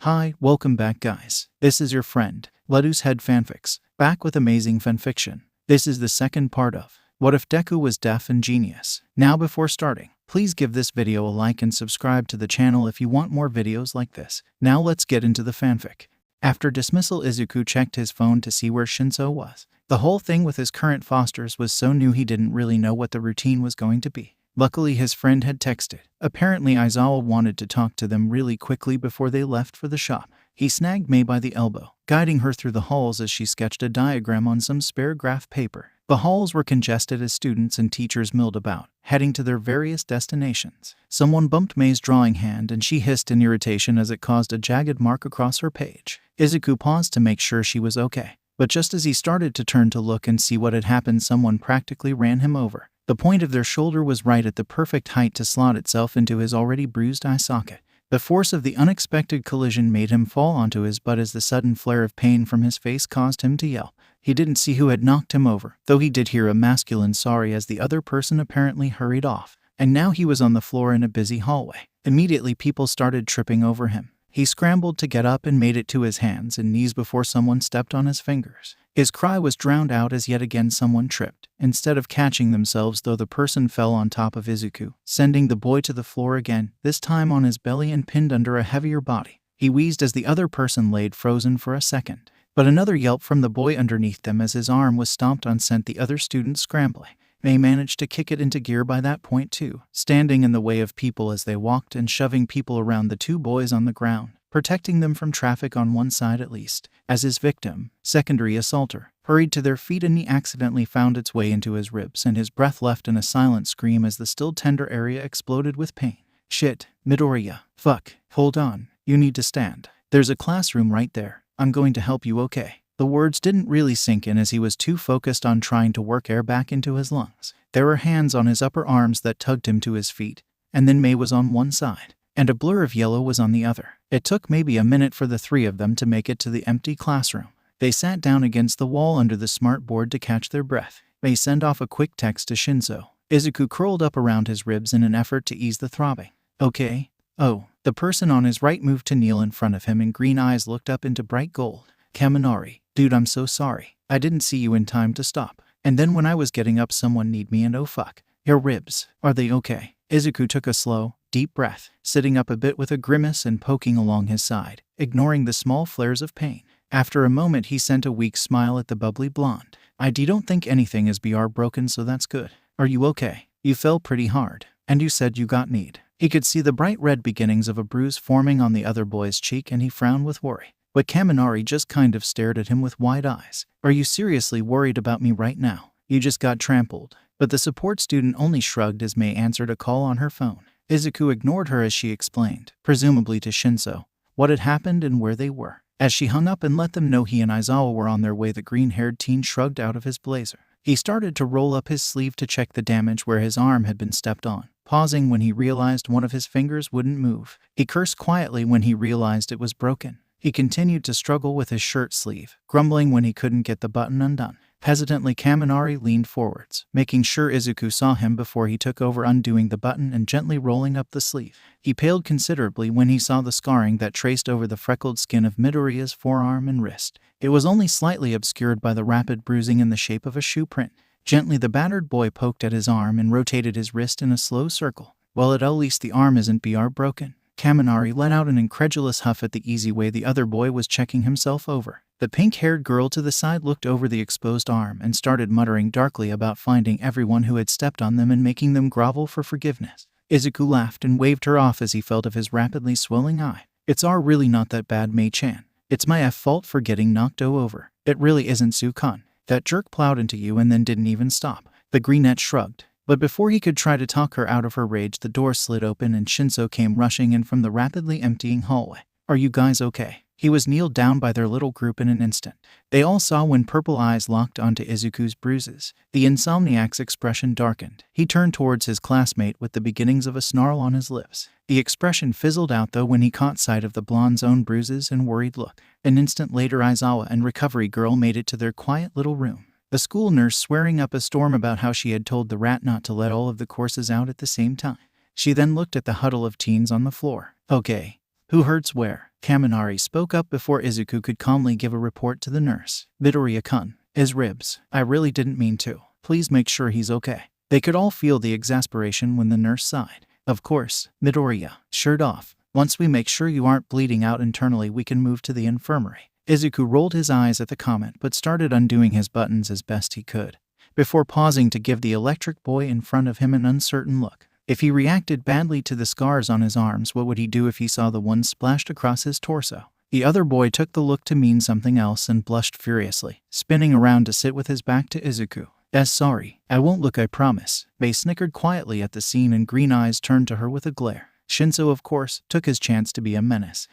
Hi, welcome back guys. This is your friend, Lettuce Head Fanfics, back with amazing fanfiction. This is the second part of What If Deku Was Deaf and Genius. Now before starting, please give this video a like and subscribe to the channel if you want more videos like this. Now let's get into the fanfic. After dismissal, Izuku checked his phone to see where Shinso was. The whole thing with his current fosters was so new he didn't really know what the routine was going to be. Luckily, his friend had texted. Apparently, Aizawa wanted to talk to them really quickly before they left for the shop. He snagged Mei by the elbow, guiding her through the halls as she sketched a diagram on some spare graph paper. The halls were congested as students and teachers milled about, heading to their various destinations. Someone bumped Mei's drawing hand and she hissed in irritation as it caused a jagged mark across her page. Izuku paused to make sure she was okay. But just as he started to turn to look and see what had happened, someone practically ran him over. The point of their shoulder was right at the perfect height to slot itself into his already bruised eye socket. The force of the unexpected collision made him fall onto his butt as the sudden flare of pain from his face caused him to yell. He didn't see who had knocked him over, though he did hear a masculine sorry as the other person apparently hurried off. And now he was on the floor in a busy hallway. Immediately people started tripping over him. He scrambled to get up and made it to his hands and knees before someone stepped on his fingers. His cry was drowned out as yet again someone tripped, instead of catching themselves, though the person fell on top of Izuku, sending the boy to the floor again, this time on his belly and pinned under a heavier body. He wheezed as the other person laid frozen for a second. But another yelp from the boy underneath them as his arm was stomped on sent the other student scrambling. Mei managed to kick it into gear by that point too, standing in the way of people as they walked and shoving people around the two boys on the ground, protecting them from traffic on one side at least, as his victim, secondary assaulter, hurried to their feet. A knee accidentally found its way into his ribs and his breath left in a silent scream as the still tender area exploded with pain. Shit, Midoriya. Fuck. Hold on. You need to stand. There's a classroom right there. I'm going to help you, okay? The words didn't really sink in as he was too focused on trying to work air back into his lungs. There were hands on his upper arms that tugged him to his feet, and then Mei was on one side, and a blur of yellow was on the other. It took maybe a minute for the three of them to make it to the empty classroom. They sat down against the wall under the smart board to catch their breath. Mei sent off a quick text to Shinso. Izuku curled up around his ribs in an effort to ease the throbbing. Okay. Oh, the person on his right moved to kneel in front of him and green eyes looked up into bright gold. Kaminari. Dude, I'm so sorry. I didn't see you in time to stop. And then when I was getting up, someone kneed me and oh fuck. Your ribs. Are they okay? Izuku took a slow, deep breath, sitting up a bit with a grimace and poking along his side, ignoring the small flares of pain. After a moment, he sent a weak smile at the bubbly blonde. I don't think anything is broken, so that's good. Are you okay? You fell pretty hard. And you said you got kneed. He could see the bright red beginnings of a bruise forming on the other boy's cheek and he frowned with worry. But Kaminari just kind of stared at him with wide eyes. Are you seriously worried about me right now? You just got trampled. But the support student only shrugged as Mei answered a call on her phone. Izuku ignored her as she explained, presumably to Shinso, what had happened and where they were. As she hung up and let them know he and Aizawa were on their way, the green-haired teen shrugged out of his blazer. He started to roll up his sleeve to check the damage where his arm had been stepped on, pausing when he realized one of his fingers wouldn't move. He cursed quietly when he realized it was broken. He continued to struggle with his shirt sleeve, grumbling when he couldn't get the button undone. Hesitantly, Kaminari leaned forwards, making sure Izuku saw him before he took over undoing the button and gently rolling up the sleeve. He paled considerably when he saw the scarring that traced over the freckled skin of Midoriya's forearm and wrist. It was only slightly obscured by the rapid bruising in the shape of a shoe print. Gently, the battered boy poked at his arm and rotated his wrist in a slow circle. Well, at least the arm isn't broken. Kaminari let out an incredulous huff at the easy way the other boy was checking himself over. The pink-haired girl to the side looked over the exposed arm and started muttering darkly about finding everyone who had stepped on them and making them grovel for forgiveness. Izuku laughed and waved her off as he felt of his rapidly swelling eye. It's really not that bad, Mei-chan. It's my fault for getting knocked over. It really isn't, Su-kun. That jerk plowed into you and then didn't even stop. The greenette shrugged. But before he could try to talk her out of her rage, the door slid open and Shinso came rushing in from the rapidly emptying hallway. Are you guys okay? He was kneeled down by their little group in an instant. They all saw when purple eyes locked onto Izuku's bruises. The insomniac's expression darkened. He turned towards his classmate with the beginnings of a snarl on his lips. The expression fizzled out though when he caught sight of the blonde's own bruises and worried look. An instant later, Aizawa and Recovery Girl made it to their quiet little room. The school nurse swearing up a storm about how she had told the rat not to let all of the courses out at the same time. She then looked at the huddle of teens on the floor. Okay. Who hurts where? Kaminari spoke up before Izuku could calmly give a report to the nurse. Midoriya-kun, his ribs. I really didn't mean to. Please make sure he's okay. They could all feel the exasperation when the nurse sighed. Of course, Midoriya, shirt off. Once we make sure you aren't bleeding out internally, we can move to the infirmary. Izuku rolled his eyes at the comment but started undoing his buttons as best he could, before pausing to give the electric boy in front of him an uncertain look. If he reacted badly to the scars on his arms, what would he do if he saw the one splashed across his torso? The other boy took the look to mean something else and blushed furiously, spinning around to sit with his back to Izuku. Sorry, I won't look, I promise. Mei snickered quietly at the scene and green eyes turned to her with a glare. Shinso, of course, took his chance to be a menace.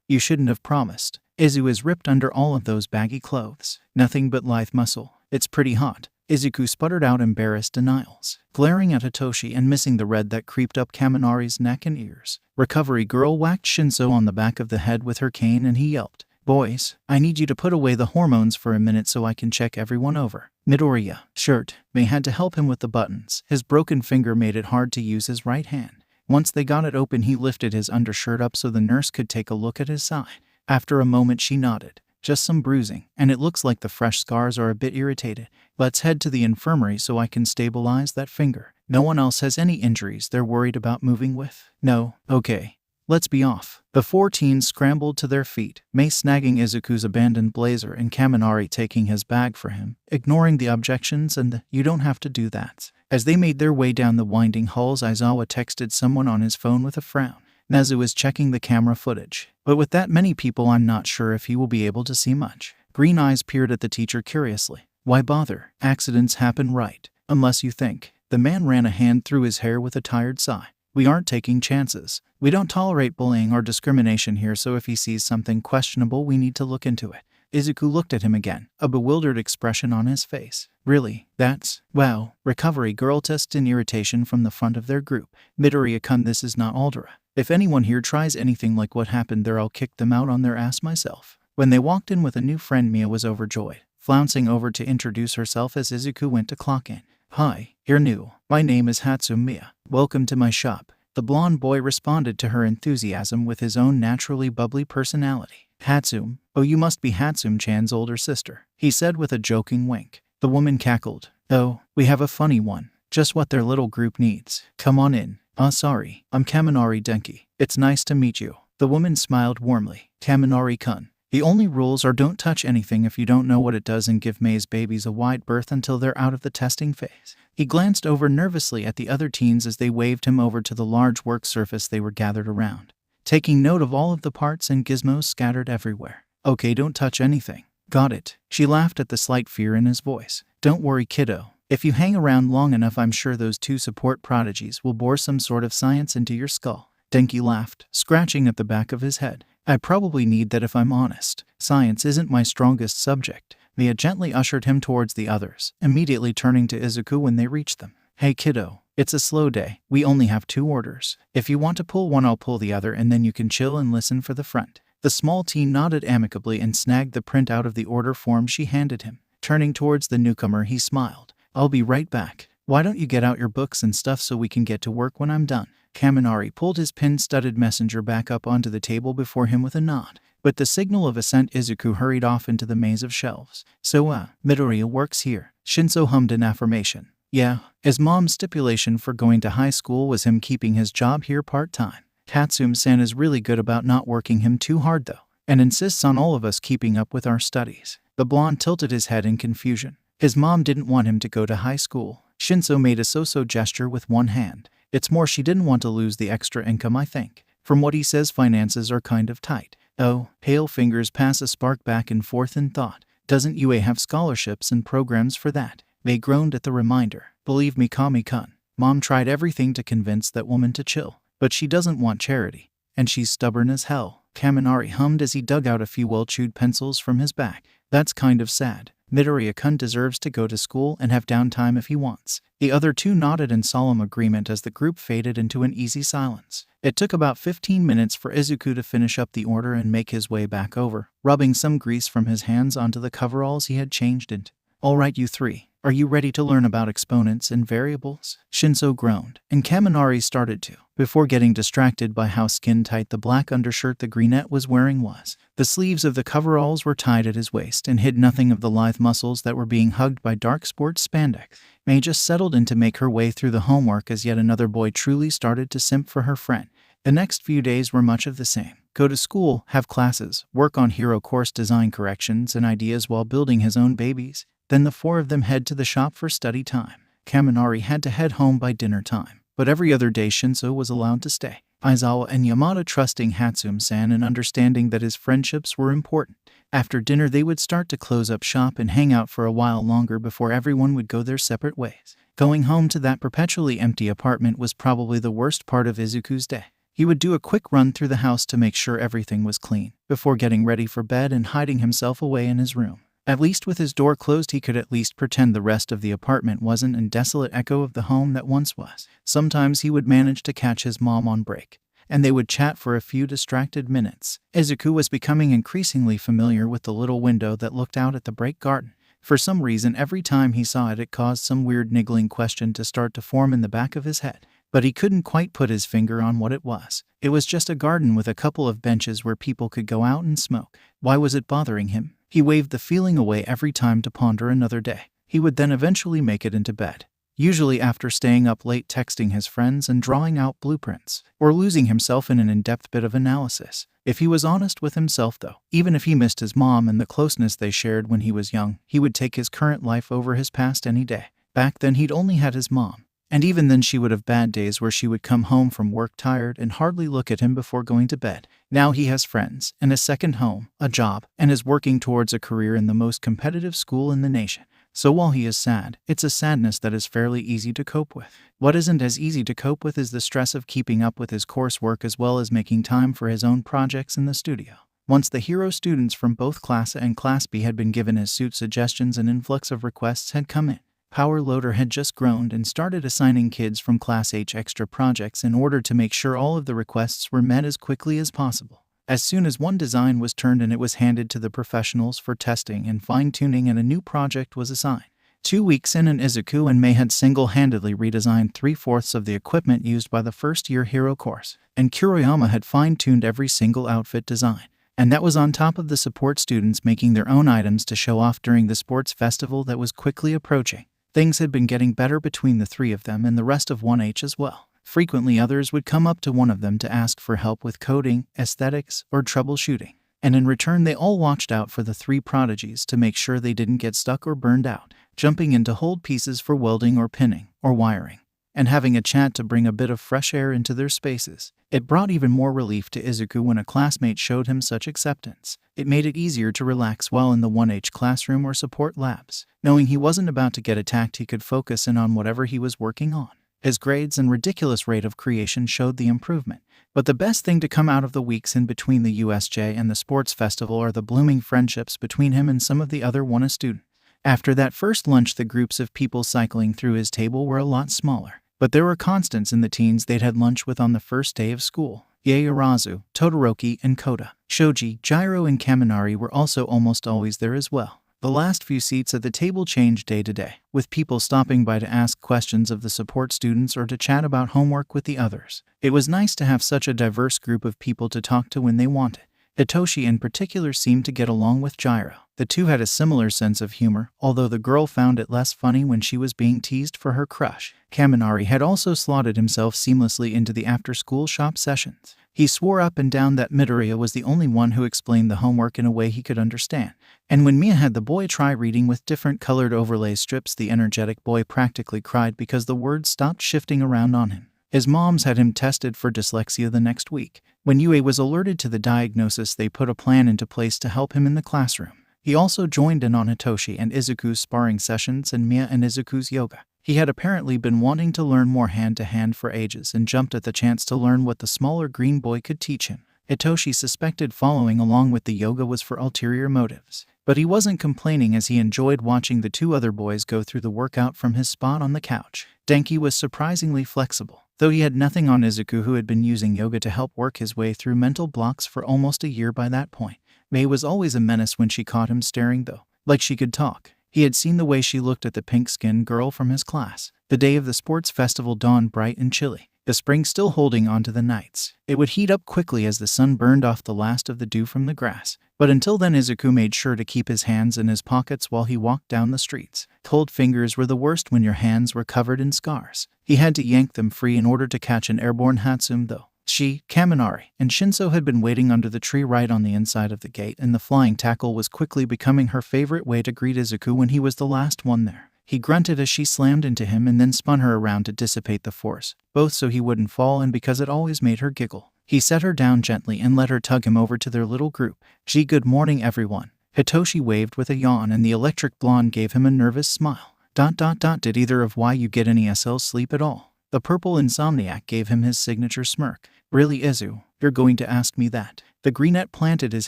You shouldn't have promised. Izu is ripped under all of those baggy clothes. Nothing but lithe muscle. It's pretty hot. Izuku sputtered out embarrassed denials, glaring at Hitoshi and missing the red that creeped up Kaminari's neck and ears. Recovery girl whacked Shinso on the back of the head with her cane and he yelped, "Boys, I need you to put away the hormones for a minute so I can check everyone over." Midoriya, shirt. Mei had to help him with the buttons. His broken finger made it hard to use his right hand. Once they got it open, he lifted his undershirt up so the nurse could take a look at his side. After a moment she nodded. Just some bruising, and it looks like the fresh scars are a bit irritated. Let's head to the infirmary so I can stabilize that finger. No one else has any injuries they're worried about moving with? No? Okay. Let's be off. The 4 teens scrambled to their feet, Mei snagging Izuku's abandoned blazer and Kaminari taking his bag for him, ignoring the objections and the "you don't have to do that." As they made their way down the winding halls, Aizawa texted someone on his phone with a frown. Nezu is checking the camera footage. But with that many people, I'm not sure if he will be able to see much. Green eyes peered at the teacher curiously. Why bother? Accidents happen, right? Unless you think. The man ran a hand through his hair with a tired sigh. We aren't taking chances. We don't tolerate bullying or discrimination here, so if he sees something questionable, we need to look into it. Izuku looked at him again, a bewildered expression on his face. Really? That's... Wow. Recovery girl tests in irritation from the front of their group. Midoriya-kun, this is not Aldera. If anyone here tries anything like what happened there, I'll kick them out on their ass myself. When they walked in with a new friend, Mia was overjoyed, flouncing over to introduce herself as Izuku went to clock in. Hi, you're new. My name is Hatsum Mia. Welcome to my shop. The blonde boy responded to her enthusiasm with his own naturally bubbly personality. Hatsum? Oh, you must be Hatsum-chan's older sister, he said with a joking wink. The woman cackled. Oh, we have a funny one. Just what their little group needs. Come on in. Sorry, I'm Kaminari Denki. It's nice to meet you. The woman smiled warmly. Kaminari-kun. The only rules are don't touch anything if you don't know what it does and give Mei's babies a wide berth until they're out of the testing phase. He glanced over nervously at the other teens as they waved him over to the large work surface they were gathered around, taking note of all of the parts and gizmos scattered everywhere. Okay, don't touch anything. Got it. She laughed at the slight fear in his voice. Don't worry, kiddo. If you hang around long enough, I'm sure those 2 support prodigies will bore some sort of science into your skull. Denki laughed, scratching at the back of his head. I probably need that if I'm honest. Science isn't my strongest subject. Mia gently ushered him towards the others, immediately turning to Izuku when they reached them. Hey kiddo, it's a slow day. We only have 2 orders. If you want to pull one, I'll pull the other, and then you can chill and listen for the front. The small teen nodded amicably and snagged the print out of the order form she handed him. Turning towards the newcomer, he smiled. I'll be right back. Why don't you get out your books and stuff so we can get to work when I'm done? Kaminari pulled his pin-studded messenger back up onto the table before him with a nod. With the signal of assent, Izuku hurried off into the maze of shelves. So, Midoriya works here. Shinso hummed in affirmation. Yeah, his mom's stipulation for going to high school was him keeping his job here part-time. Hatsum-san is really good about not working him too hard though, and insists on all of us keeping up with our studies. The blonde tilted his head in confusion. His mom didn't want him to go to high school. Shinso made a so-so gesture with one hand. It's more she didn't want to lose the extra income, I think. From what he says, finances are kind of tight. Oh, pale fingers pass a spark back and forth in thought. Doesn't UA have scholarships and programs for that? They groaned at the reminder. Believe me, Kami-kun. Mom tried everything to convince that woman to chill, but she doesn't want charity. And she's stubborn as hell. Kaminari hummed as he dug out a few well-chewed pencils from his bag. That's kind of sad. Midoriya-kun deserves to go to school and have downtime if he wants. The other 2 nodded in solemn agreement as the group faded into an easy silence. It took about 15 minutes for Izuku to finish up the order and make his way back over, rubbing some grease from his hands onto the coveralls he had changed into. Alright you three, are you ready to learn about exponents and variables? Shinso groaned, and Kaminari started to, before getting distracted by how skin-tight the black undershirt the greenette was wearing was. The sleeves of the coveralls were tied at his waist and hid nothing of the lithe muscles that were being hugged by dark sports spandex. May just settled in to make her way through the homework as yet another boy truly started to simp for her friend. The next few days were much of the same. Go to school, have classes, work on hero course design corrections and ideas while building his own babies. Then the four of them head to the shop for study time. Kaminari had to head home by dinner time, but every other day Shinso was allowed to stay. Aizawa and Yamada trusting Hatsum-san and understanding that his friendships were important. After dinner they would start to close up shop and hang out for a while longer before everyone would go their separate ways. Going home to that perpetually empty apartment was probably the worst part of Izuku's day. He would do a quick run through the house to make sure everything was clean, before getting ready for bed and hiding himself away in his room. At least with his door closed he could at least pretend the rest of the apartment wasn't an desolate echo of the home that once was. Sometimes he would manage to catch his mom on break, and they would chat for a few distracted minutes. Izuku was becoming increasingly familiar with the little window that looked out at the break garden. For some reason every time he saw it, it caused some weird niggling question to start to form in the back of his head. But he couldn't quite put his finger on what it was. It was just a garden with a couple of benches where people could go out and smoke. Why was it bothering him? He waved the feeling away every time to ponder another day. He would then eventually make it into bed, usually after staying up late texting his friends and drawing out blueprints, or losing himself in an in-depth bit of analysis. If he was honest with himself though, even if he missed his mom and the closeness they shared when he was young, he would take his current life over his past any day. Back then he'd only had his mom. And even then she would have bad days where she would come home from work tired and hardly look at him before going to bed. Now he has friends, and a second home, a job, and is working towards a career in the most competitive school in the nation. So while he is sad, it's a sadness that is fairly easy to cope with. What isn't as easy to cope with is the stress of keeping up with his coursework as well as making time for his own projects in the studio. Once the hero students from both Class A and Class B had been given his suit suggestions, an influx of requests had come in. Power Loader had just groaned and started assigning kids from Class H extra projects in order to make sure all of the requests were met as quickly as possible. As soon as one design was turned in, it was handed to the professionals for testing and fine-tuning, and a new project was assigned. 2 weeks in, and Izuku and Mei had single-handedly redesigned 3/4 of the equipment used by the first-year hero course, and Kuroyama had fine-tuned every single outfit design. And that was on top of the support students making their own items to show off during the sports festival that was quickly approaching. Things had been getting better between the three of them and the rest of 1H as well. Frequently others would come up to one of them to ask for help with coding, aesthetics, or troubleshooting. And in return they all watched out for the three prodigies to make sure they didn't get stuck or burned out, jumping in to hold pieces for welding or pinning, or wiring, and having a chat to bring a bit of fresh air into their spaces. It brought even more relief to Izuku when a classmate showed him such acceptance. It made it easier to relax while in the 1H classroom or support labs. Knowing he wasn't about to get attacked, he could focus in on whatever he was working on. His grades and ridiculous rate of creation showed the improvement. But the best thing to come out of the weeks in between the USJ and the sports festival are the blooming friendships between him and some of the other 1A students. After that first lunch, the groups of people cycling through his table were a lot smaller. But there were constants in the teens they'd had lunch with on the first day of school. Yaoyorozu, Todoroki, and Koda, Shoji, Jiro, and Kaminari were also almost always there as well. The last few seats at the table changed day to day, with people stopping by to ask questions of the support students or to chat about homework with the others. It was nice to have such a diverse group of people to talk to when they wanted. Hitoshi in particular seemed to get along with Jiro. The two had a similar sense of humor, although the girl found it less funny when she was being teased for her crush. Kaminari had also slotted himself seamlessly into the after-school shop sessions. He swore up and down that Midoriya was the only one who explained the homework in a way he could understand. And when Mia had the boy try reading with different colored overlay strips, the energetic boy practically cried because the words stopped shifting around on him. His moms had him tested for dyslexia the next week. When Yue was alerted to the diagnosis, they put a plan into place to help him in the classroom. He also joined in on Hitoshi and Izuku's sparring sessions and Mia and Izuku's yoga. He had apparently been wanting to learn more hand-to-hand for ages and jumped at the chance to learn what the smaller green boy could teach him. Hitoshi suspected following along with the yoga was for ulterior motives. But he wasn't complaining, as he enjoyed watching the two other boys go through the workout from his spot on the couch. Denki was surprisingly flexible, though he had nothing on Izuku, who had been using yoga to help work his way through mental blocks for almost a year by that point. Mei was always a menace when she caught him staring though, like she could talk. He had seen the way she looked at the pink-skinned girl from his class. The day of the sports festival dawned bright and chilly, the spring still holding on to the nights. It would heat up quickly as the sun burned off the last of the dew from the grass. But until then, Izuku made sure to keep his hands in his pockets while he walked down the streets. Cold fingers were the worst when your hands were covered in scars. He had to yank them free in order to catch an airborne Hatsune though. She, Kaminari, and Shinso had been waiting under the tree right on the inside of the gate, and the flying tackle was quickly becoming her favorite way to greet Izuku when he was the last one there. He grunted as she slammed into him and then spun her around to dissipate the force, both so he wouldn't fall and because it always made her giggle. He set her down gently and let her tug him over to their little group. Good morning everyone. Hitoshi waved with a yawn and the electric blonde gave him a nervous smile. Did either of you get any SL sleep at all? The purple insomniac gave him his signature smirk. Really, Izu, you're going to ask me that? The greenette planted his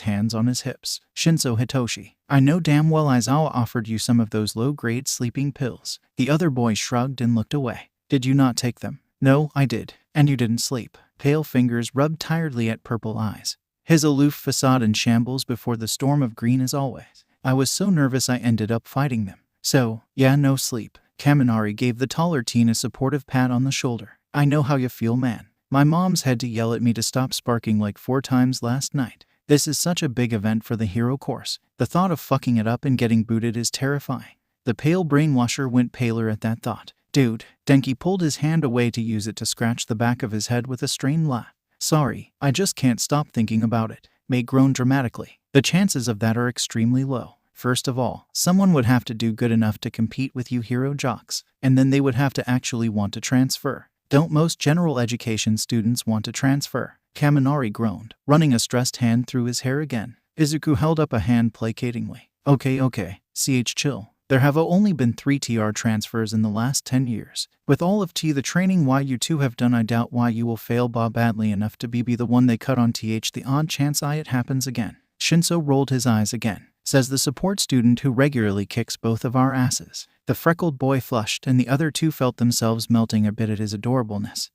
hands on his hips. Shinso Hitoshi, I know damn well Aizawa offered you some of those low-grade sleeping pills. The other boy shrugged and looked away. Did you not take them? No, I did. And you didn't sleep. Pale fingers rubbed tiredly at purple eyes. His aloof facade in shambles before the storm of green as always. I was so nervous I ended up fighting them. So, yeah, no sleep. Kaminari gave the taller teen a supportive pat on the shoulder. I know how you feel, man. My mom's had to yell at me to stop sparking like 4 times last night. This is such a big event for the hero course. The thought of fucking it up and getting booted is terrifying. The pale brainwasher went paler at that thought. Dude, Denki pulled his hand away to use it to scratch the back of his head with a strained laugh. Sorry, I just can't stop thinking about it. May groaned dramatically. The chances of that are extremely low. First of all, someone would have to do good enough to compete with you hero jocks, and then they would have to actually want to transfer. Don't most general education students want to transfer? Kaminari groaned, running a stressed hand through his hair again. Izuku held up a hand placatingly. Okay, chill. There have only been 3 TR transfers in the last 10 years. With all of the training you two have done, I doubt you will fail badly enough to be the one they cut on the odd chance it happens again. Shinso rolled his eyes again. Says the support student who regularly kicks both of our asses. The freckled boy flushed and the other two felt themselves melting a bit at his adorableness.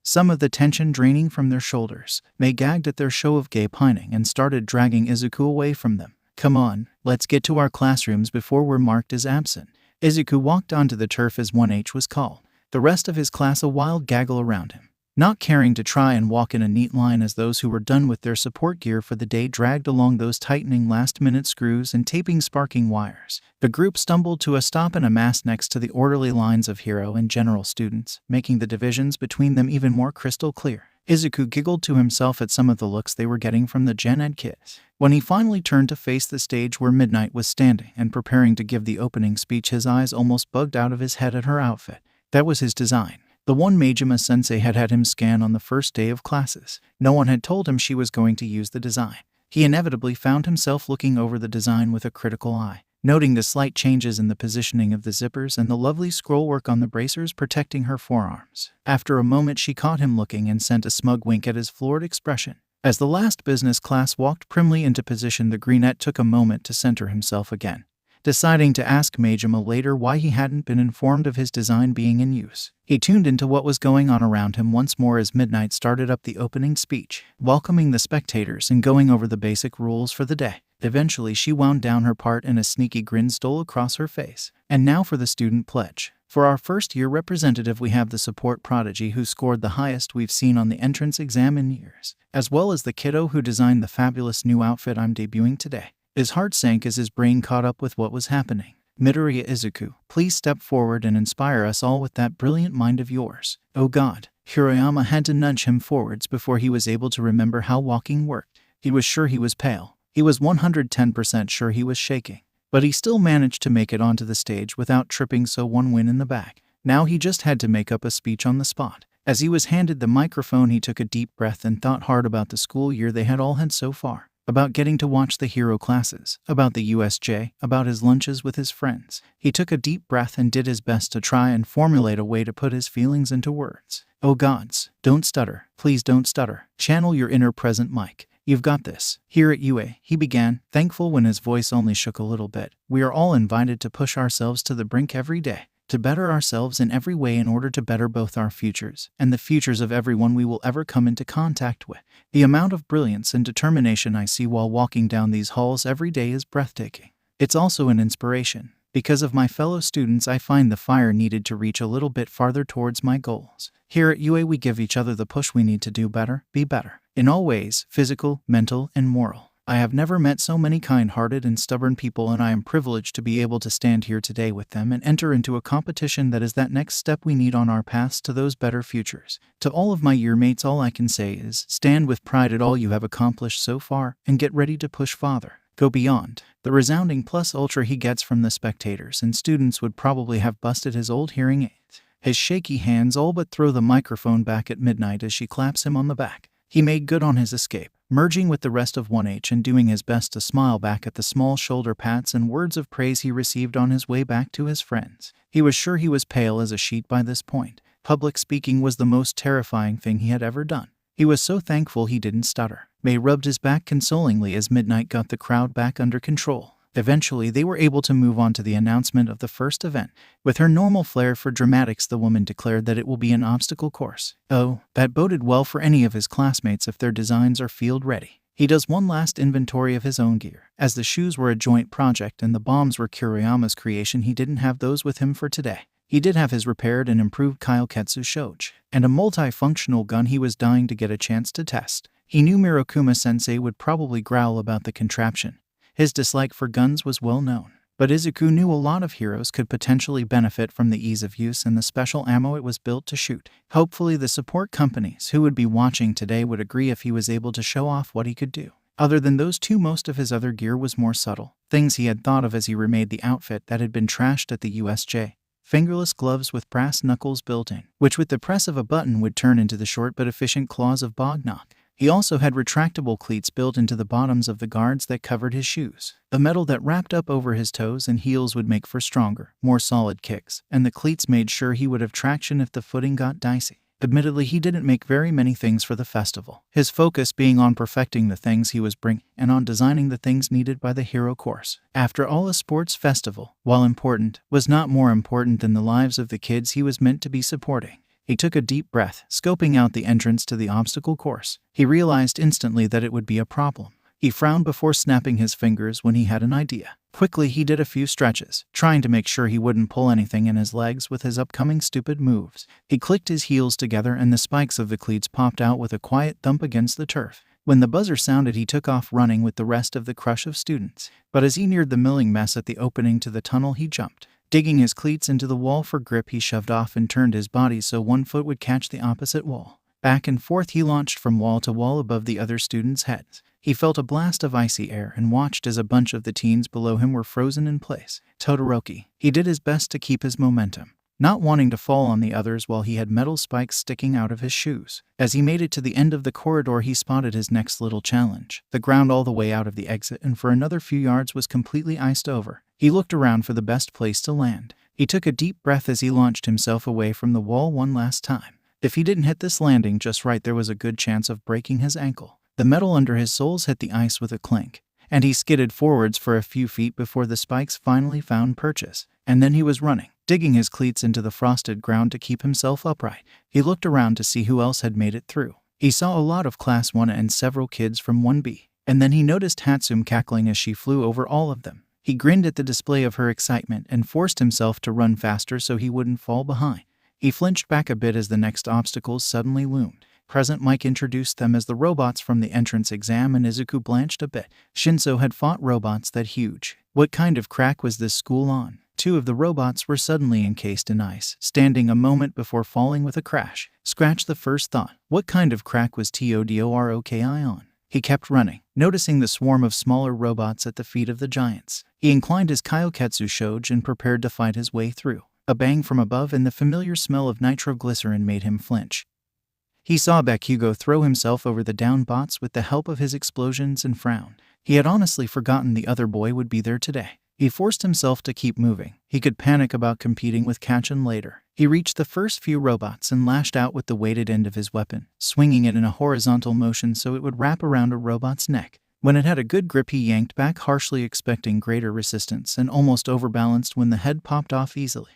Some of the tension draining from their shoulders. May gagged at their show of gay pining and started dragging Izuku away from them. Come on, let's get to our classrooms before we're marked as absent. Izuku walked onto the turf as 1H was called. The rest of his class a wild gaggle around him. Not caring to try and walk in a neat line as those who were done with their support gear for the day dragged along those tightening last-minute screws and taping sparking wires. The group stumbled to a stop in a mass next to the orderly lines of hero and general students, making the divisions between them even more crystal clear. Izuku giggled to himself at some of the looks they were getting from the Gen Ed kids. When he finally turned to face the stage where Midnight was standing and preparing to give the opening speech, his eyes almost bugged out of his head at her outfit. That was his design. The one Majima-sensei had him scan on the first day of classes. No one had told him she was going to use the design. He inevitably found himself looking over the design with a critical eye, noting the slight changes in the positioning of the zippers and the lovely scrollwork on the bracers protecting her forearms. After a moment she caught him looking and sent a smug wink at his floored expression. As the last business class walked primly into position, the greenette took a moment to center himself again, deciding to ask Majima later why he hadn't been informed of his design being in use. He tuned into what was going on around him once more as Midnight started up the opening speech, welcoming the spectators and going over the basic rules for the day. Eventually she wound down her part and a sneaky grin stole across her face. And now for the student pledge. For our first-year representative we have the support prodigy who scored the highest we've seen on the entrance exam in years, as well as the kiddo who designed the fabulous new outfit I'm debuting today. His heart sank as his brain caught up with what was happening. Midoriya Izuku, please step forward and inspire us all with that brilliant mind of yours. Oh God. Hiroyama had to nudge him forwards before he was able to remember how walking worked. He was sure he was pale. He was 110% sure he was shaking. But he still managed to make it onto the stage without tripping, so one win in the bag. Now he just had to make up a speech on the spot. As he was handed the microphone he took a deep breath and thought hard about the school year they had all had so far. About getting to watch the hero classes, about the USJ, about his lunches with his friends. He took a deep breath and did his best to try and formulate a way to put his feelings into words. Oh gods, don't stutter. Please don't stutter. Channel your inner present Mike. You've got this. Here at UA, he began, thankful when his voice only shook a little bit. We are all invited to push ourselves to the brink every day, to better ourselves in every way in order to better both our futures and the futures of everyone we will ever come into contact with. The amount of brilliance and determination I see while walking down these halls every day is breathtaking. It's also an inspiration. Because of my fellow students, I find the fire needed to reach a little bit farther towards my goals. Here at UA, we give each other the push we need to do better, be better. In all ways, physical, mental, and moral. I have never met so many kind-hearted and stubborn people, and I am privileged to be able to stand here today with them and enter into a competition that is that next step we need on our paths to those better futures. To all of my year mates, all I can say is, stand with pride at all you have accomplished so far, and get ready to push farther. Go beyond. The resounding plus ultra he gets from the spectators and students would probably have busted his old hearing aids. His shaky hands all but throw the microphone back at Midnight as she claps him on the back. He made good on his escape, merging with the rest of 1H and doing his best to smile back at the small shoulder pats and words of praise he received on his way back to his friends. He was sure he was pale as a sheet by this point. Public speaking was the most terrifying thing he had ever done. He was so thankful he didn't stutter. May rubbed his back consolingly as Midnight got the crowd back under control. Eventually, they were able to move on to the announcement of the first event. With her normal flair for dramatics, the woman declared that it will be an obstacle course. Oh, that boded well for any of his classmates if their designs are field ready. He does one last inventory of his own gear. As the shoes were a joint project and the bombs were Kiriyama's creation, he didn't have those with him for today. He did have his repaired and improved Kaioketsu Shoji, and a multifunctional gun he was dying to get a chance to test. He knew Mirakuma-sensei would probably growl about the contraption. His dislike for guns was well known, but Izuku knew a lot of heroes could potentially benefit from the ease of use and the special ammo it was built to shoot. Hopefully the support companies who would be watching today would agree if he was able to show off what he could do. Other than those two, most of his other gear was more subtle, things he had thought of as he remade the outfit that had been trashed at the USJ. Fingerless gloves with brass knuckles built in, which with the press of a button would turn into the short but efficient claws of Bognok. He also had retractable cleats built into the bottoms of the guards that covered his shoes. The metal that wrapped up over his toes and heels would make for stronger, more solid kicks, and the cleats made sure he would have traction if the footing got dicey. Admittedly, he didn't make very many things for the festival, his focus being on perfecting the things he was bringing and on designing the things needed by the hero course. After all, a sports festival, while important, was not more important than the lives of the kids he was meant to be supporting. He took a deep breath, scoping out the entrance to the obstacle course. He realized instantly that it would be a problem. He frowned before snapping his fingers when he had an idea. Quickly, he did a few stretches, trying to make sure he wouldn't pull anything in his legs with his upcoming stupid moves. He clicked his heels together and the spikes of the cleats popped out with a quiet thump against the turf. When the buzzer sounded, he took off running with the rest of the crush of students. But as he neared the milling mess at the opening to the tunnel, he jumped. Digging his cleats into the wall for grip, he shoved off and turned his body so one foot would catch the opposite wall. Back and forth he launched from wall to wall above the other students' heads. He felt a blast of icy air and watched as a bunch of the teens below him were frozen in place. Todoroki. He did his best to keep his momentum, not wanting to fall on the others while he had metal spikes sticking out of his shoes. As he made it to the end of the corridor, he spotted his next little challenge. The ground all the way out of the exit and for another few yards was completely iced over. He looked around for the best place to land. He took a deep breath as he launched himself away from the wall one last time. If he didn't hit this landing just right, there was a good chance of breaking his ankle. The metal under his soles hit the ice with a clink, and he skidded forwards for a few feet before the spikes finally found purchase. And then he was running, digging his cleats into the frosted ground to keep himself upright. He looked around to see who else had made it through. He saw a lot of Class 1 and several kids from 1B, and then he noticed Hatsum cackling as she flew over all of them. He grinned at the display of her excitement and forced himself to run faster so he wouldn't fall behind. He flinched back a bit as the next obstacles suddenly loomed. Present Mike introduced them as the robots from the entrance exam, and Izuku blanched a bit. Shinso had fought robots that huge. What kind of crack was this school on? Two of the robots were suddenly encased in ice, standing a moment before falling with a crash. Scratch the first thought. What kind of crack was Todoroki on? He kept running, noticing the swarm of smaller robots at the feet of the giants. He inclined his Kaioketsu Shoji and prepared to fight his way through. A bang from above and the familiar smell of nitroglycerin made him flinch. He saw Bakugo throw himself over the down bots with the help of his explosions and frowned. He had honestly forgotten the other boy would be there today. He forced himself to keep moving. He could panic about competing with Kachan later. He reached the first few robots and lashed out with the weighted end of his weapon, swinging it in a horizontal motion so it would wrap around a robot's neck. When it had a good grip, he yanked back harshly, expecting greater resistance, and almost overbalanced when the head popped off easily.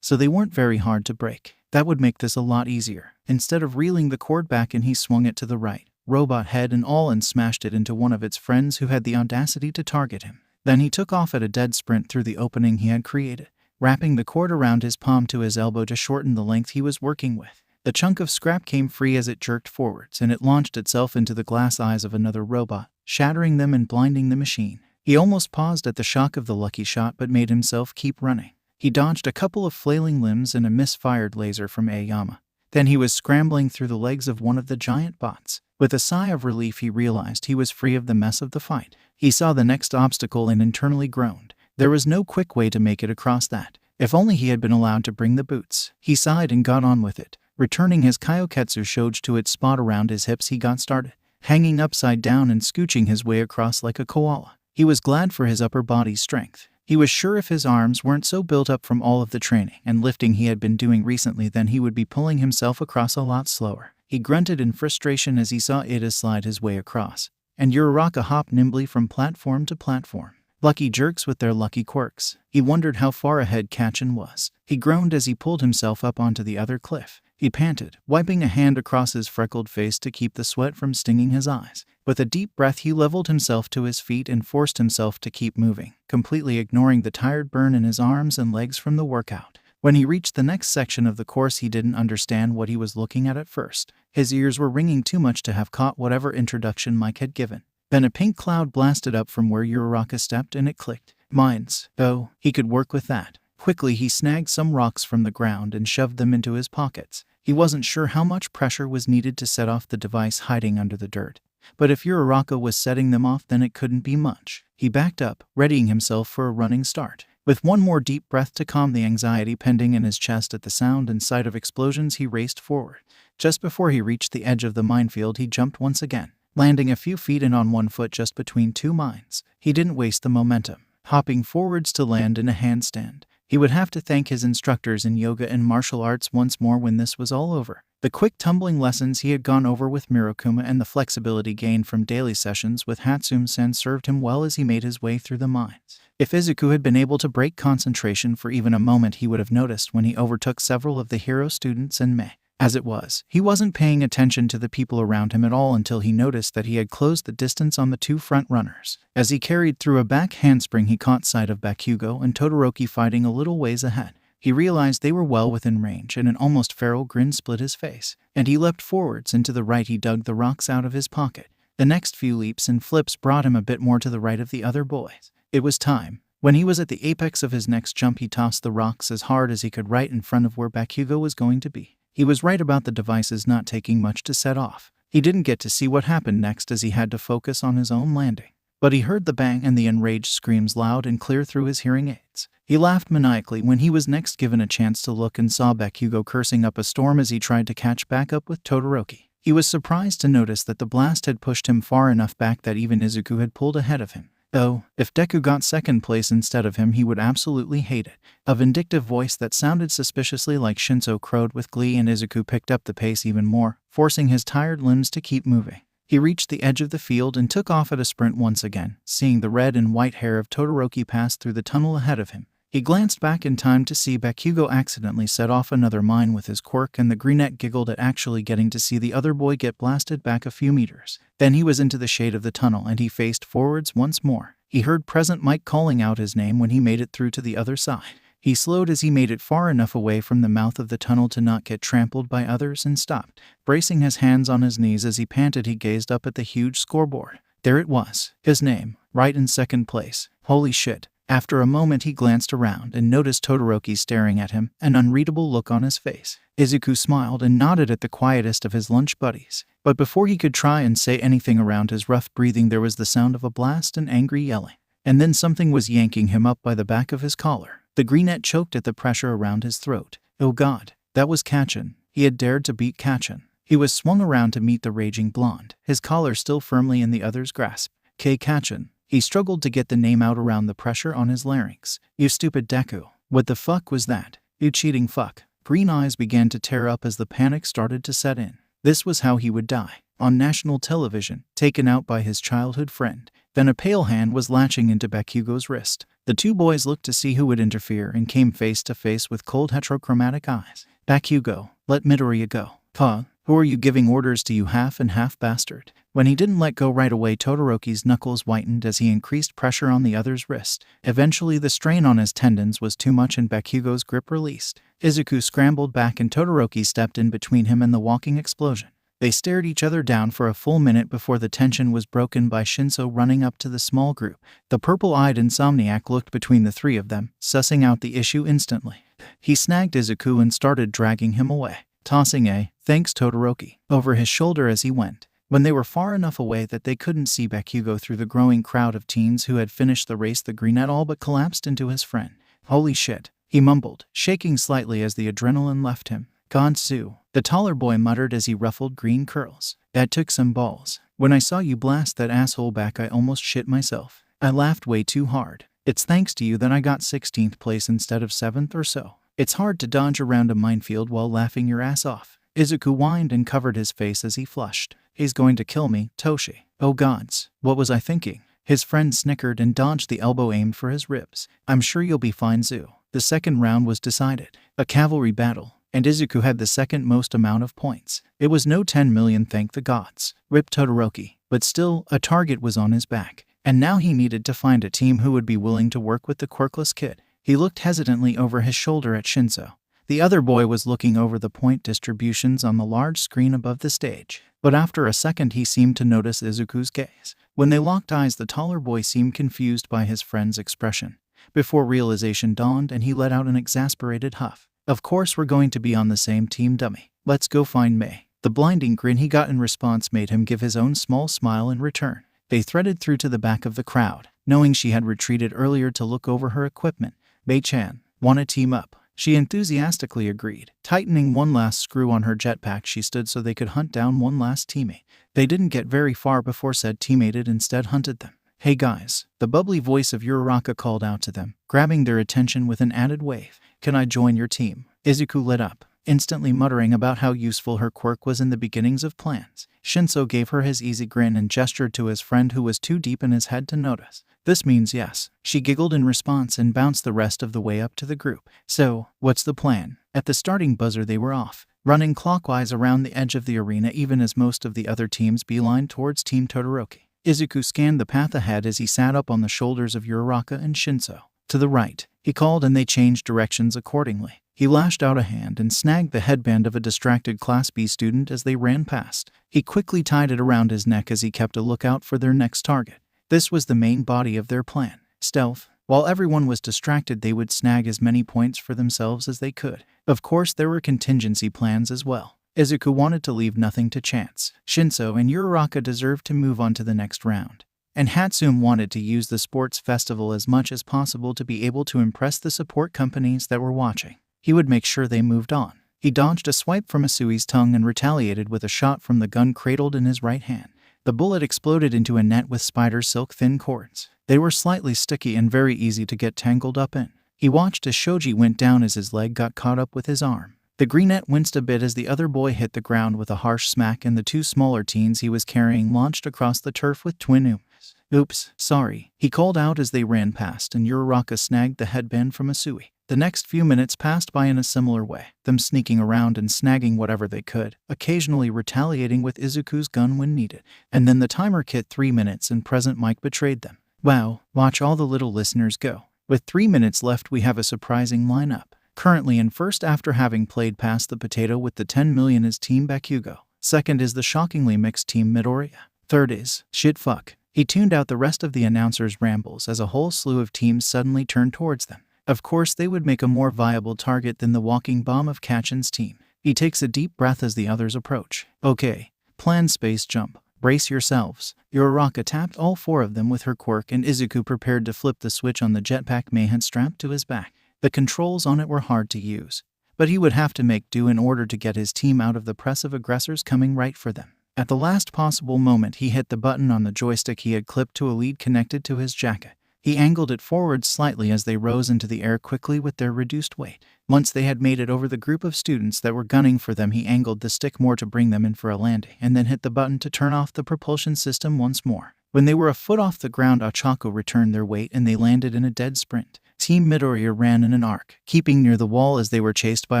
So they weren't very hard to break. That would make this a lot easier. Instead of reeling the cord back in, he swung it to the right, robot head and all, and smashed it into one of its friends who had the audacity to target him. Then he took off at a dead sprint through the opening he had created, wrapping the cord around his palm to his elbow to shorten the length he was working with. The chunk of scrap came free as it jerked forwards, and it launched itself into the glass eyes of another robot, shattering them and blinding the machine. He almost paused at the shock of the lucky shot but made himself keep running. He dodged a couple of flailing limbs and a misfired laser from Aoyama. Then he was scrambling through the legs of one of the giant bots. With a sigh of relief, he realized he was free of the mess of the fight. He saw the next obstacle and internally groaned. There was no quick way to make it across that. If only he had been allowed to bring the boots. He sighed and got on with it. Returning his Kyoketsu Shoge to its spot around his hips, he got started, hanging upside down and scooching his way across like a koala. He was glad for his upper body strength. He was sure if his arms weren't so built up from all of the training and lifting he had been doing recently, then he would be pulling himself across a lot slower. He grunted in frustration as he saw Ida slide his way across, and Uraraka hop nimbly from platform to platform. Lucky jerks with their lucky quirks. He wondered how far ahead Kachan was. He groaned as he pulled himself up onto the other cliff. He panted, wiping a hand across his freckled face to keep the sweat from stinging his eyes. With a deep breath, he leveled himself to his feet and forced himself to keep moving, completely ignoring the tired burn in his arms and legs from the workout. When he reached the next section of the course, he didn't understand what he was looking at first. His ears were ringing too much to have caught whatever introduction Mike had given. Then a pink cloud blasted up from where Uraraka stepped and it clicked. Mines. Oh, he could work with that. Quickly, he snagged some rocks from the ground and shoved them into his pockets. He wasn't sure how much pressure was needed to set off the device hiding under the dirt. But if Uraraka was setting them off, then it couldn't be much. He backed up, readying himself for a running start. With one more deep breath to calm the anxiety pending in his chest at the sound and sight of explosions, he raced forward. Just before he reached the edge of the minefield, he jumped once again, landing a few feet in on one foot just between two mines. He didn't waste the momentum, hopping forwards to land in a handstand. He would have to thank his instructors in yoga and martial arts once more when this was all over. The quick tumbling lessons he had gone over with Mirakuma and the flexibility gained from daily sessions with Hatsume-sen served him well as he made his way through the mines. If Izuku had been able to break concentration for even a moment, he would have noticed when he overtook several of the hero students and Mei. As it was, he wasn't paying attention to the people around him at all until he noticed that he had closed the distance on the two front runners. As he carried through a back handspring, he caught sight of Bakugo and Todoroki fighting a little ways ahead. He realized they were well within range, and an almost feral grin split his face. And he leapt forwards, and to the right he dug the rocks out of his pocket. The next few leaps and flips brought him a bit more to the right of the other boys. It was time. When he was at the apex of his next jump, he tossed the rocks as hard as he could right in front of where Bakugo was going to be. He was right about the devices not taking much to set off. He didn't get to see what happened next as he had to focus on his own landing. But he heard the bang and the enraged screams loud and clear through his hearing aids. He laughed maniacally when he was next given a chance to look and saw Bakugo cursing up a storm as he tried to catch back up with Todoroki. He was surprised to notice that the blast had pushed him far enough back that even Izuku had pulled ahead of him. Though, if Deku got second place instead of him, he would absolutely hate it. A vindictive voice that sounded suspiciously like Shinso crowed with glee, and Izuku picked up the pace even more, forcing his tired limbs to keep moving. He reached the edge of the field and took off at a sprint once again, seeing the red and white hair of Todoroki pass through the tunnel ahead of him. He glanced back in time to see Bakugo accidentally set off another mine with his quirk, and the greenette giggled at actually getting to see the other boy get blasted back a few meters. Then he was into the shade of the tunnel and he faced forwards once more. He heard Present Mike calling out his name when he made it through to the other side. He slowed as he made it far enough away from the mouth of the tunnel to not get trampled by others and stopped. Bracing his hands on his knees as he panted, he gazed up at the huge scoreboard. There it was, his name, right in second place. Holy shit. After a moment he glanced around and noticed Todoroki staring at him, an unreadable look on his face. Izuku smiled and nodded at the quietest of his lunch buddies. But before he could try and say anything around his rough breathing, there was the sound of a blast and angry yelling. And then something was yanking him up by the back of his collar. The greenette choked at the pressure around his throat. Oh god, that was Kachan. He had dared to beat Kachan. He was swung around to meet the raging blonde, his collar still firmly in the other's grasp. Kachan. He struggled to get the name out around the pressure on his larynx. You stupid Deku. What the fuck was that? You cheating fuck. Green eyes began to tear up as the panic started to set in. This was how he would die. On national television, taken out by his childhood friend. Then a pale hand was latching into Bakugo's wrist. The two boys looked to see who would interfere and came face to face with cold heterochromatic eyes. Bakugo, let Midoriya go. Huh? Who are you giving orders to, you half and half bastard? When he didn't let go right away, Todoroki's knuckles whitened as he increased pressure on the other's wrist. Eventually, the strain on his tendons was too much and Bakugo's grip released. Izuku scrambled back and Todoroki stepped in between him and the walking explosion. They stared each other down for a full minute before the tension was broken by Shinso running up to the small group. The purple-eyed insomniac looked between the three of them, sussing out the issue instantly. He snagged Izuku and started dragging him away, tossing a "thanks Todoroki" over his shoulder as he went. When they were far enough away that they couldn't see Bakugo through the growing crowd of teens who had finished the race, the greenette all but collapsed into his friend. "Holy shit," he mumbled, shaking slightly as the adrenaline left him. "Gonsu," the taller boy muttered as he ruffled green curls. "That took some balls. When I saw you blast that asshole back, I almost shit myself. I laughed way too hard. It's thanks to you that I got 16th place instead of 7th or so. It's hard to dodge around a minefield while laughing your ass off." Izuku whined and covered his face as he flushed. "He's going to kill me, Toshi. Oh gods, what was I thinking?" His friend snickered and dodged the elbow aimed for his ribs. "I'm sure you'll be fine, Zu." The second round was decided. A cavalry battle, and Izuku had the second most amount of points. It was no 10 million, thank the gods. Rip Todoroki. But still, a target was on his back. And now he needed to find a team who would be willing to work with the Quirkless kid. He looked hesitantly over his shoulder at Shinso. The other boy was looking over the point distributions on the large screen above the stage. But after a second he seemed to notice Izuku's gaze. When they locked eyes, the taller boy seemed confused by his friend's expression. Before realization dawned and he let out an exasperated huff. "Of course we're going to be on the same team, dummy. Let's go find Mei." The blinding grin he got in response made him give his own small smile in return. They threaded through to the back of the crowd, knowing she had retreated earlier to look over her equipment. "Mei-chan, wanna team up?" She enthusiastically agreed. Tightening one last screw on her jetpack, she stood so they could hunt down one last teammate. They didn't get very far before said teammate instead hunted them. "Hey guys," the bubbly voice of Uraraka called out to them, grabbing their attention with an added wave. "Can I join your team?" Izuku lit up, instantly muttering about how useful her quirk was in the beginnings of plans. Shinso gave her his easy grin and gestured to his friend who was too deep in his head to notice. "This means yes." She giggled in response and bounced the rest of the way up to the group. "So, what's the plan?" At the starting buzzer they were off, running clockwise around the edge of the arena even as most of the other teams beelined towards Team Todoroki. Izuku scanned the path ahead as he sat up on the shoulders of Uraraka and Shinso. "To the right," he called, and they changed directions accordingly. He lashed out a hand and snagged the headband of a distracted Class B student as they ran past. He quickly tied it around his neck as he kept a lookout for their next target. This was the main body of their plan. Stealth. While everyone was distracted, they would snag as many points for themselves as they could. Of course, there were contingency plans as well. Izuku wanted to leave nothing to chance. Shinso and Uraraka deserved to move on to the next round. And Hatsune wanted to use the sports festival as much as possible to be able to impress the support companies that were watching. He would make sure they moved on. He dodged a swipe from Asui's tongue and retaliated with a shot from the gun cradled in his right hand. The bullet exploded into a net with spider silk thin cords. They were slightly sticky and very easy to get tangled up in. He watched as Shoji went down as his leg got caught up with his arm. The greenette winced a bit as the other boy hit the ground with a harsh smack and the two smaller teens he was carrying launched across the turf with twin ooms. "Oops, sorry," he called out as they ran past and Uraraka snagged the headband from Asui. The next few minutes passed by in a similar way, them sneaking around and snagging whatever they could, occasionally retaliating with Izuku's gun when needed. And then the timer hit 3 minutes and present Mike betrayed them. Wow, watch all the little listeners go. With 3 minutes left we have a surprising lineup. Currently in first after having played past the potato with the 10 million is Team Bakugo. Second is the shockingly mixed Team Midoriya. Third is shit fuck. He tuned out the rest of the announcer's rambles as a whole slew of teams suddenly turned towards them. Of course they would make a more viable target than the walking bomb of Kachan's team. He takes a deep breath as the others approach. "Okay, plan space jump. Brace yourselves." Uraraka tapped all 4 of them with her quirk and Izuku prepared to flip the switch on the jetpack Mei had strapped to his back. The controls on it were hard to use, but he would have to make do in order to get his team out of the press of aggressors coming right for them. At the last possible moment he hit the button on the joystick he had clipped to a lead connected to his jacket. He angled it forward slightly as they rose into the air quickly with their reduced weight. Once they had made it over the group of students that were gunning for them, he angled the stick more to bring them in for a landing and then hit the button to turn off the propulsion system once more. When they were a foot off the ground, Ochako returned their weight and they landed in a dead sprint. Team Midoriya ran in an arc, keeping near the wall as they were chased by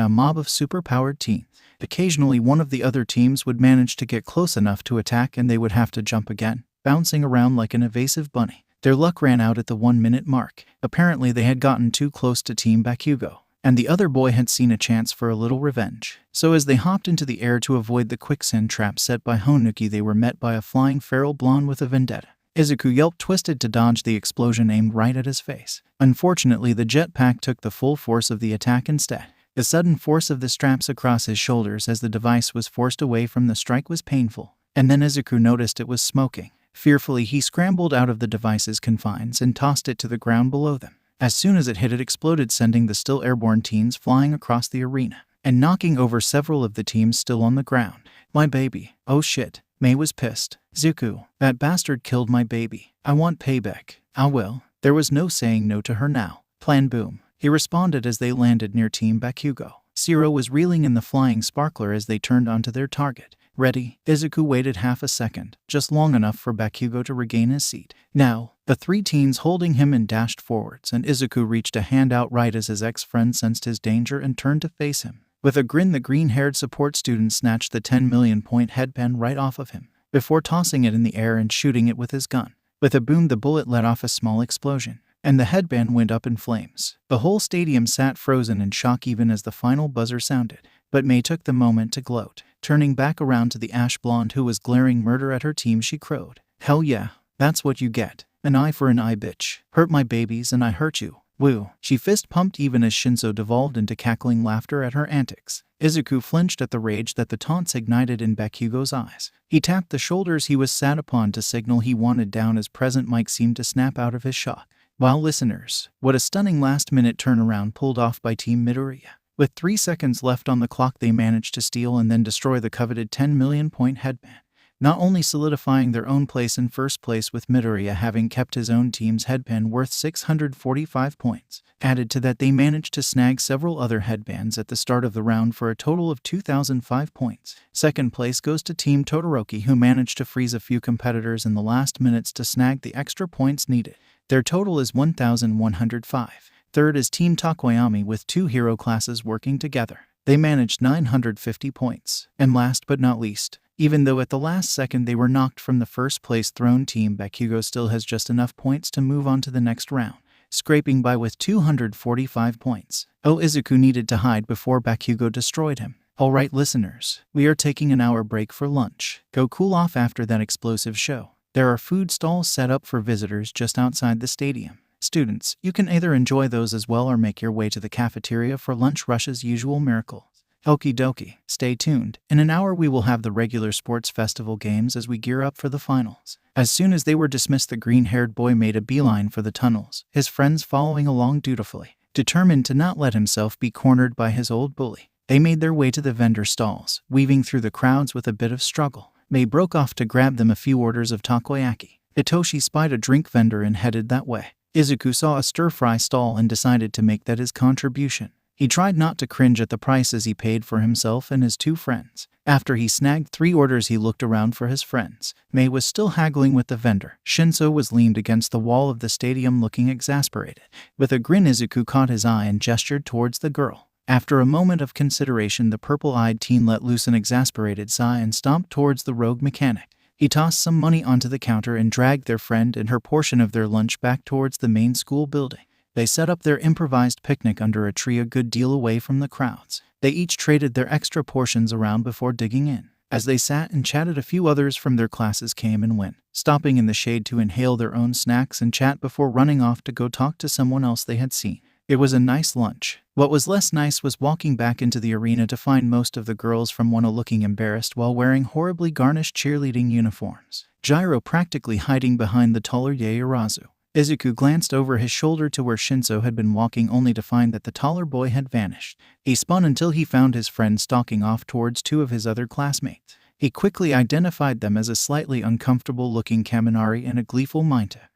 a mob of super-powered teens. Occasionally one of the other teams would manage to get close enough to attack and they would have to jump again, bouncing around like an evasive bunny. Their luck ran out at the 1-minute mark. Apparently they had gotten too close to Team Bakugo, and the other boy had seen a chance for a little revenge. So as they hopped into the air to avoid the quicksand trap set by Honuki, they were met by a flying feral blonde with a vendetta. Izuku yelped, twisted to dodge the explosion aimed right at his face. Unfortunately, the jetpack took the full force of the attack instead. The sudden force of the straps across his shoulders as the device was forced away from the strike was painful, and then Izuku noticed it was smoking. Fearfully, he scrambled out of the device's confines and tossed it to the ground below them. As soon as it hit, it exploded, sending the still airborne teens flying across the arena and knocking over several of the teams still on the ground. My baby. Oh shit. Mei was pissed. Zuko, that bastard killed my baby. I want payback. I will. There was no saying no to her now. Plan boom. He responded as they landed near Team Bakugo. Zero was reeling in the flying sparkler as they turned onto their target. Ready? Izuku waited half a second, just long enough for Bakugo to regain his seat. Now, the three teens holding him and dashed forwards, and Izuku reached a hand out right as his ex-friend sensed his danger and turned to face him. With a grin, the green-haired support student snatched the 10 million point headband right off of him, before tossing it in the air and shooting it with his gun. With a boom, the bullet let off a small explosion, and the headband went up in flames. The whole stadium sat frozen in shock even as the final buzzer sounded, but Mei took the moment to gloat. Turning back around to the ash blonde who was glaring murder at her team, she crowed. Hell yeah, that's what you get. An eye for an eye, bitch. Hurt my babies and I hurt you. Woo. She fist pumped even as Shinso devolved into cackling laughter at her antics. Izuku flinched at the rage that the taunts ignited in Bakugo's eyes. He tapped the shoulders he was sat upon to signal he wanted down as present mic seemed to snap out of his shock. Wow, listeners, what a stunning last-minute turnaround pulled off by Team Midoriya. With 3 seconds left on the clock, they managed to steal and then destroy the coveted 10 million point headband, not only solidifying their own place in first place with Midoriya having kept his own team's headband worth 645 points. Added to that, they managed to snag several other headbands at the start of the round for a total of 2,005 points. Second place goes to Team Todoroki, who managed to freeze a few competitors in the last minutes to snag the extra points needed. Their total is 1,105. Third is Team Takoyami with 2 hero classes working together. They managed 950 points. And last but not least, even though at the last second they were knocked from the first place throne, Team Bakugo still has just enough points to move on to the next round, scraping by with 245 points. Oh, Izuku needed to hide before Bakugo destroyed him. Alright listeners, we are taking an hour break for lunch. Go cool off after that explosive show. There are food stalls set up for visitors just outside the stadium. Students, you can either enjoy those as well or make your way to the cafeteria for lunch rush's usual miracles. Okie dokie, stay tuned. In an hour we will have the regular sports festival games as we gear up for the finals. As soon as they were dismissed, the green-haired boy made a beeline for the tunnels, his friends following along dutifully, determined to not let himself be cornered by his old bully. They made their way to the vendor stalls, weaving through the crowds with a bit of struggle. Mei broke off to grab them a few orders of takoyaki. Itoshi spied a drink vendor and headed that way. Izuku saw a stir-fry stall and decided to make that his contribution. He tried not to cringe at the prices he paid for himself and his 2 friends. After he snagged 3 orders, he looked around for his friends. Mei was still haggling with the vendor. Shinso was leaned against the wall of the stadium looking exasperated. With a grin, Izuku caught his eye and gestured towards the girl. After a moment of consideration, the purple-eyed teen let loose an exasperated sigh and stomped towards the rogue mechanic. He tossed some money onto the counter and dragged their friend and her portion of their lunch back towards the main school building. They set up their improvised picnic under a tree a good deal away from the crowds. They each traded their extra portions around before digging in. As they sat and chatted, a few others from their classes came and went, stopping in the shade to inhale their own snacks and chat before running off to go talk to someone else they had seen. It was a nice lunch. What was less nice was walking back into the arena to find most of the girls from Wano looking embarrassed while wearing horribly garnished cheerleading uniforms. Gyro practically hiding behind the taller Yaoyorozu. Izuku glanced over his shoulder to where Shinso had been walking, only to find that the taller boy had vanished. He spun until he found his friend stalking off towards 2 of his other classmates. He quickly identified them as a slightly uncomfortable-looking Kaminari and a gleeful Mineta.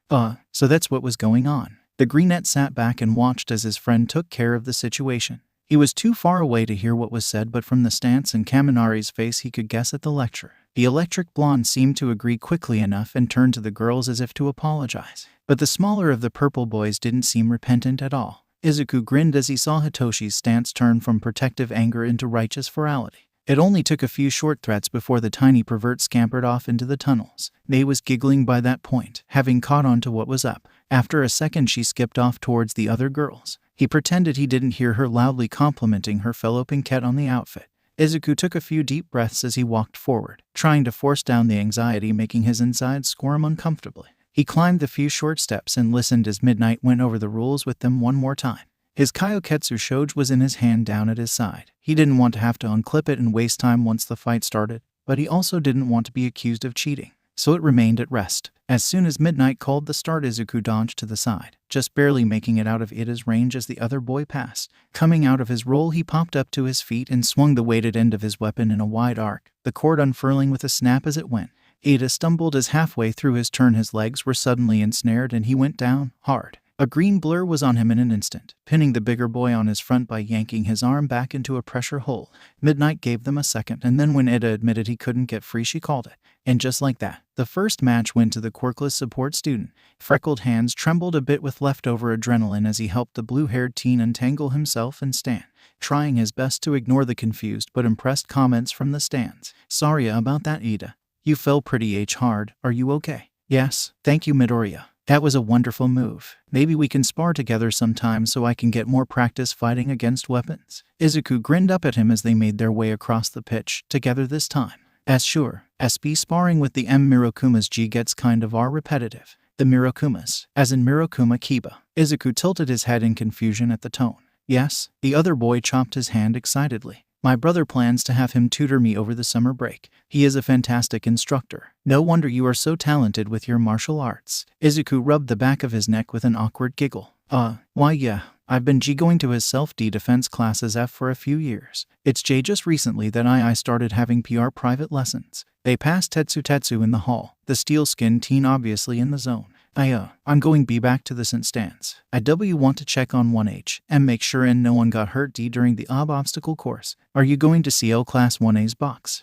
So that's what was going on. The greenette sat back and watched as his friend took care of the situation. He was too far away to hear what was said, but from the stance in Kaminari's face he could guess at the lecture. The electric blonde seemed to agree quickly enough and turned to the girls as if to apologize. But the smaller of the purple boys didn't seem repentant at all. Izuku grinned as he saw Hitoshi's stance turn from protective anger into righteous virality. It only took a few short threats before the tiny pervert scampered off into the tunnels. May was giggling by that point, having caught on to what was up. After a second she skipped off towards the other girls. He pretended he didn't hear her loudly complimenting her fellow pinkette on the outfit. Izuku took a few deep breaths as he walked forward, trying to force down the anxiety making his insides squirm uncomfortably. He climbed the few short steps and listened as Midnight went over the rules with them one more time. His Kyoketsu Shoge was in his hand down at his side. He didn't want to have to unclip it and waste time once the fight started, but he also didn't want to be accused of cheating, so it remained at rest. As soon as Midnight called the start, Izuku dodged to the side, just barely making it out of Ida's range as the other boy passed. Coming out of his roll, he popped up to his feet and swung the weighted end of his weapon in a wide arc, the cord unfurling with a snap as it went. Ida stumbled as halfway through his turn his legs were suddenly ensnared and he went down, hard. A green blur was on him in an instant, pinning the bigger boy on his front by yanking his arm back into a pressure hole. Midnight gave them a second, and then when Ida admitted he couldn't get free, she called it. And just like that, the first match went to the Quirkless support student. Freckled hands trembled a bit with leftover adrenaline as he helped the blue-haired teen untangle himself and stand, trying his best to ignore the confused but impressed comments from the stands. Sorry about that, Ida. You fell pretty hard. Are you okay? Yes, thank you, Midoria. That was a wonderful move. Maybe we can spar together sometime so I can get more practice fighting against weapons. Izuku grinned up at him as they made their way across the pitch, together this time. As sure, SB sparring with the M Mirokuma's G gets kind of repetitive. The Mirokumas, as in Mirokuma Kiba. Izuku tilted his head in confusion at the tone. Yes, the other boy chopped his hand excitedly. My brother plans to have him tutor me over the summer break. He is a fantastic instructor. No wonder you are so talented with your martial arts. Izuku rubbed the back of his neck with an awkward giggle. Why yeah, I've been going to his self-defense classes for a few years. It's just recently that I started having PR private lessons. They passed Tetsu in the hall, the steel-skinned teen obviously in the zone. I'm going be back to the St. Stans. I want to check on 1H and make sure no one got hurt during the obstacle course. Are you going to CL Class 1A's box?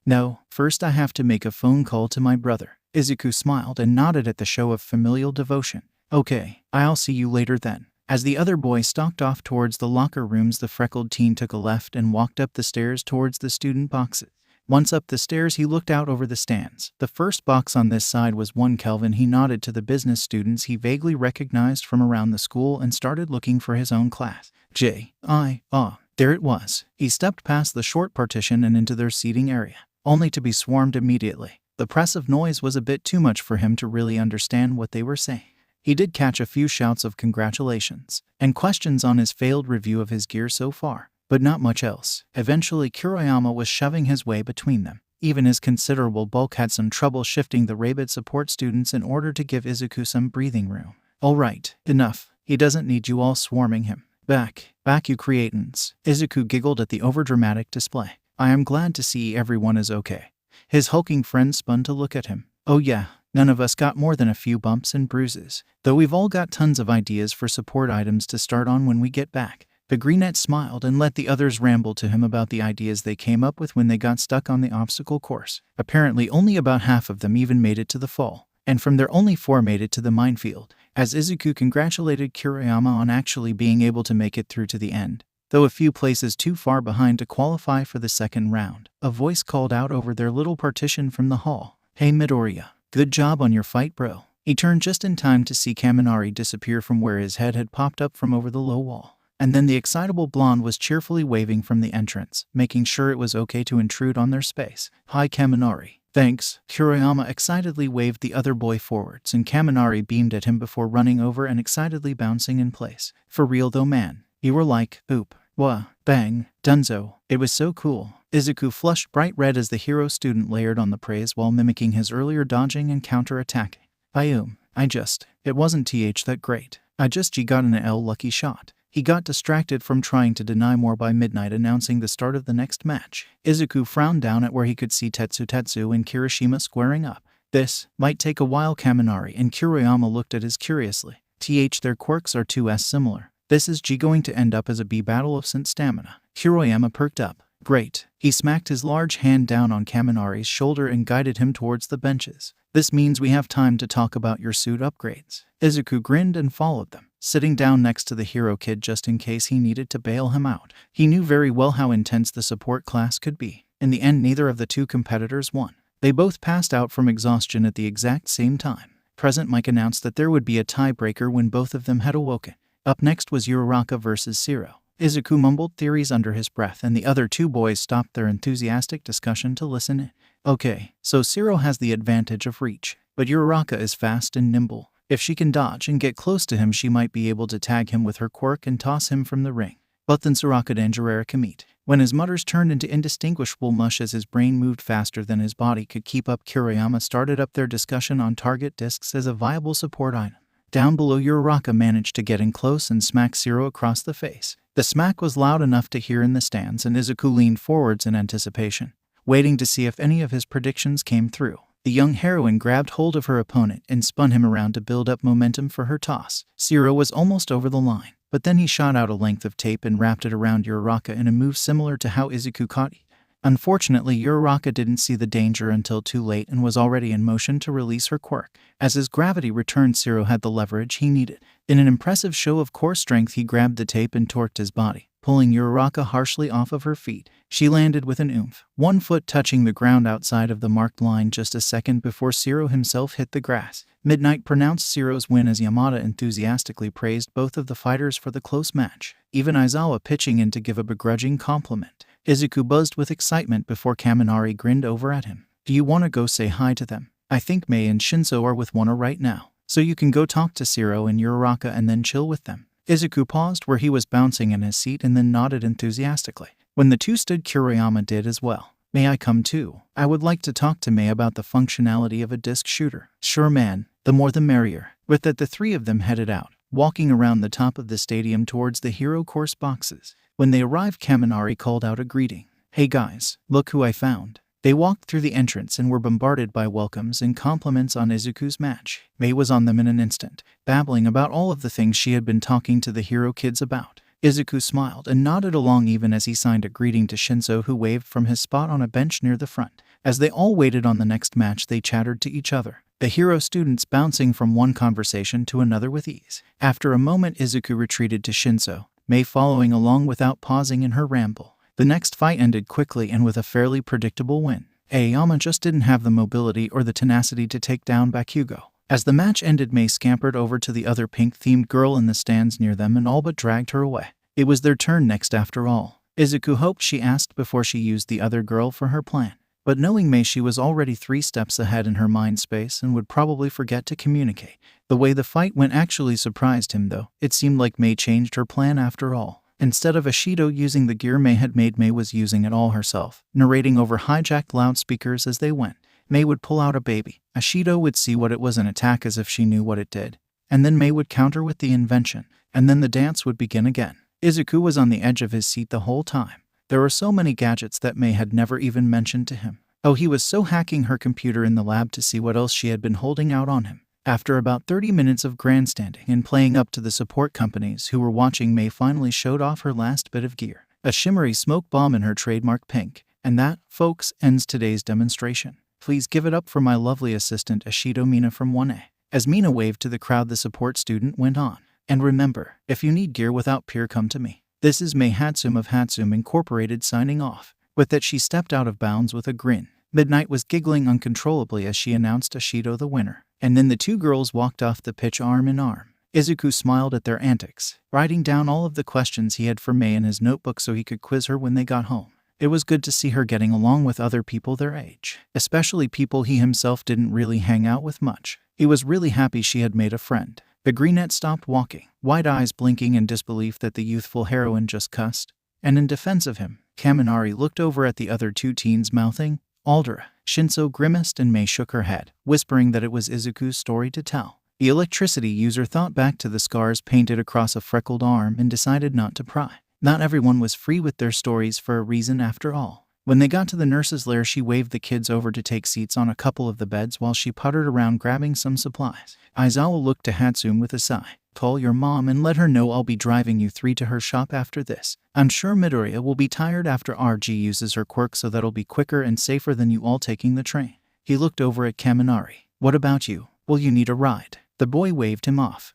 No. First I have to make a phone call to my brother. Izuku smiled and nodded at the show of familial devotion. Okay, I'll see you later then. As the other boy stalked off towards the locker rooms, the freckled teen took a left and walked up the stairs towards the student boxes. Once up the stairs, he looked out over the stands. The first box on this side was 1 Kelvin. He nodded to the business students he vaguely recognized from around the school and started looking for his own class. There it was. He stepped past the short partition and into their seating area, only to be swarmed immediately. The pressive noise was a bit too much for him to really understand what they were saying. He did catch a few shouts of congratulations and questions on his failed review of his gear so far, but not much else. Eventually Kiriyama was shoving his way between them. Even his considerable bulk had some trouble shifting the rabid support students in order to give Izuku some breathing room. Alright, enough. He doesn't need you all swarming him. Back you creatins. Izuku giggled at the overdramatic display. I am glad to see everyone is okay. His hulking friend spun to look at him. Oh yeah, none of us got more than a few bumps and bruises, though we've all got tons of ideas for support items to start on when we get back. The Greenette smiled and let the others ramble to him about the ideas they came up with when they got stuck on the obstacle course. Apparently only about half of them even made it to the fall, and from there only 4 made it to the minefield, as Izuku congratulated Kiriyama on actually being able to make it through to the end, though a few places too far behind to qualify for the second round. A voice called out over their little partition from the hall. Hey Midoriya, good job on your fight, bro. He turned just in time to see Kaminari disappear from where his head had popped up from over the low wall. And then the excitable blonde was cheerfully waving from the entrance, making sure it was okay to intrude on their space. Hi Kaminari. Thanks. Kiriyama excitedly waved the other boy forwards and Kaminari beamed at him before running over and excitedly bouncing in place. For real though man, you were like, oop, wah, bang, dunzo. It was so cool. Izuku flushed bright red as the hero student layered on the praise while mimicking his earlier dodging and counter-attacking. It wasn't that great. I just got an lucky shot. He got distracted from trying to deny more by Midnight announcing the start of the next match. Izuku frowned down at where he could see Tetsu and Kirishima squaring up. This might take a while. Kaminari and Kiriyama looked at us curiously. Their quirks are too similar. This is going to end up as a B battle of St. Stamina. Kiriyama perked up. Great. He smacked his large hand down on Kaminari's shoulder and guided him towards the benches. This means we have time to talk about your suit upgrades. Izuku grinned and followed them, sitting down next to the hero kid just in case he needed to bail him out. He knew very well how intense the support class could be. In the end, neither of the two competitors won. They both passed out from exhaustion at the exact same time. Present Mike announced that there would be a tiebreaker when both of them had awoken. Up next was Uraraka versus Zero. Izuku mumbled theories under his breath, and the other two boys stopped their enthusiastic discussion to listen in. Okay, so Zero has the advantage of reach, but Uraraka is fast and nimble. If she can dodge and get close to him, she might be able to tag him with her quirk and toss him from the ring. But then Soraka and Jiraiya meet. When his mutters turned into indistinguishable mush as his brain moved faster than his body could keep up, Kiriyama started up their discussion on target discs as a viable support item. Down below, Uraraka managed to get in close and smack Zero across the face. The smack was loud enough to hear in the stands, and Izuku leaned forwards in anticipation, waiting to see if any of his predictions came through. The young heroine grabbed hold of her opponent and spun him around to build up momentum for her toss. Zero was almost over the line, but then he shot out a length of tape and wrapped it around Uraraka in a move similar to how Izuku caught it. Unfortunately, Uraraka didn't see the danger until too late and was already in motion to release her quirk. As his gravity returned, Zero had the leverage he needed. In an impressive show of core strength, he grabbed the tape and torqued his body, pulling Uraraka harshly off of her feet. She landed with an oomph, one foot touching the ground outside of the marked line just a second before Zero himself hit the grass. Midnight pronounced Zero's win as Yamada enthusiastically praised both of the fighters for the close match, even Aizawa pitching in to give a begrudging compliment. Izuku buzzed with excitement before Kaminari grinned over at him. Do you want to go say hi to them? I think Mei and Shinso are with Wana right now, so you can go talk to Zero and Uraraka and then chill with them. Izuku paused where he was bouncing in his seat and then nodded enthusiastically. When the two stood, Kiriyama did as well. May I come too? I would like to talk to Mei about the functionality of a disc shooter. Sure man, the more the merrier. With that, the three of them headed out, walking around the top of the stadium towards the hero course boxes. When they arrived, Kaminari called out a greeting. Hey guys, look who I found. They walked through the entrance and were bombarded by welcomes and compliments on Izuku's match. Mei was on them in an instant, babbling about all of the things she had been talking to the hero kids about. Izuku smiled and nodded along even as he signed a greeting to Shinso, who waved from his spot on a bench near the front. As they all waited on the next match, they chattered to each other, the hero students bouncing from one conversation to another with ease. After a moment, Izuku retreated to Shinso, Mei following along without pausing in her ramble. The next fight ended quickly and with a fairly predictable win. Aoyama just didn't have the mobility or the tenacity to take down Bakugo. As the match ended, Mei scampered over to the other pink-themed girl in the stands near them and all but dragged her away. It was their turn next after all. Izuku hoped she asked before she used the other girl for her plan. But knowing Mei, she was already 3 steps ahead in her mind space and would probably forget to communicate. The way the fight went actually surprised him though. It seemed like Mei changed her plan after all. Instead of Ashido using the gear Mei had made, Mei was using it all herself, narrating over hijacked loudspeakers as they went. Mei would pull out a baby. Ashido would see what it was and attack as if she knew what it did. And then Mei would counter with the invention. And then the dance would begin again. Izuku was on the edge of his seat the whole time. There were so many gadgets that Mei had never even mentioned to him. Oh, he was so hacking her computer in the lab to see what else she had been holding out on him. After about 30 minutes of grandstanding and playing up to the support companies who were watching, Mei finally showed off her last bit of gear, a shimmery smoke bomb in her trademark pink. And that, folks, ends today's demonstration. Please give it up for my lovely assistant Ashido Mina from 1A. As Mina waved to the crowd, the support student went on. And remember, if you need gear without peer, come to me. This is Mei Hatsum of Hatsum Incorporated signing off. With that, she stepped out of bounds with a grin. Midnight was giggling uncontrollably as she announced Ashido the winner. And then the two girls walked off the pitch arm in arm. Izuku smiled at their antics, writing down all of the questions he had for Mei in his notebook so he could quiz her when they got home. It was good to see her getting along with other people their age, especially people he himself didn't really hang out with much. He was really happy she had made a friend. The greenette stopped walking, wide eyes blinking in disbelief that the youthful heroine just cussed. And in defense of him, Kaminari looked over at the other two teens mouthing, Aldera. Shinso grimaced and Mei shook her head, whispering that it was Izuku's story to tell. The electricity user thought back to the scars painted across a freckled arm and decided not to pry. Not everyone was free with their stories for a reason after all. When they got to the nurse's lair, she waved the kids over to take seats on a couple of the beds while she puttered around grabbing some supplies. Aizawa looked to Hatsune with a sigh. Call your mom and let her know I'll be driving you three to her shop after this. I'm sure Midoriya will be tired after RG uses her quirk, so that'll be quicker and safer than you all taking the train. He looked over at Kaminari. What about you? Will you need a ride? The boy waved him off.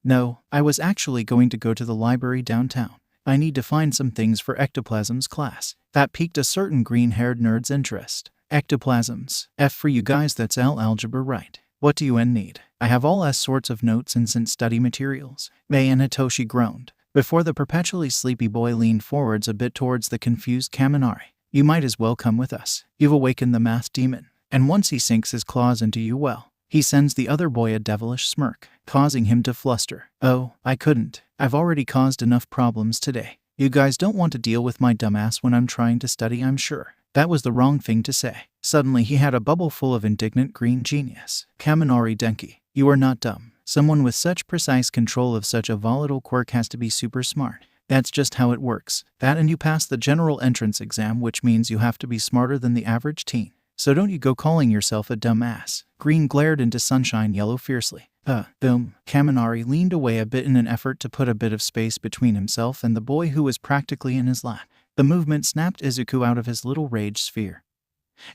No, I was actually going to go to the library downtown. I need to find some things for ectoplasms class. That piqued a certain green-haired nerd's interest. Ectoplasms. F for you guys, that's algebra, right? What do you need? I have all sorts of notes and study materials. Mei and Hitoshi groaned, before the perpetually sleepy boy leaned forwards a bit towards the confused Kaminari. You might as well come with us. You've awakened the math demon, and once he sinks his claws into you, well, he sends the other boy a devilish smirk, causing him to fluster. Oh, I couldn't. I've already caused enough problems today. You guys don't want to deal with my dumbass when I'm trying to study, I'm sure. That was the wrong thing to say. Suddenly he had a bubble full of indignant green genius. Kaminari Denki, you are not dumb. Someone with such precise control of such a volatile quirk has to be super smart. That's just how it works. That and you pass the general entrance exam, which means you have to be smarter than the average teen. So don't you go calling yourself a dumbass. Green glared into Sunshine Yellow fiercely. Kaminari leaned away a bit in an effort to put a bit of space between himself and the boy who was practically in his lap. The movement snapped Izuku out of his little rage sphere,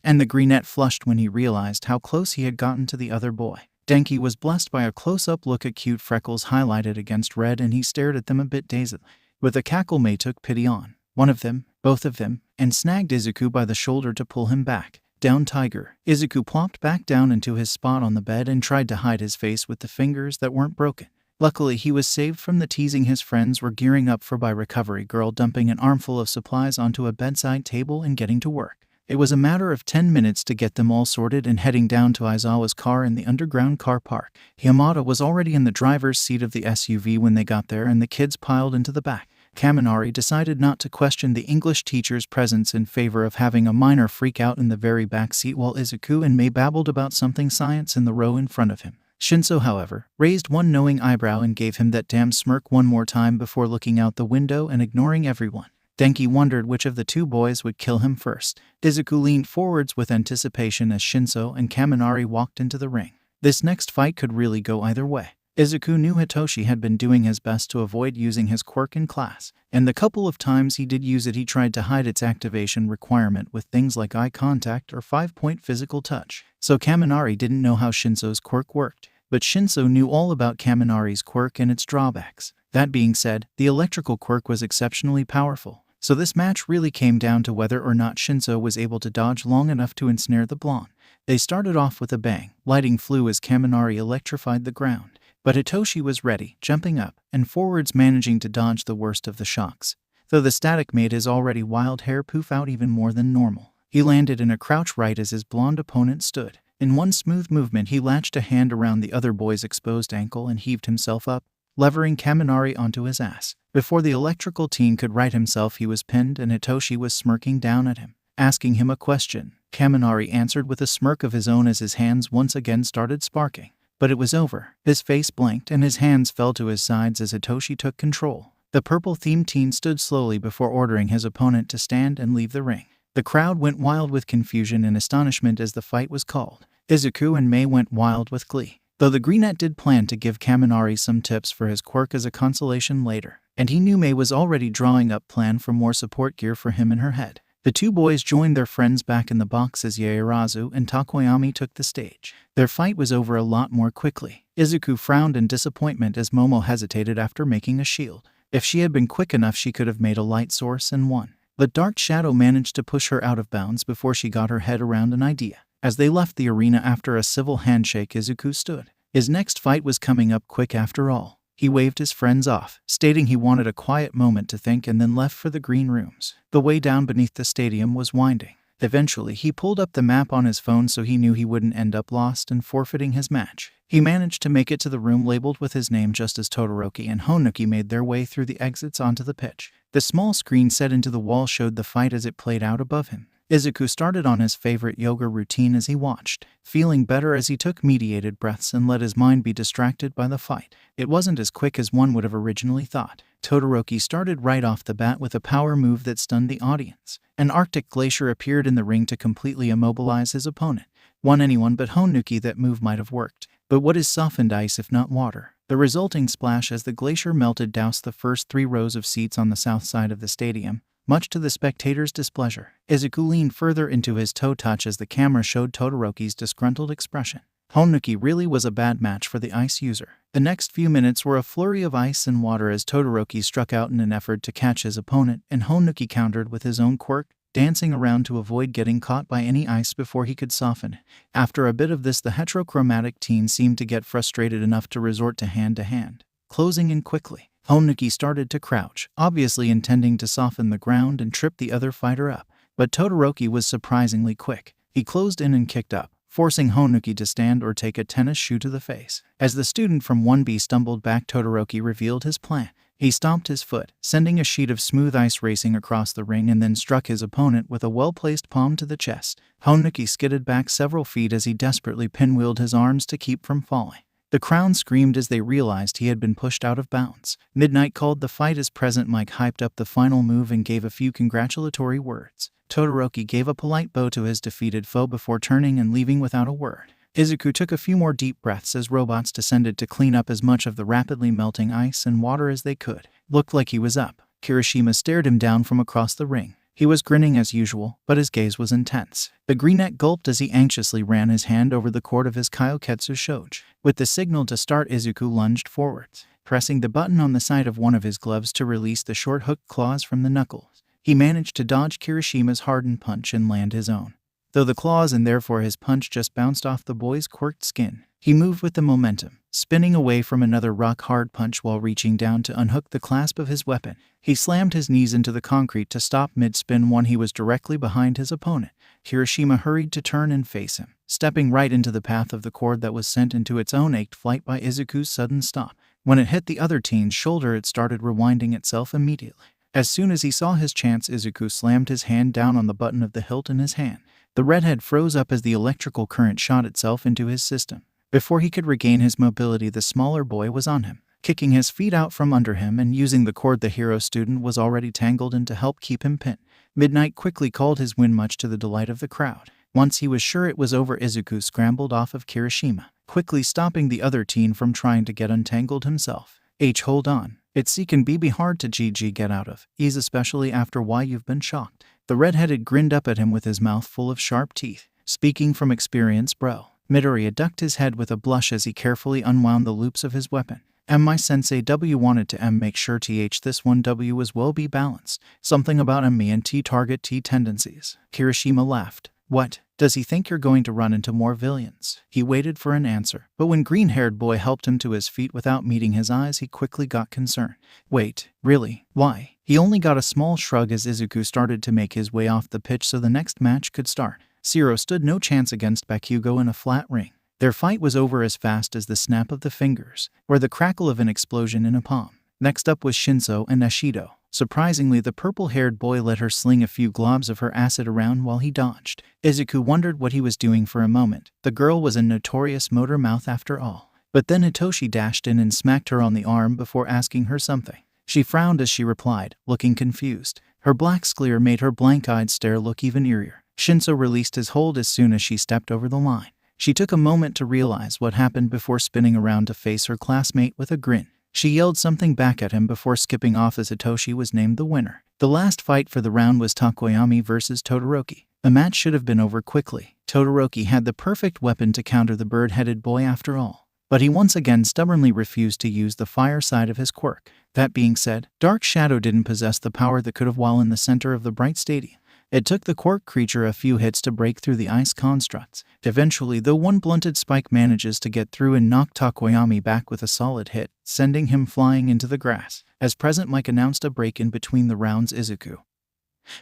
and the greenette flushed when he realized how close he had gotten to the other boy. Denki was blessed by a close-up look at cute freckles highlighted against red, and he stared at them a bit dazedly. With a cackle, Mei took pity on one of them, both of them, and snagged Izuku by the shoulder to pull him back. Down, tiger. Izuku plopped back down into his spot on the bed and tried to hide his face with the fingers that weren't broken. Luckily, he was saved from the teasing his friends were gearing up for by Recovery Girl dumping an armful of supplies onto a bedside table and getting to work. It was a matter of 10 minutes to get them all sorted and heading down to Aizawa's car in the underground car park. Yamada was already in the driver's seat of the SUV when they got there, and the kids piled into the back. Kaminari decided not to question the English teacher's presence in favor of having a minor freak out in the very back seat while Izuku and Mei babbled about something science in the row in front of him. Shinso, however, raised one knowing eyebrow and gave him that damn smirk one more time before looking out the window and ignoring everyone. Denki wondered which of the two boys would kill him first. Izuku leaned forwards with anticipation as Shinso and Kaminari walked into the ring. This next fight could really go either way. Izuku knew Hitoshi had been doing his best to avoid using his quirk in class, and the couple of times he did use it, he tried to hide its activation requirement with things like eye contact or 5-point physical touch. So Kaminari didn't know how Shinso's quirk worked, but Shinso knew all about Kaminari's quirk and its drawbacks. That being said, the electrical quirk was exceptionally powerful, so this match really came down to whether or not Shinso was able to dodge long enough to ensnare the blonde. They started off with a bang. Lighting flew as Kaminari electrified the ground. But Hitoshi was ready, jumping up and forwards, managing to dodge the worst of the shocks, though the static made his already wild hair poof out even more than normal. He landed in a crouch right as his blonde opponent stood. In one smooth movement, he latched a hand around the other boy's exposed ankle and heaved himself up, levering Kaminari onto his ass. Before the electrical teen could right himself, he was pinned and Hitoshi was smirking down at him, asking him a question. Kaminari answered with a smirk of his own as his hands once again started sparking. But it was over. His face blanked and his hands fell to his sides as Hitoshi took control. The purple-themed teen stood slowly before ordering his opponent to stand and leave the ring. The crowd went wild with confusion and astonishment as the fight was called. Izuku and Mei went wild with glee, though the greenette did plan to give Kaminari some tips for his quirk as a consolation later, and he knew Mei was already drawing up plan for more support gear for him in her head. The two boys joined their friends back in the box as Yaoyorozu and Takoyami took the stage. Their fight was over a lot more quickly. Izuku frowned in disappointment as Momo hesitated after making a shield. If she had been quick enough, she could have made a light source and won. But Dark Shadow managed to push her out of bounds before she got her head around an idea. As they left the arena after a civil handshake, Izuku stood. His next fight was coming up quick after all. He waved his friends off, stating he wanted a quiet moment to think, and then left for the green rooms. The way down beneath the stadium was winding. Eventually, he pulled up the map on his phone so he knew he wouldn't end up lost and forfeiting his match. He managed to make it to the room labeled with his name just as Todoroki and Honuki made their way through the exits onto the pitch. The small screen set into the wall showed the fight as it played out above him. Izuku started on his favorite yoga routine as he watched, feeling better as he took mediated breaths and let his mind be distracted by the fight. It wasn't as quick as one would have originally thought. Todoroki started right off the bat with a power move that stunned the audience. An Arctic glacier appeared in the ring to completely immobilize his opponent. Anyone but Honuki that move might have worked. But what is softened ice if not water? The resulting splash as the glacier melted doused the first 3 rows of seats on the south side of the stadium, much to the spectators' displeasure. Izuku leaned further into his toe touch as the camera showed Todoroki's disgruntled expression. Honuki really was a bad match for the ice user. The next few minutes were a flurry of ice and water as Todoroki struck out in an effort to catch his opponent, and Honuki countered with his own quirk, dancing around to avoid getting caught by any ice before he could soften. After a bit of this, the heterochromatic teen seemed to get frustrated enough to resort to hand-to-hand, closing in quickly. Honuki started to crouch, obviously intending to soften the ground and trip the other fighter up. But Todoroki was surprisingly quick. He closed in and kicked up, forcing Honuki to stand or take a tennis shoe to the face. As the student from 1B stumbled back, Todoroki revealed his plan. He stomped his foot, sending a sheet of smooth ice racing across the ring, and then struck his opponent with a well-placed palm to the chest. Honuki skidded back several feet as he desperately pinwheeled his arms to keep from falling. The crowd screamed as they realized he had been pushed out of bounds. Midnight called the fight as Present Mike hyped up the final move and gave a few congratulatory words. Todoroki gave a polite bow to his defeated foe before turning and leaving without a word. Izuku took a few more deep breaths as robots descended to clean up as much of the rapidly melting ice and water as they could. Looked like he was up. Kirishima stared him down from across the ring. He was grinning as usual, but his gaze was intense. The greenette gulped as he anxiously ran his hand over the cord of his Kyoketsu Shoge. With the signal to start, Izuku lunged forwards, pressing the button on the side of one of his gloves to release the short hooked claws from the knuckles. He managed to dodge Kirishima's hardened punch and land his own, though the claws and therefore his punch just bounced off the boy's quirked skin. He moved with the momentum, spinning away from another rock-hard punch while reaching down to unhook the clasp of his weapon. He slammed his knees into the concrete to stop mid-spin when he was directly behind his opponent. Kirishima hurried to turn and face him, stepping right into the path of the cord that was sent into its own ached flight by Izuku's sudden stop. When it hit the other teen's shoulder, it started rewinding itself immediately. As soon as he saw his chance, Izuku slammed his hand down on the button of the hilt in his hand. The redhead froze up as the electrical current shot itself into his system. Before he could regain his mobility, the smaller boy was on him, kicking his feet out from under him and using the cord the hero student was already tangled in to help keep him pinned. Midnight quickly called his win, much to the delight of the crowd. Once he was sure it was over, Izuku scrambled off of Kirishima, quickly stopping the other teen from trying to get untangled himself. Hold on. It's can be hard to get out of, especially after why you've been shocked. The redheaded grinned up at him with his mouth full of sharp teeth. Speaking from experience, bro. Midoriya ducked his head with a blush as he carefully unwound the loops of his weapon. My sensei W wanted to make sure this one W was well be balanced. Something about me and T target T tendencies. Kirishima laughed. What? Does he think you're going to run into more villains? He waited for an answer, but when green-haired boy helped him to his feet without meeting his eyes, he quickly got concerned. Wait, really? Why? He only got a small shrug as Izuku started to make his way off the pitch so the next match could start. Zero stood no chance against Bakugo in a flat ring. Their fight was over as fast as the snap of the fingers, or the crackle of an explosion in a palm. Next up was Shinso and Ashido. Surprisingly, the purple-haired boy let her sling a few globs of her acid around while he dodged. Izuku wondered what he was doing for a moment. The girl was a notorious motor mouth after all. But then Hitoshi dashed in and smacked her on the arm before asking her something. She frowned as she replied, looking confused. Her black scleer made her blank-eyed stare look even eerier. Shinso released his hold as soon as she stepped over the line. She took a moment to realize what happened before spinning around to face her classmate with a grin. She yelled something back at him before skipping off as Hitoshi was named the winner. The last fight for the round was Takoyami versus Todoroki. The match should have been over quickly. Todoroki had the perfect weapon to counter the bird-headed boy after all. But he once again stubbornly refused to use the fire side of his quirk. That being said, Dark Shadow didn't possess the power that could have while in the center of the bright stadium. It took the quirk creature a few hits to break through the ice constructs. Eventually, though, one blunted spike manages to get through and knock Takoyami back with a solid hit, sending him flying into the grass. As Present Mike announced a break in between the rounds, Izuku,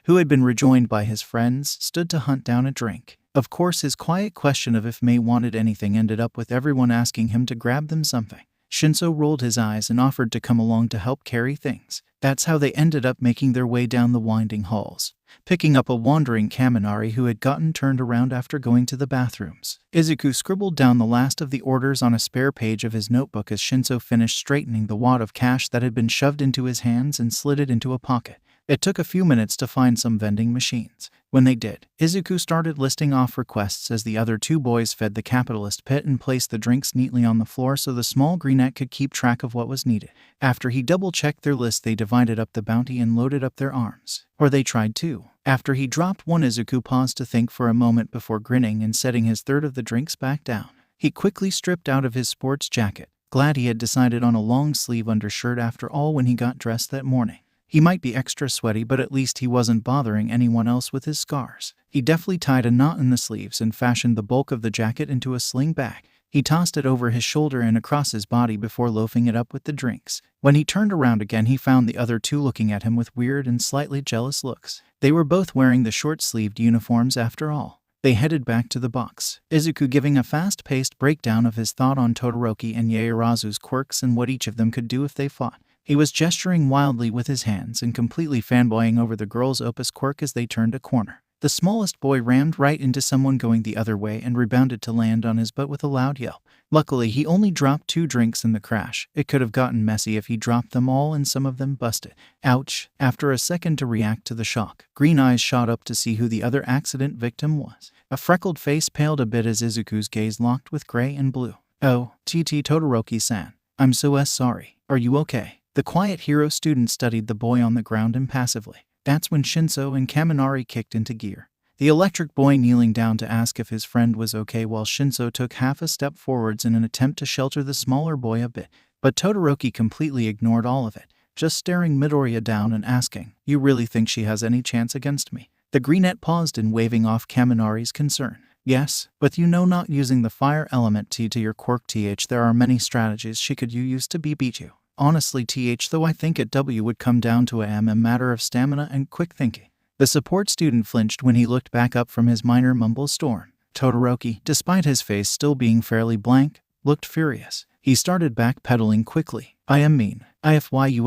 who had been rejoined by his friends, stood to hunt down a drink. Of course, his quiet question of if May wanted anything ended up with everyone asking him to grab them something. Shinso rolled his eyes and offered to come along to help carry things. That's how they ended up making their way down the winding halls, picking up a wandering Kaminari who had gotten turned around after going to the bathrooms. Izuku scribbled down the last of the orders on a spare page of his notebook as Shinso finished straightening the wad of cash that had been shoved into his hands and slid it into a pocket. It took a few minutes to find some vending machines. When they did, Izuku started listing off requests as the other two boys fed the capitalist pit and placed the drinks neatly on the floor so the small greenette could keep track of what was needed. After he double-checked their list, they divided up the bounty and loaded up their arms. Or they tried to. After he dropped one, Izuku paused to think for a moment before grinning and setting his third of the drinks back down. He quickly stripped out of his sports jacket, glad he had decided on a long-sleeve undershirt after all when he got dressed that morning. He might be extra sweaty, but at least he wasn't bothering anyone else with his scars. He deftly tied a knot in the sleeves and fashioned the bulk of the jacket into a sling bag. He tossed it over his shoulder and across his body before loafing it up with the drinks. When he turned around again, he found the other two looking at him with weird and slightly jealous looks. They were both wearing the short-sleeved uniforms after all. They headed back to the box, Izuku giving a fast-paced breakdown of his thought on Todoroki and Yaoyorozu's quirks and what each of them could do if they fought. He was gesturing wildly with his hands and completely fanboying over the girl's opus quirk as they turned a corner. The smallest boy rammed right into someone going the other way and rebounded to land on his butt with a loud yelp. Luckily, he only dropped 2 drinks in the crash. It could have gotten messy if he dropped them all and some of them busted. Ouch. After a second to react to the shock, green eyes shot up to see who the other accident victim was. A freckled face paled a bit as Izuku's gaze locked with gray and blue. Oh, TT Todoroki-san. I'm so sorry. Are you okay? The quiet hero student studied the boy on the ground impassively. That's when Shinso and Kaminari kicked into gear. The electric boy kneeling down to ask if his friend was okay while Shinso took half a step forwards in an attempt to shelter the smaller boy a bit. But Todoroki completely ignored all of it, just staring Midoriya down and asking, "You really think she has any chance against me?" The greenette paused in waving off Kaminari's concern. "Yes, but not using the fire element to your quirk there are many strategies she could use to beat you. Honestly though I think it would come down to a matter of stamina and quick thinking." The support student flinched when he looked back up from his minor mumble storm. Todoroki, despite his face still being fairly blank, looked furious. He started backpedaling quickly. "I mean, if you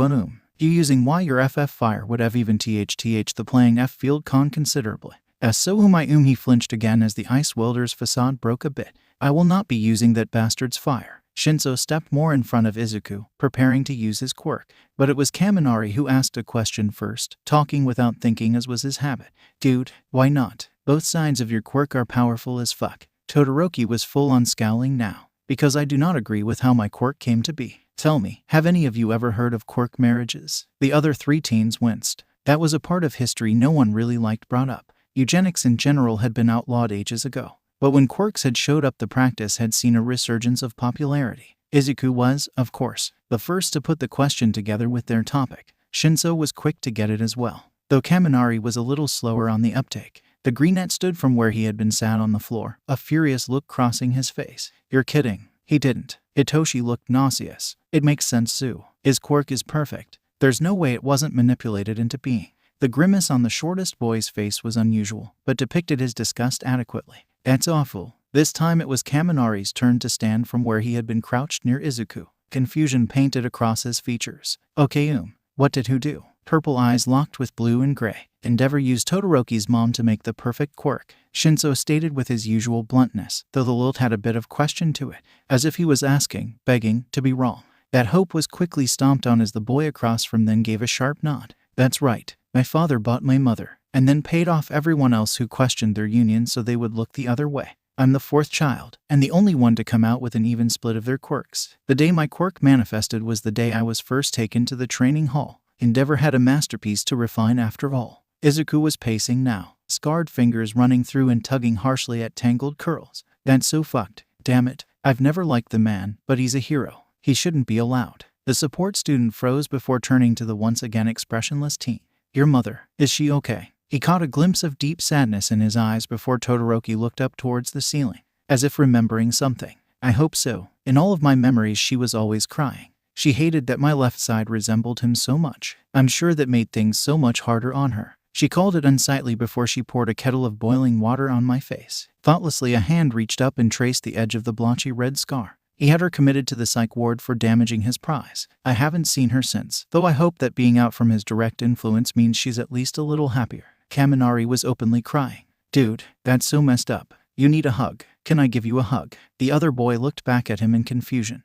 using your FF fire would have even the playing F field con considerably. He flinched again as the ice welder's facade broke a bit. "I will not be using that bastard's fire." Shinso stepped more in front of Izuku, preparing to use his quirk. But it was Kaminari who asked a question first, talking without thinking as was his habit. "Dude, why not? Both sides of your quirk are powerful as fuck." Todoroki was full on scowling now. "Because I do not agree with how my quirk came to be. Tell me, have any of you ever heard of quirk marriages?" The other 3 teens winced. That was a part of history no one really liked brought up. Eugenics in general had been outlawed ages ago. But when quirks had showed up, the practice had seen a resurgence of popularity. Izuku was, of course, the first to put the question together with their topic. Shinso was quick to get it as well, though Kaminari was a little slower on the uptake. The greenette stood from where he had been sat on the floor, a furious look crossing his face. "You're kidding." He didn't. Itoshi looked nauseous. "It makes sense, Sue. His quirk is perfect. There's no way it wasn't manipulated into being." The grimace on the shortest boy's face was unusual, but depicted his disgust adequately. "That's awful." This time it was Kaminari's turn to stand from where he had been crouched near Izuku. Confusion painted across his features. "Okay, what did who do?" Purple eyes locked with blue and gray. "Endeavor used Todoroki's mom to make the perfect quirk," Shinso stated with his usual bluntness, though the lilt had a bit of question to it, as if he was asking, begging, to be wrong. That hope was quickly stomped on as the boy across from them gave a sharp nod. "That's right. My father bought my mother, and then paid off everyone else who questioned their union so they would look the other way. I'm the 4th child, and the only one to come out with an even split of their quirks. The day my quirk manifested was the day I was first taken to the training hall. Endeavor had a masterpiece to refine after all." Izuku was pacing now, scarred fingers running through and tugging harshly at tangled curls. "That's so fucked. Damn it. I've never liked the man, but he's a hero. He shouldn't be allowed." The support student froze before turning to the once again expressionless teen. "Your mother, is she okay?" He caught a glimpse of deep sadness in his eyes before Todoroki looked up towards the ceiling, as if remembering something. "I hope so. In all of my memories she was always crying. She hated that my left side resembled him so much. I'm sure that made things so much harder on her. She called it unsightly before she poured a kettle of boiling water on my face." Thoughtlessly a hand reached up and traced the edge of the blotchy red scar. He had her committed to the psych ward for damaging his prize. I haven't seen her since, though I hope that being out from his direct influence means she's at least a little happier. Kaminari was openly crying. Dude, that's so messed up. You need a hug. Can I give you a hug? The other boy looked back at him in confusion.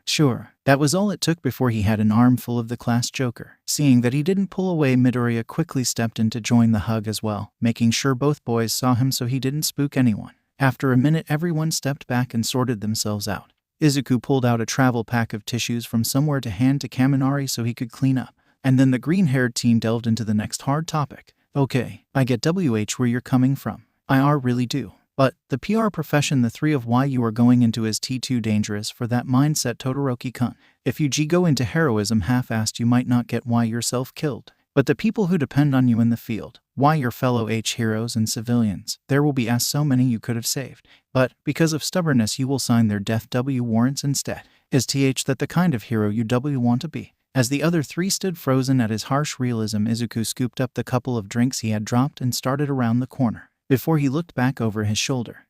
Sure. That was all it took before he had an armful of the class joker. Seeing that he didn't pull away, Midoriya quickly stepped in to join the hug as well, making sure both boys saw him so he didn't spook anyone. After a minute, everyone stepped back and sorted themselves out. Izuku pulled out a travel pack of tissues from somewhere to hand to Kaminari so he could clean up. And then the green-haired teen delved into the next hard topic. Okay, I get where you're coming from. I really do. But the PR profession, the three of why you are going into is too dangerous for that mindset, Todoroki-kun. If you go into heroism half-assed, you might not get why yourself killed. But the people who depend on you in the field, why your fellow heroes and civilians, there will be so many you could have saved. But because of stubbornness, you will sign their death warrants instead. Is that the kind of hero you want to be? As the other three stood frozen at his harsh realism, Izuku scooped up the couple of drinks he had dropped and started around the corner. Before he looked back over his shoulder.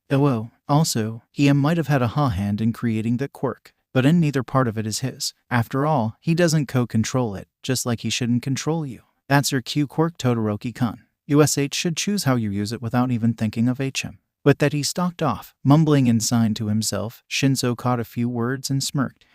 Also, he might have had a hand in creating that quirk, but neither part of it is his. After all, he doesn't co-control it, just like he shouldn't control you. That's your Q quirk, Todoroki-kun. USH should choose how you use it without even thinking of HM. With that, he stalked off, mumbling inside to himself. Shinzo caught a few words and smirked.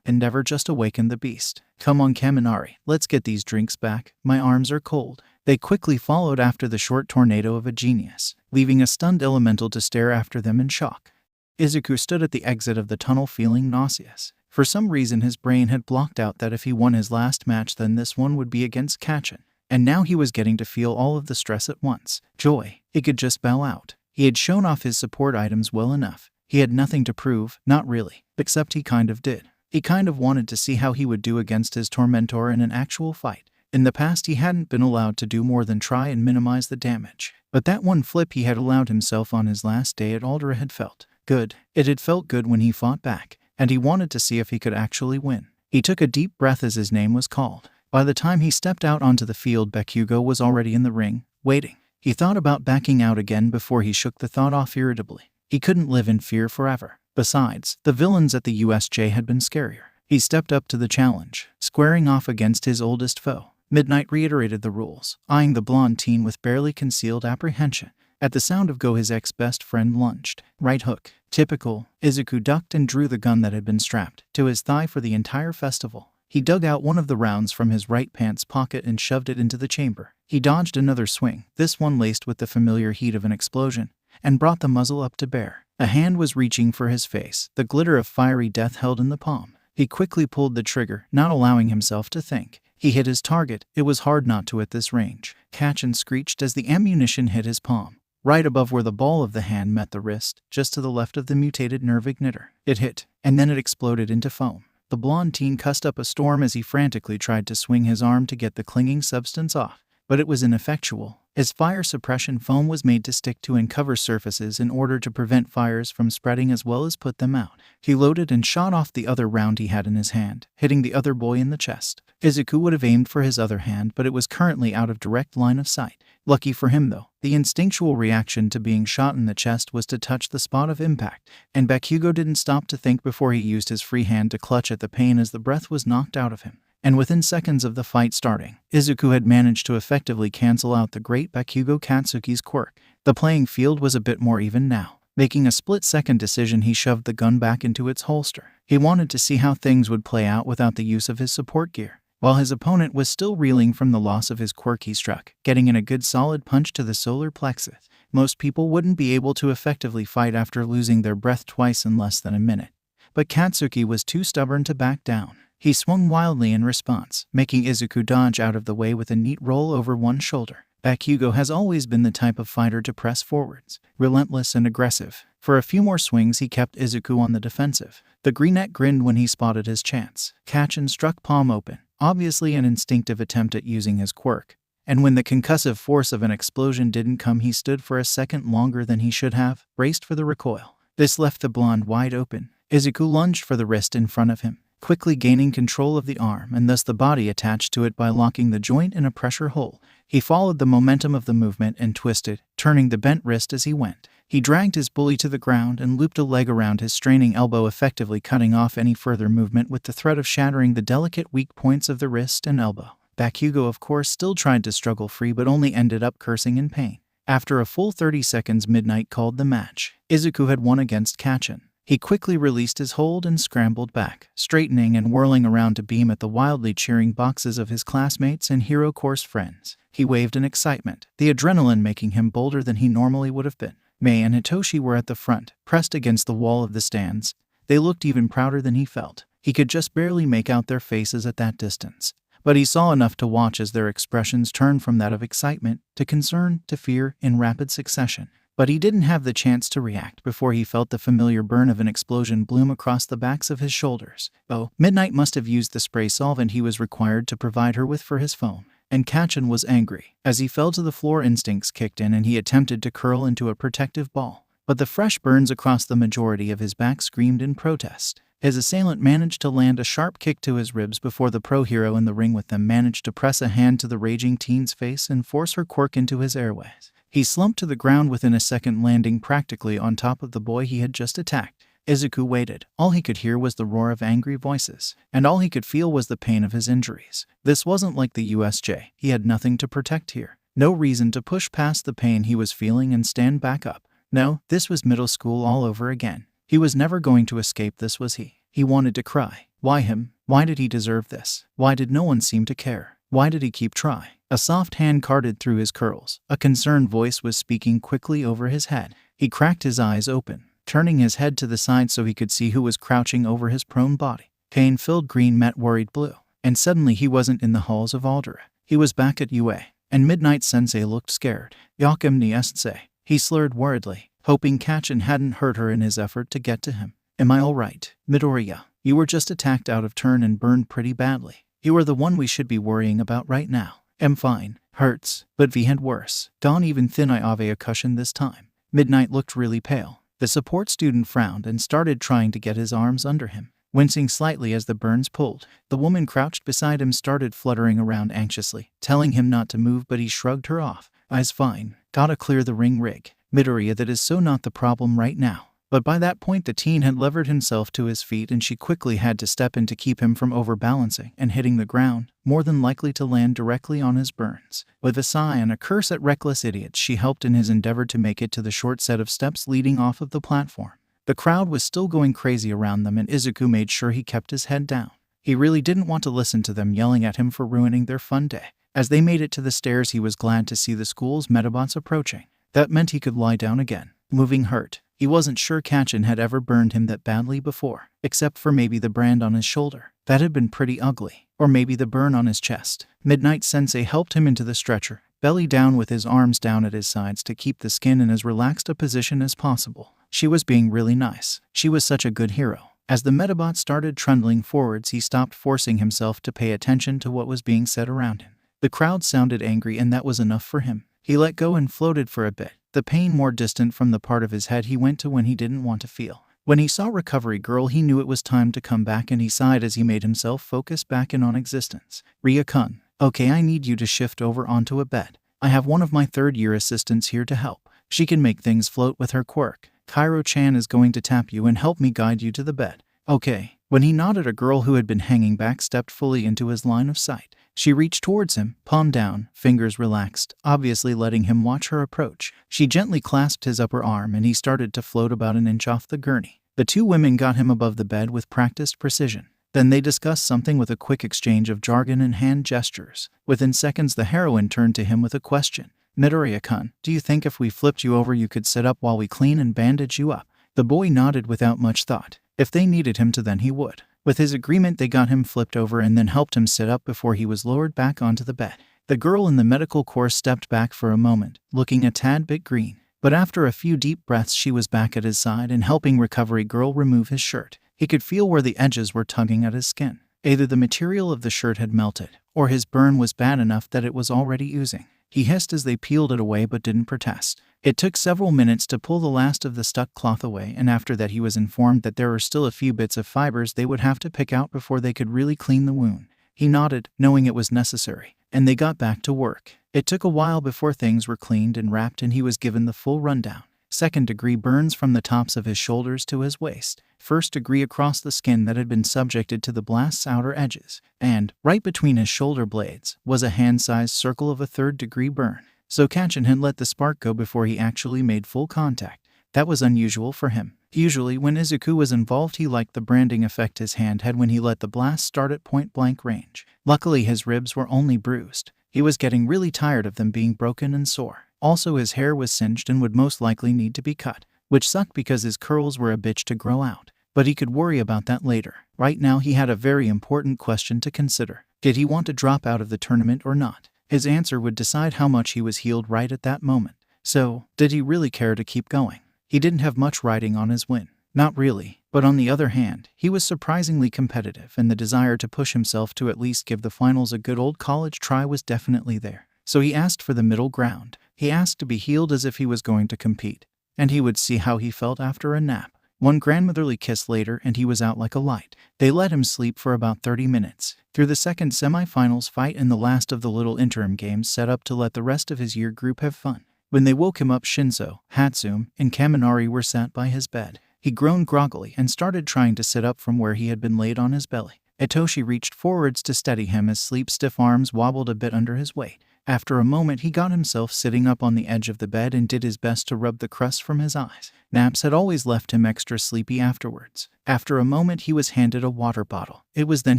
Endeavor just awakened the beast. Come on, Kaminari, let's get these drinks back. My arms are cold. They quickly followed after the short tornado of a genius, leaving a stunned elemental to stare after them in shock. Izuku stood at the exit of the tunnel feeling nauseous. For some reason his brain had blocked out that if he won his last match then this one would be against Kachan. And now he was getting to feel all of the stress at once. Joy. He could just bow out. He had shown off his support items well enough. He had nothing to prove, not really, except he kind of did. He kind of wanted to see how he would do against his tormentor in an actual fight. In the past he hadn't been allowed to do more than try and minimize the damage. But that one flip he had allowed himself on his last day at Aldera had felt good. It had felt good when he fought back, and he wanted to see if he could actually win. He took a deep breath as his name was called. By the time he stepped out onto the field, Bakugo was already in the ring, waiting. He thought about backing out again before he shook the thought off irritably. He couldn't live in fear forever. Besides, the villains at the USJ had been scarier. He stepped up to the challenge, squaring off against his oldest foe. Midnight reiterated the rules, eyeing the blonde teen with barely concealed apprehension. At the sound of go, his ex-best friend lunged. Right hook. Typical. Izuku ducked and drew the gun that had been strapped to his thigh for the entire festival. He dug out one of the rounds from his right pants pocket and shoved it into the chamber. He dodged another swing, this one laced with the familiar heat of an explosion, and brought the muzzle up to bear. A hand was reaching for his face, the glitter of fiery death held in the palm. He quickly pulled the trigger, not allowing himself to think. He hit his target. It was hard not to at this range. Kachan screeched as the ammunition hit his palm, right above where the ball of the hand met the wrist, just to the left of the mutated nerve igniter. It hit, and then it exploded into foam. The blonde teen cussed up a storm as he frantically tried to swing his arm to get the clinging substance off, but it was ineffectual. As fire suppression foam was made to stick to and cover surfaces in order to prevent fires from spreading as well as put them out. He loaded and shot off the other round he had in his hand, hitting the other boy in the chest. Izuku would have aimed for his other hand, but it was currently out of direct line of sight. Lucky for him though, the instinctual reaction to being shot in the chest was to touch the spot of impact, and Bakugo didn't stop to think before he used his free hand to clutch at the pain as the breath was knocked out of him. And within seconds of the fight starting, Izuku had managed to effectively cancel out the great Bakugo Katsuki's quirk. The playing field was a bit more even now. Making a split-second decision, he shoved the gun back into its holster. He wanted to see how things would play out without the use of his support gear. While his opponent was still reeling from the loss of his quirk, he struck, getting in a good solid punch to the solar plexus. Most people wouldn't be able to effectively fight after losing their breath twice in less than a minute. But Katsuki was too stubborn to back down. He swung wildly in response, making Izuku dodge out of the way with a neat roll over one shoulder. Bakugo has always been the type of fighter to press forwards, relentless and aggressive. For a few more swings he kept Izuku on the defensive. The greenette grinned when he spotted his chance. Kachan struck palm open, obviously an instinctive attempt at using his quirk. And when the concussive force of an explosion didn't come, he stood for a second longer than he should have, braced for the recoil. This left the blonde wide open. Izuku lunged for the wrist in front of him, quickly gaining control of the arm and thus the body attached to it by locking the joint in a pressure hole. He followed the momentum of the movement and twisted, turning the bent wrist as he went. He dragged his bully to the ground and looped a leg around his straining elbow, effectively cutting off any further movement with the threat of shattering the delicate weak points of the wrist and elbow. Bakugo, of course, still tried to struggle free but only ended up cursing in pain. After a full 30 seconds, Midnight called the match. Izuku had won against Kachan. He quickly released his hold and scrambled back, straightening and whirling around to beam at the wildly cheering boxes of his classmates and hero course friends. He waved in excitement, the adrenaline making him bolder than he normally would have been. Mei and Hitoshi were at the front, pressed against the wall of the stands. They looked even prouder than he felt. He could just barely make out their faces at that distance. But he saw enough to watch as their expressions turned from that of excitement to concern to fear in rapid succession. But he didn't have the chance to react before he felt the familiar burn of an explosion bloom across the backs of his shoulders. Oh, Midnight must have used the spray solvent he was required to provide her with for his foam. And Kachan was angry. As he fell to the floor, instincts kicked in and he attempted to curl into a protective ball. But the fresh burns across the majority of his back screamed in protest. His assailant managed to land a sharp kick to his ribs before the pro hero in the ring with them managed to press a hand to the raging teen's face and force her quirk into his airways. He slumped to the ground within a second, landing practically on top of the boy he had just attacked. Izuku waited. All he could hear was the roar of angry voices, and all he could feel was the pain of his injuries. This wasn't like the USJ. He had nothing to protect here. No reason to push past the pain he was feeling and stand back up. No, this was middle school all over again. He was never going to escape, this was he. He wanted to cry. Why him? Why did he deserve this? Why did no one seem to care? Why did he keep trying? A soft hand carded through his curls. A concerned voice was speaking quickly over his head. He cracked his eyes open, turning his head to the side so he could see who was crouching over his prone body. Pain-filled green met worried blue. And suddenly he wasn't in the halls of Aldera. He was back at UA. And Midnight Sensei looked scared. Yakumni Sensei. He slurred worriedly, hoping Kachan hadn't hurt her in his effort to get to him. Am I alright, Midoriya? You were just attacked out of turn and burned pretty badly. You are the one we should be worrying about right now. Am fine. Hurts, but V had worse. Don't even thin I ave a cushion this time. Midnight looked really pale. The support student frowned and started trying to get his arms under him, wincing slightly as the burns pulled. The woman crouched beside him started fluttering around anxiously, telling him not to move, but he shrugged her off. I's fine. Gotta clear the ring rig. Midoriya, that is so not the problem right now. But by that point the teen had levered himself to his feet and she quickly had to step in to keep him from overbalancing and hitting the ground, more than likely to land directly on his burns. With a sigh and a curse at reckless idiots, she helped in his endeavor to make it to the short set of steps leading off of the platform. The crowd was still going crazy around them and Izuku made sure he kept his head down. He really didn't want to listen to them yelling at him for ruining their fun day. As they made it to the stairs, he was glad to see the school's Metabots approaching. That meant he could lie down again. Moving hurt. He wasn't sure Kachan had ever burned him that badly before, except for maybe the brand on his shoulder. That had been pretty ugly. Or maybe the burn on his chest. Midnight Sensei helped him into the stretcher, belly down with his arms down at his sides to keep the skin in as relaxed a position as possible. She was being really nice. She was such a good hero. As the Metabot started trundling forwards, he stopped forcing himself to pay attention to what was being said around him. The crowd sounded angry and that was enough for him. He let go and floated for a bit, the pain more distant from the part of his head he went to when he didn't want to feel. When he saw Recovery Girl, he knew it was time to come back and he sighed as he made himself focus back in on existence. Ria-kun, okay, I need you to shift over onto a bed. I have one of my third-year assistants here to help. She can make things float with her quirk. Cairo-chan is going to tap you and help me guide you to the bed. Okay. When he nodded, a girl who had been hanging back stepped fully into his line of sight. She reached towards him, palm down, fingers relaxed, obviously letting him watch her approach. She gently clasped his upper arm and he started to float about an inch off the gurney. The two women got him above the bed with practiced precision. Then they discussed something with a quick exchange of jargon and hand gestures. Within seconds, the heroine turned to him with a question. Midoriya-kun, do you think if we flipped you over you could sit up while we clean and bandage you up? The boy nodded without much thought. If they needed him to, then he would. With his agreement, they got him flipped over and then helped him sit up before he was lowered back onto the bed. The girl in the medical course stepped back for a moment, looking a tad bit green. But after a few deep breaths, she was back at his side and helping Recovery Girl remove his shirt. He could feel where the edges were tugging at his skin. Either the material of the shirt had melted, or his burn was bad enough that it was already oozing. He hissed as they peeled it away but didn't protest. It took several minutes to pull the last of the stuck cloth away, and after that he was informed that there were still a few bits of fibers they would have to pick out before they could really clean the wound. He nodded, knowing it was necessary, and they got back to work. It took a while before things were cleaned and wrapped and he was given the full rundown. Second degree burns from the tops of his shoulders to his waist. First degree across the skin that had been subjected to the blast's outer edges. And, right between his shoulder blades, was a hand-sized circle of a third degree burn. So Kachan had let the spark go before he actually made full contact. That was unusual for him. Usually, when Izuku was involved, he liked the branding effect his hand had when he let the blast start at point-blank range. Luckily, his ribs were only bruised. He was getting really tired of them being broken and sore. Also, his hair was singed and would most likely need to be cut, which sucked because his curls were a bitch to grow out. But he could worry about that later. Right now, he had a very important question to consider. Did he want to drop out of the tournament or not? His answer would decide how much he was healed right at that moment. So, did he really care to keep going? He didn't have much riding on his win. Not really. But on the other hand, he was surprisingly competitive, and the desire to push himself to at least give the finals a good old college try was definitely there. So he asked for the middle ground. He asked to be healed as if he was going to compete, and he would see how he felt after a nap. One grandmotherly kiss later and he was out like a light. They let him sleep for about 30 minutes. Through the second semi-finals fight and the last of the little interim games set up to let the rest of his year group have fun. When they woke him up, Shinso, Hatsune, and Kaminari were sat by his bed. He groaned groggily and started trying to sit up from where he had been laid on his belly. Itoshi reached forwards to steady him as sleep-stiff arms wobbled a bit under his weight. After a moment, he got himself sitting up on the edge of the bed and did his best to rub the crust from his eyes. Naps had always left him extra sleepy afterwards. After a moment, he was handed a water bottle. It was then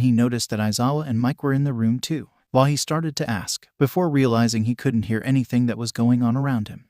he noticed that Aizawa and Mike were in the room too. While he started to ask, before realizing he couldn't hear anything that was going on around him.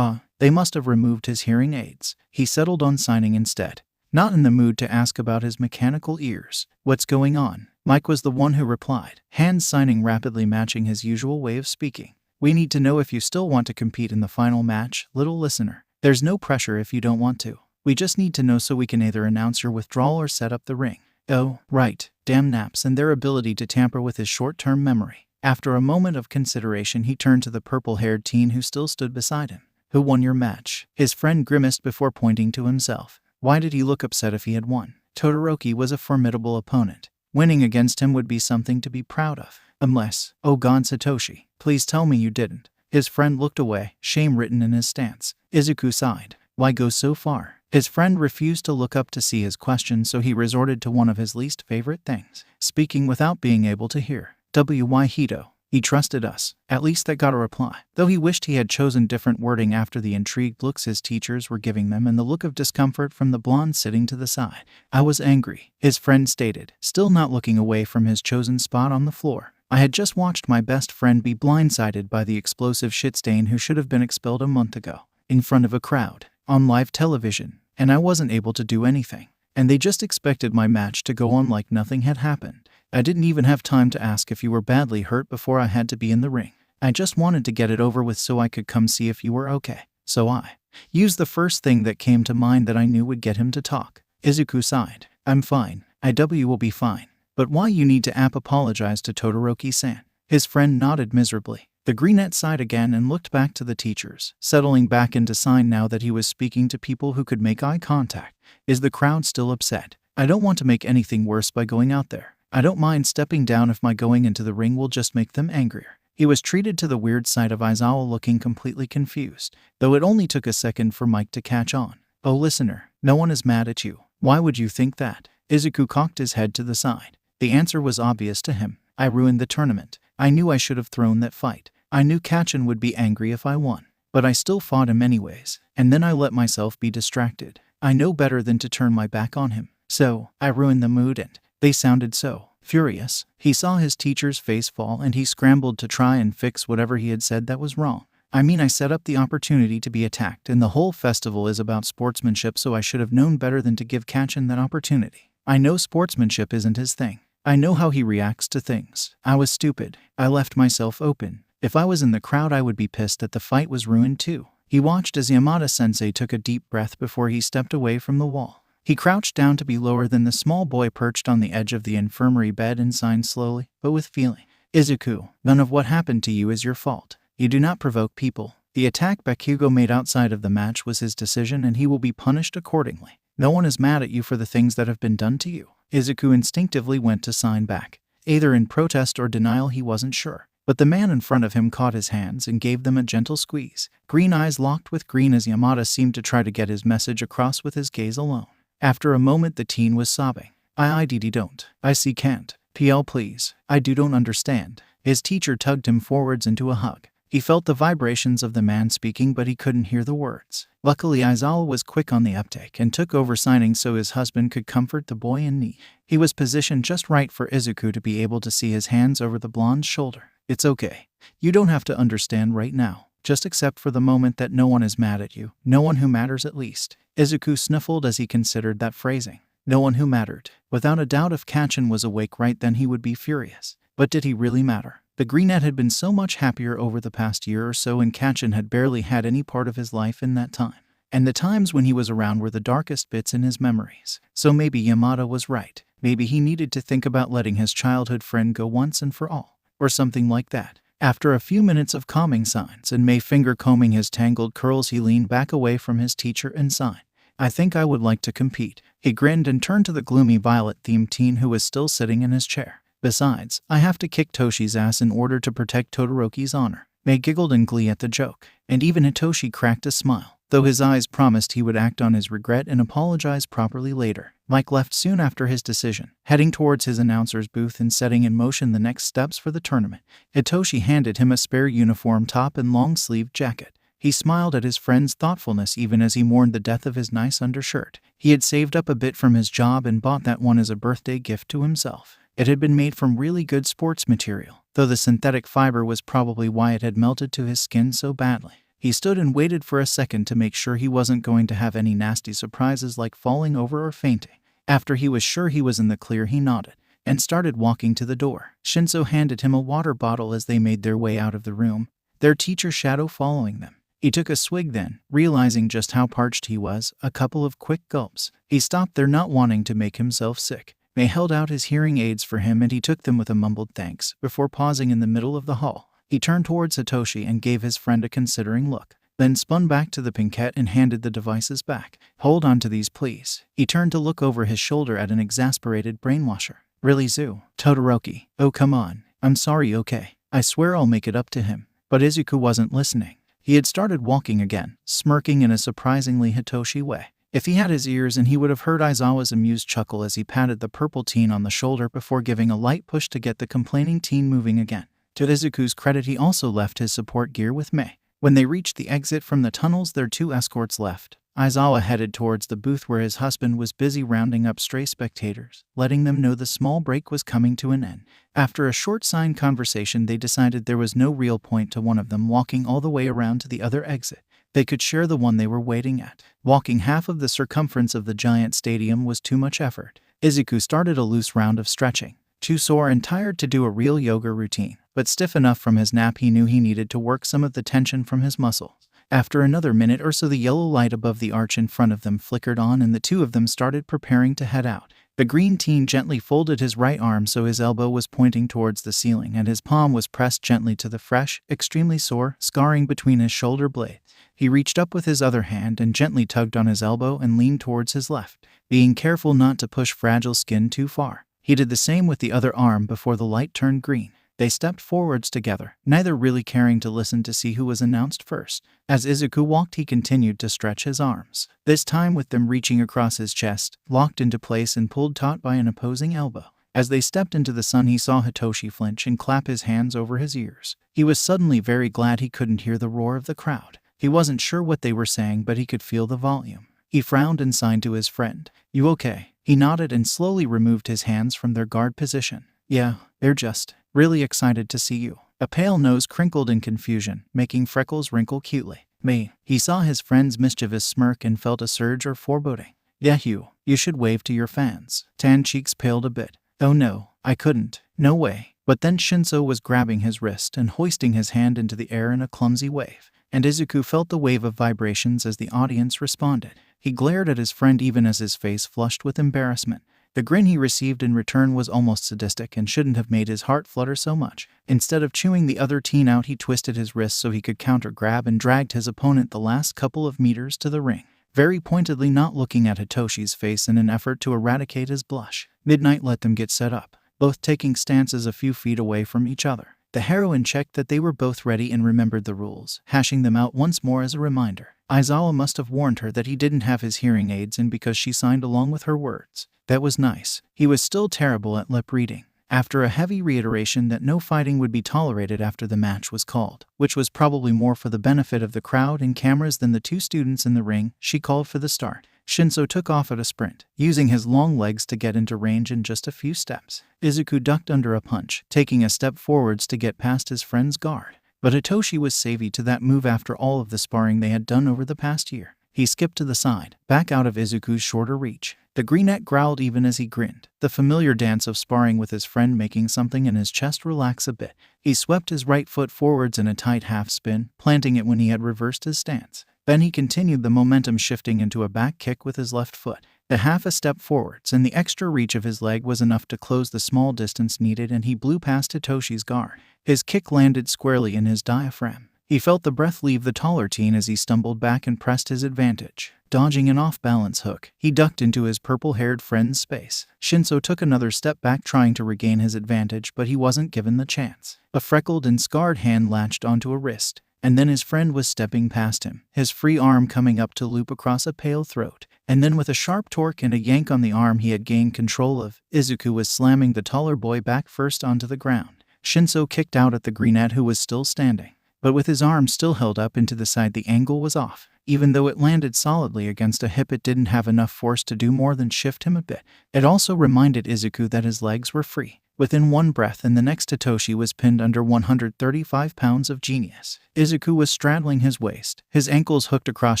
They must have removed his hearing aids. He settled on signing instead. Not in the mood to ask about his mechanical ears. What's going on? Mike was the one who replied, hands signing rapidly matching his usual way of speaking. We need to know if you still want to compete in the final match, little listener. There's no pressure if you don't want to. We just need to know so we can either announce your withdrawal or set up the ring. Oh, right. Damn naps and their ability to tamper with his short-term memory. After a moment of consideration, he turned to the purple-haired teen who still stood beside him. Who won your match? His friend grimaced before pointing to himself. Why did he look upset if he had won? Todoroki was a formidable opponent. Winning against him would be something to be proud of. Unless, oh God, Satoshi, please tell me you didn't. His friend looked away, shame written in his stance. Izuku sighed. Why go so far? His friend refused to look up to see his question, so he resorted to one of his least favorite things. Speaking without being able to hear. W.Y. Hito. He trusted us. At least that got a reply. Though he wished he had chosen different wording after the intrigued looks his teachers were giving them and the look of discomfort from the blonde sitting to the side. I was angry, his friend stated, still not looking away from his chosen spot on the floor. I had just watched my best friend be blindsided by the explosive shit stain who should have been expelled a month ago. In front of a crowd. On live television. And I wasn't able to do anything. And they just expected my match to go on like nothing had happened. I didn't even have time to ask if you were badly hurt before I had to be in the ring. I just wanted to get it over with so I could come see if you were okay. So I used the first thing that came to mind that I knew would get him to talk. Izuku sighed. I'm fine. IW will be fine. But why you need to apologize to Todoroki-san? His friend nodded miserably. The greenette sighed again and looked back to the teachers, settling back into sign now that he was speaking to people who could make eye contact. Is the crowd still upset? I don't want to make anything worse by going out there. I don't mind stepping down if my going into the ring will just make them angrier. He was treated to the weird sight of Aizawa looking completely confused, though it only took a second for Mike to catch on. Oh listener, no one is mad at you. Why would you think that? Izuku cocked his head to the side. The answer was obvious to him. I ruined the tournament. I knew I should have thrown that fight. I knew Kachan would be angry if I won. But I still fought him anyways, and then I let myself be distracted. I know better than to turn my back on him. So, I ruined the mood and they sounded so furious. He saw his teacher's face fall and he scrambled to try and fix whatever he had said that was wrong. I mean, I set up the opportunity to be attacked and the whole festival is about sportsmanship, so I should have known better than to give Kachan that opportunity. I know sportsmanship isn't his thing. I know how he reacts to things. I was stupid. I left myself open. If I was in the crowd, I would be pissed that the fight was ruined too. He watched as Yamada-sensei took a deep breath before he stepped away from the wall. He crouched down to be lower than the small boy perched on the edge of the infirmary bed and signed slowly, but with feeling. Izuku, none of what happened to you is your fault. You do not provoke people. The attack Bakugo made outside of the match was his decision and he will be punished accordingly. No one is mad at you for the things that have been done to you. Izuku instinctively went to sign back. Either in protest or denial, he wasn't sure. But the man in front of him caught his hands and gave them a gentle squeeze. Green eyes locked with green as Yamada seemed to try to get his message across with his gaze alone. After a moment the teen was sobbing. I don't. I see can't. PL please. I don't understand. His teacher tugged him forwards into a hug. He felt the vibrations of the man speaking, but he couldn't hear the words. Luckily, Aizawa was quick on the uptake and took over signing so his husband could comfort the boy in need. He was positioned just right for Izuku to be able to see his hands over the blonde's shoulder. It's okay. You don't have to understand right now. Just accept for the moment that no one is mad at you. No one who matters at least. Izuku sniffled as he considered that phrasing. No one who mattered. Without a doubt, if Kachan was awake right then he would be furious. But did he really matter? The Greenette had been so much happier over the past year or so, and Kachan had barely had any part of his life in that time. And the times when he was around were the darkest bits in his memories. So maybe Yamada was right. Maybe he needed to think about letting his childhood friend go once and for all. Or something like that. After a few minutes of calming signs and May finger combing his tangled curls, he leaned back away from his teacher and sighed. I think I would like to compete. He grinned and turned to the gloomy violet-themed teen who was still sitting in his chair. Besides, I have to kick Toshi's ass in order to protect Todoroki's honor. May giggled in glee at the joke, and even Hitoshi cracked a smile, though his eyes promised he would act on his regret and apologize properly later. Mike left soon after his decision, heading towards his announcer's booth and setting in motion the next steps for the tournament. Hitoshi handed him a spare uniform top and long-sleeved jacket. He smiled at his friend's thoughtfulness even as he mourned the death of his nice undershirt. He had saved up a bit from his job and bought that one as a birthday gift to himself. It had been made from really good sports material, though the synthetic fiber was probably why it had melted to his skin so badly. He stood and waited for a second to make sure he wasn't going to have any nasty surprises like falling over or fainting. After he was sure he was in the clear, he nodded and started walking to the door. Shinso handed him a water bottle as they made their way out of the room, their teacher Shadow following them. He took a swig then, realizing just how parched he was, a couple of quick gulps. He stopped there, not wanting to make himself sick. May held out his hearing aids for him and he took them with a mumbled thanks. Before pausing in the middle of the hall, he turned towards Hitoshi and gave his friend a considering look, then spun back to the pinkette and handed the devices back. Hold on to these, please. He turned to look over his shoulder at an exasperated brainwasher. Really, Zu? Todoroki? Oh, come on. I'm sorry, okay? I swear I'll make it up to him. But Izuku wasn't listening. He had started walking again, smirking in a surprisingly Hitoshi way. If he had his ears in, he would have heard Aizawa's amused chuckle as he patted the purple teen on the shoulder before giving a light push to get the complaining teen moving again. To Izuku's credit, he also left his support gear with May. When they reached the exit from the tunnels, their two escorts left. Aizawa headed towards the booth where his husband was busy rounding up stray spectators, letting them know the small break was coming to an end. After a short side conversation, they decided there was no real point to one of them walking all the way around to the other exit. They could share the one they were waiting at. Walking half of the circumference of the giant stadium was too much effort. Izuku started a loose round of stretching. Too sore and tired to do a real yoga routine, but stiff enough from his nap he knew he needed to work some of the tension from his muscles. After another minute or so, the yellow light above the arch in front of them flickered on and the two of them started preparing to head out. The green teen gently folded his right arm so his elbow was pointing towards the ceiling and his palm was pressed gently to the fresh, extremely sore scarring between his shoulder blades. He reached up with his other hand and gently tugged on his elbow and leaned towards his left, being careful not to push fragile skin too far. He did the same with the other arm before the light turned green. They stepped forwards together, neither really caring to listen to see who was announced first. As Izuku walked, he continued to stretch his arms, this time with them reaching across his chest, locked into place and pulled taut by an opposing elbow. As they stepped into the sun, he saw Hitoshi flinch and clap his hands over his ears. He was suddenly very glad he couldn't hear the roar of the crowd. He wasn't sure what they were saying, but he could feel the volume. He frowned and signed to his friend. You okay? He nodded and slowly removed his hands from their guard position. Yeah, they're just really excited to see you. A pale nose crinkled in confusion, making freckles wrinkle cutely. May. He saw his friend's mischievous smirk and felt a surge of foreboding. Yeah, you should wave to your fans. Tan cheeks paled a bit. Oh no, I couldn't. No way. But then Shinso was grabbing his wrist and hoisting his hand into the air in a clumsy wave. And Izuku felt the wave of vibrations as the audience responded. He glared at his friend even as his face flushed with embarrassment. The grin he received in return was almost sadistic and shouldn't have made his heart flutter so much. Instead of chewing the other teen out, he twisted his wrist so he could counter-grab and dragged his opponent the last couple of meters to the ring, very pointedly not looking at Hitoshi's face in an effort to eradicate his blush. Midnight let them get set up, both taking stances a few feet away from each other. The heroine checked that they were both ready and remembered the rules, hashing them out once more as a reminder. Aizawa must have warned her that he didn't have his hearing aids in because she signed along with her words. That was nice. He was still terrible at lip reading. After a heavy reiteration that no fighting would be tolerated after the match was called, which was probably more for the benefit of the crowd and cameras than the two students in the ring, she called for the start. Shinso took off at a sprint, using his long legs to get into range in just a few steps. Izuku ducked under a punch, taking a step forwards to get past his friend's guard. But Hitoshi was savvy to that move after all of the sparring they had done over the past year. He skipped to the side, back out of Izuku's shorter reach. The greenette growled even as he grinned, the familiar dance of sparring with his friend making something in his chest relax a bit. He swept his right foot forwards in a tight half spin, planting it when he had reversed his stance. Then he continued the momentum shifting into a back kick with his left foot. The half a step forwards and the extra reach of his leg was enough to close the small distance needed, and he blew past Hitoshi's guard. His kick landed squarely in his diaphragm. He felt the breath leave the taller teen as he stumbled back and pressed his advantage. Dodging an off-balance hook, he ducked into his purple-haired friend's space. Shinso took another step back trying to regain his advantage, but he wasn't given the chance. A freckled and scarred hand latched onto a wrist, and then his friend was stepping past him, his free arm coming up to loop across a pale throat. And then with a sharp torque and a yank on the arm he had gained control of, Izuku was slamming the taller boy back first onto the ground. Shinso kicked out at the greenette, who was still standing. But with his arm still held up into the side, the angle was off. Even though it landed solidly against a hip, it didn't have enough force to do more than shift him a bit. It also reminded Izuku that his legs were free. Within one breath and the next, Hitoshi was pinned under 135 pounds of genius. Izuku was straddling his waist, his ankles hooked across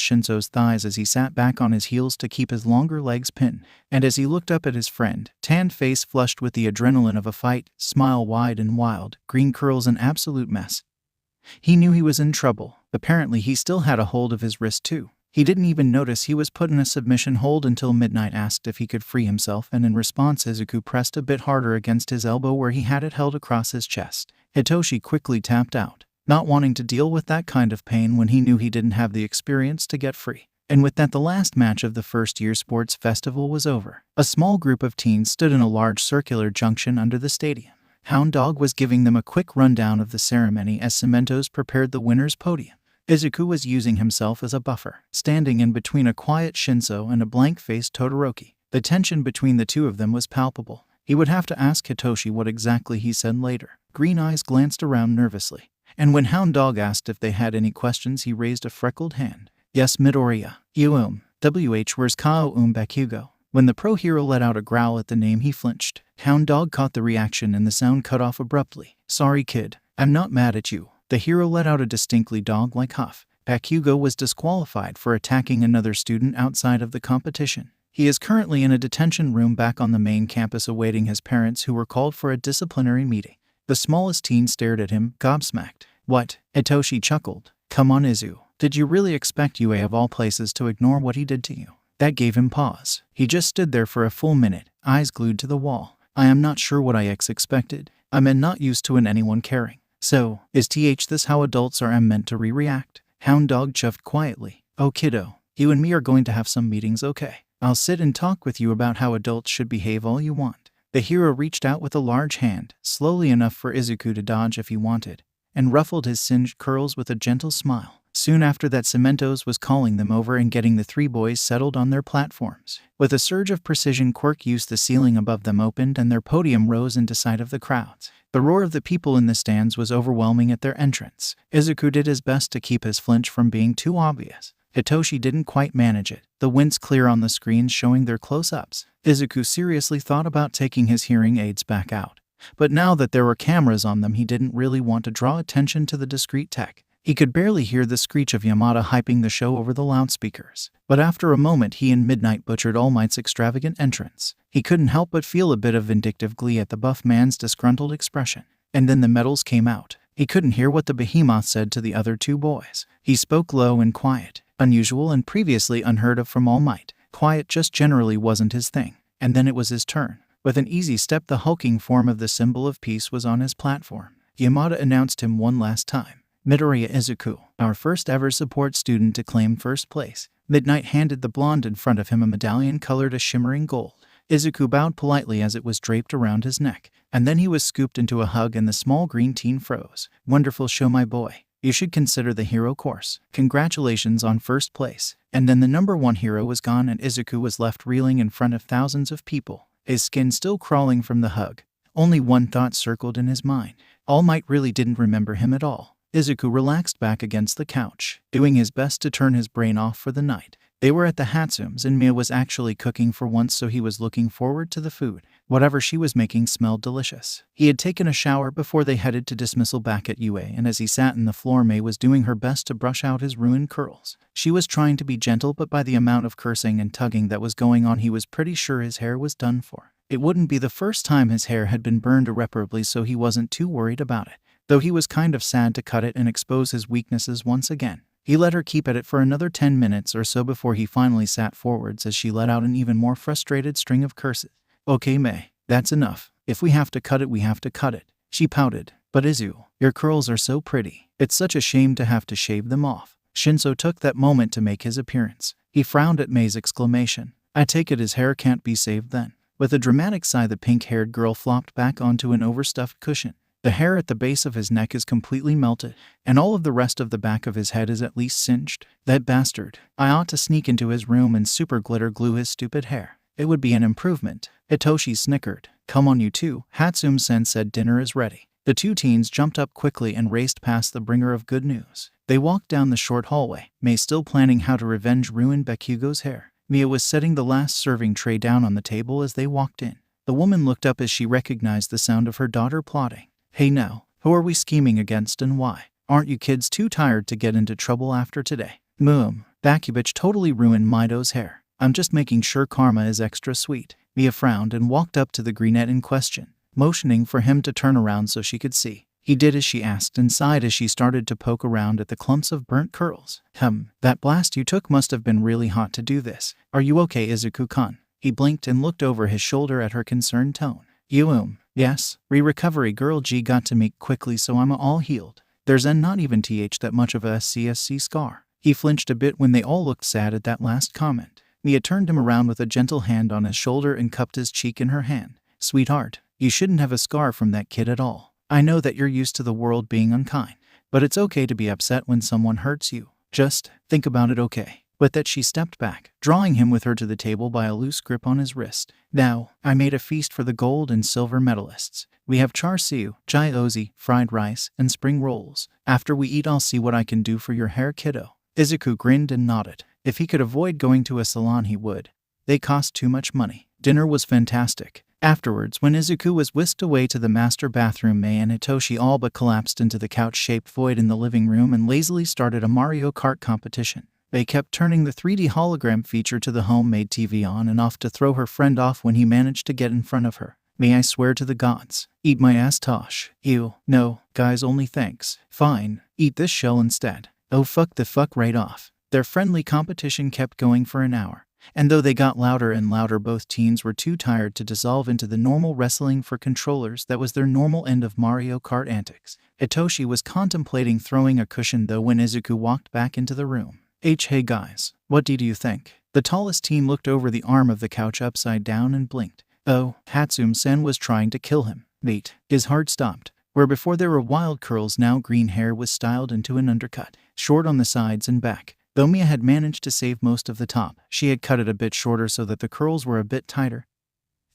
Shinso's thighs as he sat back on his heels to keep his longer legs pinned. And as he looked up at his friend, tanned face flushed with the adrenaline of a fight, smile wide and wild, green curls an absolute mess, he knew he was in trouble. Apparently he still had a hold of his wrist too. He didn't even notice he was put in a submission hold until Midnight asked if he could free himself, and in response Izuku pressed a bit harder against his elbow where he had it held across his chest. Hitoshi quickly tapped out, not wanting to deal with that kind of pain when he knew he didn't have the experience to get free. And with that, the last match of the first-year sports festival was over. A small group of teens stood in a large circular junction under the stadium. Hound Dog was giving them a quick rundown of the ceremony as Cementos prepared the winner's podium. Izuku was using himself as a buffer, standing in between a quiet Shinso and a blank-faced Todoroki. The tension between the two of them was palpable. He would have to ask Hitoshi what exactly he said later. Green eyes glanced around nervously, and when Hound Dog asked if they had any questions, he raised a freckled hand. Yes, Midoriya. Where's Kao Bakugo? When the pro hero let out a growl at the name, he flinched. Hound Dog caught the reaction and the sound cut off abruptly. Sorry kid, I'm not mad at you. The hero let out a distinctly dog-like huff. Bakugo was disqualified for attacking another student outside of the competition. He is currently in a detention room back on the main campus awaiting his parents, who were called for a disciplinary meeting. The smallest teen stared at him, gobsmacked. What? Hitoshi chuckled. Come on Izu, did you really expect UA of all places to ignore what he did to you? That gave him pause. He just stood there for a full minute, eyes glued to the wall. I am not sure what I expected. I'm not used to anyone caring. So, is this how adults are meant to react? Hound Dog chuffed quietly. Oh kiddo, you and me are going to have some meetings, okay? I'll sit and talk with you about how adults should behave all you want. The hero reached out with a large hand, slowly enough for Izuku to dodge if he wanted, and ruffled his singed curls with a gentle smile. Soon after that, Cementos was calling them over and getting the three boys settled on their platforms. With a surge of precision, Quirk used the ceiling above them opened and their podium rose into sight of the crowds. The roar of the people in the stands was overwhelming at their entrance. Izuku did his best to keep his flinch from being too obvious. Hitoshi didn't quite manage it, the wince clear on the screens showing their close-ups. Izuku seriously thought about taking his hearing aids back out, but now that there were cameras on them, he didn't really want to draw attention to the discreet tech. He could barely hear the screech of Yamada hyping the show over the loudspeakers. But after a moment, he and Midnight butchered All Might's extravagant entrance. He couldn't help but feel a bit of vindictive glee at the buff man's disgruntled expression. And then the medals came out. He couldn't hear what the behemoth said to the other two boys. He spoke low and quiet, unusual and previously unheard of from All Might. Quiet just generally wasn't his thing. And then it was his turn. With an easy step, the hulking form of the symbol of peace was on his platform. Yamada announced him one last time. Midoriya Izuku, our first ever support student, to claim first place. Midnight handed the blonde in front of him a medallion colored a shimmering gold. Izuku bowed politely as it was draped around his neck, and then he was scooped into a hug and the small green teen froze. Wonderful show, my boy. You should consider the hero course. Congratulations on first place. And then the number one hero was gone and Izuku was left reeling in front of thousands of people, his skin still crawling from the hug. Only one thought circled in his mind. All Might really didn't remember him at all. Izuku relaxed back against the couch, doing his best to turn his brain off for the night. They were at the Hatsum's and Mia was actually cooking for once, so he was looking forward to the food. Whatever she was making smelled delicious. He had taken a shower before they headed to dismissal back at UA, and as he sat on the floor, Mei was doing her best to brush out his ruined curls. She was trying to be gentle, but by the amount of cursing and tugging that was going on, he was pretty sure his hair was done for. It wouldn't be the first time his hair had been burned irreparably, so he wasn't too worried about it, though he was kind of sad to cut it and expose his weaknesses once again. He let her keep at it for another 10 minutes or so before he finally sat forwards as she let out an even more frustrated string of curses. Okay, Mei, that's enough. If we have to cut it, we have to cut it. She pouted. But Izu, your curls are so pretty. It's such a shame to have to shave them off. Shinso took that moment to make his appearance. He frowned at Mei's exclamation. I take it his hair can't be saved then. With a dramatic sigh, the pink-haired girl flopped back onto an overstuffed cushion. The hair at the base of his neck is completely melted, and all of the rest of the back of his head is at least singed. That bastard. I ought to sneak into his room and super glitter glue his stupid hair. It would be an improvement. Hitoshi snickered. Come on, you two. Hatsum-sen said dinner is ready. The two teens jumped up quickly and raced past the bringer of good news. They walked down the short hallway, Mei still planning how to revenge ruin Bakugo's hair. Mia was setting the last serving tray down on the table as they walked in. The woman looked up as she recognized the sound of her daughter plotting. Hey now, who are we scheming against and why? Aren't you kids too tired to get into trouble after today? Bakubich totally ruined Mido's hair. I'm just making sure karma is extra sweet. Mia frowned and walked up to the greenette in question, motioning for him to turn around so she could see. He did as she asked and sighed as she started to poke around at the clumps of burnt curls. That blast you took must have been really hot to do this. Are you okay, Izuku-kun? He blinked and looked over his shoulder at her concerned tone. Yes, recovery girl G got to me quickly, so I'm all healed. There's not even that much of a SCSC scar. He flinched a bit when they all looked sad at that last comment. Mia turned him around with a gentle hand on his shoulder and cupped his cheek in her hand. Sweetheart, you shouldn't have a scar from that kid at all. I know that you're used to the world being unkind, but it's okay to be upset when someone hurts you. Just think about it, okay? With that, she stepped back, drawing him with her to the table by a loose grip on his wrist. Now, I made a feast for the gold and silver medalists. We have char siu, gyoza, fried rice, and spring rolls. After we eat, I'll see what I can do for your hair, kiddo. Izuku grinned and nodded. If he could avoid going to a salon, he would. They cost too much money. Dinner was fantastic. Afterwards, when Izuku was whisked away to the master bathroom, Mei and Hitoshi all but collapsed into the couch-shaped void in the living room and lazily started a Mario Kart competition. They kept turning the 3D hologram feature to the homemade TV on and off to throw her friend off when he managed to get in front of her. May I swear to the gods. Eat my ass, Tosh. Ew. No, guys, only thanks. Fine. Eat this shell instead. Oh, fuck the fuck right off. Their friendly competition kept going for an hour, and though they got louder and louder, both teens were too tired to dissolve into the normal wrestling for controllers that was their normal end of Mario Kart antics. Hitoshi was contemplating throwing a cushion though when Izuku walked back into the room. Hey guys, what do you think? The tallest teen looked over the arm of the couch upside down and blinked. Oh, Hatsum-sen was trying to kill him. Wait, his heart stopped. Where before there were wild curls, now green hair was styled into an undercut, short on the sides and back. Though Mia had managed to save most of the top, she had cut it a bit shorter so that the curls were a bit tighter,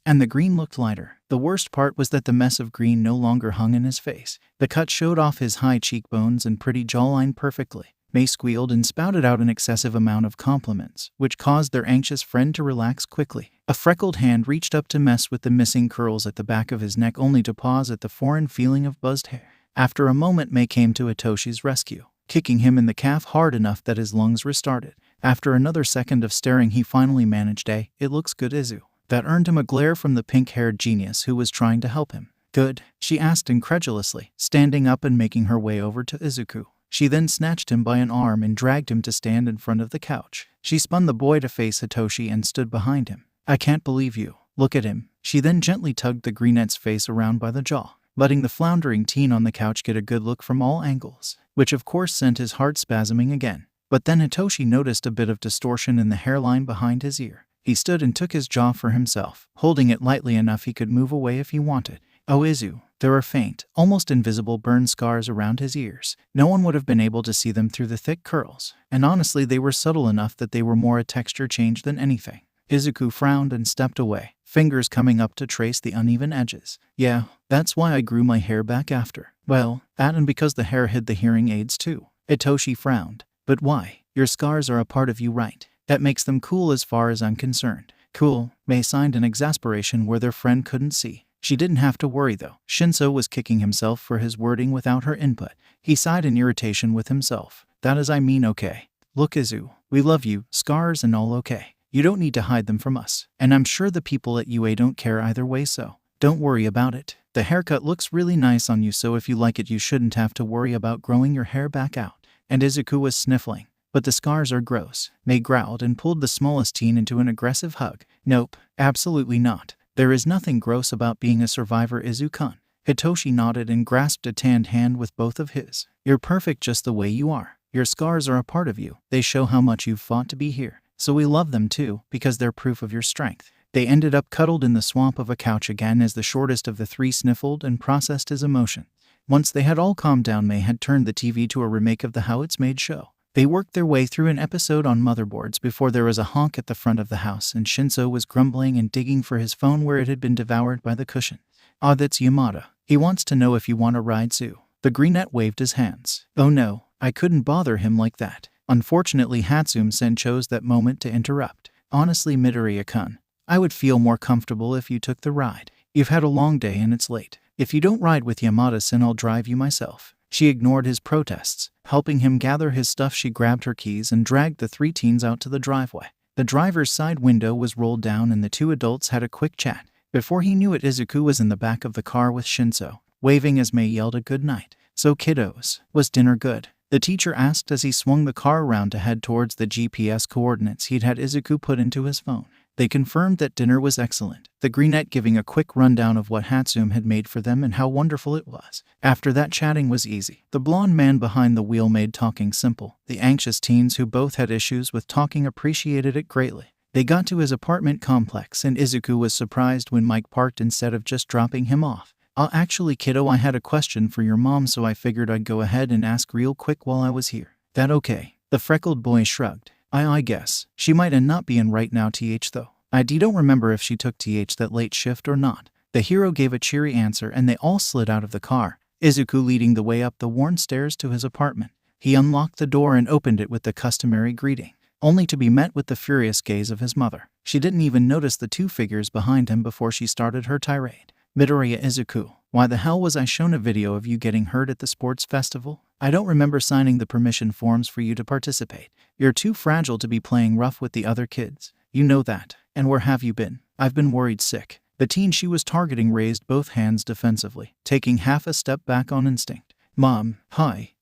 and the green looked lighter. The worst part was that the mess of green no longer hung in his face. The cut showed off his high cheekbones and pretty jawline perfectly. Mei squealed and spouted out an excessive amount of compliments, which caused their anxious friend to relax quickly. A freckled hand reached up to mess with the missing curls at the back of his neck, only to pause at the foreign feeling of buzzed hair. After a moment, Mei came to Hitoshi's rescue, kicking him in the calf hard enough that his lungs restarted. After another second of staring, he finally managed a, "It looks good, Izu." That earned him a glare from the pink-haired genius who was trying to help him. Good? She asked incredulously, standing up and making her way over to Izuku. She then snatched him by an arm and dragged him to stand in front of the couch. She spun the boy to face Hitoshi and stood behind him. I can't believe you. Look at him. She then gently tugged the greenette's face around by the jaw, letting the floundering teen on the couch get a good look from all angles, which of course sent his heart spasming again. But then Hitoshi noticed a bit of distortion in the hairline behind his ear. He stood and took his jaw for himself, holding it lightly enough he could move away if he wanted. Oh Izu, there are faint, almost invisible burn scars around his ears. No one would have been able to see them through the thick curls, and honestly they were subtle enough that they were more a texture change than anything. Izuku frowned and stepped away, fingers coming up to trace the uneven edges. Yeah, that's why I grew my hair back after. Well, that and because the hair hid the hearing aids too. Hitoshi frowned. But why? Your scars are a part of you, right? That makes them cool as far as I'm concerned. Cool, Mei signed in exasperation where their friend couldn't see. She didn't have to worry though. Shinso was kicking himself for his wording without her input. He sighed in irritation with himself. That is I mean okay. Look Izu, we love you, scars and all okay. You don't need to hide them from us. And I'm sure the people at UA don't care either way, so don't worry about it. The haircut looks really nice on you, so if you like it you shouldn't have to worry about growing your hair back out. And Izuku was sniffling. But the scars are gross. Mei growled and pulled the smallest teen into an aggressive hug. Nope, absolutely not. There is nothing gross about being a survivor, Izu-kun. Hitoshi nodded and grasped a tanned hand with both of his. You're perfect just the way you are. Your scars are a part of you. They show how much you've fought to be here. So we love them too, because they're proof of your strength. They ended up cuddled in the swamp of a couch again as the shortest of the three sniffled and processed his emotion. Once they had all calmed down, Mei had turned the TV to a remake of the How It's Made show. They worked their way through an episode on motherboards before there was a honk at the front of the house and Shinso was grumbling and digging for his phone where it had been devoured by the cushion. Ah, that's Yamada. He wants to know if you want to ride Zoo. The greenette waved his hands. Oh no, I couldn't bother him like that. Unfortunately, Hatsune-sen chose that moment to interrupt. Honestly, Midoriya-kun, I would feel more comfortable if you took the ride. You've had a long day and it's late. If you don't ride with Yamada-sen, I'll drive you myself. She ignored his protests. Helping him gather his stuff, she grabbed her keys and dragged the three teens out to the driveway. The driver's side window was rolled down and the two adults had a quick chat. Before he knew it, Izuku was in the back of the car with Shinso, waving as Mei yelled a good night. So kiddos, was dinner good? The teacher asked as he swung the car around to head towards the GPS coordinates he'd had Izuku put into his phone. They confirmed that dinner was excellent, the greenette giving a quick rundown of what Hatsune had made for them and how wonderful it was. After that, chatting was easy. The blonde man behind the wheel made talking simple. The anxious teens who both had issues with talking appreciated it greatly. They got to his apartment complex and Izuku was surprised when Mike parked instead of just dropping him off. Actually kiddo, I had a question for your mom, so I figured I'd go ahead and ask real quick while I was here. That okay? The freckled boy shrugged. I guess. She might not be in right now though. I don't remember if she took that late shift or not. The hero gave a cheery answer and they all slid out of the car, Izuku leading the way up the worn stairs to his apartment. He unlocked the door and opened it with the customary greeting, only to be met with the furious gaze of his mother. She didn't even notice the two figures behind him before she started her tirade. Midoriya, Izuku, why the hell was I shown a video of you getting hurt at the sports festival? I don't remember signing the permission forms for you to participate. You're too fragile to be playing rough with the other kids. You know that. And where have you been? I've been worried sick. The teen she was targeting raised both hands defensively, taking half a step back on instinct. Mom, hi,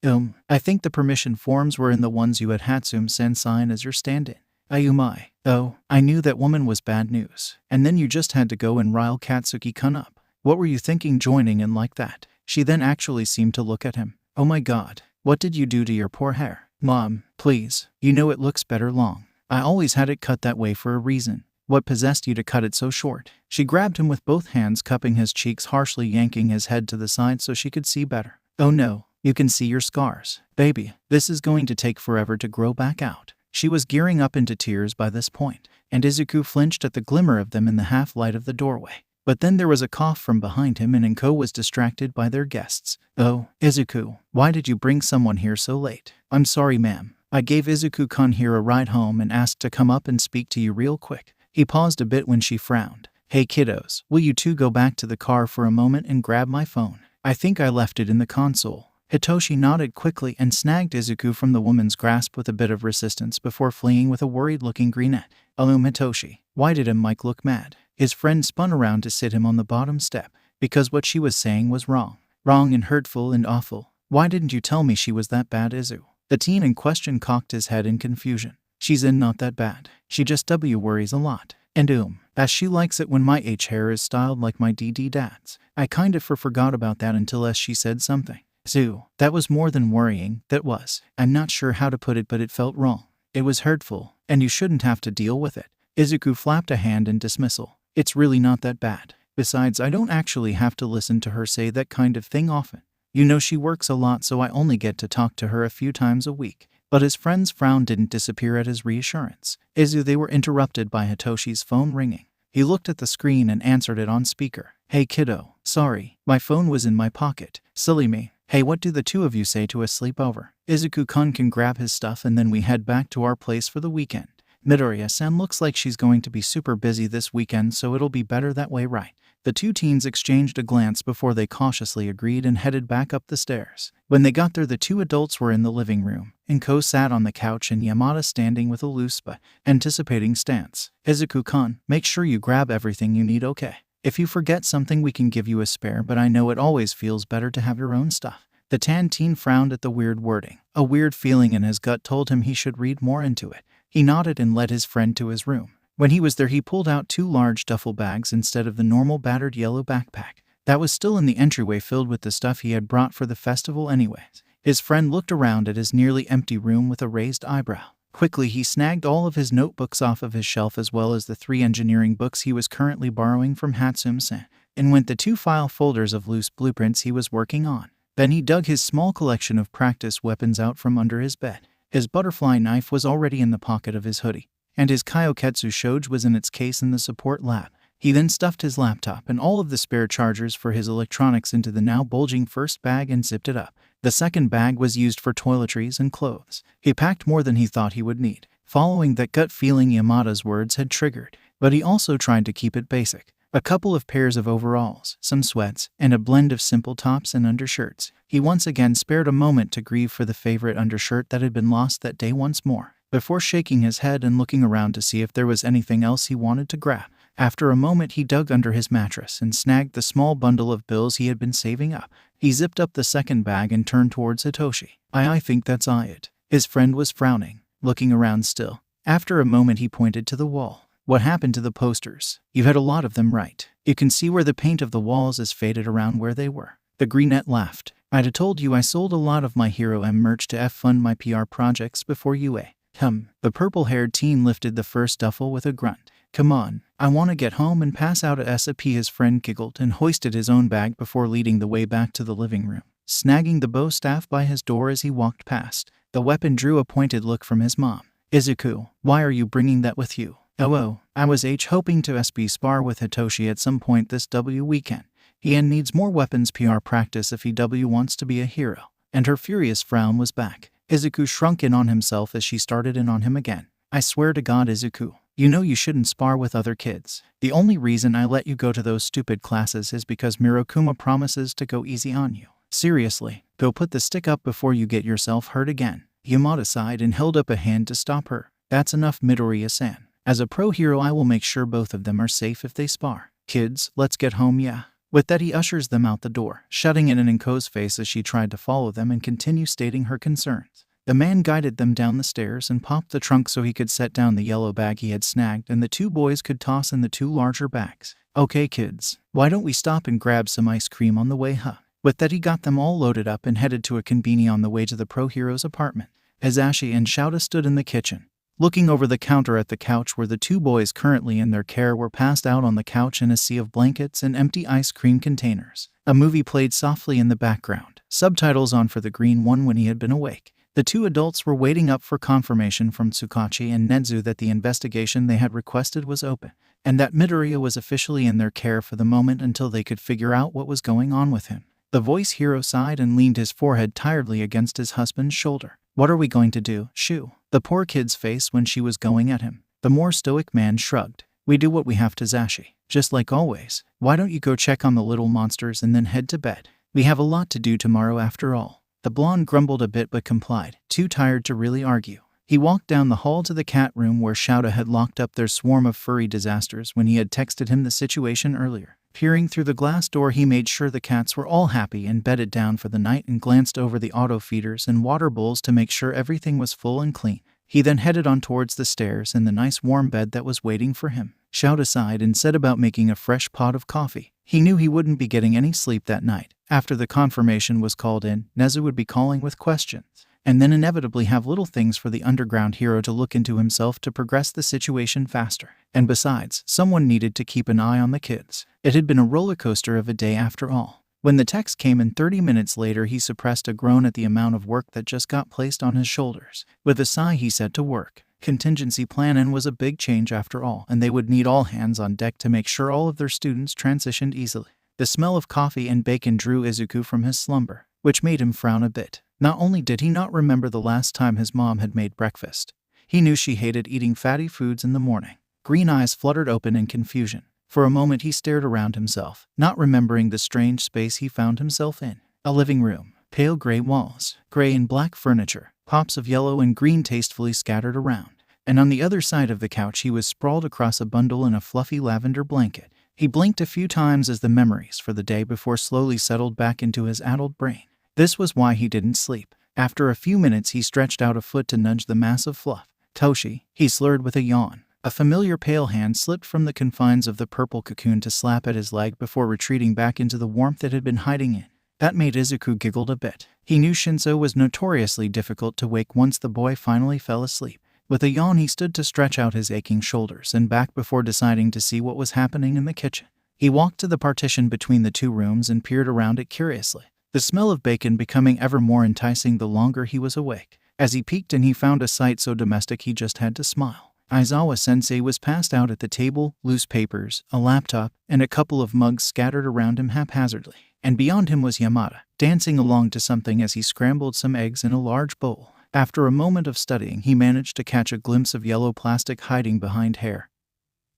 I think the permission forms were in the ones you had Hatsune-sen sign as your stand-in. Ayumai. Oh, I knew that woman was bad news. And then you just had to go and rile Katsuki-kun up. What were you thinking joining in like that? She then actually seemed to look at him. Oh my god, what did you do to your poor hair? Mom, please, you know it looks better long. I always had it cut that way for a reason. What possessed you to cut it so short? She grabbed him with both hands, cupping his cheeks harshly, yanking his head to the side so she could see better. Oh no, you can see your scars. Baby, this is going to take forever to grow back out. She was gearing up into tears by this point, and Izuku flinched at the glimmer of them in the half-light of the doorway. But then there was a cough from behind him and Inko was distracted by their guests. Oh, Izuku, why did you bring someone here so late? I'm sorry, ma'am. I gave Izuku-kun here a ride home and asked to come up and speak to you real quick. He paused a bit when she frowned. Hey kiddos, will you two go back to the car for a moment and grab my phone? I think I left it in the console. Hitoshi nodded quickly and snagged Izuku from the woman's grasp with a bit of resistance before fleeing with a worried-looking greenette. Hitoshi, why did Mike look mad? His friend spun around to sit him on the bottom step, because what she was saying was wrong. Wrong and hurtful and awful. Why didn't you tell me she was that bad, Izu? The teen in question cocked his head in confusion. She's not that bad. She just worries a lot. And as she likes it when my hair is styled like my dad's. I kind of forgot about that until she said something. Zoo, that was more than worrying, that was. I'm not sure how to put it, but it felt wrong. It was hurtful, and you shouldn't have to deal with it. Izuku flapped a hand in dismissal. It's really not that bad. Besides, I don't actually have to listen to her say that kind of thing often. You know, she works a lot, so I only get to talk to her a few times a week. But his friend's frown didn't disappear at his reassurance. They were interrupted by Hitoshi's phone ringing. He looked at the screen and answered it on speaker. Hey kiddo, sorry, my phone was in my pocket. Silly me. Hey, what do the two of you say to a sleepover? Izuku-kun can grab his stuff and then we head back to our place for the weekend. Midoriya-san looks like she's going to be super busy this weekend, so it'll be better that way, right? The two teens exchanged a glance before they cautiously agreed and headed back up the stairs. When they got there, the two adults were in the living room. Inko sat on the couch and Yamada standing with a loose but anticipating stance. Izuku-kun, make sure you grab everything you need, okay? If you forget something, we can give you a spare, but I know it always feels better to have your own stuff. The tan teen frowned at the weird wording. A weird feeling in his gut told him he should read more into it. He nodded and led his friend to his room. When he was there, he pulled out 2 large duffel bags instead of the normal battered yellow backpack. That was still in the entryway, filled with the stuff he had brought for the festival anyways. His friend looked around at his nearly empty room with a raised eyebrow. Quickly, he snagged all of his notebooks off of his shelf as well as the 3 engineering books he was currently borrowing from Hatsune-san, and went the 2 file folders of loose blueprints he was working on. Then he dug his small collection of practice weapons out from under his bed. His butterfly knife was already in the pocket of his hoodie, and his Kyoketsu Shoge was in its case in the support lab. He then stuffed his laptop and all of the spare chargers for his electronics into the now bulging first bag and zipped it up. The second bag was used for toiletries and clothes. He packed more than he thought he would need, following that gut feeling Yamada's words had triggered, but he also tried to keep it basic. A couple of pairs of overalls, some sweats, and a blend of simple tops and undershirts. He once again spared a moment to grieve for the favorite undershirt that had been lost that day once more, before shaking his head and looking around to see if there was anything else he wanted to grab. After a moment, he dug under his mattress and snagged the small bundle of bills he had been saving up. He zipped up the second bag and turned towards Hitoshi. I think that's it. His friend was frowning, looking around still. After a moment, he pointed to the wall. What happened to the posters? You've had a lot of them, right? You can see where the paint of the walls is faded around where they were. The greenette laughed. I'd have told you I sold a lot of my Hero M merch to fund my PR projects before you, eh? The purple-haired teen lifted the first duffel with a grunt. Come on, I want to get home and pass out at SAP. His friend giggled and hoisted his own bag before leading the way back to the living room, snagging the bow staff by his door as he walked past. The weapon drew a pointed look from his mom. Izuku, why are you bringing that with you? Oh, I was hoping to spar with Hitoshi at some point this weekend. He needs more weapons PR practice if he wants to be a hero. And her furious frown was back. Izuku shrunk in on himself as she started in on him again. I swear to God, Izuku, you know you shouldn't spar with other kids. The only reason I let you go to those stupid classes is because Mirokuma promises to go easy on you. Seriously, go put the stick up before you get yourself hurt again. Yamada sighed and held up a hand to stop her. That's enough, Midoriya-san. As a pro hero, I will make sure both of them are safe if they spar. Kids, let's get home, yeah? With that, he ushers them out the door, shutting it in Inko's face as she tried to follow them and continue stating her concerns. The man guided them down the stairs and popped the trunk so he could set down the yellow bag he had snagged and the 2 boys could toss in the 2 larger bags. Okay kids, why don't we stop and grab some ice cream on the way, huh? With that, he got them all loaded up and headed to a conveni on the way to the pro hero's apartment. Hisashi and Shouta stood in the kitchen, looking over the counter at the couch where the 2 boys currently in their care were passed out on the couch in a sea of blankets and empty ice cream containers. A movie played softly in the background, subtitles on for the green one when he had been awake. The 2 adults were waiting up for confirmation from Tsukachi and Nedzu that the investigation they had requested was open, and that Midoriya was officially in their care for the moment until they could figure out what was going on with him. The voice hero sighed and leaned his forehead tiredly against his husband's shoulder. What are we going to do, Shu? The poor kid's face when she was going at him. The more stoic man shrugged. We do what we have to, Zashi. Just like always. Why don't you go check on the little monsters and then head to bed? We have a lot to do tomorrow after all. The blonde grumbled a bit but complied, too tired to really argue. He walked down the hall to the cat room where Shouta had locked up their swarm of furry disasters when he had texted him the situation earlier. Peering through the glass door, he made sure the cats were all happy and bedded down for the night and glanced over the auto feeders and water bowls to make sure everything was full and clean. He then headed on towards the stairs and the nice warm bed that was waiting for him. Shouta sighed and set about making a fresh pot of coffee. He knew he wouldn't be getting any sleep that night. After the confirmation was called in, Nezu would be calling with questions, and then inevitably have little things for the underground hero to look into himself to progress the situation faster. And besides, someone needed to keep an eye on the kids. It had been a roller coaster of a day after all. When the text came in 30 minutes later, he suppressed a groan at the amount of work that just got placed on his shoulders. With a sigh, he set to work. Contingency plan N was a big change after all, and they would need all hands on deck to make sure all of their students transitioned easily. The smell of coffee and bacon drew Izuku from his slumber, which made him frown a bit. Not only did he not remember the last time his mom had made breakfast, he knew she hated eating fatty foods in the morning. Green eyes fluttered open in confusion. For a moment he stared around himself, not remembering the strange space he found himself in. A living room, pale gray walls, gray and black furniture, pops of yellow and green tastefully scattered around. And on the other side of the couch he was sprawled across a bundle in a fluffy lavender blanket. He blinked a few times as the memories for the day before slowly settled back into his addled brain. This was why he didn't sleep. After a few minutes he stretched out a foot to nudge the mass of fluff. Toshi, he slurred with a yawn. A familiar pale hand slipped from the confines of the purple cocoon to slap at his leg before retreating back into the warmth it had been hiding in. That made Izuku giggle a bit. He knew Shinso was notoriously difficult to wake once the boy finally fell asleep. With a yawn he stood to stretch out his aching shoulders and back before deciding to see what was happening in the kitchen. He walked to the partition between the two rooms and peered around it curiously, the smell of bacon becoming ever more enticing the longer he was awake. As he peeked in he found a sight so domestic he just had to smile. Aizawa-sensei was passed out at the table, loose papers, a laptop, and a couple of mugs scattered around him haphazardly. And beyond him was Yamada, dancing along to something as he scrambled some eggs in a large bowl. After a moment of studying, he managed to catch a glimpse of yellow plastic hiding behind hair.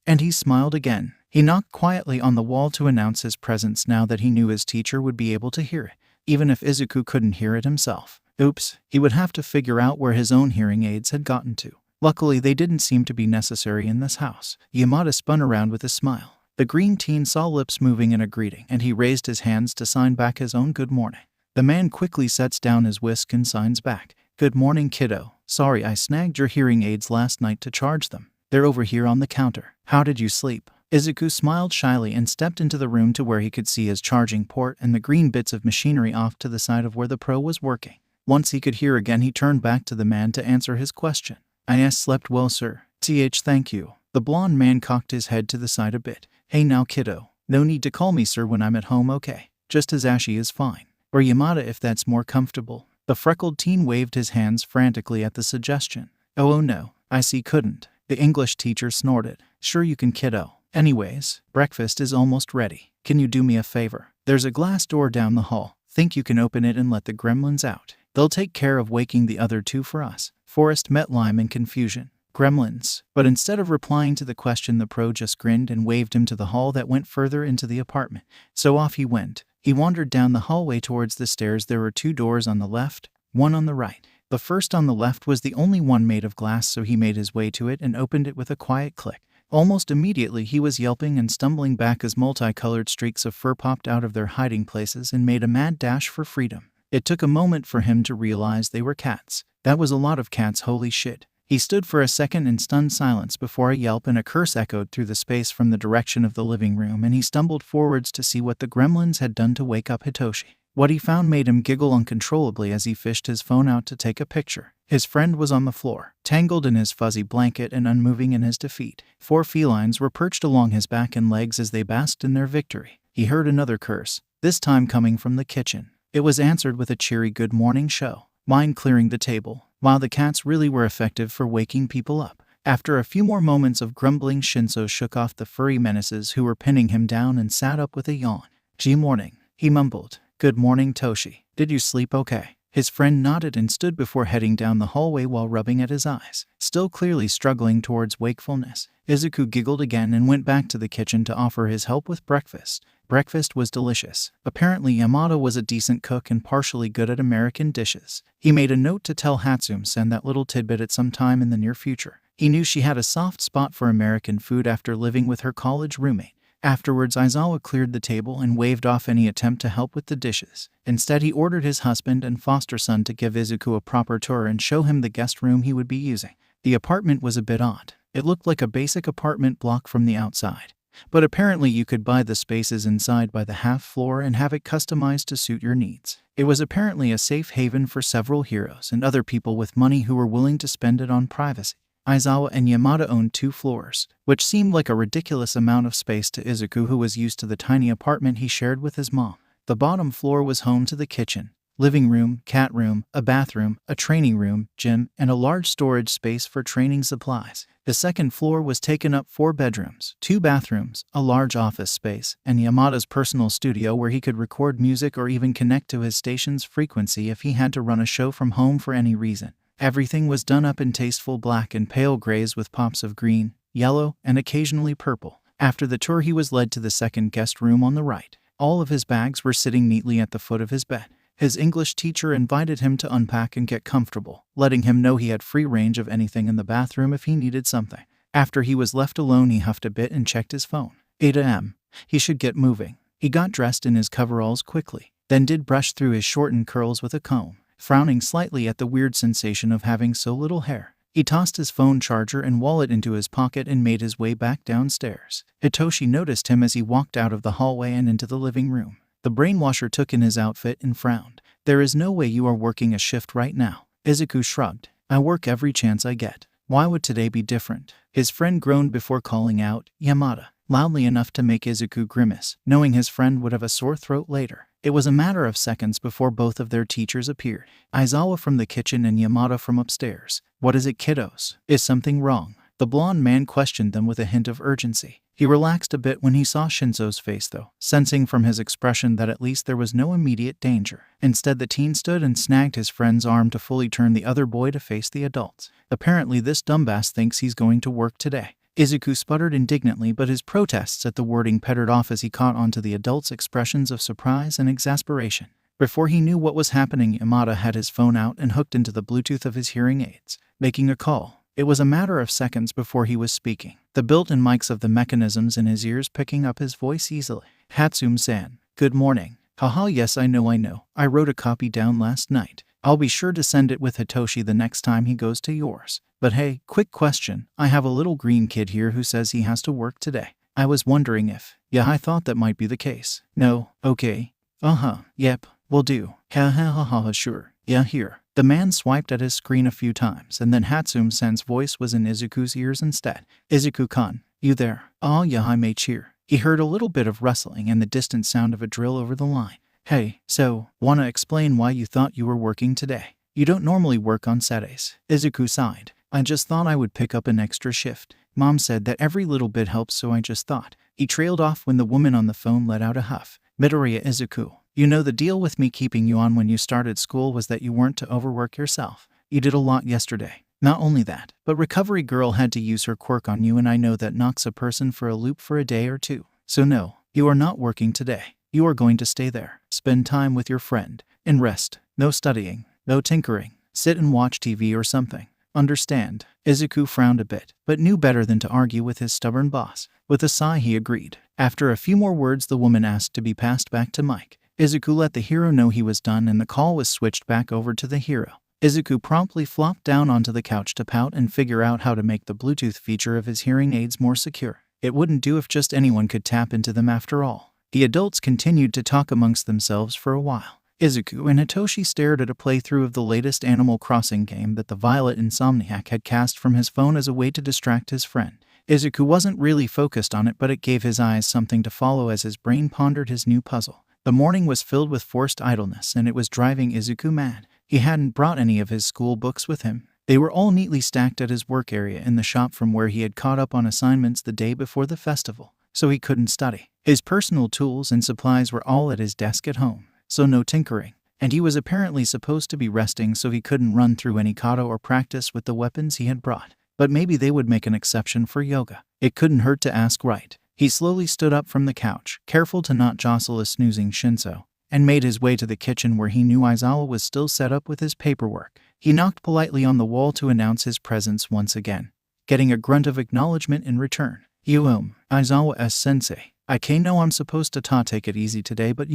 And he smiled again. He knocked quietly on the wall to announce his presence now that he knew his teacher would be able to hear it, even if Izuku couldn't hear it himself. Oops, he would have to figure out where his own hearing aids had gotten to. Luckily, they didn't seem to be necessary in this house. Yamada spun around with a smile. The green teen saw lips moving in a greeting, and he raised his hands to sign back his own good morning. The man quickly sets down his whisk and signs back. Good morning, kiddo. Sorry I snagged your hearing aids last night to charge them. They're over here on the counter. How did you sleep? Izuku smiled shyly and stepped into the room to where he could see his charging port and the green bits of machinery off to the side of where the pro was working. Once he could hear again, he turned back to the man to answer his question. I slept well, sir. Thank you. The blonde man cocked his head to the side a bit. Hey now, kiddo. No need to call me sir when I'm at home, okay? Just Azashi is fine. Or Yamada if that's more comfortable. The freckled teen waved his hands frantically at the suggestion. Oh no, I see couldn't. The English teacher snorted. Sure you can, kiddo. Anyways, breakfast is almost ready. Can you do me a favor? There's a glass door down the hall. Think you can open it and let the gremlins out? They'll take care of waking the other two for us. Forrest met Lime in confusion. Gremlins. But instead of replying to the question, the pro just grinned and waved him to the hall that went further into the apartment. So off he went. He wandered down the hallway towards the stairs. There were two doors on the left, one on the right. The first on the left was the only one made of glass, so he made his way to it and opened it with a quiet click. Almost immediately he was yelping and stumbling back as multicolored streaks of fur popped out of their hiding places and made a mad dash for freedom. It took a moment for him to realize they were cats. That was a lot of cats, holy shit. He stood for a second in stunned silence before a yelp and a curse echoed through the space from the direction of the living room, and he stumbled forwards to see what the gremlins had done to wake up Hitoshi. What he found made him giggle uncontrollably as he fished his phone out to take a picture. His friend was on the floor, tangled in his fuzzy blanket and unmoving in his defeat. 4 felines were perched along his back and legs as they basked in their victory. He heard another curse, this time coming from the kitchen. It was answered with a cheery good morning show, mind clearing the table. While the cats really were effective for waking people up. After a few more moments of grumbling, Shinso shook off the furry menaces who were pinning him down and sat up with a yawn. Gee morning, he mumbled. Good morning, Toshi. Did you sleep okay? His friend nodded and stood before heading down the hallway while rubbing at his eyes, still clearly struggling towards wakefulness. Izuku giggled again and went back to the kitchen to offer his help with breakfast. Breakfast was delicious. Apparently Yamada was a decent cook and partially good at American dishes. He made a note to tell Hatsune-san that little tidbit at some time in the near future. He knew she had a soft spot for American food after living with her college roommate. Afterwards, Aizawa cleared the table and waved off any attempt to help with the dishes. Instead, he ordered his husband and foster son to give Izuku a proper tour and show him the guest room he would be using. The apartment was a bit odd. It looked like a basic apartment block from the outside. but apparently you could buy the spaces inside by the half floor and have it customized to suit your needs. It was apparently a safe haven for several heroes and other people with money who were willing to spend it on privacy. Aizawa and Yamada owned 2 floors, which seemed like a ridiculous amount of space to Izuku, who was used to the tiny apartment he shared with his mom. The bottom floor was home to the kitchen, living room, cat room, a bathroom, a training room, gym, and a large storage space for training supplies. The second floor was taken up 4 bedrooms, 2 bathrooms, a large office space, and Yamada's personal studio where he could record music or even connect to his station's frequency if he had to run a show from home for any reason. Everything was done up in tasteful black and pale grays with pops of green, yellow, and occasionally purple. After the tour, he was led to the second guest room on the right. All of his bags were sitting neatly at the foot of his bed. His English teacher invited him to unpack and get comfortable, letting him know he had free range of anything in the bathroom if he needed something. After he was left alone, he huffed a bit and checked his phone. 8 a.m. He should get moving. He got dressed in his coveralls quickly, then did brush through his shortened curls with a comb, frowning slightly at the weird sensation of having so little hair. He tossed his phone charger and wallet into his pocket and made his way back downstairs. Hitoshi noticed him as he walked out of the hallway and into the living room. The brainwasher took in his outfit and frowned. "There is no way you are working a shift right now." Izuku shrugged. "I work every chance I get. Why would today be different?" His friend groaned before calling out, "Yamada," loudly enough to make Izuku grimace, knowing his friend would have a sore throat later. It was a matter of seconds before both of their teachers appeared. Aizawa from the kitchen and Yamada from upstairs. "What is it, kiddos? Is something wrong?" The blonde man questioned them with a hint of urgency. He relaxed a bit when he saw Shinzo's face, though, sensing from his expression that at least there was no immediate danger. Instead, the teen stood and snagged his friend's arm to fully turn the other boy to face the adults. "Apparently this dumbass thinks he's going to work today." Izuku sputtered indignantly, but his protests at the wording pettered off as he caught on to the adults' expressions of surprise and exasperation. Before he knew what was happening, Yamada had his phone out and hooked into the Bluetooth of his hearing aids, making a call. It was a matter of seconds before he was speaking, the built-in mics of the mechanisms in his ears picking up his voice easily. "Hatsum-san, good morning." "Haha, yes, I know. I wrote a copy down last night. I'll be sure to send it with Hitoshi the next time he goes to yours. But hey, quick question. I have a little green kid here who says he has to work today. I was wondering if..." "Yeah, I thought that might be the case." "No, okay. Yep, will do." Ha, sure. Yeah, here." The man swiped at his screen a few times, and then Hatsum-san's voice was in Izuku's ears instead. "Izuku-kun, you there?" "Oh yeah, I may cheer." He heard a little bit of rustling and the distant sound of a drill over the line. "Hey, so, wanna explain why you thought you were working today? You don't normally work on Saturdays." Izuku sighed. "I just thought I would pick up an extra shift. Mom said that every little bit helps, so I just thought." He trailed off when the woman on the phone let out a huff. "Midoriya, Izuku, you know the deal with me keeping you on when you started school was that you weren't to overwork yourself. You did a lot yesterday. Not only that, but Recovery Girl had to use her quirk on you, and I know that knocks a person for a loop for a day or two. So no, you are not working today. You are going to stay there, spend time with your friend, and rest. No studying, no tinkering. Sit and watch TV or something. Understand?" Izuku frowned a bit, but knew better than to argue with his stubborn boss. With a sigh, he agreed. After a few more words, the woman asked to be passed back to Mike. Izuku let the hero know he was done, and the call was switched back over to the hero. Izuku promptly flopped down onto the couch to pout and figure out how to make the Bluetooth feature of his hearing aids more secure. It wouldn't do if just anyone could tap into them after all. The adults continued to talk amongst themselves for a while. Izuku and Hitoshi stared at a playthrough of the latest Animal Crossing game that the Violet Insomniac had cast from his phone as a way to distract his friend. Izuku wasn't really focused on it, but it gave his eyes something to follow as his brain pondered his new puzzle. The morning was filled with forced idleness, and it was driving Izuku mad. He hadn't brought any of his school books with him. They were all neatly stacked at his work area in the shop from where he had caught up on assignments the day before the festival, so he couldn't study. His personal tools and supplies were all at his desk at home, so no tinkering. And he was apparently supposed to be resting, so he couldn't run through any kata or practice with the weapons he had brought. But maybe they would make an exception for yoga. It couldn't hurt to ask, right? He slowly stood up from the couch, careful to not jostle a snoozing Shinzo, and made his way to the kitchen where he knew Aizawa was still set up with his paperwork. He knocked politely on the wall to announce his presence once again, getting a grunt of acknowledgement in return. Aizawa sensei. I know I'm supposed to take it easy today, but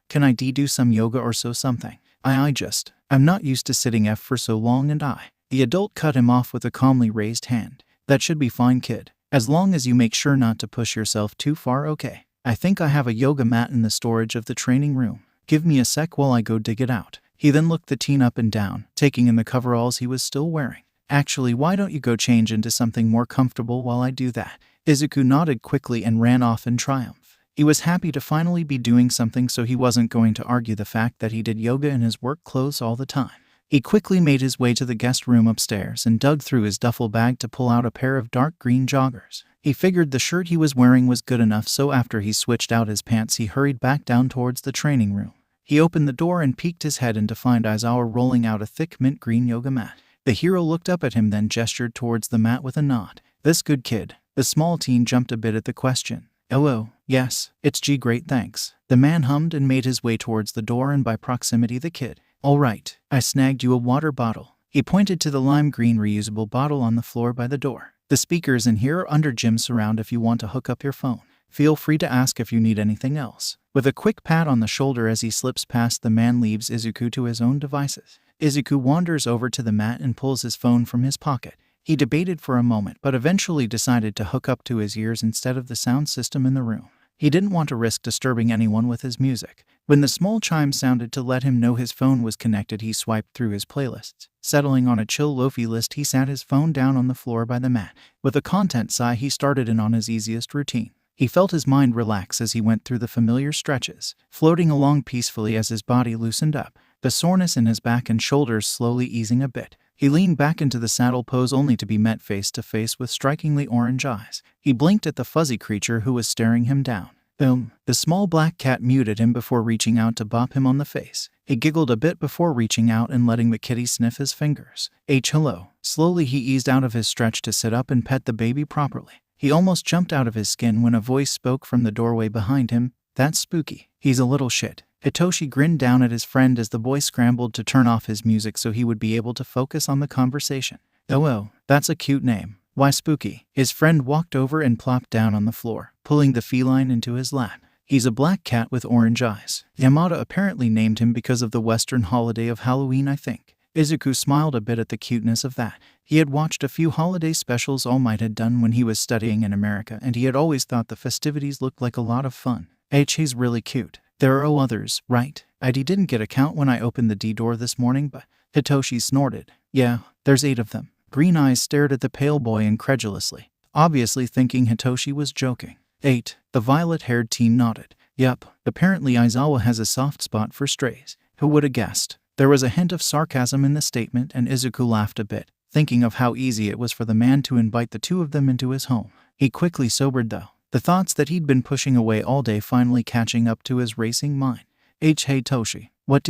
can I do some yoga or something? I'm not used to sitting for so long, and The adult cut him off with a calmly raised hand. That should be fine, kid. As long as you make sure not to push yourself too far, okay? I think I have a yoga mat in the storage of the training room. Give me a sec while I go dig it out. He then looked the teen up and down, taking in the coveralls he was still wearing. Actually, why don't you go change into something more comfortable while I do that? Izuku nodded quickly and ran off in triumph. He was happy to finally be doing something, so he wasn't going to argue the fact that he did yoga in his work clothes all the time. He quickly made his way to the guest room upstairs and dug through his duffel bag to pull out a pair of dark green joggers. He figured the shirt he was wearing was good enough, so after he switched out his pants, he hurried back down towards the training room. He opened the door and peeked his head in to find Aizawa rolling out a thick mint green yoga mat. The hero looked up at him, then gestured towards the mat with a nod. "This good kid." The small teen jumped a bit at the question. "Oh, yes, it's great, thanks." The man hummed and made his way towards the door, and by proximity the kid. "All right, I snagged you a water bottle." He pointed to the lime green reusable bottle on the floor by the door. "The speakers in here are under Jim's surround if you want to hook up your phone. Feel free to ask if you need anything else." With a quick pat on the shoulder as he slips past, the man leaves Izuku to his own devices. Izuku wanders over to the mat and pulls his phone from his pocket. He debated for a moment, but eventually decided to hook up to his ears instead of the sound system in the room. He didn't want to risk disturbing anyone with his music. When the small chime sounded to let him know his phone was connected, he swiped through his playlists. Settling on a chill lofi list, he sat his phone down on the floor by the mat. With a content sigh, he started in on his easiest routine. He felt his mind relax as he went through the familiar stretches, floating along peacefully as his body loosened up, the soreness in his back and shoulders slowly easing a bit. He leaned back into the saddle pose only to be met face to face with strikingly orange eyes. He blinked at the fuzzy creature who was staring him down. Boom! The small black cat muted him before reaching out to bop him on the face. He giggled a bit before reaching out and letting the kitty sniff his fingers. Hello. Slowly he eased out of his stretch to sit up and pet the baby properly. He almost jumped out of his skin when a voice spoke from the doorway behind him. "That's spooky. He's a little shit." Hitoshi grinned down at his friend as the boy scrambled to turn off his music so he would be able to focus on the conversation. "Oh, that's a cute name. Why spooky?" His friend walked over and plopped down on the floor, pulling the feline into his lap. "He's a black cat with orange eyes. Yamada apparently named him because of the Western holiday of Halloween, I think." Izuku smiled a bit at the cuteness of that. He had watched a few holiday specials All Might had done when he was studying in America, and he had always thought the festivities looked like a lot of fun. He's really cute. There are others, right? I didn't get a count when I opened the D door this morning, but... Hitoshi snorted. "Yeah, there's 8 of them." Green Eyes stared at the pale boy incredulously, obviously thinking Hitoshi was joking. 8. The violet-haired teen nodded. "Yup, apparently Aizawa has a soft spot for strays. Who would have guessed?" There was a hint of sarcasm in the statement, and Izuku laughed a bit, thinking of how easy it was for the man to invite the 2 of them into his home. He quickly sobered though, the thoughts that he'd been pushing away all day finally catching up to his racing mind. Hey Toshi, what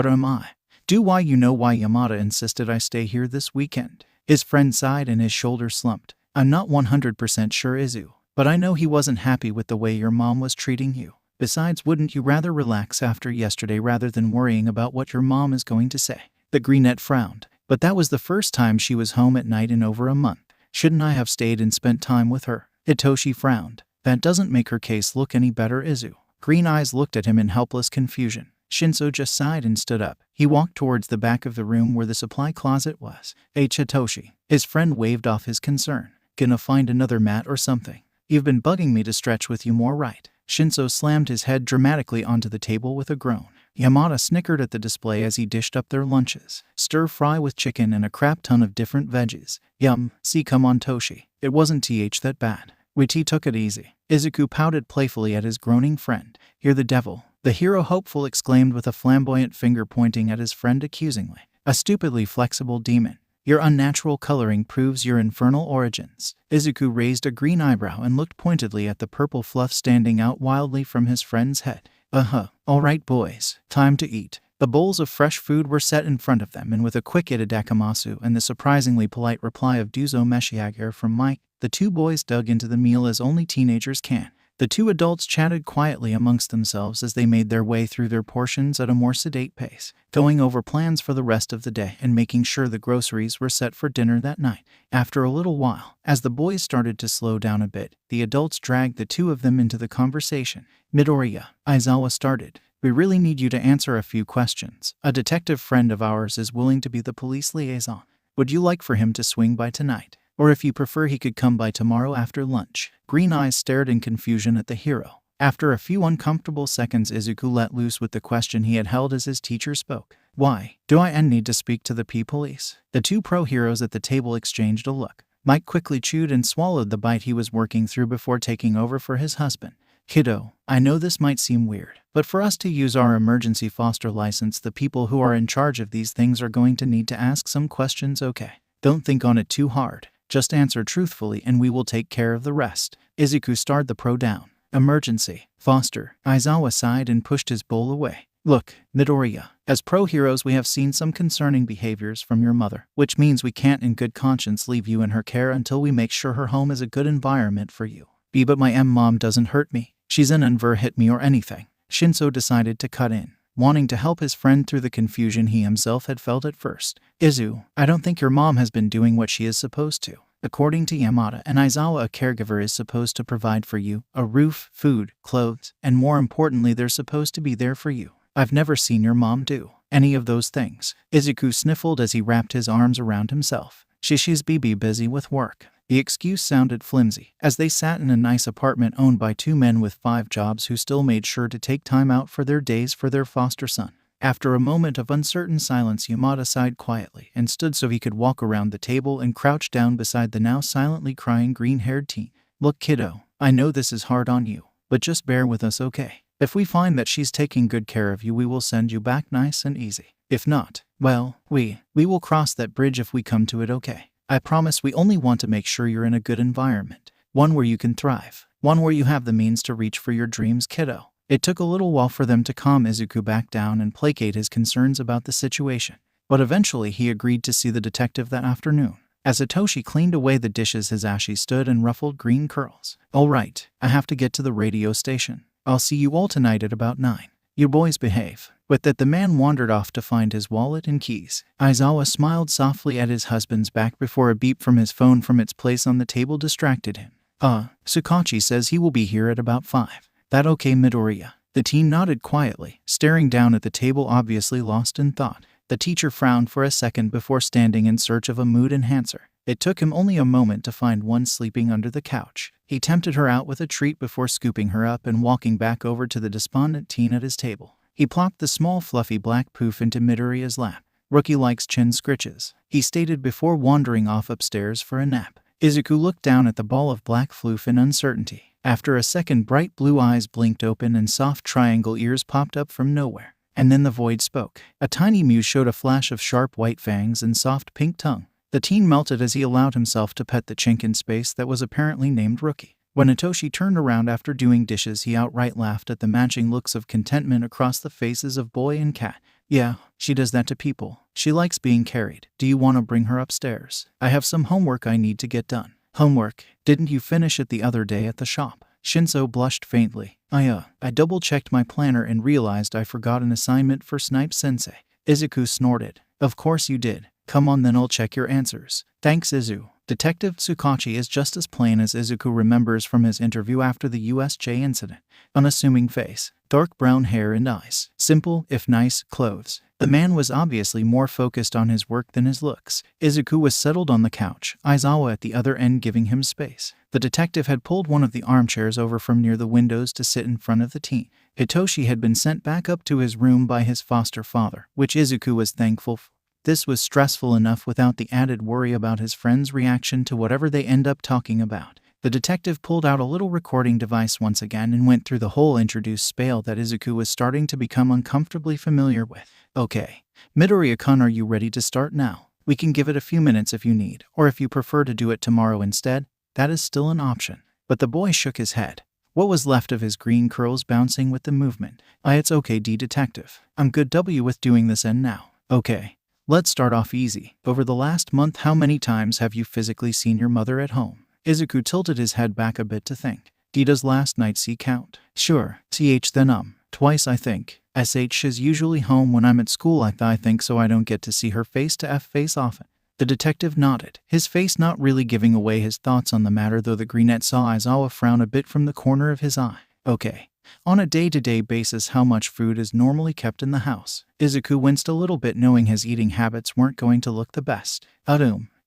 am I? Do why you know why Yamada insisted I stay here this weekend? His friend sighed and his shoulder slumped. "I'm not 100% sure, Izu, but I know he wasn't happy with the way your mom was treating you. Besides, wouldn't you rather relax after yesterday rather than worrying about what your mom is going to say?" The brunette frowned. "But that was the first time she was home at night in over a month. Shouldn't I have stayed and spent time with her?" Hitoshi frowned. "That doesn't make her case look any better, Izu." Green Eyes looked at him in helpless confusion. Shinso just sighed and stood up. He walked towards the back of the room where the supply closet was. "Hey Hitoshi." His friend waved off his concern. "Gonna find another mat or something? You've been bugging me to stretch with you more, right?" Shinso slammed his head dramatically onto the table with a groan. Yamada snickered at the display as he dished up their lunches. Stir fry with chicken and a crap ton of different veggies. "Yum, see come on Toshi. It wasn't that bad. We took it easy." Izuku pouted playfully at his groaning friend. "You're the devil," the hero hopeful exclaimed with a flamboyant finger pointing at his friend accusingly. "A stupidly flexible demon. Your unnatural coloring proves your infernal origins." Izuku raised a green eyebrow and looked pointedly at the purple fluff standing out wildly from his friend's head. All right boys, time to eat." The bowls of fresh food were set in front of them, and with a quick itadakamasu and the surprisingly polite reply of "Duzo meshiager" from Mike, the 2 boys dug into the meal as only teenagers can. The 2 adults chatted quietly amongst themselves as they made their way through their portions at a more sedate pace, going over plans for the rest of the day and making sure the groceries were set for dinner that night. After a little while, as the boys started to slow down a bit, the adults dragged the 2 of them into the conversation. "Midoriya," Aizawa started, "we really need you to answer a few questions. A detective friend of ours is willing to be the police liaison. Would you like for him to swing by tonight?" Or if you prefer, he could come by tomorrow after lunch. Green eyes stared in confusion at the hero. After a few uncomfortable seconds, Izuku let loose with the question he had held as his teacher spoke. Why do I need to speak to the P-Police? The two pro-heroes at the table exchanged a look. Mike quickly chewed and swallowed the bite he was working through before taking over for his husband. Kiddo, I know this might seem weird, but for us to use our emergency foster license, the people who are in charge of these things are going to need to ask some questions, okay? Don't think on it too hard. Just answer truthfully and we will take care of the rest. Izuku stared the pro down. Emergency. Foster. Aizawa sighed and pushed his bowl away. Look, Midoriya, as pro-heroes we have seen some concerning behaviors from your mother, which means we can't in good conscience leave you in her care until we make sure her home is a good environment for you. But my mom doesn't hurt me. She's never hit me or anything. Shinso decided to cut in, wanting to help his friend through the confusion he himself had felt at first. Izu, I don't think your mom has been doing what she is supposed to. According to Yamada and Aizawa, a caregiver is supposed to provide for you a roof, food, clothes, and more importantly, they're supposed to be there for you. I've never seen your mom do any of those things. Izuku sniffled as he wrapped his arms around himself. She's busy with work. The excuse sounded flimsy, as they sat in a nice apartment owned by two men with 5 jobs who still made sure to take time out for their days for their foster son. After a moment of uncertain silence, Yamada sighed quietly and stood so he could walk around the table and crouch down beside the now silently crying green-haired teen. Look, kiddo, I know this is hard on you, but just bear with us, okay? If we find that she's taking good care of you, we will send you back nice and easy. If not, well, we will cross that bridge if we come to it, okay? I promise we only want to make sure you're in a good environment. One where you can thrive. One where you have the means to reach for your dreams, kiddo. It took a little while for them to calm Izuku back down and placate his concerns about the situation. But eventually he agreed to see the detective that afternoon. As Hitoshi cleaned away the dishes, his Ashi stood and ruffled green curls. All right, I have to get to the radio station. I'll see you all tonight at about 9. You boys behave. With that, the man wandered off to find his wallet and keys. Aizawa smiled softly at his husband's back before a beep from his phone from its place on the table distracted him. Tsukachi says he will be here at about 5. That okay, Midoriya? The teen nodded quietly, staring down at the table, obviously lost in thought. The teacher frowned for a second before standing in search of a mood enhancer. It took him only a moment to find one sleeping under the couch. He tempted her out with a treat before scooping her up and walking back over to the despondent teen at his table. He plopped the small fluffy black poof into Midoriya's lap. Rookie likes chin scritches, he stated before wandering off upstairs for a nap. Izuku looked down at the ball of black floof in uncertainty. After a second, bright blue eyes blinked open and soft triangle ears popped up from nowhere. And then the void spoke. A tiny mew showed a flash of sharp white fangs and soft pink tongue. The teen melted as he allowed himself to pet the chink in space that was apparently named Rookie. When Hitoshi turned around after doing dishes, he outright laughed at the matching looks of contentment across the faces of boy and cat. Yeah, she does that to people. She likes being carried. Do you want to bring her upstairs? I have some homework I need to get done. Homework? Didn't you finish it the other day at the shop? Shinso blushed faintly. I double-checked my planner and realized I forgot an assignment for Snipe-sensei. Izuku snorted. Of course you did. Come on then, I'll check your answers. Thanks, Izu. Detective Tsukachi is just as plain as Izuku remembers from his interview after the USJ incident. Unassuming face, dark brown hair and eyes, simple, if nice, clothes. The man was obviously more focused on his work than his looks. Izuku was settled on the couch, Aizawa at the other end giving him space. The detective had pulled one of the armchairs over from near the windows to sit in front of the teen. Hitoshi had been sent back up to his room by his foster father, which Izuku was thankful for. This was stressful enough without the added worry about his friend's reaction to whatever they end up talking about. The detective pulled out a little recording device once again and went through the whole introduced spiel that Izuku was starting to become uncomfortably familiar with. Okay, Midoriya-kun, are you ready to start now? We can give it a few minutes if you need, or if you prefer to do it tomorrow instead, that is still an option. But the boy shook his head. What was left of his green curls bouncing with the movement. It's okay, detective. I'm good with doing this and now. Okay. Let's start off easy. Over the last month, how many times have you physically seen your mother at home? Izuku tilted his head back a bit to think. Does last night see count? Sure. Then twice I think. Is usually home when I'm at school. I think so. I don't get to see her face-to-face often. The detective nodded, his face not really giving away his thoughts on the matter, though the greenette saw Aizawa frown a bit from the corner of his eye. Okay. On a day-to-day basis, how much food is normally kept in the house? Izuku winced a little bit, knowing his eating habits weren't going to look the best.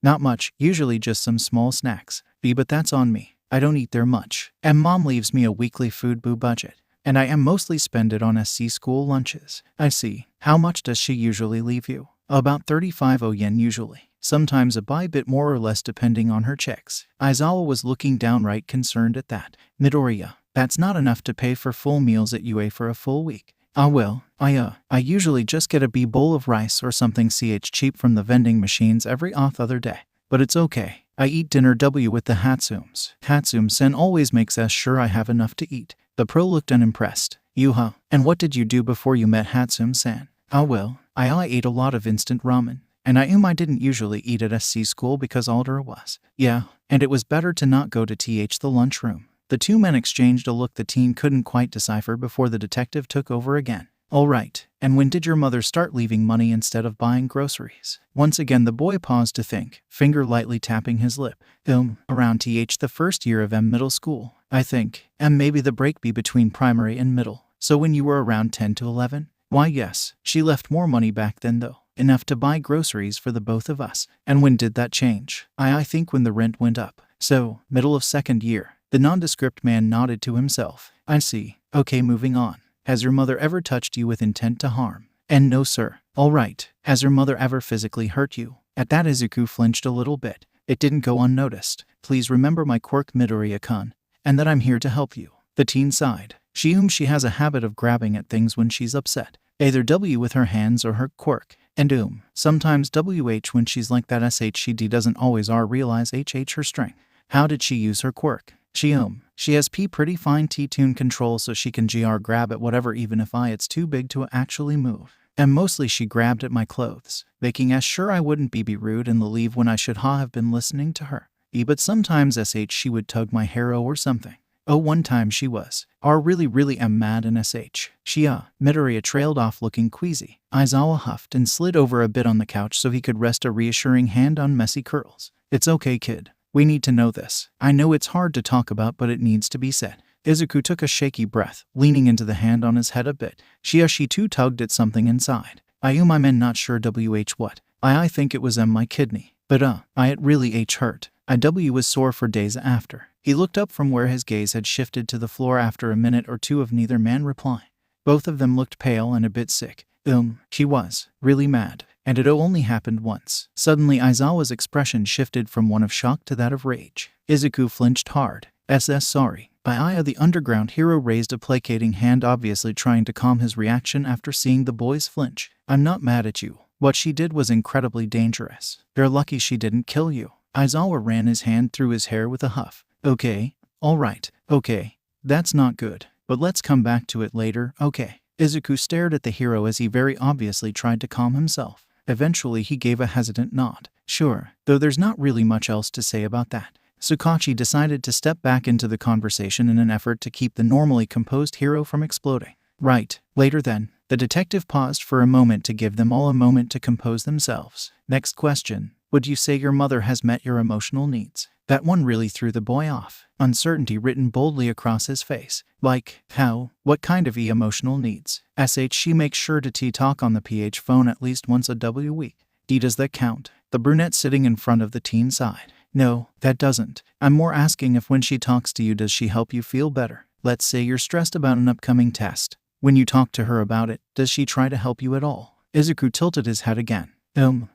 Not much, usually just some small snacks. B, but that's on me. I don't eat there much. And mom leaves me a weekly food boo budget. And I am mostly spend it on SC school lunches. I see. How much does she usually leave you? About 35 yen usually. Sometimes a bit more or less depending on her checks. Aizawa was looking downright concerned at that. Midoriya, that's not enough to pay for full meals at UA for a full week. Well, I usually just get a bowl of rice or something cheap from the vending machines every other day. But it's okay. I eat dinner with the Hatsums. Hatsum-sen always makes sure I have enough to eat. The pro looked unimpressed. Yuha, and what did you do before you met Hatsum-san? Well, I ate a lot of instant ramen. And I didn't usually eat at SC school because older was. Yeah, and it was better to not go to the lunchroom. The two men exchanged a look the teen couldn't quite decipher before the detective took over again. All right, and when did your mother start leaving money instead of buying groceries? Once again the boy paused to think, finger lightly tapping his lip. Around the first year of middle school, I think, and maybe the break between primary and middle. So when you were around 10 to 11? Why yes, she left more money back then though. Enough to buy groceries for the both of us. And when did that change? I think when the rent went up. So, middle of second year. The nondescript man nodded to himself. I see. Okay, moving on. Has your mother ever touched you with intent to harm? And no sir. All right. Has your mother ever physically hurt you? At that Izuku flinched a little bit. It didn't go unnoticed. Please remember my quirk Midoriya-kun, and that I'm here to help you. The teen sighed. She has a habit of grabbing at things when she's upset. Either with her hands or her quirk. And sometimes when she's like that she doesn't always realize her strength. How did she use her quirk? She has pretty fine T-tune control so she can grab at whatever even if it's too big to actually move. And mostly she grabbed at my clothes, making sure I wouldn't be rude and leave when I should have been listening to her. But sometimes she would tug my hair or something. One time she was. Really am mad and She Midoriya trailed off looking queasy. Aizawa huffed and slid over a bit on the couch so he could rest a reassuring hand on messy curls. It's okay kid. We need to know this. I know it's hard to talk about but it needs to be said. Izuku took a shaky breath, leaning into the hand on his head a bit. She too tugged at something inside. I'm not sure what. I think it was my kidney. But it really hurt. Was sore for days after. He looked up from where his gaze had shifted to the floor after a minute or two of neither man replying. Both of them looked pale and a bit sick. She was really mad. And it only happened once. Suddenly Aizawa's expression shifted from one of shock to that of rage. Izuku flinched hard. Sorry. The underground hero raised a placating hand, obviously trying to calm his reaction after seeing the boys flinch. I'm not mad at you. What she did was incredibly dangerous. You're lucky she didn't kill you. Aizawa ran his hand through his hair with a huff. Okay. All right. Okay. That's not good. But let's come back to it later, okay? Izuku stared at the hero as he very obviously tried to calm himself. Eventually he gave a hesitant nod. Sure, though there's not really much else to say about that. Tsukachi decided to step back into the conversation in an effort to keep the normally composed hero from exploding. Right, later then. The detective paused for a moment to give them all a moment to compose themselves. Next question. Would you say your mother has met your emotional needs? That one really threw the boy off. Uncertainty written boldly across his face. Like, how? What kind of emotional needs? She makes sure to talk on the PH phone at least once a week. Does that count? The brunette sitting in front of the teen sighed. No, that doesn't. I'm more asking if when she talks to you does she help you feel better? Let's say you're stressed about an upcoming test. When you talk to her about it, does she try to help you at all? Izuku tilted his head again.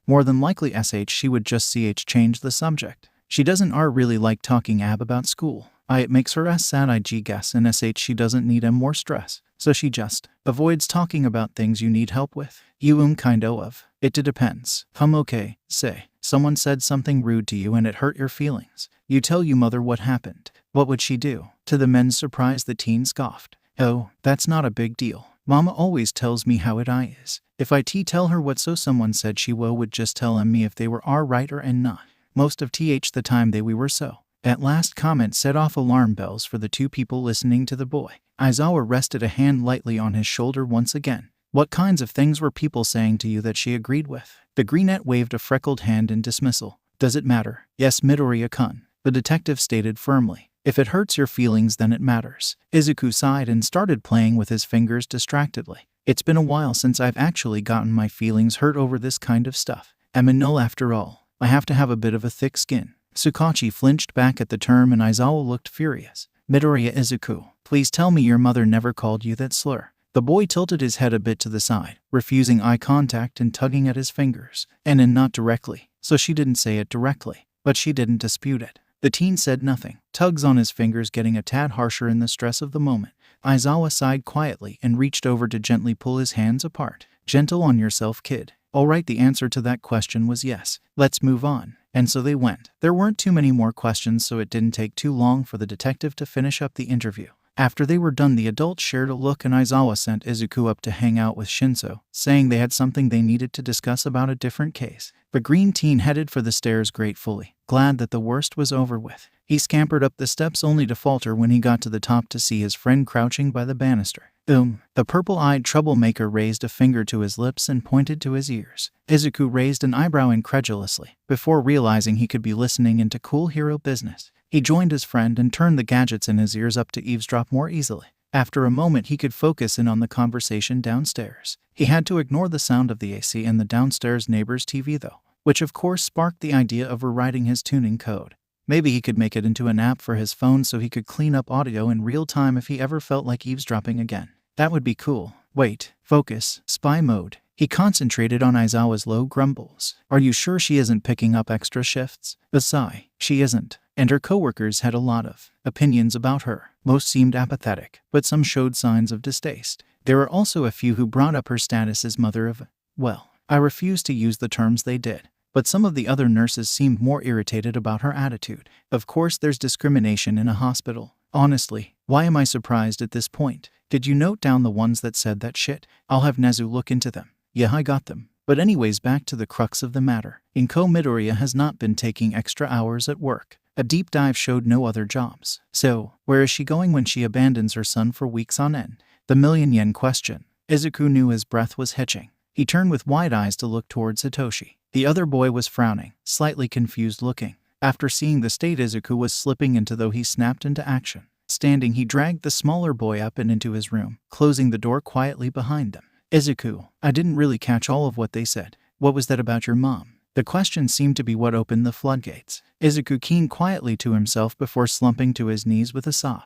More than likely she would just change the subject. She doesn't really like talking about school. It makes her sad I guess and she doesn't need more stress. So she just avoids talking about things you need help with. You kind of. It depends. Okay, say. Someone said something rude to you and it hurt your feelings. You tell your mother what happened. What would she do? To the men's surprise the teen scoffed. Oh, that's not a big deal. Mama always tells me how it is. If I tell her what so someone said she would just tell me if they were right or and not. Most of the time we were so. That last comment set off alarm bells for the two people listening to the boy. Aizawa rested a hand lightly on his shoulder once again. What kinds of things were people saying to you that she agreed with? The brunette waved a freckled hand in dismissal. Does it matter? Yes, Midoriya-kun. The detective stated firmly. If it hurts your feelings then it matters. Izuku sighed and started playing with his fingers distractedly. It's been a while since I've actually gotten my feelings hurt over this kind of stuff. I'm a null after all. I have to have a bit of a thick skin. Tsukachi flinched back at the term and Aizawa looked furious. Midoriya Izuku, please tell me your mother never called you that slur. The boy tilted his head a bit to the side, refusing eye contact and tugging at his fingers. And not directly, so she didn't say it directly, but she didn't dispute it. The teen said nothing, tugs on his fingers getting a tad harsher in the stress of the moment. Aizawa sighed quietly and reached over to gently pull his hands apart. Gentle on yourself, kid. Alright, the answer to that question was yes. Let's move on. And so they went. There weren't too many more questions, so it didn't take too long for the detective to finish up the interview. After they were done, the adults shared a look and Aizawa sent Izuku up to hang out with Shinso, saying they had something they needed to discuss about a different case. The green teen headed for the stairs gratefully, glad that the worst was over with. He scampered up the steps only to falter when he got to the top to see his friend crouching by the banister. The purple-eyed troublemaker raised a finger to his lips and pointed to his ears. Izuku raised an eyebrow incredulously, before realizing he could be listening into cool hero business. He joined his friend and turned the gadgets in his ears up to eavesdrop more easily. After a moment, he could focus in on the conversation downstairs. He had to ignore the sound of the AC and the downstairs neighbor's TV though, which of course sparked the idea of rewriting his tuning code. Maybe he could make it into an app for his phone so he could clean up audio in real time if he ever felt like eavesdropping again. That would be cool. Wait, focus, spy mode. He concentrated on Aizawa's low grumbles. Are you sure she isn't picking up extra shifts? A sigh. She isn't. And her coworkers had a lot of opinions about her. Most seemed apathetic, but some showed signs of distaste. There were also a few who brought up her status as mother of, well, I refuse to use the terms they did. But some of the other nurses seemed more irritated about her attitude. Of course there's discrimination in a hospital. Honestly, why am I surprised at this point? Did you note down the ones that said that shit? I'll have Nezu look into them. Yeah, I got them. But anyways, back to the crux of the matter. Inko Midoriya has not been taking extra hours at work. A deep dive showed no other jobs. So, where is she going when she abandons her son for weeks on end? The million-yen question. Izuku knew his breath was hitching. He turned with wide eyes to look towards Hitoshi. The other boy was frowning, slightly confused looking. After seeing the state Izuku was slipping into, though, he snapped into action. Standing, he dragged the smaller boy up and into his room, closing the door quietly behind them. Izuku, I didn't really catch all of what they said. What was that about your mom? The question seemed to be what opened the floodgates. Izuku keened quietly to himself before slumping to his knees with a sob.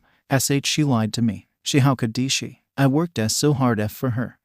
She lied to me. How could she? I worked so hard for her.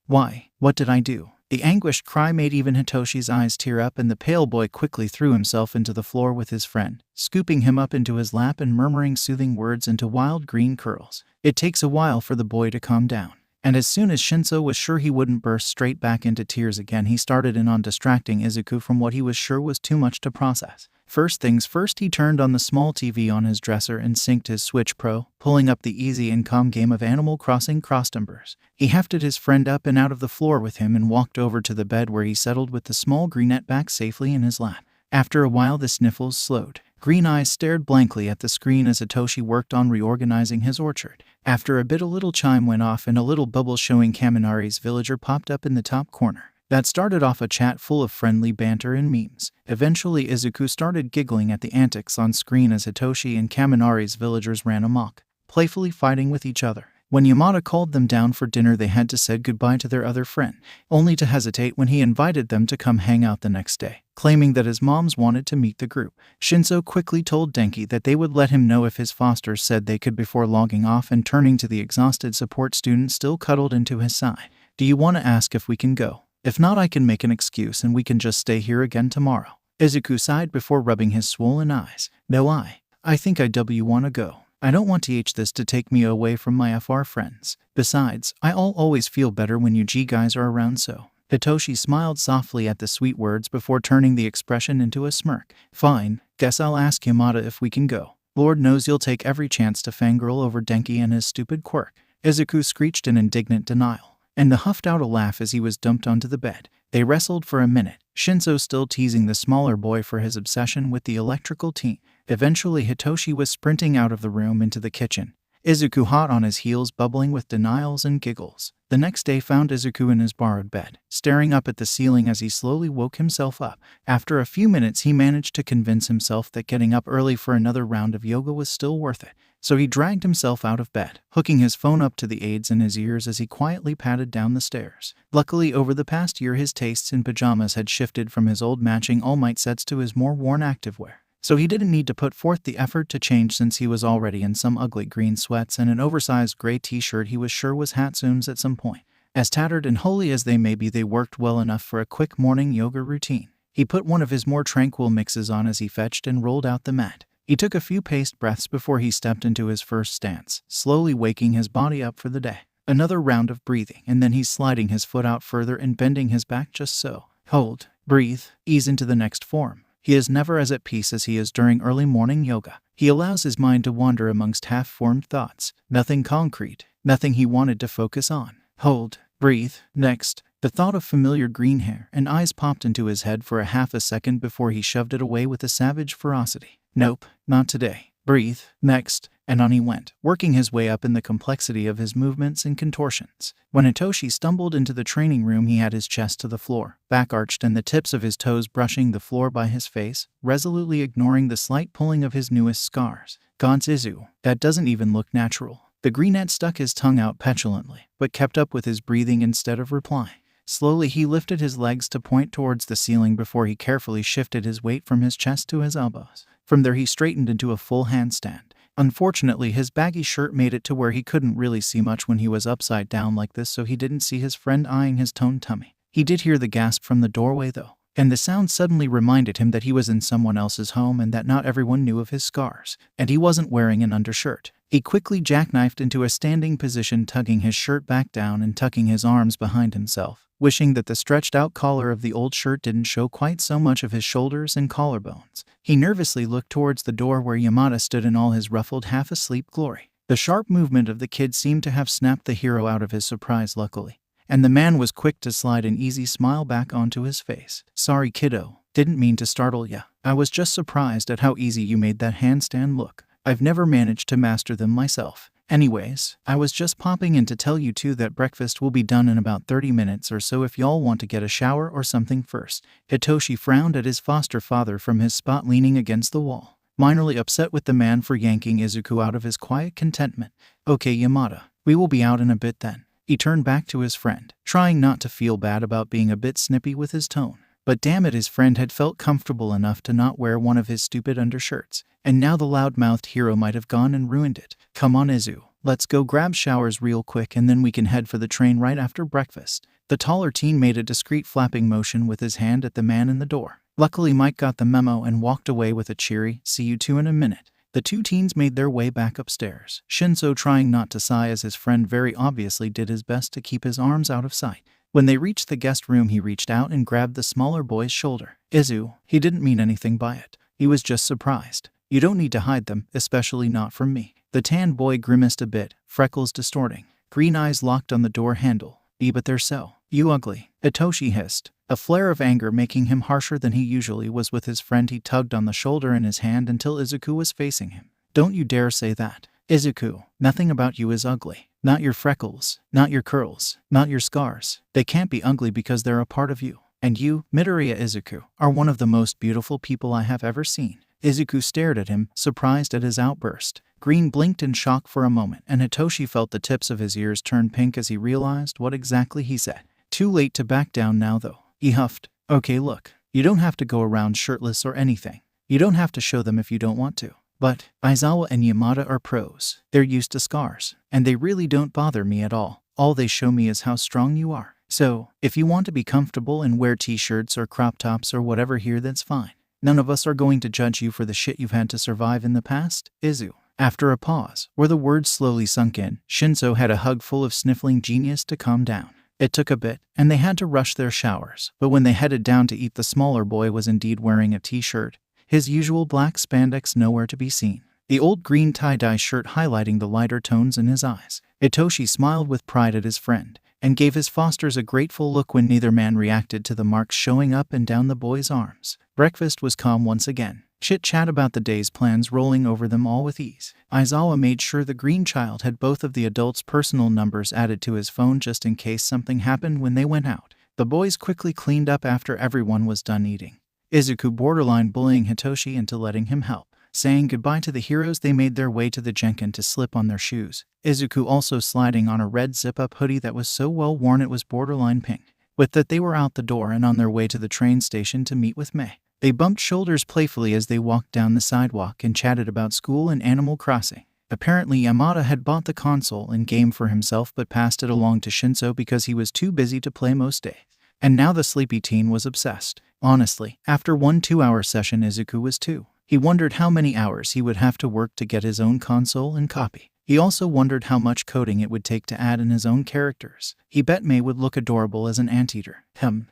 Why? What did I do? The anguished cry made even Hitoshi's eyes tear up, and the pale boy quickly threw himself into the floor with his friend, scooping him up into his lap and murmuring soothing words into wild green curls. It takes a while for the boy to calm down. And as soon as Shinso was sure he wouldn't burst straight back into tears again, he started in on distracting Izuku from what he was sure was too much to process. First things first, he turned on the small TV on his dresser and synced his Switch Pro, pulling up the easy and calm game of Animal Crossing Cross Timbers. He hefted his friend up and out of the floor with him and walked over to the bed, where he settled with the small greenette back safely in his lap. After a while, the sniffles slowed. Green eyes stared blankly at the screen as Hitoshi worked on reorganizing his orchard. After a bit, a little chime went off and a little bubble showing Kaminari's villager popped up in the top corner. That started off a chat full of friendly banter and memes. Eventually, Izuku started giggling at the antics on screen as Hitoshi and Kaminari's villagers ran amok, playfully fighting with each other. When Yamada called them down for dinner, they had to say goodbye to their other friend, only to hesitate when he invited them to come hang out the next day, claiming that his moms wanted to meet the group. Shinso quickly told Denki that they would let him know if his fosters said they could before logging off, and turning to the exhausted support student still cuddled into his side. Do you want to ask if we can go? If not, I can make an excuse and we can just stay here again tomorrow. Izuku sighed before rubbing his swollen eyes. No, I think I want to go. I don't want this to take me away from my FR friends. Besides, I'll always feel better when you G guys are around, so. Hitoshi smiled softly at the sweet words before turning the expression into a smirk. Fine, guess I'll ask Yamada if we can go. Lord knows you'll take every chance to fangirl over Denki and his stupid quirk. Izuku screeched in indignant denial, and huffed out a laugh as he was dumped onto the bed. They wrestled for a minute, Shinso still teasing the smaller boy for his obsession with the electrical tea. Eventually, Hitoshi was sprinting out of the room into the kitchen, Izuku hot on his heels, bubbling with denials and giggles. The next day found Izuku in his borrowed bed, staring up at the ceiling as he slowly woke himself up. After a few minutes, he managed to convince himself that getting up early for another round of yoga was still worth it. so he dragged himself out of bed, hooking his phone up to the aids in his ears as he quietly padded down the stairs. Luckily, over the past year his tastes in pajamas had shifted from his old matching all-might sets to his more worn activewear, so he didn't need to put forth the effort to change since he was already in some ugly green sweats and an oversized gray t-shirt he was sure was Hatsume's at some point. As tattered and holy as they may be, they worked well enough for a quick morning yoga routine. He put one of his more tranquil mixes on as he fetched and rolled out the mat. He took a few paced breaths before he stepped into his first stance, slowly waking his body up for the day. Another round of breathing, and then he's sliding his foot out further and bending his back just so. Hold, breathe, ease into the next form. He is never as at peace as he is during early morning yoga. He allows his mind to wander amongst half-formed thoughts. Nothing concrete, nothing he wanted to focus on. Hold, breathe, next. The thought of familiar green hair and eyes popped into his head for a half a second before he shoved it away with a savage ferocity. Nope, not today. Breathe, next. And on he went, working his way up in the complexity of his movements and contortions. When Hitoshi stumbled into the training room, he had his chest to the floor, back arched and the tips of his toes brushing the floor by his face, resolutely ignoring the slight pulling of his newest scars. Gaunt's Izu, that doesn't even look natural. The greenette stuck his tongue out petulantly, but kept up with his breathing instead of replying. Slowly he lifted his legs to point towards the ceiling before he carefully shifted his weight from his chest to his elbows. From there he straightened into a full handstand. Unfortunately, his baggy shirt made it to where he couldn't really see much when he was upside down like this, so he didn't see his friend eyeing his toned tummy. He did hear the gasp from the doorway though, and the sound suddenly reminded him that he was in someone else's home and that not everyone knew of his scars, and he wasn't wearing an undershirt. He quickly jackknifed into a standing position, tugging his shirt back down and tucking his arms behind himself, wishing that the stretched-out collar of the old shirt didn't show quite so much of his shoulders and collarbones. He nervously looked towards the door where Yamada stood in all his ruffled, half-asleep glory. The sharp movement of the kid seemed to have snapped the hero out of his surprise, luckily, and the man was quick to slide an easy smile back onto his face. Sorry, kiddo. Didn't mean to startle ya. I was just surprised at how easy you made that handstand look. I've never managed to master them myself. Anyways, I was just popping in to tell you two that breakfast will be done in about 30 minutes or so if y'all want to get a shower or something first. Hitoshi frowned at his foster father from his spot leaning against the wall, minorly upset with the man for yanking Izuku out of his quiet contentment. Okay, Yamada, we will be out in a bit then. He turned back to his friend, trying not to feel bad about being a bit snippy with his tone. But damn it, his friend had felt comfortable enough to not wear one of his stupid undershirts, and now the loud-mouthed hero might have gone and ruined it. Come on, Izu, let's go grab showers real quick and then we can head for the train right after breakfast. The taller teen made a discreet flapping motion with his hand at the man in the door. Luckily, Mike got the memo and walked away with a cheery, "See you two in a minute." The two teens made their way back upstairs, Shinso trying not to sigh as his friend very obviously did his best to keep his arms out of sight. When they reached the guest room, he reached out and grabbed the smaller boy's shoulder. Izu, he didn't mean anything by it. He was just surprised. You don't need to hide them, especially not from me. The tan boy grimaced a bit, freckles distorting. Green eyes locked on the door handle. But they're so. You ugly. Hitoshi hissed, a flare of anger making him harsher than he usually was with his friend. He tugged on the shoulder in his hand until Izuku was facing him. Don't you dare say that. Izuku, nothing about you is ugly. Not your freckles, not your curls, not your scars. They can't be ugly because they're a part of you. And you, Midoriya Izuku, are one of the most beautiful people I have ever seen. Izuku stared at him, surprised at his outburst. Green blinked in shock for a moment, and Hitoshi felt the tips of his ears turn pink as he realized what exactly he said. Too late to back down now, though. He huffed. Okay, look, you don't have to go around shirtless or anything. You don't have to show them if you don't want to. But Aizawa and Yamada are pros. They're used to scars, and they really don't bother me at all. All they show me is how strong you are. So, if you want to be comfortable and wear t-shirts or crop tops or whatever here, that's fine. None of us are going to judge you for the shit you've had to survive in the past, Izu. After a pause, where the words slowly sunk in, Shinso had a hug full of sniffling genius to calm down. It took a bit, and they had to rush their showers, but when they headed down to eat, the smaller boy was indeed wearing a t-shirt, his usual black spandex nowhere to be seen, the old green tie-dye shirt highlighting the lighter tones in his eyes. Hitoshi smiled with pride at his friend, and gave his fosters a grateful look when neither man reacted to the marks showing up and down the boy's arms. Breakfast was calm once again, chit-chat about the day's plans rolling over them all with ease. Aizawa made sure the green child had both of the adults' personal numbers added to his phone just in case something happened when they went out. The boys quickly cleaned up after everyone was done eating, Izuku borderline bullying Hitoshi into letting him help. Saying goodbye to the heroes, they made their way to the Jenkin to slip on their shoes, Izuku also sliding on a red zip-up hoodie that was so well worn it was borderline pink. With that, they were out the door and on their way to the train station to meet with Mei. They bumped shoulders playfully as they walked down the sidewalk and chatted about school and Animal Crossing. Apparently, Yamada had bought the console and game for himself but passed it along to Shinso because he was too busy to play most days. And now the sleepy teen was obsessed. Honestly, after one 2-hour session, Izuku was too. He wondered how many hours he would have to work to get his own console and copy. He also wondered how much coding it would take to add in his own characters. He bet Mei would look adorable as an anteater.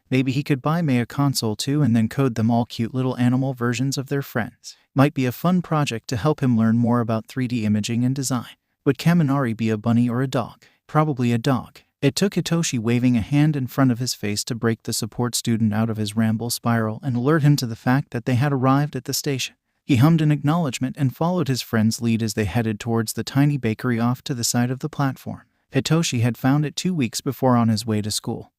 Maybe he could buy Mei a console too and then code them all cute little animal versions of their friends. Might be a fun project to help him learn more about 3D imaging and design. Would Kaminari be a bunny or a dog? Probably a dog. It took Hitoshi waving a hand in front of his face to break the support student out of his ramble spiral and alert him to the fact that they had arrived at the station. He hummed an acknowledgement and followed his friend's lead as they headed towards the tiny bakery off to the side of the platform. Hitoshi had found it 2 weeks before on his way to school,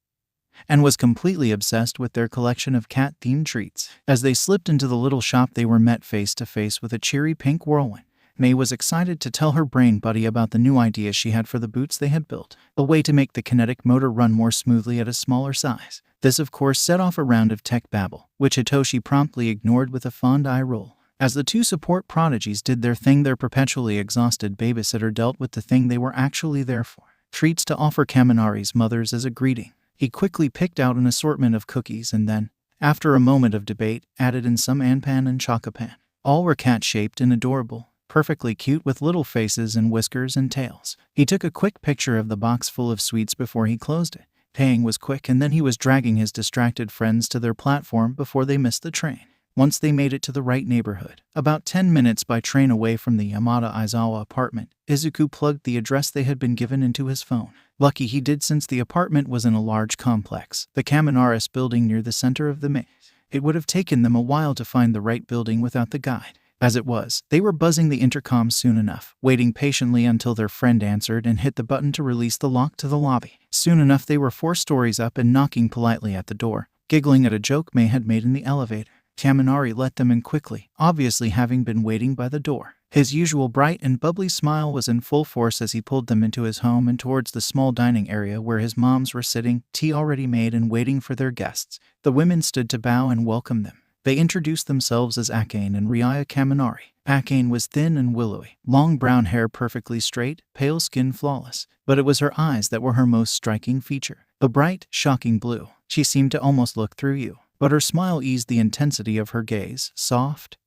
and was completely obsessed with their collection of cat-themed treats. As they slipped into the little shop, they were met face-to-face with a cheery pink whirlwind. Mei was excited to tell her brain buddy about the new idea she had for the boots they had built, a way to make the kinetic motor run more smoothly at a smaller size. This of course set off a round of tech babble, which Hitoshi promptly ignored with a fond eye roll. As the two support prodigies did their thing, their perpetually exhausted babysitter dealt with the thing they were actually there for: treats to offer Kaminari's mothers as a greeting. He quickly picked out an assortment of cookies and then, after a moment of debate, added in some anpan and chocopan. All were cat-shaped and adorable, perfectly cute with little faces and whiskers and tails. He took a quick picture of the box full of sweets before he closed it. Paying was quick, and then he was dragging his distracted friends to their platform before they missed the train. Once they made it to the right neighborhood, about 10 minutes by train away from the Yamada Aizawa apartment, Izuku plugged the address they had been given into his phone. Lucky he did, since the apartment was in a large complex, the Kaminaris building near the center of the maze. It would have taken them a while to find the right building without the guide. As it was, they were buzzing the intercom soon enough, waiting patiently until their friend answered and hit the button to release the lock to the lobby. Soon enough they were 4 stories up and knocking politely at the door, giggling at a joke Mei had made in the elevator. Kaminari let them in quickly, obviously having been waiting by the door. His usual bright and bubbly smile was in full force as he pulled them into his home and towards the small dining area where his moms were sitting, tea already made and waiting for their guests. The women stood to bow and welcome them. They introduced themselves as Akane and Riaya Kaminari. Akane was thin and willowy, long brown hair perfectly straight, pale skin flawless, but it was her eyes that were her most striking feature. A bright, shocking blue. She seemed to almost look through you. But her smile eased the intensity of her gaze, soft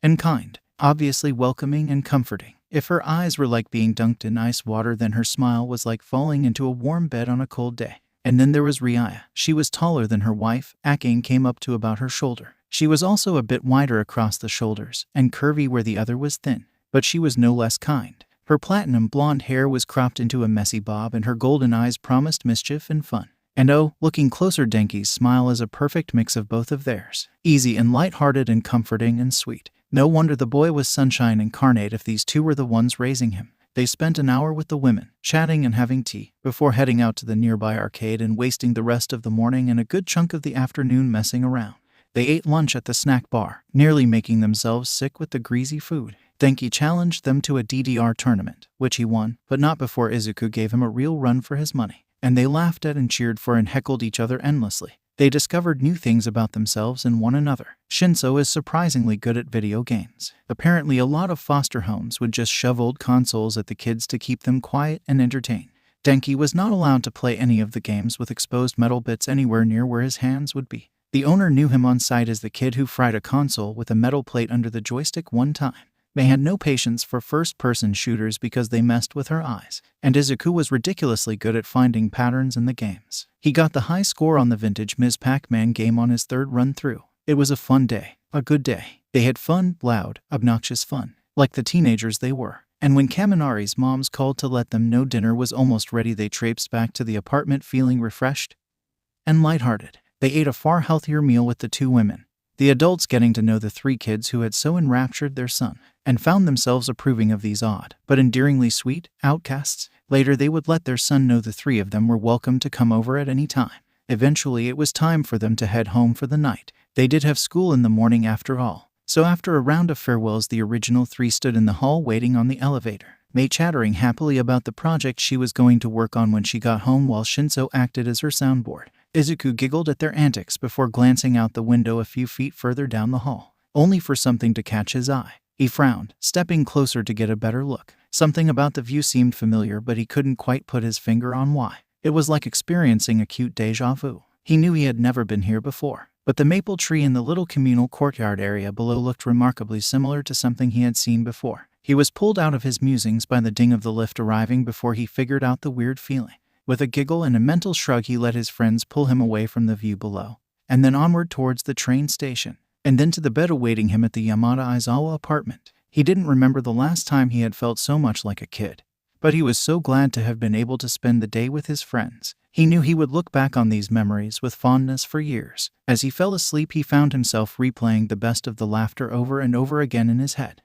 and kind, obviously welcoming and comforting. If her eyes were like being dunked in ice water, then her smile was like falling into a warm bed on a cold day. And then there was Riaya. She was taller than her wife. Akane came up to about her shoulder. She was also a bit wider across the shoulders, and curvy where the other was thin. But she was no less kind. Her platinum blonde hair was cropped into a messy bob, and her golden eyes promised mischief and fun. And oh, looking closer, Denki's smile is a perfect mix of both of theirs. Easy and light-hearted and comforting and sweet. No wonder the boy was sunshine incarnate if these two were the ones raising him. They spent an hour with the women, chatting and having tea, before heading out to the nearby arcade and wasting the rest of the morning and a good chunk of the afternoon messing around. They ate lunch at the snack bar, nearly making themselves sick with the greasy food. Denki challenged them to a DDR tournament, which he won, but not before Izuku gave him a real run for his money. And they laughed at and cheered for and heckled each other endlessly. They discovered new things about themselves and one another. Shinso is surprisingly good at video games. Apparently a lot of foster homes would just shove old consoles at the kids to keep them quiet and entertained. Denki was not allowed to play any of the games with exposed metal bits anywhere near where his hands would be. The owner knew him on sight as the kid who fried a console with a metal plate under the joystick one time. They had no patience for first-person shooters because they messed with her eyes, and Izuku was ridiculously good at finding patterns in the games. He got the high score on the vintage Ms. Pac-Man game on his 3rd run-through. It was a fun day, a good day. They had fun, loud, obnoxious fun, like the teenagers they were. And when Kaminari's moms called to let them know dinner was almost ready, they traipsed back to the apartment feeling refreshed and lighthearted. They ate a far healthier meal with the 2 women, the adults getting to know the 3 kids who had so enraptured their son, and found themselves approving of these odd, but endearingly sweet, outcasts. Later they would let their son know the 3 of them were welcome to come over at any time. Eventually it was time for them to head home for the night. They did have school in the morning after all, So after a round of farewells, the original three stood in the hall waiting on the elevator, Mei chattering happily about the project she was going to work on when she got home, while Shinso acted as her soundboard. Izuku giggled at their antics before glancing out the window a few feet further down the hall, only for something to catch his eye. He frowned, stepping closer to get a better look. Something about the view seemed familiar, but he couldn't quite put his finger on why. It was like experiencing a cute déjà vu. He knew he had never been here before, but the maple tree in the little communal courtyard area below looked remarkably similar to something he had seen before. He was pulled out of his musings by the ding of the lift arriving before he figured out the weird feeling. With a giggle and a mental shrug, he let his friends pull him away from the view below, and then onward towards the train station, and then to the bed awaiting him at the Yamada Aizawa apartment. He didn't remember the last time he had felt so much like a kid, but he was so glad to have been able to spend the day with his friends. He knew he would look back on these memories with fondness for years. As he fell asleep, he found himself replaying the best of the laughter over and over again in his head.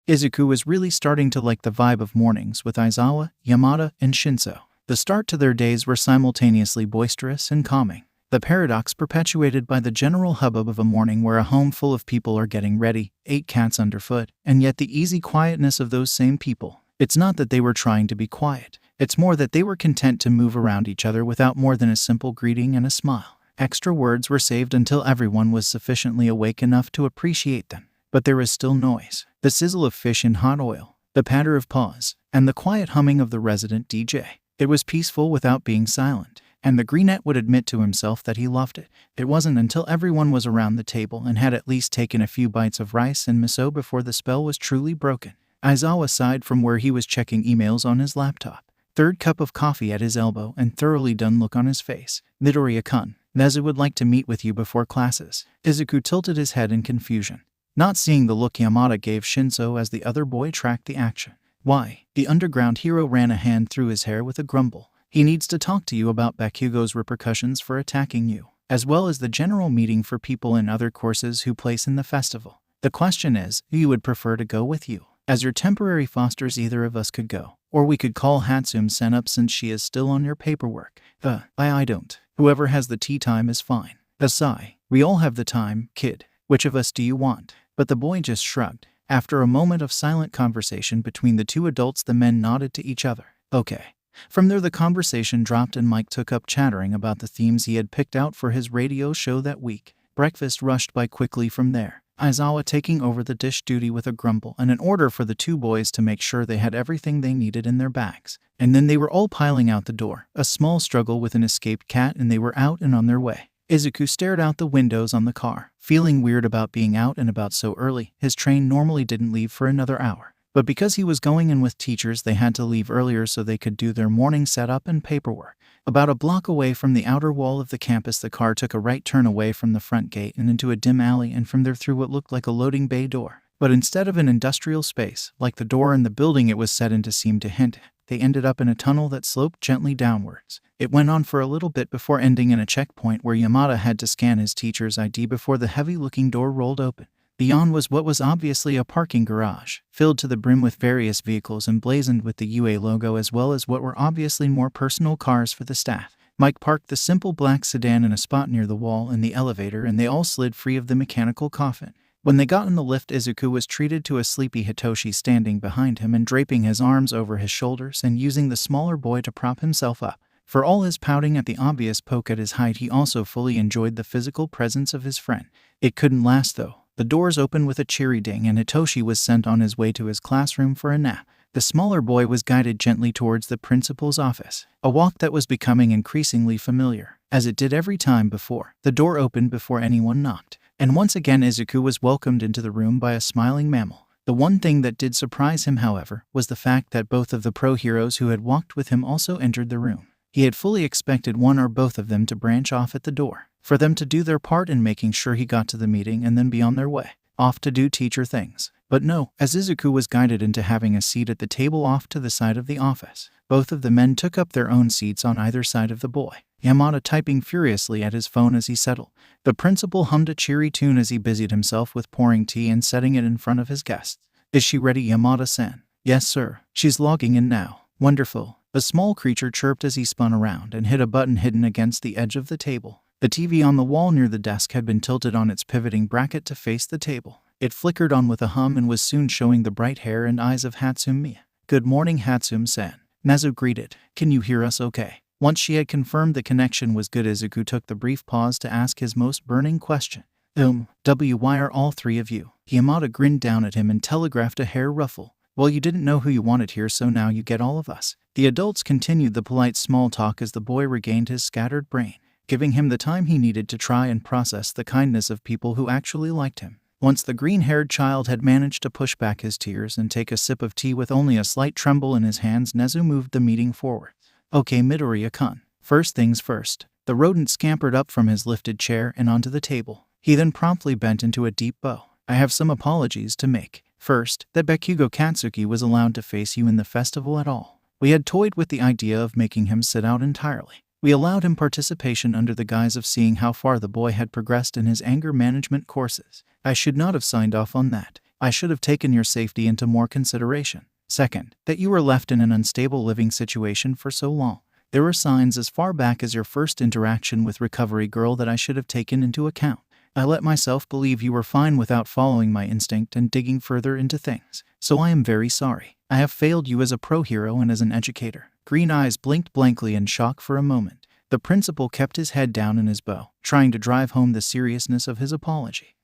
Izuku was really starting to like the vibe of mornings with Aizawa, Yamada, and Shinso. The start to their days were simultaneously boisterous and calming, the paradox perpetuated by the general hubbub of a morning where a home full of people are getting ready, 8 cats underfoot, and yet the easy quietness of those same people. It's not that they were trying to be quiet, it's more that they were content to move around each other without more than a simple greeting and a smile. Extra words were saved until everyone was sufficiently awake enough to appreciate them. But there was still noise, the sizzle of fish in hot oil, the patter of paws, and the quiet humming of the resident DJ. It was peaceful without being silent, and the greenette would admit to himself that he loved it. It wasn't until everyone was around the table and had at least taken a few bites of rice and miso before the spell was truly broken. Aizawa sighed from where he was checking emails on his laptop, third cup of coffee at his elbow and thoroughly done look on his face. Midoriya-kun, Nezu would like to meet with you before classes. Izuku tilted his head in confusion, not seeing the look Yamada gave Shinso as the other boy tracked the action. Why? The underground hero ran a hand through his hair with a grumble. He needs to talk to you about Bakugo's repercussions for attacking you, as well as the general meeting for people in other courses who place in the festival. The question is, who you would prefer to go with you? As your temporary fosters, either of us could go, or we could call Hatsune-sen up since she is still on your paperwork. I don't. Whoever has the tea time is fine. A sigh. We all have the time, kid. Which of us do you want? But the boy just shrugged. After a moment of silent conversation between the two adults, the men nodded to each other. Okay. From there the conversation dropped and Mike took up chattering about the themes he had picked out for his radio show that week. Breakfast rushed by quickly from there, Aizawa taking over the dish duty with a grumble and an order for the two boys to make sure they had everything they needed in their bags. And then they were all piling out the door. A small struggle with an escaped cat and they were out and on their way. Izuku stared out the windows on the car, feeling weird about being out and about so early. His train normally didn't leave for another hour, but because he was going in with teachers, they had to leave earlier so they could do their morning setup and paperwork. About a block away from the outer wall of the campus, the car took a right turn away from the front gate and into a dim alley, and from there through what looked like a loading bay door. But instead of an industrial space, like the door in the building it was set into seemed to hint, they ended up in a tunnel that sloped gently downwards. It went on for a little bit before ending in a checkpoint where Yamada had to scan his teacher's ID before the heavy-looking door rolled open. Beyond was what was obviously a parking garage, filled to the brim with various vehicles emblazoned with the UA logo, as well as what were obviously more personal cars for the staff. Mike parked the simple black sedan in a spot near the wall in the elevator, and they all slid free of the mechanical coffin. When they got in the lift, Izuku was treated to a sleepy Hitoshi standing behind him and draping his arms over his shoulders and using the smaller boy to prop himself up. For all his pouting at the obvious poke at his height, he also fully enjoyed the physical presence of his friend. It couldn't last though. The doors opened with a cheery ding and Hitoshi was sent on his way to his classroom for a nap. The smaller boy was guided gently towards the principal's office, a walk that was becoming increasingly familiar, as it did every time before. The door opened before anyone knocked, and once again Izuku was welcomed into the room by a smiling mammal. The one thing that did surprise him, however, was the fact that both of the pro-heroes who had walked with him also entered the room. He had fully expected one or both of them to branch off at the door, for them to do their part in making sure he got to the meeting and then be on their way, off to do teacher things. But no, as Izuku was guided into having a seat at the table off to the side of the office, both of the men took up their own seats on either side of the boy, Yamada typing furiously at his phone as he settled. The principal hummed a cheery tune as he busied himself with pouring tea and setting it in front of his guests. Is she ready, Yamada-san? Yes, sir. She's logging in now. Wonderful. A small creature chirped as he spun around and hit a button hidden against the edge of the table. The TV on the wall near the desk had been tilted on its pivoting bracket to face the table, It flickered on with a hum and was soon showing the bright hair and eyes of Hatsumi. "Good morning, Hatsumi-san," Nezu greeted. "Can you hear us okay?" Once she had confirmed the connection was good, Izuku took the brief pause to ask his most burning question. Why are all three of you?" Yamada grinned down at him and telegraphed a hair ruffle. "Well, you didn't know who you wanted here, so now you get all of us." The adults continued the polite small talk as the boy regained his scattered brain, giving him the time he needed to try and process the kindness of people who actually liked him. Once the green-haired child had managed to push back his tears and take a sip of tea with only a slight tremble in his hands, Nezu moved the meeting forward. "Okay, Midoriya-kun. First things first." The rodent scampered up from his lifted chair and onto the table. He then promptly bent into a deep bow. "I have some apologies to make. First, that Bakugo Katsuki was allowed to face you in the festival at all. We had toyed with the idea of making him sit out entirely. We allowed him participation under the guise of seeing how far the boy had progressed in his anger management courses. I should not have signed off on that. I should have taken your safety into more consideration. Second, that you were left in an unstable living situation for so long. There were signs as far back as your first interaction with Recovery Girl that I should have taken into account. I let myself believe you were fine without following my instinct and digging further into things. So I am very sorry. I have failed you as a pro hero and as an educator." Green eyes blinked blankly in shock for a moment. The principal kept his head down in his bow, trying to drive home the seriousness of his apology.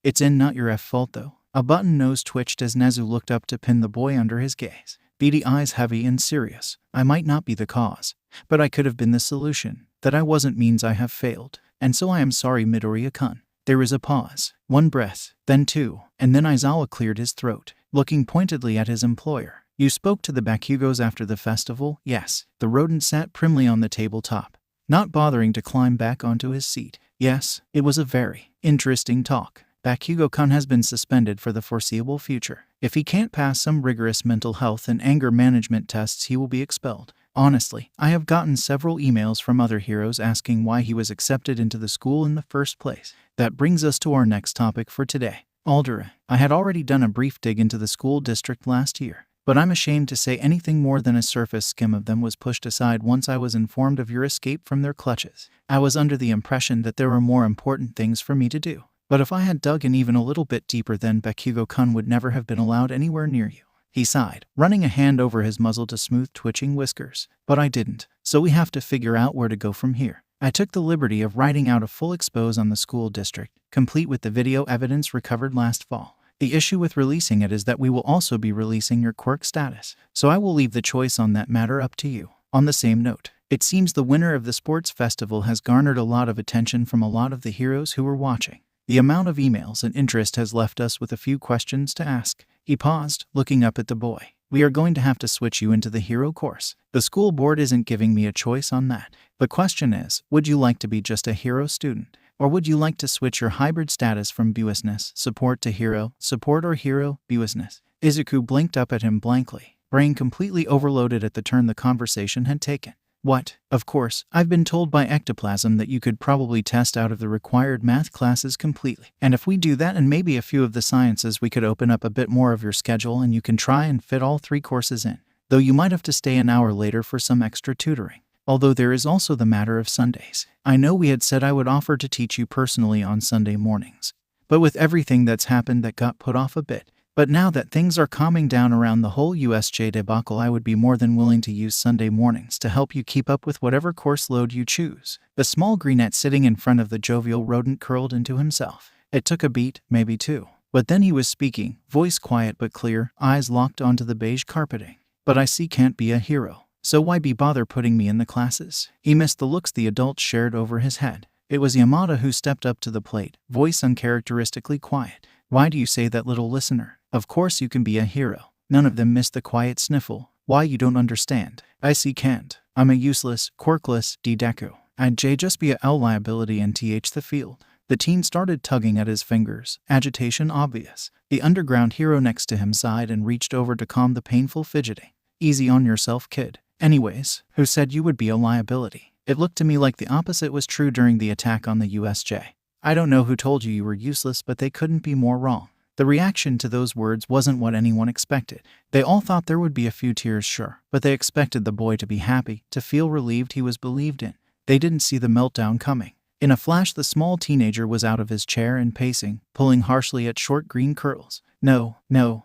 It's not your fault though." A button nose twitched as Nezu looked up to pin the boy under his gaze. Beady eyes heavy and serious. "I might not be the cause, but I could have been the solution. That I wasn't means I have failed. And so I am sorry, Midoriya-kun." There was a pause. One breath, then two, and then Aizawa cleared his throat, looking pointedly at his employer. "You spoke to the Bakugos after the festival?" "Yes." The rodent sat primly on the tabletop, not bothering to climb back onto his seat. "Yes, it was a very interesting talk. Bakugo-kun has been suspended for the foreseeable future. If he can't pass some rigorous mental health and anger management tests, he will be expelled. Honestly, I have gotten several emails from other heroes asking why he was accepted into the school in the first place. That brings us to our next topic for today. Aldera. I had already done a brief dig into the school district last year, but I'm ashamed to say anything more than a surface skim of them was pushed aside once I was informed of your escape from their clutches. I was under the impression that there were more important things for me to do. But if I had dug in even a little bit deeper, then Bakugo-kun would never have been allowed anywhere near you." He sighed, running a hand over his muzzle to smooth twitching whiskers. "But I didn't. So we have to figure out where to go from here. I took the liberty of writing out a full expose on the school district, complete with the video evidence recovered last fall. The issue with releasing it is that we will also be releasing your quirk status. So I will leave the choice on that matter up to you. On the same note, it seems the winner of the sports festival has garnered a lot of attention from a lot of the heroes who were watching. The amount of emails and interest has left us with a few questions to ask." He paused, looking up at the boy. "We are going to have to switch you into the hero course. The school board isn't giving me a choice on that. The question is, would you like to be just a hero student? Or would you like to switch your hybrid status from business support to hero support or hero business?" Izuku blinked up at him blankly, brain completely overloaded at the turn the conversation had taken. "What? Of course, I've been told by Ectoplasm that you could probably test out of the required math classes completely. And if we do that and maybe a few of the sciences, we could open up a bit more of your schedule and you can try and fit all 3 courses in. Though you might have to stay an hour later for some extra tutoring. Although there is also the matter of Sundays. I know we had said I would offer to teach you personally on Sunday mornings. But with everything that's happened, that got put off a bit. But now that things are calming down around the whole USJ debacle, I would be more than willing to use Sunday mornings to help you keep up with whatever course load you choose." The small greenette sitting in front of the jovial rodent curled into himself. It took a beat, maybe 2. But then he was speaking, voice quiet but clear, eyes locked onto the beige carpeting. "But I see can't be a hero. So why be bother putting me in the classes?" He missed the looks the adults shared over his head. It was Yamada who stepped up to the plate, voice uncharacteristically quiet. "Why do you say that, little listener? Of course you can be a hero." None of them missed the quiet sniffle. "Why, you don't understand. I see can't. I'm a useless, quirkless Deku. I'd just be a L liability and the field." The teen started tugging at his fingers, agitation obvious. The underground hero next to him sighed and reached over to calm the painful fidgeting. "Easy on yourself, kid. Anyways, who said you would be a liability? It looked to me like the opposite was true during the attack on the USJ. I don't know who told you were useless, but they couldn't be more wrong." The reaction to those words wasn't what anyone expected. They all thought there would be a few tears, sure, but they expected the boy to be happy, to feel relieved he was believed in. They didn't see the meltdown coming. In a flash, the small teenager was out of his chair and pacing, pulling harshly at short green curls. No,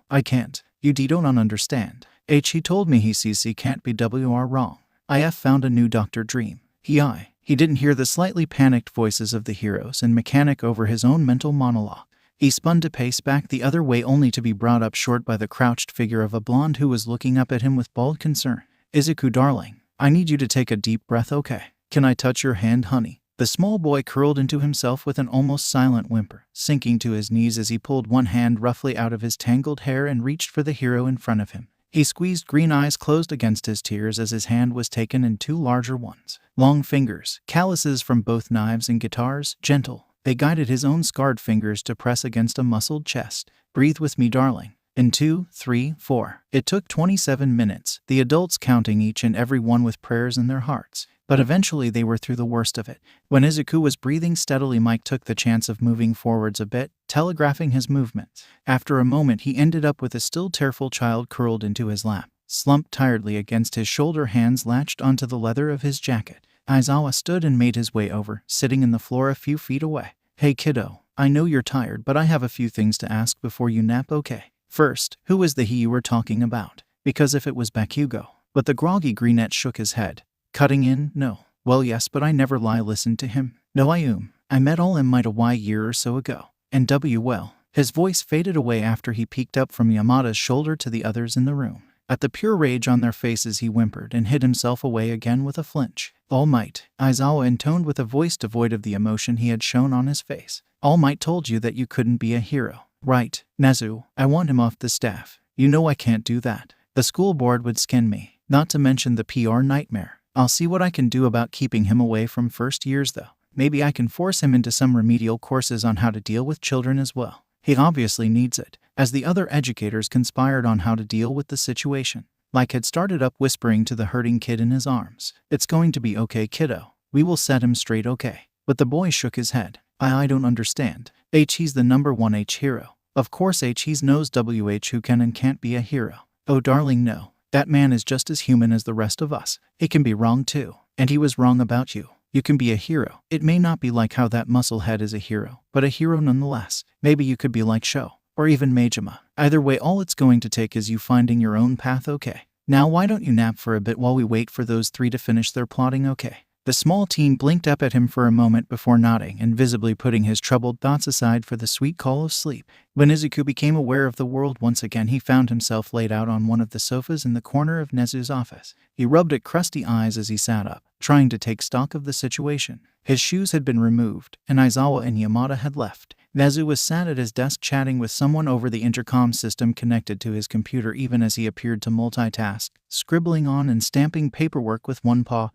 I can't. You don't understand. He told me he sees C can't be WR wrong. IF found a new Dr. Dream. He didn't hear the slightly panicked voices of the heroes and mechanic over his own mental monologue. He spun to pace back the other way, only to be brought up short by the crouched figure of a blonde who was looking up at him with bald concern. Izuku, darling, I need you to take a deep breath, okay? Can I touch your hand, honey? The small boy curled into himself with an almost silent whimper, sinking to his knees as he pulled one hand roughly out of his tangled hair and reached for the hero in front of him. He squeezed, green eyes closed against his tears as his hand was taken in two larger ones. Long fingers, calluses from both knives and guitars, gentle. They guided his own scarred fingers to press against a muscled chest. Breathe with me, darling. In 2, 3, 4. It took 27 minutes, the adults counting each and every one with prayers in their hearts. But eventually they were through the worst of it. When Izuku was breathing steadily, Mike took the chance of moving forwards a bit, telegraphing his movements. After a moment, he ended up with a still tearful child curled into his lap, slumped tiredly against his shoulder, hands latched onto the leather of his jacket. Aizawa stood and made his way over, sitting in the floor a few feet away. Hey kiddo, I know you're tired, but I have a few things to ask before you nap, okay? First, who was the he you were talking about? Because if it was Bakugo. But the groggy brunette shook his head. Cutting in? No. Well, yes, but I never listened to him. No, I met all him might a year or so ago. And well. His voice faded away after he peeked up from Yamada's shoulder to the others in the room. At the pure rage on their faces, he whimpered and hid himself away again with a flinch. All Might, Aizawa intoned with a voice devoid of the emotion he had shown on his face. All Might told you that you couldn't be a hero. Right, Nezu, I want him off the staff. You know I can't do that. The school board would skin me, not to mention the PR nightmare. I'll see what I can do about keeping him away from first years though. Maybe I can force him into some remedial courses on how to deal with children as well. He obviously needs it. As the other educators conspired on how to deal with the situation, Mike had started up whispering to the hurting kid in his arms. It's going to be okay, kiddo. We will set him straight, okay? But the boy shook his head. I don't understand. He's the number one hero. Of course he's knows who can and can't be a hero. Oh darling, no. That man is just as human as the rest of us. He can be wrong too. And he was wrong about you. You can be a hero. It may not be like how that musclehead is a hero, but a hero nonetheless. Maybe you could be like Sho, or even Majima. Either way, all it's going to take is you finding your own path, okay? Now why don't you nap for a bit while we wait for those three to finish their plotting, okay? The small teen blinked up at him for a moment before nodding and visibly putting his troubled thoughts aside for the sweet call of sleep. When Izuku became aware of the world once again, he found himself laid out on one of the sofas in the corner of Nezu's office. He rubbed at crusty eyes as he sat up, trying to take stock of the situation. His shoes had been removed, and Aizawa and Yamada had left. Nezu was sat at his desk chatting with someone over the intercom system connected to his computer, even as he appeared to multitask, scribbling on and stamping paperwork with one paw,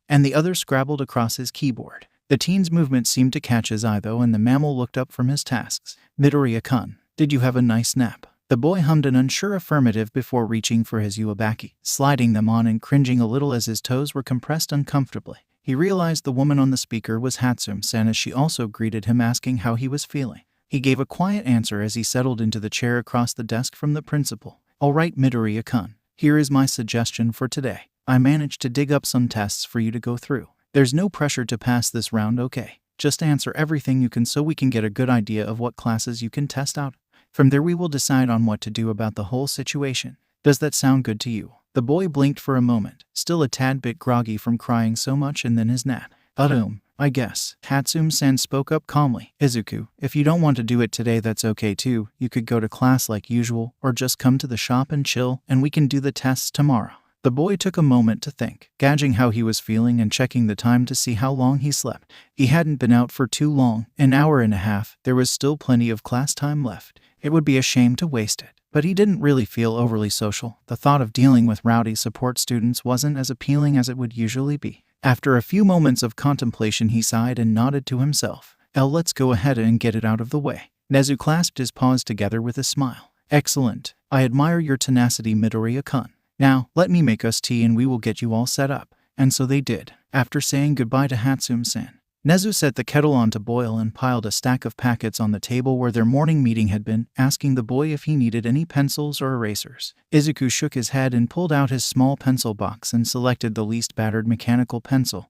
and the other scrabbled across his keyboard. The teen's movement seemed to catch his eye though, and the mammal looked up from his tasks. Midoriya-kun, did you have a nice nap? The boy hummed an unsure affirmative before reaching for his uabaki, sliding them on and cringing a little as his toes were compressed uncomfortably. He realized the woman on the speaker was Hatsune-san as she also greeted him, asking how he was feeling. He gave a quiet answer as he settled into the chair across the desk from the principal. All right, Midoriya-kun, here is my suggestion for today. I managed to dig up some tests for you to go through. There's no pressure to pass this round, okay? Just answer everything you can so we can get a good idea of what classes you can test out. From there we will decide on what to do about the whole situation. Does that sound good to you? The boy blinked for a moment, still a tad bit groggy from crying so much, and then his nap. I guess. Hatsune-san spoke up calmly. Izuku, if you don't want to do it today, that's okay too. You could go to class like usual, or just come to the shop and chill, and we can do the tests tomorrow. The boy took a moment to think, gauging how he was feeling and checking the time to see how long he slept. He hadn't been out for too long, an hour and a half. There was still plenty of class time left. It would be a shame to waste it. But he didn't really feel overly social. The thought of dealing with rowdy support students wasn't as appealing as it would usually be. After a few moments of contemplation, he sighed and nodded to himself. Let's go ahead and get it out of the way. Nezu clasped his paws together with a smile. Excellent. I admire your tenacity, Midoriya-kun. Now, let me make us tea and we will get you all set up. And so they did. After saying goodbye to Hatsune-san, Nezu set the kettle on to boil and piled a stack of packets on the table where their morning meeting had been, asking the boy if he needed any pencils or erasers. Izuku shook his head and pulled out his small pencil box and selected the least battered mechanical pencil.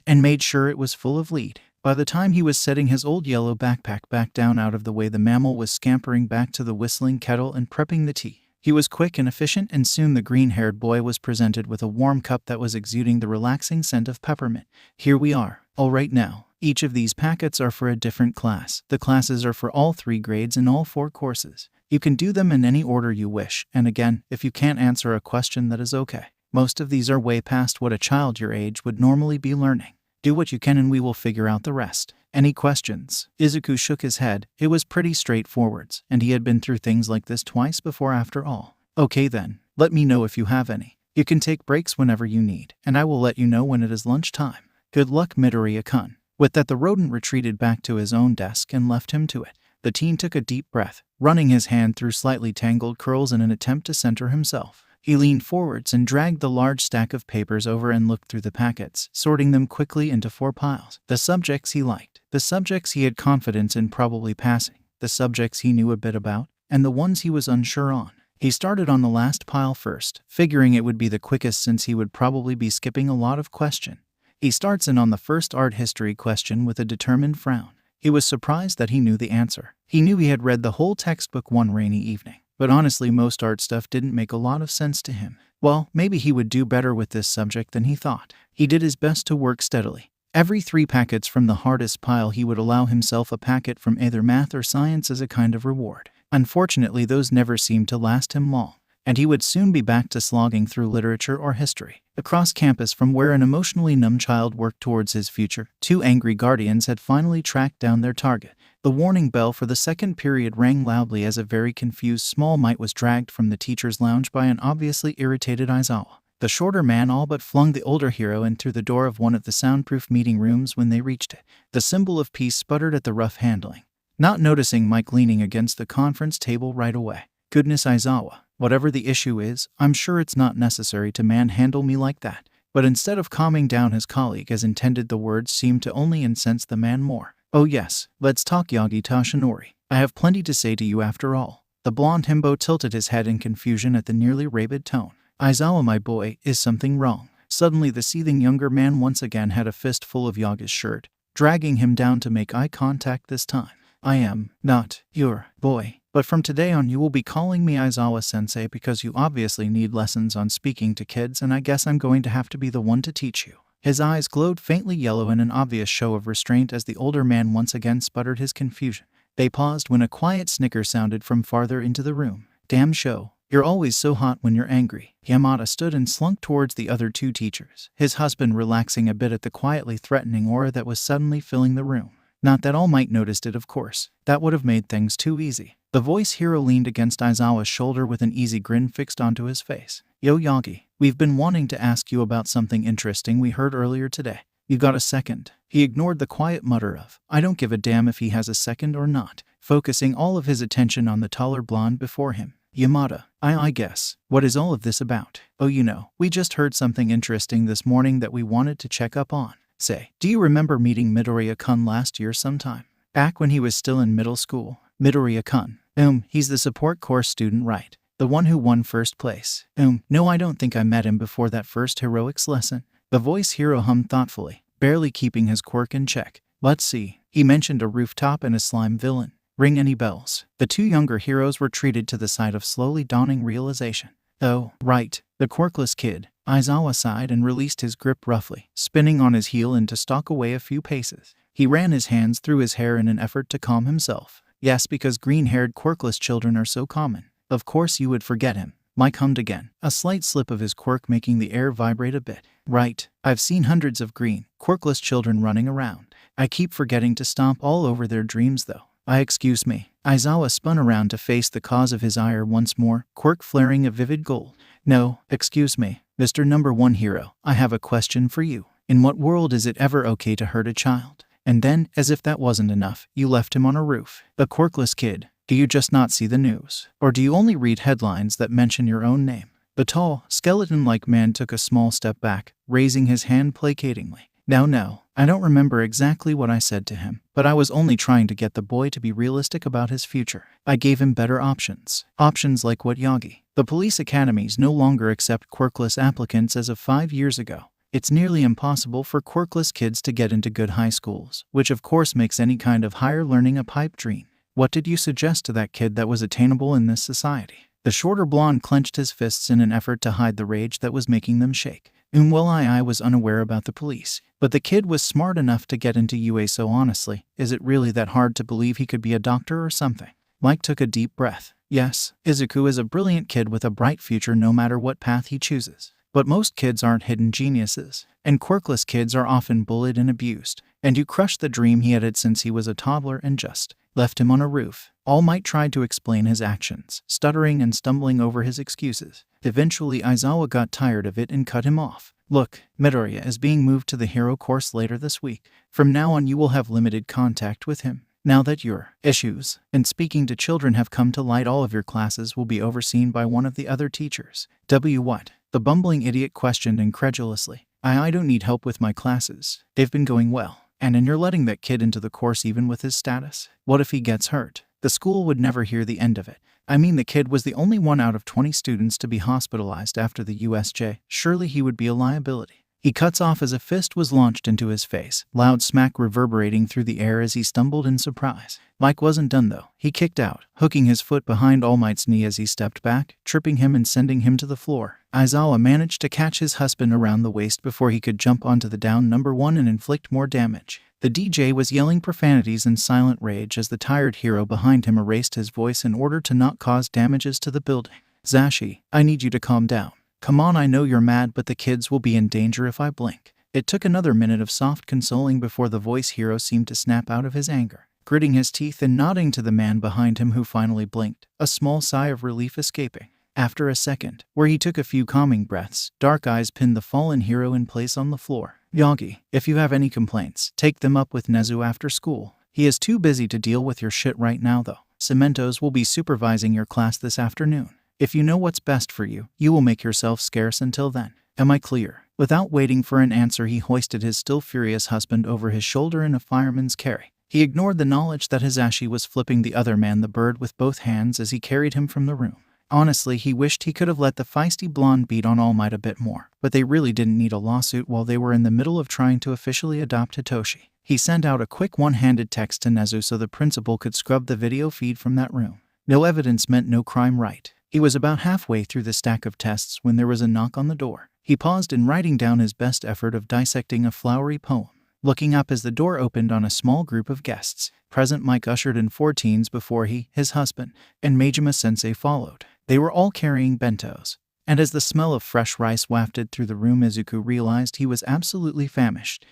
and made sure it was full of lead. By the time he was setting his old yellow backpack back down out of the way, the mammal was scampering back to the whistling kettle and prepping the tea. He was quick and efficient, and soon the green-haired boy was presented with a warm cup that was exuding the relaxing scent of peppermint. Here we are. All right now. Each of these packets are for a different class. The classes are for all 3 grades and all 4 courses. You can do them in any order you wish, and again, if you can't answer a question, that is okay. Most of these are way past what a child your age would normally be learning. Do what you can and we will figure out the rest. Any questions? Izuku shook his head. It was pretty straightforward, and he had been through things like this twice before after all. Okay then, let me know if you have any. You can take breaks whenever you need, and I will let you know when it is lunchtime. Good luck, Midoriya-kun. With that, the rodent retreated back to his own desk and left him to it. The teen took a deep breath, running his hand through slightly tangled curls in an attempt to center himself. He leaned forwards and dragged the large stack of papers over and looked through the packets, sorting them quickly into 4 piles. The subjects he liked, the subjects he had confidence in probably passing, the subjects he knew a bit about, and the ones he was unsure on. He started on the last pile first, figuring it would be the quickest since he would probably be skipping a lot of question. He starts in on the first art history question with a determined frown. He was surprised that he knew the answer. He knew he had read the whole textbook one rainy evening. But honestly, most art stuff didn't make a lot of sense to him. Well, maybe he would do better with this subject than he thought. He did his best to work steadily. Every 3 packets from the hardest pile, he would allow himself a packet from either math or science as a kind of reward. Unfortunately, those never seemed to last him long, and he would soon be back to slogging through literature or history. Across campus from where an emotionally numb child worked towards his future, 2 angry guardians had finally tracked down their target. The warning bell for the second period rang loudly as a very confused small mite was dragged from the teacher's lounge by an obviously irritated Aizawa. The shorter man all but flung the older hero in through the door of one of the soundproof meeting rooms when they reached it. The symbol of peace sputtered at the rough handling, not noticing Mike leaning against the conference table right away. Goodness, Aizawa, whatever the issue is, I'm sure it's not necessary to manhandle me like that. But instead of calming down his colleague as intended, the words seemed to only incense the man more. Oh yes, let's talk, Yagi Tashinori. I have plenty to say to you after all. The blonde himbo tilted his head in confusion at the nearly rabid tone. Aizawa, my boy, is something wrong? Suddenly the seething younger man once again had a fistful of Yaga's shirt, dragging him down to make eye contact this time. I am not your boy, but from today on you will be calling me Aizawa-sensei because you obviously need lessons on speaking to kids, and I guess I'm going to have to be the one to teach you. His eyes glowed faintly yellow in an obvious show of restraint as the older man once again sputtered his confusion. They paused when a quiet snicker sounded from farther into the room. Damn show. You're always so hot when you're angry. Yamada stood and slunk towards the other 2 teachers, his husband relaxing a bit at the quietly threatening aura that was suddenly filling the room. Not that All Might noticed it, of course. That would have made things too easy. The voice hero leaned against Aizawa's shoulder with an easy grin fixed onto his face. Yo Yagi, we've been wanting to ask you about something interesting we heard earlier today. You got a second? He ignored the quiet mutter of, I don't give a damn if he has a second or not, focusing all of his attention on the taller blonde before him. Yamada, I guess. What is all of this about? Oh, you know, we just heard something interesting this morning that we wanted to check up on. Say, do you remember meeting Midoriya-kun last year sometime? Back when he was still in middle school. Midoriya-kun. He's the support course student, right? The one who won first place. No, I don't think I met him before that first heroics lesson. The voice hero hummed thoughtfully, barely keeping his quirk in check. Let's see. He mentioned a rooftop and a slime villain. Ring any bells? The 2 younger heroes were treated to the sight of slowly dawning realization. Oh, right. The quirkless kid. Aizawa sighed and released his grip roughly, spinning on his heel and to stalk away a few paces. He ran his hands through his hair in an effort to calm himself. Yes, because green-haired quirkless children are so common. Of course you would forget him. Mike hummed again, a slight slip of his quirk making the air vibrate a bit. Right. I've seen hundreds of green, quirkless children running around. I keep forgetting to stomp all over their dreams though. Excuse me. Aizawa spun around to face the cause of his ire once more, quirk flaring a vivid gold. No, excuse me, Mr. Number 1 Hero, I have a question for you. In what world is it ever okay to hurt a child? And then, as if that wasn't enough, you left him on a roof. A quirkless kid. Do you just not see the news? Or do you only read headlines that mention your own name? The tall, skeleton-like man took a small step back, raising his hand placatingly. No, I don't remember exactly what I said to him, but I was only trying to get the boy to be realistic about his future. I gave him better options. Options like what, Yagi? The police academies no longer accept quirkless applicants as of 5 years ago. It's nearly impossible for quirkless kids to get into good high schools, which of course makes any kind of higher learning a pipe dream. What did you suggest to that kid that was attainable in this society? The shorter blonde clenched his fists in an effort to hide the rage that was making them shake. Well, I was unaware about the police, but the kid was smart enough to get into UA, so honestly, is it really that hard to believe he could be a doctor or something? Mike took a deep breath. Yes, Izuku is a brilliant kid with a bright future no matter what path he chooses. But most kids aren't hidden geniuses, and quirkless kids are often bullied and abused. And you crushed the dream he had since he was a toddler and just left him on a roof. All Might tried to explain his actions, stuttering and stumbling over his excuses. Eventually, Aizawa got tired of it and cut him off. Look, Midoria is being moved to the hero course later this week. From now on, you will have limited contact with him. Now that your issues and speaking to children have come to light, all of your classes will be overseen by one of the other teachers. What? The bumbling idiot questioned incredulously. I don't need help with my classes. They've been going well. And you're letting that kid into the course even with his status? What if he gets hurt? The school would never hear the end of it. I mean, the kid was the only one out of 20 students to be hospitalized after the USJ. Surely he would be a liability. He cuts off as a fist was launched into his face, loud smack reverberating through the air as he stumbled in surprise. Mike wasn't done though. He kicked out, hooking his foot behind All Might's knee as he stepped back, tripping him and sending him to the floor. Aizawa managed to catch his husband around the waist before he could jump onto the down number one and inflict more damage. The DJ was yelling profanities in silent rage as the tired hero behind him erased his voice in order to not cause damages to the building. Zashi, I need you to calm down. Come on, I know you're mad, but the kids will be in danger if I blink. It took another minute of soft consoling before the voice hero seemed to snap out of his anger, gritting his teeth and nodding to the man behind him who finally blinked, a small sigh of relief escaping. After a second, where he took a few calming breaths, dark eyes pinned the fallen hero in place on the floor. Yagi, if you have any complaints, take them up with Nezu after school. He is too busy to deal with your shit right now though. Cementos will be supervising your class this afternoon. If you know what's best for you, you will make yourself scarce until then. Am I clear? Without waiting for an answer, he hoisted his still furious husband over his shoulder in a fireman's carry. He ignored the knowledge that Hizashi was flipping the other man the bird with both hands as he carried him from the room. Honestly, he wished he could have let the feisty blonde beat on All Might a bit more, but they really didn't need a lawsuit while they were in the middle of trying to officially adopt Hitoshi. He sent out a quick one-handed text to Nezu so the principal could scrub the video feed from that room. No evidence meant no crime, right? He was about halfway through the stack of tests when there was a knock on the door. He paused in writing down his best effort of dissecting a flowery poem, looking up as the door opened on a small group of guests. Present Mike ushered in 4 teens before he, his husband, and Majima-sensei followed. They were all carrying bentos, and as the smell of fresh rice wafted through the room, Izuku realized he was absolutely famished.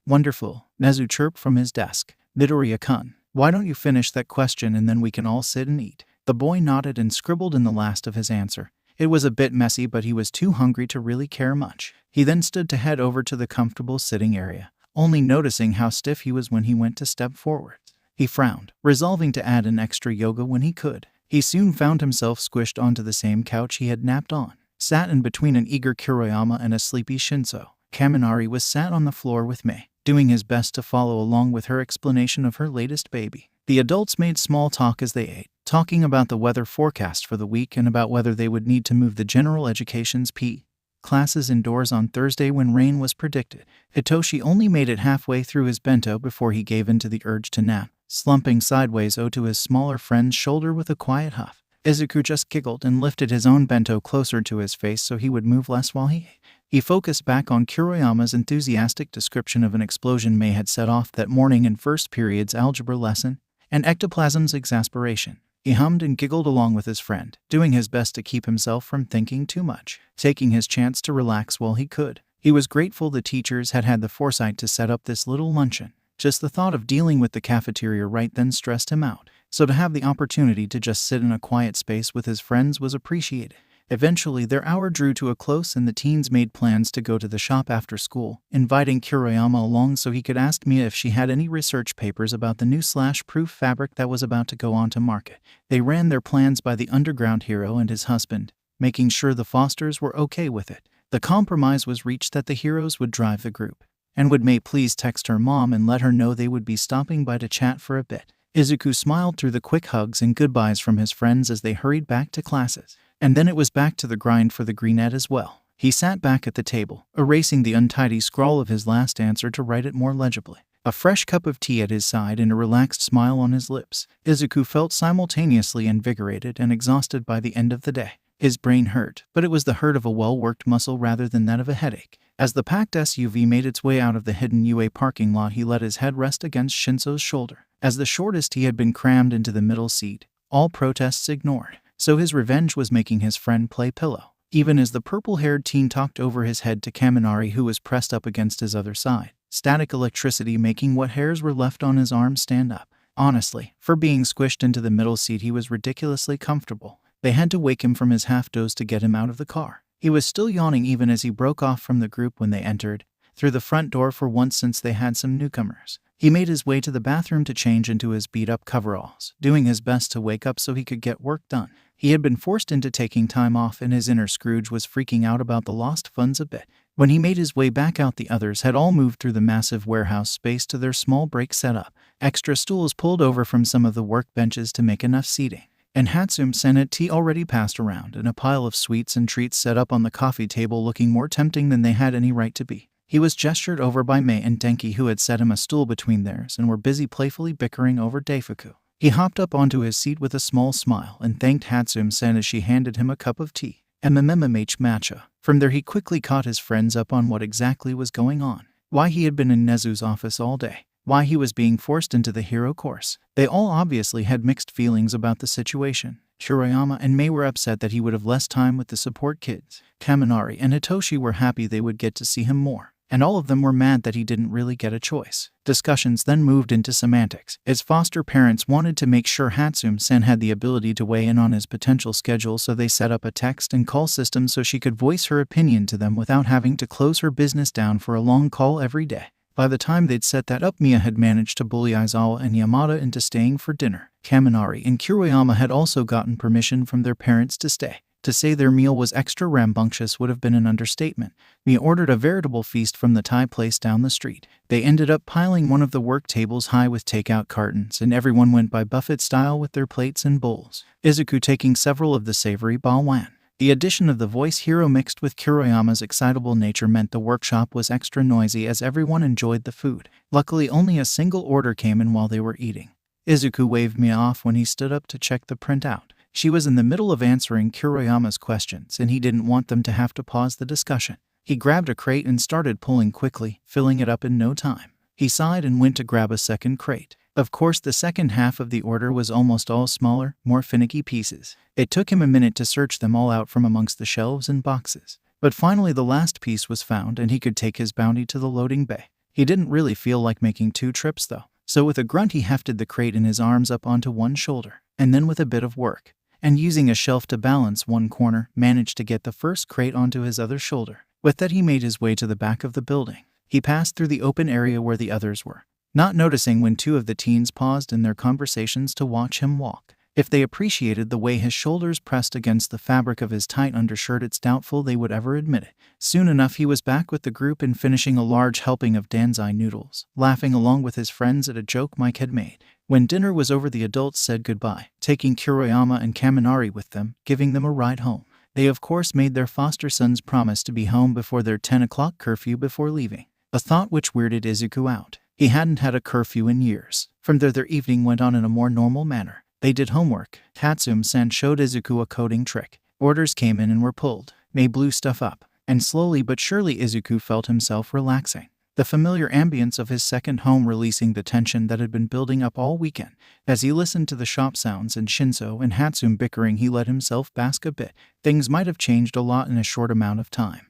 Wonderful, Nezu chirped from his desk. Midoriya-kun, why don't you finish that question and then we can all sit and eat? The boy nodded and scribbled in the last of his answer. It was a bit messy, but he was too hungry to really care much. He then stood to head over to the comfortable sitting area, only noticing how stiff he was when he went to step forward. He frowned, resolving to add an extra yoga when he could. He soon found himself squished onto the same couch he had napped on, sat in between an eager Kuroyama and a sleepy Shinso. Kaminari was sat on the floor with Mei, doing his best to follow along with her explanation of her latest baby. The adults made small talk as they ate, talking about the weather forecast for the week and about whether they would need to move the general education's PE classes indoors on Thursday when rain was predicted. Hitoshi only made it halfway through his bento before he gave in to the urge to nap, slumping sideways to his smaller friend's shoulder with a quiet huff. Izuku just giggled and lifted his own bento closer to his face so he would move less while he ate. He focused back on Kuroyama's enthusiastic description of an explosion Mei had set off that morning in first period's algebra lesson, and ectoplasm's exasperation. He hummed and giggled along with his friend, doing his best to keep himself from thinking too much, taking his chance to relax while he could. He was grateful the teachers had had the foresight to set up this little luncheon. Just the thought of dealing with the cafeteria right then stressed him out, so to have the opportunity to just sit in a quiet space with his friends was appreciated. Eventually, their hour drew to a close and the teens made plans to go to the shop after school, inviting Kuroyama along so he could ask Mia if she had any research papers about the new slash-proof fabric that was about to go onto market. They ran their plans by the underground hero and his husband, making sure the Fosters were okay with it. The compromise was reached that the heroes would drive the group, and would Mei please text her mom and let her know they would be stopping by to chat for a bit. Izuku smiled through the quick hugs and goodbyes from his friends as they hurried back to classes. And then it was back to the grind for the greenette as well. He sat back at the table, erasing the untidy scrawl of his last answer to write it more legibly. A fresh cup of tea at his side and a relaxed smile on his lips, Izuku felt simultaneously invigorated and exhausted by the end of the day. His brain hurt, but it was the hurt of a well-worked muscle rather than that of a headache. As the packed SUV made its way out of the hidden UA parking lot, he let his head rest against Shinso's shoulder. As the shortest, he had been crammed into the middle seat, all protests ignored. So his revenge was making his friend play pillow. Even as the purple-haired teen talked over his head to Kaminari, who was pressed up against his other side, static electricity making what hairs were left on his arms stand up. Honestly, for being squished into the middle seat, he was ridiculously comfortable. They had to wake him from his half-doze to get him out of the car. He was still yawning even as he broke off from the group when they entered, through the front door for once since they had some newcomers. He made his way to the bathroom to change into his beat-up coveralls, doing his best to wake up so he could get work done. He had been forced into taking time off, and his inner Scrooge was freaking out about the lost funds a bit. When he made his way back out, the others had all moved through the massive warehouse space to their small break setup. Extra stools pulled over from some of the workbenches to make enough seating. And Hatsume-sen had tea already passed around, and a pile of sweets and treats set up on the coffee table looking more tempting than they had any right to be. He was gestured over by Mei and Denki, who had set him a stool between theirs and were busy playfully bickering over Deifuku. He hopped up onto his seat with a small smile and thanked Hatsume-sen as she handed him a cup of tea. MMMH matcha. From there he quickly caught his friends up on what exactly was going on. Why he had been in Nezu's office all day. Why he was being forced into the hero course. They all obviously had mixed feelings about the situation. Shirayama and Mei were upset that he would have less time with the support kids. Kaminari and Hitoshi were happy they would get to see him more. And all of them were mad that he didn't really get a choice. Discussions then moved into semantics. His foster parents wanted to make sure Hatsume-sen had the ability to weigh in on his potential schedule, so they set up a text and call system so she could voice her opinion to them without having to close her business down for a long call every day. By the time they'd set that up, Mia had managed to bully Aizawa and Yamada into staying for dinner. Kaminari and Kuroyama had also gotten permission from their parents to stay. To say their meal was extra rambunctious would have been an understatement. Mia ordered a veritable feast from the Thai place down the street. They ended up piling one of the work tables high with takeout cartons, and everyone went by buffet style with their plates and bowls, Izuku taking several of the savory balwan. The addition of the voice hero mixed with Kuroyama's excitable nature meant the workshop was extra noisy as everyone enjoyed the food. Luckily, only a single order came in while they were eating. Izuku waved Mia off when he stood up to check the printout. She was in the middle of answering Kuroyama's questions, and he didn't want them to have to pause the discussion. He grabbed a crate and started pulling quickly, filling it up in no time. He sighed and went to grab a second crate. Of course, the second half of the order was almost all smaller, more finicky pieces. It took him a minute to search them all out from amongst the shelves and boxes. But finally the last piece was found, and he could take his bounty to the loading bay. He didn't really feel like making 2 trips though. So with a grunt he hefted the crate in his arms up onto one shoulder, and then with a bit of work, and using a shelf to balance one corner, managed to get the first crate onto his other shoulder. With that he made his way to the back of the building. He passed through the open area where the others were, not noticing when 2 of the teens paused in their conversations to watch him walk. If they appreciated the way his shoulders pressed against the fabric of his tight undershirt, it's doubtful they would ever admit it. Soon enough he was back with the group and finishing a large helping of Danzai noodles, laughing along with his friends at a joke Mike had made. When dinner was over, the adults said goodbye, taking Kuroyama and Kaminari with them, giving them a ride home. They of course made their foster sons promise to be home before their 10 o'clock curfew before leaving, a thought which weirded Izuku out. He hadn't had a curfew in years. From there their evening went on in a more normal manner. They did homework. Hatsume-san showed Izuku a coding trick. Orders came in and were pulled. They blew stuff up. And slowly but surely Izuku felt himself relaxing. The familiar ambience of his second home releasing the tension that had been building up all weekend. As he listened to the shop sounds and Shinso and Hatsume bickering, he let himself bask a bit. Things might have changed a lot in a short amount of time.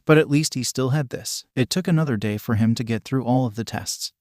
But at least he still had this. It took another day for him to get through all of the tests,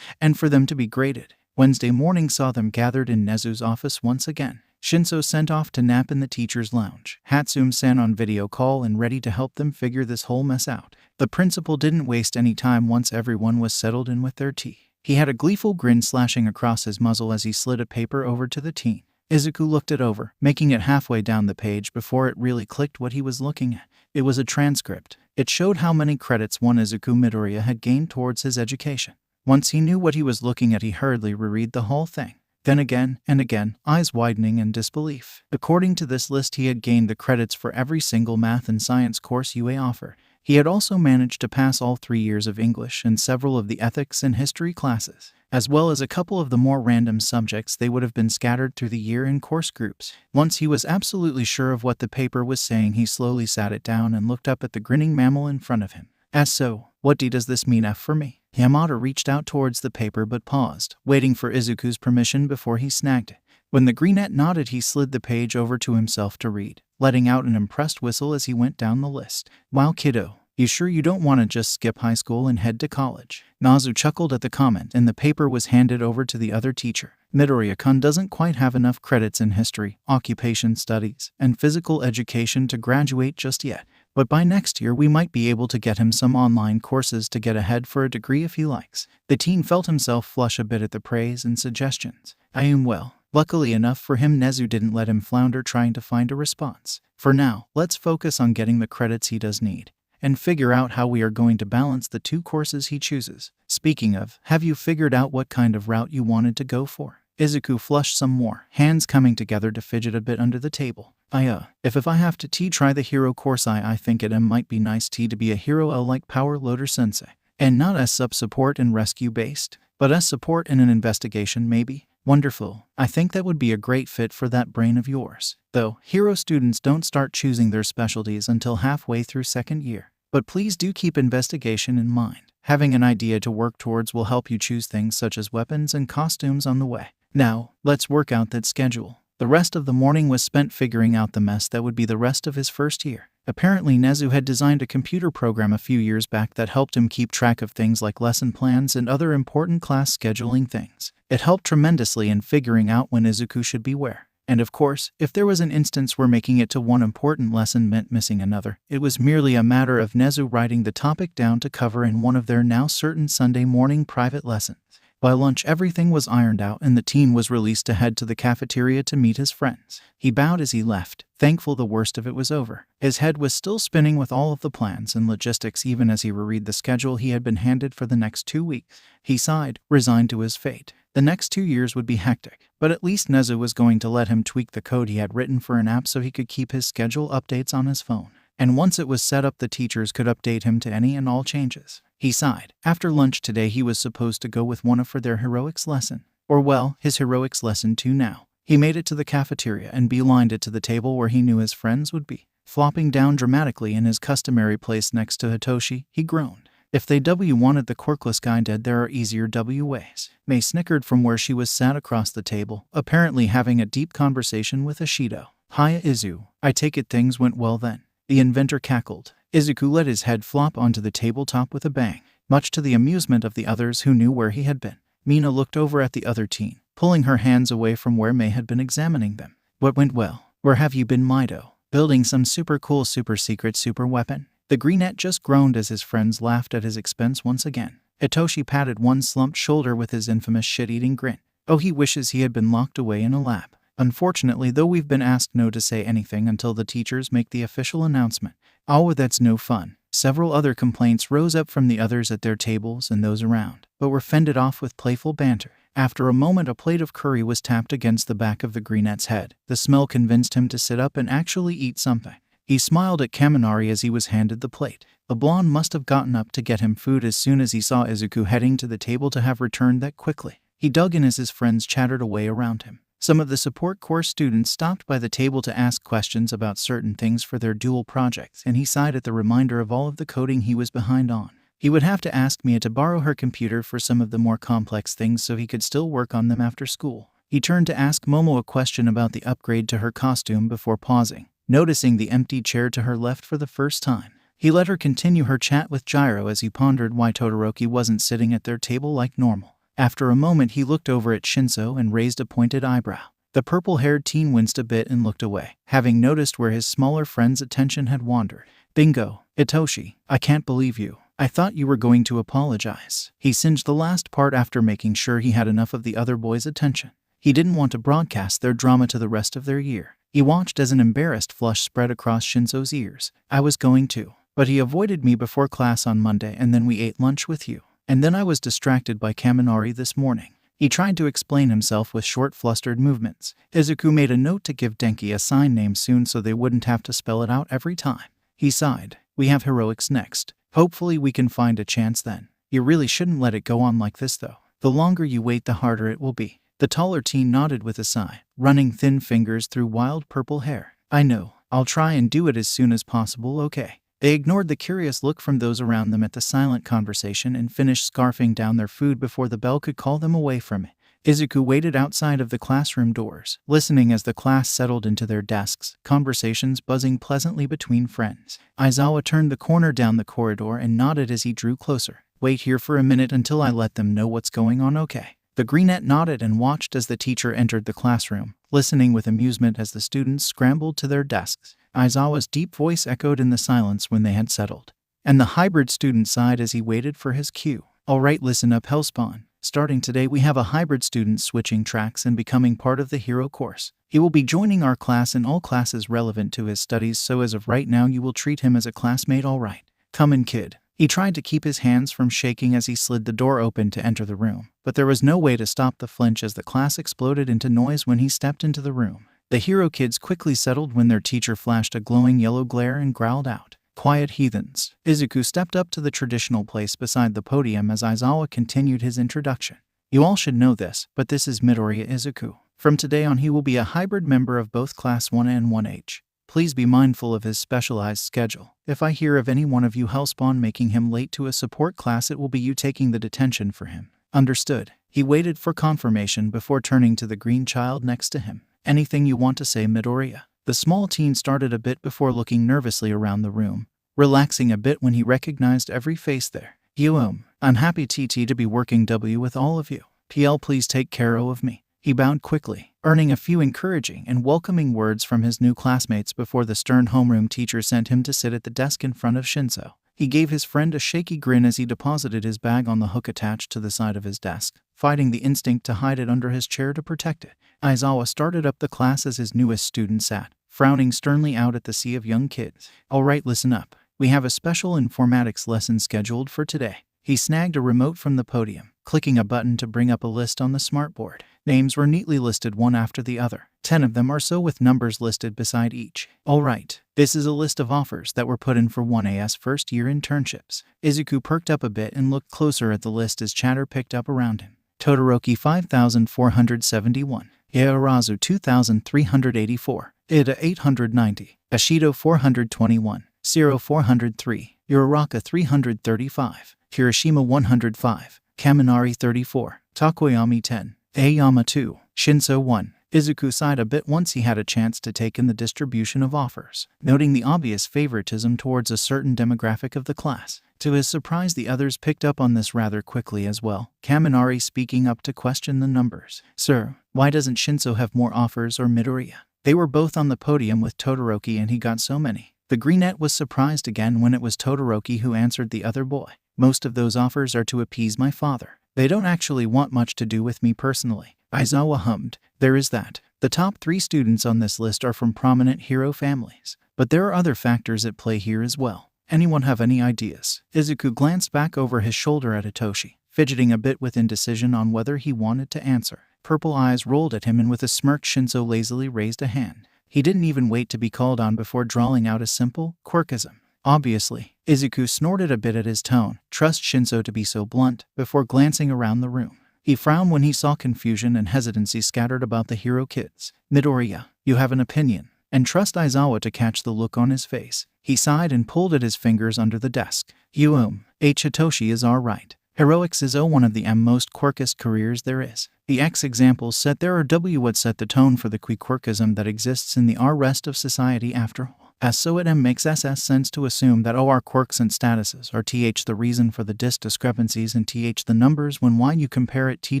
and for them to be graded. Wednesday morning saw them gathered in Nezu's office once again. Shinso sent off to nap in the teacher's lounge. Hatsume-san on video call and ready to help them figure this whole mess out. The principal didn't waste any time once everyone was settled in with their tea. He had a gleeful grin slashing across his muzzle as he slid a paper over to the teen. Izuku looked it over, making it halfway down the page before it really clicked what he was looking at. It was a transcript. It showed how many credits one Izuku Midoria had gained towards his education. Once he knew what he was looking at, he hurriedly reread the whole thing. Then again and again, eyes widening in disbelief. According to this list, he had gained the credits for every single math and science course UA offered. He had also managed to pass all 3 years of English and several of the ethics and history classes, as well as a couple of the more random subjects. They would have been scattered through the year in course groups. Once he was absolutely sure of what the paper was saying, he slowly sat it down and looked up at the grinning mammal in front of him. As so, what does this mean F for me? Yamada reached out towards the paper but paused, waiting for Izuku's permission before he snagged it. When the greenette nodded, he slid the page over to himself to read, letting out an impressed whistle as he went down the list. Wow, kiddo. You sure you don't want to just skip high school and head to college? Nazu chuckled at the comment, and the paper was handed over to the other teacher. Midoriya-kun doesn't quite have enough credits in history, occupation studies, and physical education to graduate just yet. But by next year we might be able to get him some online courses to get ahead for a degree if he likes. The teen felt himself flush a bit at the praise and suggestions. Well. Luckily enough for him, Nezu didn't let him flounder trying to find a response. For now, let's focus on getting the credits he does need, and figure out how we are going to balance the 2 courses he chooses. Speaking of, have you figured out what kind of route you wanted to go for? Izuku flushed some more, hands coming together to fidget a bit under the table. If I have to try the hero course, I think it might be nice to be a hero like Power Loader Sensei. And not as sub-support and rescue based, but as support in an investigation maybe? Wonderful. I think that would be a great fit for that brain of yours. Though, hero students don't start choosing their specialties until halfway through 2nd year. But please do keep investigation in mind. Having an idea to work towards will help you choose things such as weapons and costumes on the way. Now, let's work out that schedule. The rest of the morning was spent figuring out the mess that would be the rest of his 1st year. Apparently, Nezu had designed a computer program a few years back that helped him keep track of things like lesson plans and other important class scheduling things. It helped tremendously in figuring out when Izuku should be where. And of course, if there was an instance where making it to one important lesson meant missing another, it was merely a matter of Nezu writing the topic down to cover in one of their now certain Sunday morning private lessons. By lunch, everything was ironed out and the teen was released to head to the cafeteria to meet his friends. He bowed as he left, thankful the worst of it was over. His head was still spinning with all of the plans and logistics even as he reread the schedule he had been handed for the next 2 weeks. He sighed, resigned to his fate. The next 2 years would be hectic, but at least Nezu was going to let him tweak the code he had written for an app so he could keep his schedule updates on his phone. And once it was set up, the teachers could update him to any and all changes. He sighed. After lunch today, he was supposed to go with one for their heroics lesson. Or well, his heroics lesson 2 now. He made it to the cafeteria and beelined it to the table where he knew his friends would be. Flopping down dramatically in his customary place next to Hitoshi, he groaned. If they wanted the Quirkless guy dead, there are easier ways. Mei snickered from where she was sat across the table, apparently having a deep conversation with Ishido. Hiya Izu, I take it things went well then. The inventor cackled. Izuku let his head flop onto the tabletop with a bang, much to the amusement of the others who knew where he had been. Mina looked over at the other teen, pulling her hands away from where Mei had been examining them. What went well? Where have you been, Mido? Building some super cool super secret super weapon? The greenette just groaned as his friends laughed at his expense once again. Hitoshi patted one slumped shoulder with his infamous shit-eating grin. Oh, he wishes he had been locked away in a lab. Unfortunately, though, we've been asked no to say anything until the teachers make the official announcement. Oh, that's no fun. Several other complaints rose up from the others at their tables and those around, but were fended off with playful banter. After a moment, a plate of curry was tapped against the back of the greenette's head. The smell convinced him to sit up and actually eat something. He smiled at Kaminari as he was handed the plate. The blonde must have gotten up to get him food as soon as he saw Izuku heading to the table to have returned that quickly. He dug in as his friends chattered away around him. Some of the support course students stopped by the table to ask questions about certain things for their dual projects, and he sighed at the reminder of all of the coding he was behind on. He would have to ask Mia to borrow her computer for some of the more complex things so he could still work on them after school. He turned to ask Momo a question about the upgrade to her costume before pausing, noticing the empty chair to her left for the first time. He let her continue her chat with Gyro as he pondered why Todoroki wasn't sitting at their table like normal. After a moment, he looked over at Shinso and raised a pointed eyebrow. The purple-haired teen winced a bit and looked away, having noticed where his smaller friend's attention had wandered. Bingo. Itoshi, I can't believe you. I thought you were going to apologize. He singed the last part after making sure he had enough of the other boys' attention. He didn't want to broadcast their drama to the rest of their year. He watched as an embarrassed flush spread across Shinso's ears. I was going to, but he avoided me before class on Monday, and then we ate lunch with you. And then I was distracted by Kaminari this morning. He tried to explain himself with short, flustered movements. Izuku made a note to give Denki a sign name soon so they wouldn't have to spell it out every time. He sighed. We have heroics next. Hopefully we can find a chance then. You really shouldn't let it go on like this though. The longer you wait, the harder it will be. The taller teen nodded with a sigh, running thin fingers through wild purple hair. I know. I'll try and do it as soon as possible, okay? They ignored the curious look from those around them at the silent conversation and finished scarfing down their food before the bell could call them away from it. Izuku waited outside of the classroom doors, listening as the class settled into their desks, conversations buzzing pleasantly between friends. Aizawa turned the corner down the corridor and nodded as he drew closer. Wait here for a minute until I let them know what's going on, okay? The greenette nodded and watched as the teacher entered the classroom, listening with amusement as the students scrambled to their desks. Aizawa's deep voice echoed in the silence when they had settled, and the hybrid student sighed as he waited for his cue. All right, listen up, Hellspawn. Starting today, we have a hybrid student switching tracks and becoming part of the hero course. He will be joining our class in all classes relevant to his studies, so as of right now you will treat him as a classmate, all right? Come in, kid. He tried to keep his hands from shaking as he slid the door open to enter the room, but there was no way to stop the flinch as the class exploded into noise when he stepped into the room. The hero kids quickly settled when their teacher flashed a glowing yellow glare and growled out, "Quiet, heathens." Izuku stepped up to the traditional place beside the podium as Aizawa continued his introduction. You all should know this, but this is Midoriya Izuku. From today on he will be a hybrid member of both Class 1 and 1H. Please be mindful of his specialized schedule. If I hear of any one of you Hellspawn making him late to a support class, it will be you taking the detention for him. Understood? He waited for confirmation before turning to the green child next to him. Anything you want to say, Midoriya? The small teen started a bit before looking nervously around the room, relaxing a bit when he recognized every face there. I'm happy to be working with all of you. PL, please take care of me. He bowed quickly, earning a few encouraging and welcoming words from his new classmates before the stern homeroom teacher sent him to sit at the desk in front of Shinso. He gave his friend a shaky grin as he deposited his bag on the hook attached to the side of his desk, fighting the instinct to hide it under his chair to protect it. Aizawa started up the class as his newest student sat, frowning sternly out at the sea of young kids. All right, listen up. We have a special informatics lesson scheduled for today. He snagged a remote from the podium, clicking a button to bring up a list on the smartboard. Names were neatly listed one after the other, 10 of them or so with numbers listed beside each. All right, this is a list of offers that were put in for 1A's first-year internships. Izuku perked up a bit and looked closer at the list as chatter picked up around him. Todoroki 5,471, Yaorazu 2,384, Ida 890, Ashido 421, Siro 403, Uraraka 335, Kirishima 105, Kaminari 34, Takoyami 10, Aoyama 2, Shinso 1. Izuku sighed a bit once he had a chance to take in the distribution of offers, noting the obvious favoritism towards a certain demographic of the class. To his surprise, the others picked up on this rather quickly as well, Kaminari speaking up to question the numbers. Sir, why doesn't Shinso have more offers or Midoriya? They were both on the podium with Todoroki and he got so many. The greenette was surprised again when it was Todoroki who answered the other boy. Most of those offers are to appease my father. They don't actually want much to do with me personally. Aizawa hummed. There is that. The top 3 students on this list are from prominent hero families. But there are other factors at play here as well. Anyone have any ideas? Izuku glanced back over his shoulder at Hitoshi, fidgeting a bit with indecision on whether he wanted to answer. Purple eyes rolled at him and with a smirk Shinso lazily raised a hand. He didn't even wait to be called on before drawling out a simple quirkism. Obviously, Izuku snorted a bit at his tone, trust Shinso to be so blunt, before glancing around the room. He frowned when he saw confusion and hesitancy scattered about the hero kids. Midoriya, you have an opinion, and trust Aizawa to catch the look on his face. He sighed and pulled at his fingers under the desk. Hitoshi is alright. Heroics is one of the most quirkist careers there is. The X examples set there are what set the tone for the quirkism that exists in the rest of society after all. As so it makes sense to assume that our quirks and statuses are the reason for the discrepancies and the numbers when you compare it to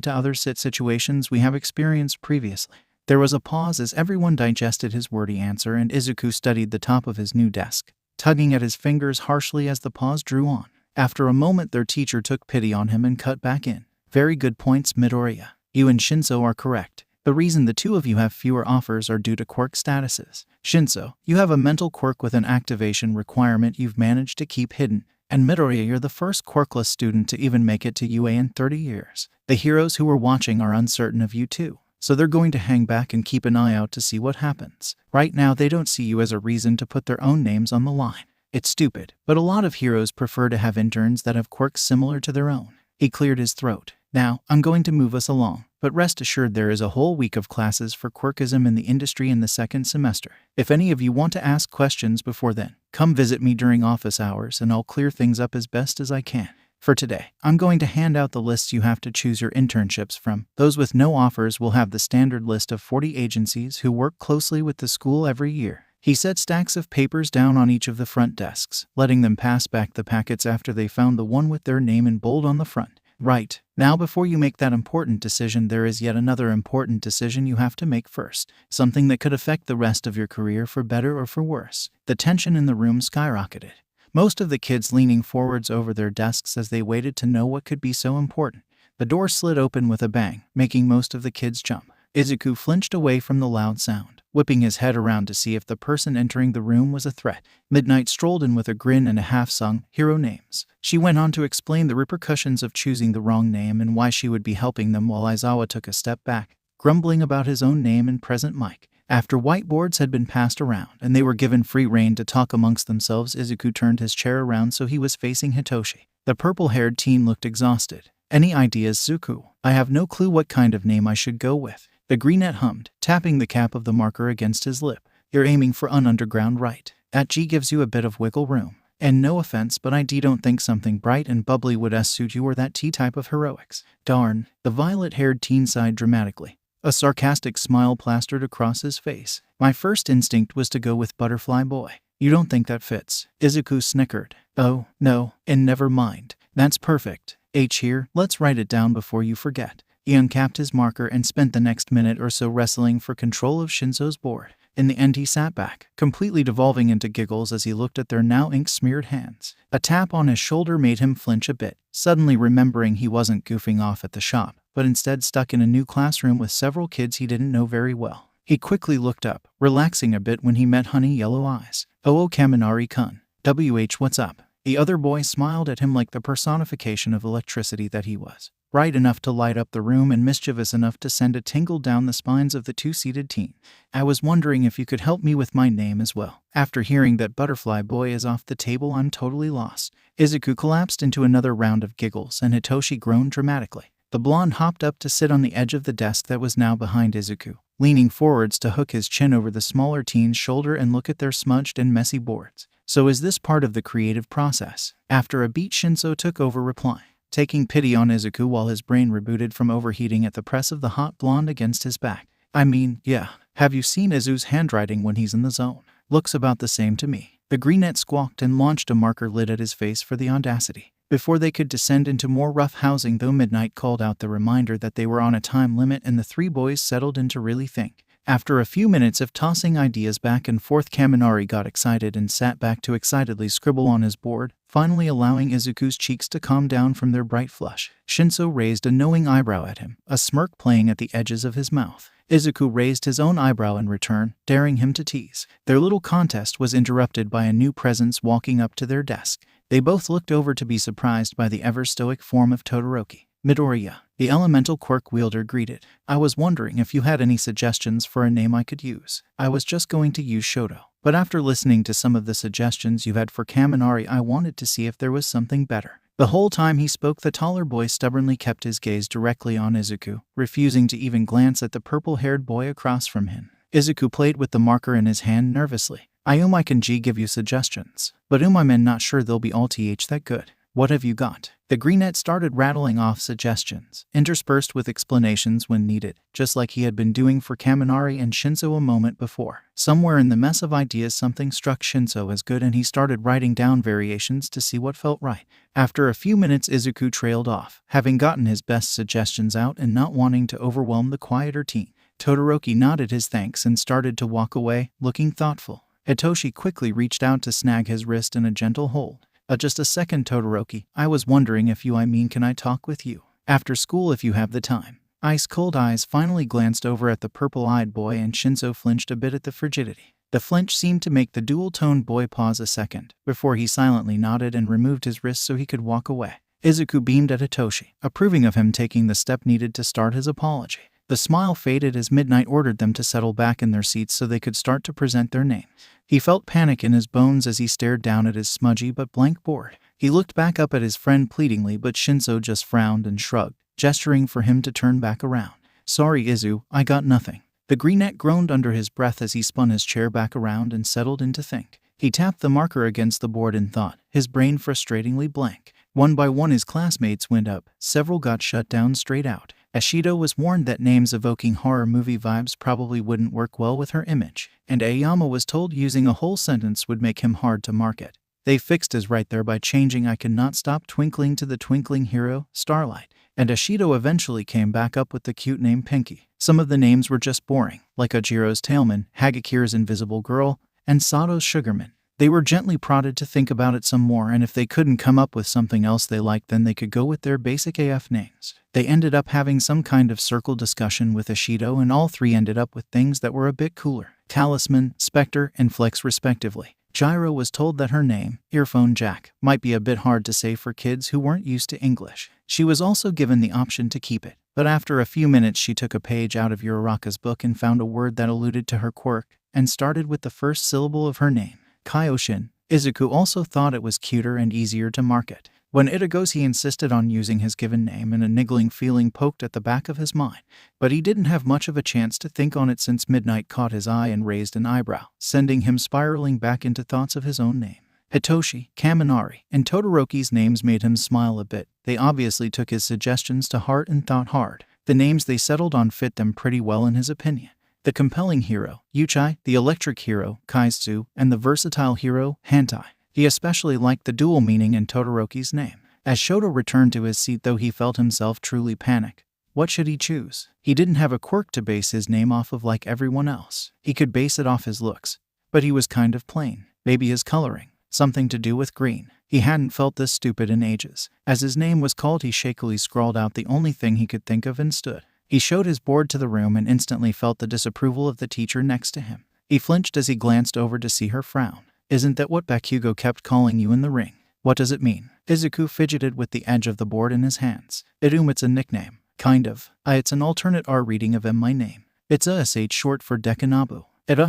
other situations we have experienced previously. There was a pause as everyone digested his wordy answer and Izuku studied the top of his new desk, tugging at his fingers harshly as the pause drew on. After a moment their teacher took pity on him and cut back in. Very good points, Midoriya. You and Shinso are correct. The reason the two of you have fewer offers are due to quirk statuses. Shinso, you have a mental quirk with an activation requirement you've managed to keep hidden, And Midoriya, you're the first Quirkless student to even make it to UA in 30 years. The heroes who are watching are uncertain of you too, so they're going to hang back and keep an eye out to see what happens. Right now, they don't see you as a reason to put their own names on the line. It's stupid, but a lot of heroes prefer to have interns that have quirks similar to their own. He cleared his throat. Now, I'm going to move us along, but rest assured there is a whole week of classes for quirkism in the industry in the second semester. If any of you want to ask questions before then, come visit me during office hours and I'll clear things up as best as I can. For today, I'm going to hand out the lists you have to choose your internships from. Those with no offers will have the standard list of 40 agencies who work closely with the school every year. He set stacks of papers down on each of the front desks, letting them pass back the packets after they found the one with their name in bold on the front. Right. Now before you make that important decision, there is yet another important decision you have to make first. Something that could affect the rest of your career for better or for worse. The tension in the room skyrocketed. Most of the kids leaning forwards over their desks as they waited to know what could be so important. The door slid open with a bang, making most of the kids jump. Izuku flinched away from the loud sound, whipping his head around to see if the person entering the room was a threat. Midnight strolled in with a grin and a half-sung, hero names. She went on to explain the repercussions of choosing the wrong name and why she would be helping them while Aizawa took a step back, grumbling about his own name and present mic. After whiteboards had been passed around and they were given free rein to talk amongst themselves, Izuku turned his chair around so he was facing Hitoshi. The purple-haired teen looked exhausted. Any ideas, Zuku? I have no clue what kind of name I should go with. The greenette hummed, tapping the cap of the marker against his lip. You're aiming for an underground, right? That G gives you a bit of wiggle room. And no offense, but I don't think something bright and bubbly would suit you or that T type of heroics. Darn. The violet-haired teen sighed dramatically. A sarcastic smile plastered across his face. My first instinct was to go with Butterfly Boy. You don't think that fits? Izuku snickered. Oh, no, and never mind. That's perfect. H here, let's write it down before you forget. He uncapped his marker and spent the next minute or so wrestling for control of Shinso's board. In the end, he sat back, completely devolving into giggles as he looked at their now ink-smeared hands. A tap on his shoulder made him flinch a bit, suddenly remembering he wasn't goofing off at the shop, but instead stuck in a new classroom with several kids he didn't know very well. He quickly looked up, relaxing a bit when he met honey yellow eyes. Oh, Kaminari-kun. WH, what's up? The other boy smiled at him like the personification of electricity that he was. Bright enough to light up the room and mischievous enough to send a tingle down the spines of the two-seated teen. I was wondering if you could help me with my name as well. After hearing that Butterfly Boy is off the table, I'm totally lost. Izuku collapsed into another round of giggles and Hitoshi groaned dramatically. The blonde hopped up to sit on the edge of the desk that was now behind Izuku, leaning forwards to hook his chin over the smaller teen's shoulder and look at their smudged and messy boards. So is this part of the creative process? After a beat, Shinso took over replying, taking pity on Izuku while his brain rebooted from overheating at the press of the hot blonde against his back. I mean, yeah. Have you seen Izu's handwriting when he's in the zone? Looks about the same to me. The greenette squawked and launched a marker lid at his face for the audacity. Before they could descend into more rough housing, though, Midnight called out the reminder that they were on a time limit and the three boys settled in to really think. After a few minutes of tossing ideas back and forth, Kaminari got excited and sat back to excitedly scribble on his board, finally allowing Izuku's cheeks to calm down from their bright flush. Shinso raised a knowing eyebrow at him, a smirk playing at the edges of his mouth. Izuku raised his own eyebrow in return, daring him to tease. Their little contest was interrupted by a new presence walking up to their desk. They both looked over to be surprised by the ever-stoic form of Todoroki. Midoriya, the elemental quirk wielder, greeted. I was wondering if you had any suggestions for a name I could use. I was just going to use Shoto, but after listening to some of the suggestions you had for Kaminari, I wanted to see if there was something better. The whole time he spoke, the taller boy stubbornly kept his gaze directly on Izuku, refusing to even glance at the purple-haired boy across from him. Izuku played with the marker in his hand nervously. I can give you suggestions, but I'm not sure they'll be all that good. What have you got? The greenette started rattling off suggestions, interspersed with explanations when needed, just like he had been doing for Kaminari and Shinso a moment before. Somewhere in the mess of ideas, something struck Shinso as good and he started writing down variations to see what felt right. After a few minutes, Izuku trailed off, having gotten his best suggestions out and not wanting to overwhelm the quieter teen. Todoroki nodded his thanks and started to walk away, looking thoughtful. Hitoshi quickly reached out to snag his wrist in a gentle hold. Just a second, Todoroki. I was wondering if can I talk with you? After school if you have the time. Ice-cold eyes finally glanced over at the purple-eyed boy and Shinso flinched a bit at the frigidity. The flinch seemed to make the dual-toned boy pause a second, before he silently nodded and removed his wrist so he could walk away. Izuku beamed at Hitoshi, approving of him taking the step needed to start his apology. The smile faded as Midnight ordered them to settle back in their seats so they could start to present their names. He felt panic in his bones as he stared down at his smudgy but blank board. He looked back up at his friend pleadingly, but Shinzo just frowned and shrugged, gesturing for him to turn back around. "Sorry, Izu, I got nothing." The greenette groaned under his breath as he spun his chair back around and settled in to think. He tapped the marker against the board in thought, his brain frustratingly blank. One by one his classmates went up, several got shut down straight out. Ashido was warned that names evoking horror movie vibes probably wouldn't work well with her image, and Aoyama was told using a whole sentence would make him hard to market. They fixed his right there by changing "I cannot stop twinkling" to "the twinkling hero, Starlight," and Ashido eventually came back up with the cute name Pinky. Some of the names were just boring, like Ojiro's Tailman, Hagakir's Invisible Girl, and Sato's Sugarman. They were gently prodded to think about it some more, and if they couldn't come up with something else they liked, then they could go with their basic AF names. They ended up having some kind of circle discussion with Ashido, and all three ended up with things that were a bit cooler: Talisman, Spectre, and Flex respectively. Gyro was told that her name, Earphone Jack, might be a bit hard to say for kids who weren't used to English. She was also given the option to keep it, but after a few minutes she took a page out of Uraraka's book and found a word that alluded to her quirk, and started with the first syllable of her name, Kaioshin. Izuku also thought it was cuter and easier to market. When Itagoshi insisted on using his given name, and a niggling feeling poked at the back of his mind, but he didn't have much of a chance to think on it since Midnight caught his eye and raised an eyebrow, sending him spiraling back into thoughts of his own name. Hitoshi, Kaminari, and Todoroki's names made him smile a bit. They obviously took his suggestions to heart and thought hard. The names they settled on fit them pretty well in his opinion. The compelling hero, Yuchai, the electric hero, Kaizu, and the versatile hero, Hantai. He especially liked the dual meaning in Todoroki's name. As Shoto returned to his seat, though, he felt himself truly panic. What should he choose? He didn't have a quirk to base his name off of like everyone else. He could base it off his looks, but he was kind of plain. Maybe his coloring. Something to do with green. He hadn't felt this stupid in ages. As his name was called, he shakily scrawled out the only thing he could think of and stood. He showed his board to the room and instantly felt the disapproval of the teacher next to him. He flinched as he glanced over to see her frown. "Isn't that what Bakugo kept calling you in the ring? What does it mean?" Izuku fidgeted with the edge of the board in his hands. It's a nickname. Kind of. It's an alternate R reading of my name. It's a SH short for Dekanabu.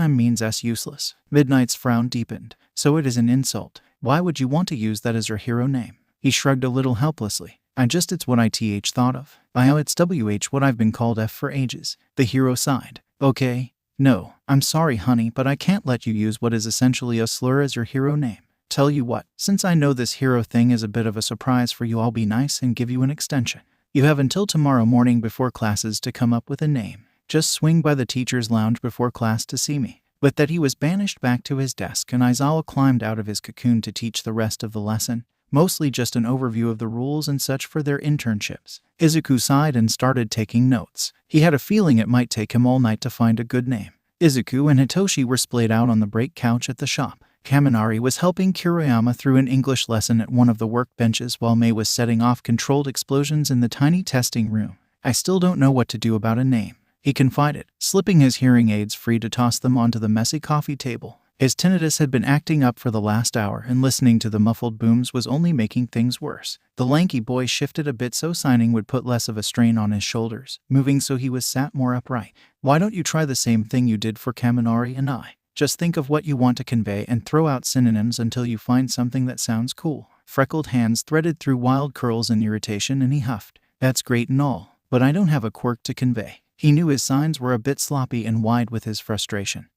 Means S useless. Midnight's frown deepened. So it is an insult. Why would you want to use that as your hero name? He shrugged a little helplessly. It's what I thought of. It's WH what I've been called F for ages. The hero sighed. Okay. No, I'm sorry honey, but I can't let you use what is essentially a slur as your hero name. Tell you what, since I know this hero thing is a bit of a surprise for you, I'll be nice and give you an extension. You have until tomorrow morning before classes to come up with a name. Just swing by the teacher's lounge before class to see me. With that, he was banished back to his desk, and Aizawa climbed out of his cocoon to teach the rest of the lesson, mostly just an overview of the rules and such for their internships. Izuku sighed and started taking notes. He had a feeling it might take him all night to find a good name. Izuku and Hitoshi were splayed out on the break couch at the shop. Kaminari was helping Kiriyama through an English lesson at one of the workbenches while Mei was setting off controlled explosions in the tiny testing room. "I still don't know what to do about a name," he confided, slipping his hearing aids free to toss them onto the messy coffee table. His tinnitus had been acting up for the last hour, and listening to the muffled booms was only making things worse. The lanky boy shifted a bit so signing would put less of a strain on his shoulders, moving so he was sat more upright. "Why don't you try the same thing you did for Kaminari and I? Just think of what you want to convey and throw out synonyms until you find something that sounds cool." Freckled hands threaded through wild curls in irritation, and he huffed. "That's great and all, but I don't have a quirk to convey." He knew his signs were a bit sloppy and wide with his frustration,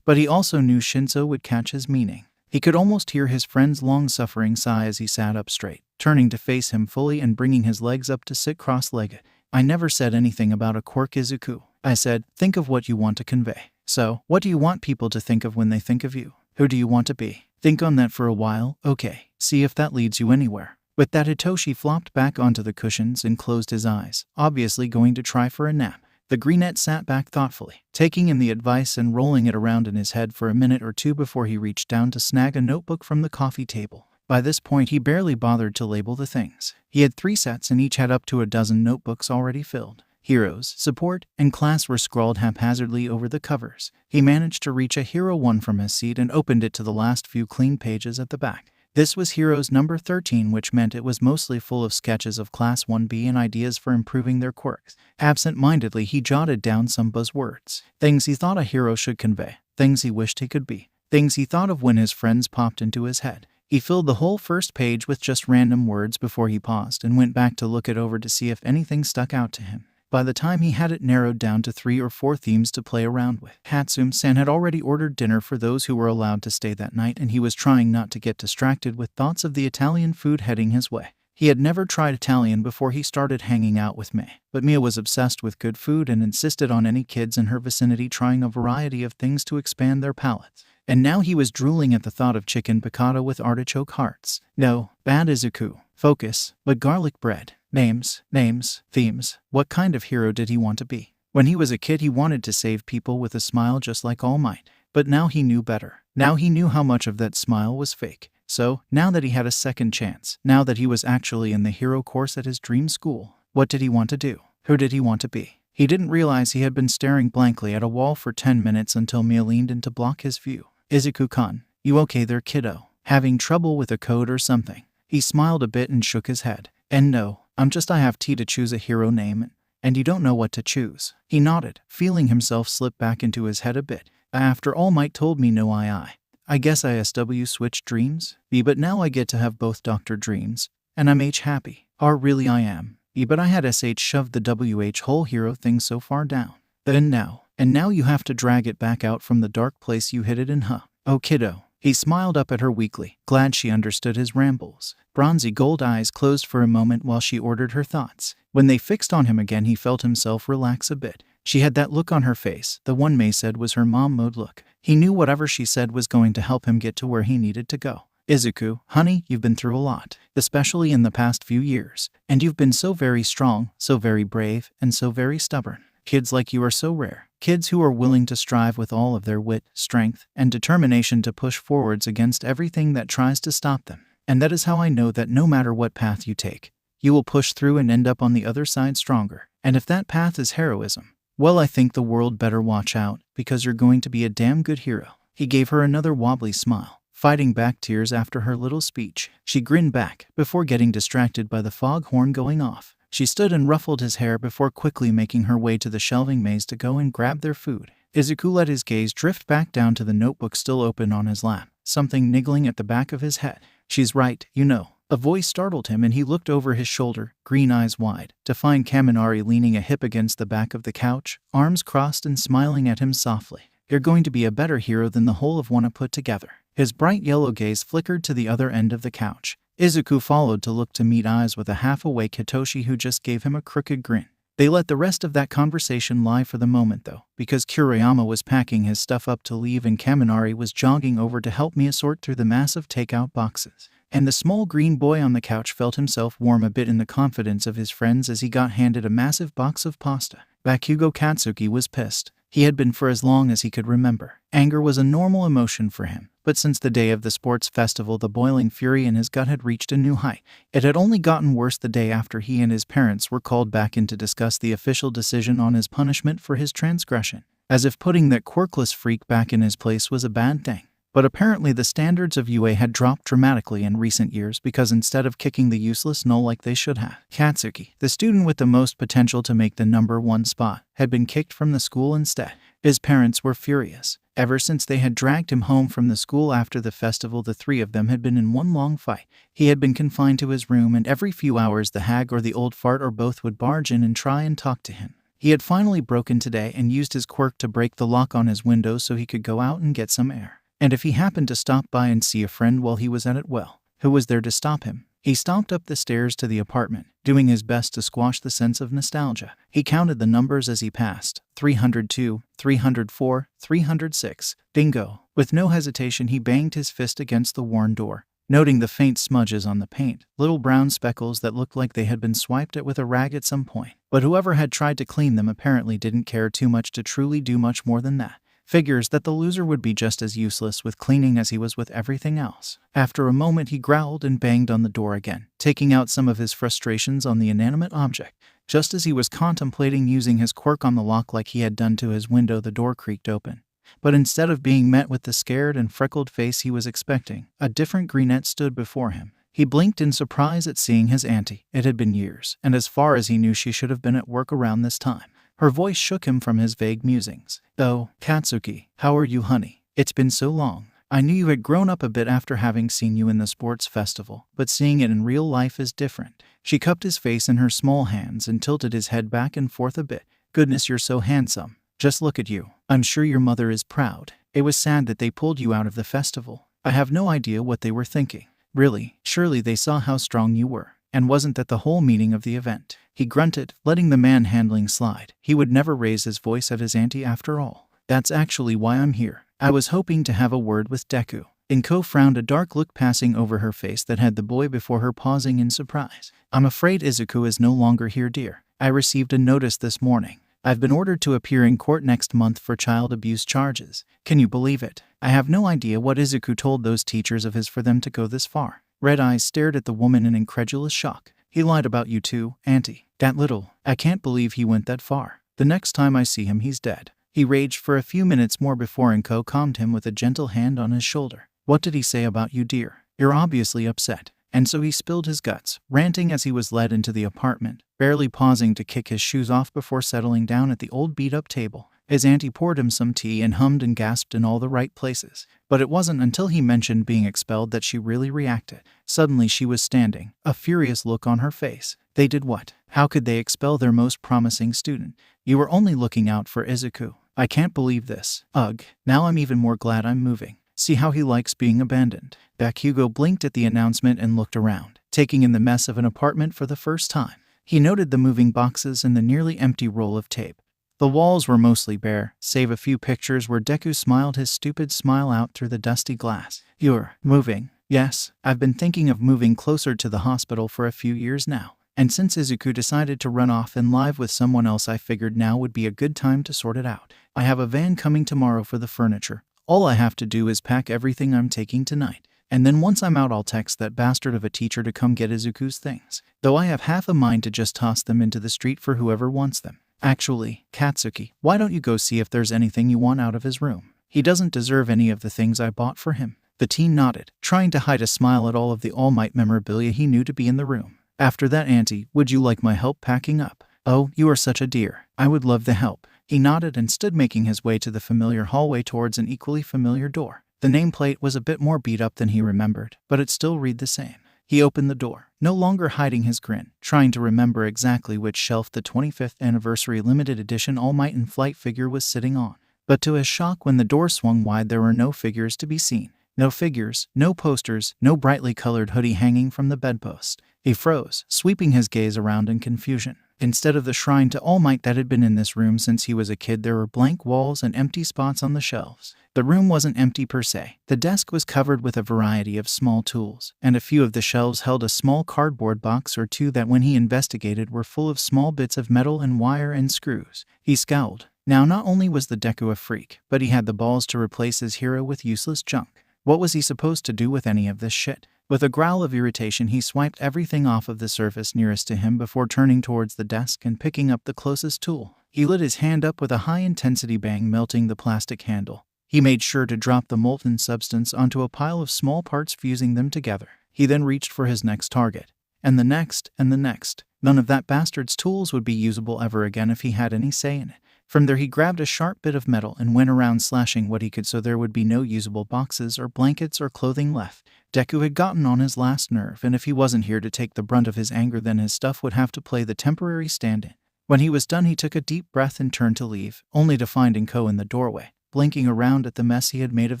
but he also knew Shinzo would catch his meaning. He could almost hear his friend's long-suffering sigh as he sat up straight, turning to face him fully and bringing his legs up to sit cross-legged. "I never said anything about a quirk, Izuku. I said, think of what you want to convey. So, what do you want people to think of when they think of you? Who do you want to be? Think on that for a while, okay? See if that leads you anywhere." With that, Hitoshi flopped back onto the cushions and closed his eyes, obviously going to try for a nap. The greenette sat back thoughtfully, taking in the advice and rolling it around in his head for a minute or two before he reached down to snag a notebook from the coffee table. By this point, he barely bothered to label the things. He had 3 sets and each had up to a dozen notebooks already filled. Heroes, support, and class were scrawled haphazardly over the covers. He managed to reach a Hero 1 from his seat and opened it to the last few clean pages at the back. This was Heroes number 13, which meant it was mostly full of sketches of Class 1B and ideas for improving their quirks. Absent-mindedly, he jotted down some buzzwords. Things he thought a hero should convey. Things he wished he could be. Things he thought of when his friends popped into his head. He filled the whole first page with just random words before he paused and went back to look it over to see if anything stuck out to him. By the time he had it narrowed down to 3 or 4 themes to play around with, Hatsune-san had already ordered dinner for those who were allowed to stay that night, and he was trying not to get distracted with thoughts of the Italian food heading his way. He had never tried Italian before he started hanging out with Mei, but Mia was obsessed with good food and insisted on any kids in her vicinity trying a variety of things to expand their palates. And now he was drooling at the thought of chicken piccata with artichoke hearts. No, bad Izuku. Focus, but garlic bread. Names, themes. What kind of hero did he want to be? When he was a kid, he wanted to save people with a smile just like All Might. But now he knew better. Now he knew how much of that smile was fake. So, now that he had a second chance, now that he was actually in the hero course at his dream school, what did he want to do? Who did he want to be? He didn't realize he had been staring blankly at a wall for 10 minutes until Mia leaned in to block his view. Izuku-kun, you okay there, kiddo? Having trouble with a code or something? He smiled a bit and shook his head. And no, I have to choose a hero name, and you don't know what to choose. He nodded, feeling himself slip back into his head a bit. After All Might told me no I guess ISW switched dreams? But now I get to have both Dr. Dreams, and I'm happy. Really I am. But I had SH shoved the WH whole hero thing so far down. And now you have to drag it back out from the dark place you hid it in, huh? Oh kiddo. He smiled up at her weakly, glad she understood his rambles. Bronzy gold eyes closed for a moment while she ordered her thoughts. When they fixed on him again, he felt himself relax a bit. She had that look on her face, the one Mei said was her mom mode look. He knew whatever she said was going to help him get to where he needed to go. Izuku, honey, you've been through a lot, especially in the past few years. And you've been so very strong, so very brave, and so very stubborn. Kids like you are so rare. Kids who are willing to strive with all of their wit, strength, and determination to push forwards against everything that tries to stop them. And that is how I know that no matter what path you take, you will push through and end up on the other side stronger. And if that path is heroism, well, I think the world better watch out, because you're going to be a damn good hero. He gave her another wobbly smile, fighting back tears after her little speech. She grinned back, before getting distracted by the foghorn going off. She stood and ruffled his hair before quickly making her way to the shelving maze to go and grab their food. Izuku let his gaze drift back down to the notebook still open on his lap, something niggling at the back of his head. She's right, you know. A voice startled him and he looked over his shoulder, green eyes wide, to find Kaminari leaning a hip against the back of the couch, arms crossed and smiling at him softly. You're going to be a better hero than the whole of Wanna put together. His bright yellow gaze flickered to the other end of the couch. Izuku followed to look to meet eyes with a half-awake Hitoshi who just gave him a crooked grin. They let the rest of that conversation lie for the moment though, because Kiriyama was packing his stuff up to leave and Kaminari was jogging over to help Mia sort through the massive takeout boxes. And the small green boy on the couch felt himself warm a bit in the confidence of his friends as he got handed a massive box of pasta. Bakugo Katsuki was pissed. He had been for as long as he could remember. Anger was a normal emotion for him, but since the day of the sports festival, the boiling fury in his gut had reached a new height. It had only gotten worse the day after he and his parents were called back in to discuss the official decision on his punishment for his transgression, as if putting that quirkless freak back in his place was a bad thing. But apparently the standards of UA had dropped dramatically in recent years because instead of kicking the useless null like they should have, Katsuki, the student with the most potential to make the #1 spot, had been kicked from the school instead. His parents were furious. Ever since they had dragged him home from the school after the festival, the three of them had been in one long fight. He had been confined to his room, and every few hours the hag or the old fart or both would barge in and try and talk to him. He had finally broken today and used his quirk to break the lock on his window so he could go out and get some air. And if he happened to stop by and see a friend while he was at it, well, who was there to stop him? He stomped up the stairs to the apartment, doing his best to squash the sense of nostalgia. He counted the numbers as he passed. 302, 304, 306. Dingo. With no hesitation, he banged his fist against the worn door, noting the faint smudges on the paint, little brown speckles that looked like they had been swiped at with a rag at some point. But whoever had tried to clean them apparently didn't care too much to truly do much more than that. figures that the loser would be just as useless with cleaning as he was with everything else. After a moment he growled and banged on the door again, taking out some of his frustrations on the inanimate object. Just as he was contemplating using his quirk on the lock like he had done to his window, the door creaked open. But instead of being met with the scared and freckled face he was expecting, a different greenette stood before him. He blinked in surprise at seeing his auntie. It had been years, and as far as he knew she should have been at work around this time. Her voice shook him from his vague musings. "Oh, Katsuki, how are you, honey? It's been so long. I knew you had grown up a bit after having seen you in the sports festival, but seeing it in real life is different." She cupped his face in her small hands and tilted his head back and forth a bit. "Goodness, you're so handsome. Just look at you. I'm sure your mother is proud. It was sad that they pulled you out of the festival. I have no idea what they were thinking. Really, surely they saw how strong you were. And wasn't that the whole meaning of the event?" He grunted, letting the manhandling slide. He would never raise his voice at his auntie after all. "That's actually why I'm here. I was hoping to have a word with Deku." Inko frowned, a dark look passing over her face that had the boy before her pausing in surprise. "I'm afraid Izuku is no longer here, dear. I received a notice this morning. I've been ordered to appear in court next month for child abuse charges. Can you believe it? I have no idea what Izuku told those teachers of his for them to go this far." Red eyes stared at the woman in incredulous shock. "He lied about you too, auntie. That little. I can't believe he went that far. The next time I see him he's dead." He raged for a few minutes more before Inko calmed him with a gentle hand on his shoulder. "What did he say about you, dear? You're obviously upset." And so he spilled his guts, ranting as he was led into the apartment, barely pausing to kick his shoes off before settling down at the old beat-up table. His auntie poured him some tea and hummed and gasped in all the right places. But it wasn't until he mentioned being expelled that she really reacted. Suddenly she was standing, a furious look on her face. They did what? How could they expel their most promising student? "You were only looking out for Izuku. I can't believe this. Ugh, now I'm even more glad I'm moving. See how he likes being abandoned." Bakugo blinked at the announcement and looked around, taking in the mess of an apartment for the first time. He noted the moving boxes and the nearly empty roll of tape. The walls were mostly bare, save a few pictures where Deku smiled his stupid smile out through the dusty glass. "You're moving?" "Yes, I've been thinking of moving closer to the hospital for a few years now. And since Izuku decided to run off and live with someone else, I figured now would be a good time to sort it out. I have a van coming tomorrow for the furniture. All I have to do is pack everything I'm taking tonight. And then once I'm out I'll text that bastard of a teacher to come get Izuku's things. Though I have half a mind to just toss them into the street for whoever wants them. Actually, Katsuki, why don't you go see if there's anything you want out of his room? He doesn't deserve any of the things I bought for him." The teen nodded, trying to hide a smile at all of the All Might memorabilia he knew to be in the room. "After that, auntie, would you like my help packing up?" "Oh, you are such a dear. I would love the help." He nodded and stood, making his way to the familiar hallway towards an equally familiar door. The nameplate was a bit more beat up than he remembered, but it still read the same. He opened the door, no longer hiding his grin, trying to remember exactly which shelf the 25th anniversary limited edition All Might in Flight figure was sitting on. But to his shock, when the door swung wide, there were no figures to be seen. No figures, no posters, no brightly colored hoodie hanging from the bedpost. He froze, sweeping his gaze around in confusion. Instead of the shrine to All Might that had been in this room since he was a kid, there were blank walls and empty spots on the shelves. The room wasn't empty per se. The desk was covered with a variety of small tools, and a few of the shelves held a small cardboard box or two that, when he investigated, were full of small bits of metal and wire and screws. He scowled. Now, not only was the Deku a freak, but he had the balls to replace his hero with useless junk. What was he supposed to do with any of this shit? With a growl of irritation, he swiped everything off of the surface nearest to him before turning towards the desk and picking up the closest tool. He lit his hand up with a high-intensity bang, melting the plastic handle. He made sure to drop the molten substance onto a pile of small parts, fusing them together. He then reached for his next target. And the next, and the next. None of that bastard's tools would be usable ever again if he had any say in it. From there he grabbed a sharp bit of metal and went around slashing what he could so there would be no usable boxes or blankets or clothing left. Deku had gotten on his last nerve, and if he wasn't here to take the brunt of his anger, then his stuff would have to play the temporary stand-in. When he was done, he took a deep breath and turned to leave, only to find Inko in the doorway, blinking around at the mess he had made of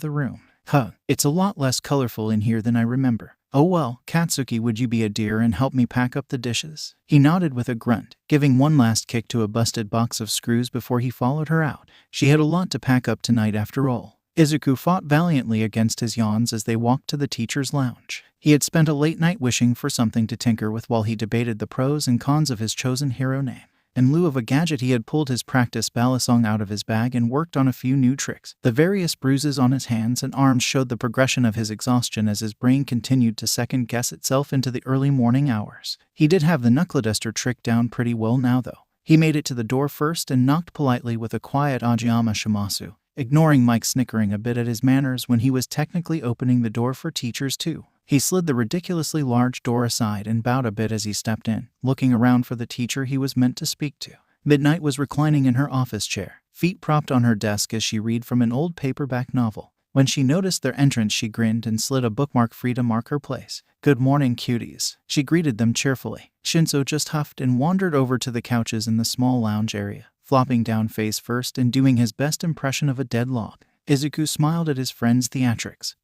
the room. "Huh, it's a lot less colorful in here than I remember. Oh well, Katsuki, would you be a dear and help me pack up the dishes?" He nodded with a grunt, giving one last kick to a busted box of screws before he followed her out. She had a lot to pack up tonight after all. Izuku fought valiantly against his yawns as they walked to the teacher's lounge. He had spent a late night wishing for something to tinker with while he debated the pros and cons of his chosen hero name. In lieu of a gadget, he had pulled his practice balisong out of his bag and worked on a few new tricks. The various bruises on his hands and arms showed the progression of his exhaustion as his brain continued to second-guess itself into the early morning hours. He did have the knuckle-duster trick down pretty well now, though. He made it to the door first and knocked politely with a quiet Ajiyama shimasu, ignoring Mike snickering a bit at his manners when he was technically opening the door for teachers too. He slid the ridiculously large door aside and bowed a bit as he stepped in, looking around for the teacher he was meant to speak to. Midnight was reclining in her office chair, feet propped on her desk as she read from an old paperback novel. When she noticed their entrance, she grinned and slid a bookmark free to mark her place. "Good morning, cuties," she greeted them cheerfully. Shinzo just huffed and wandered over to the couches in the small lounge area, flopping down face first and doing his best impression of a dead log. Izuku smiled at his friend's theatrics.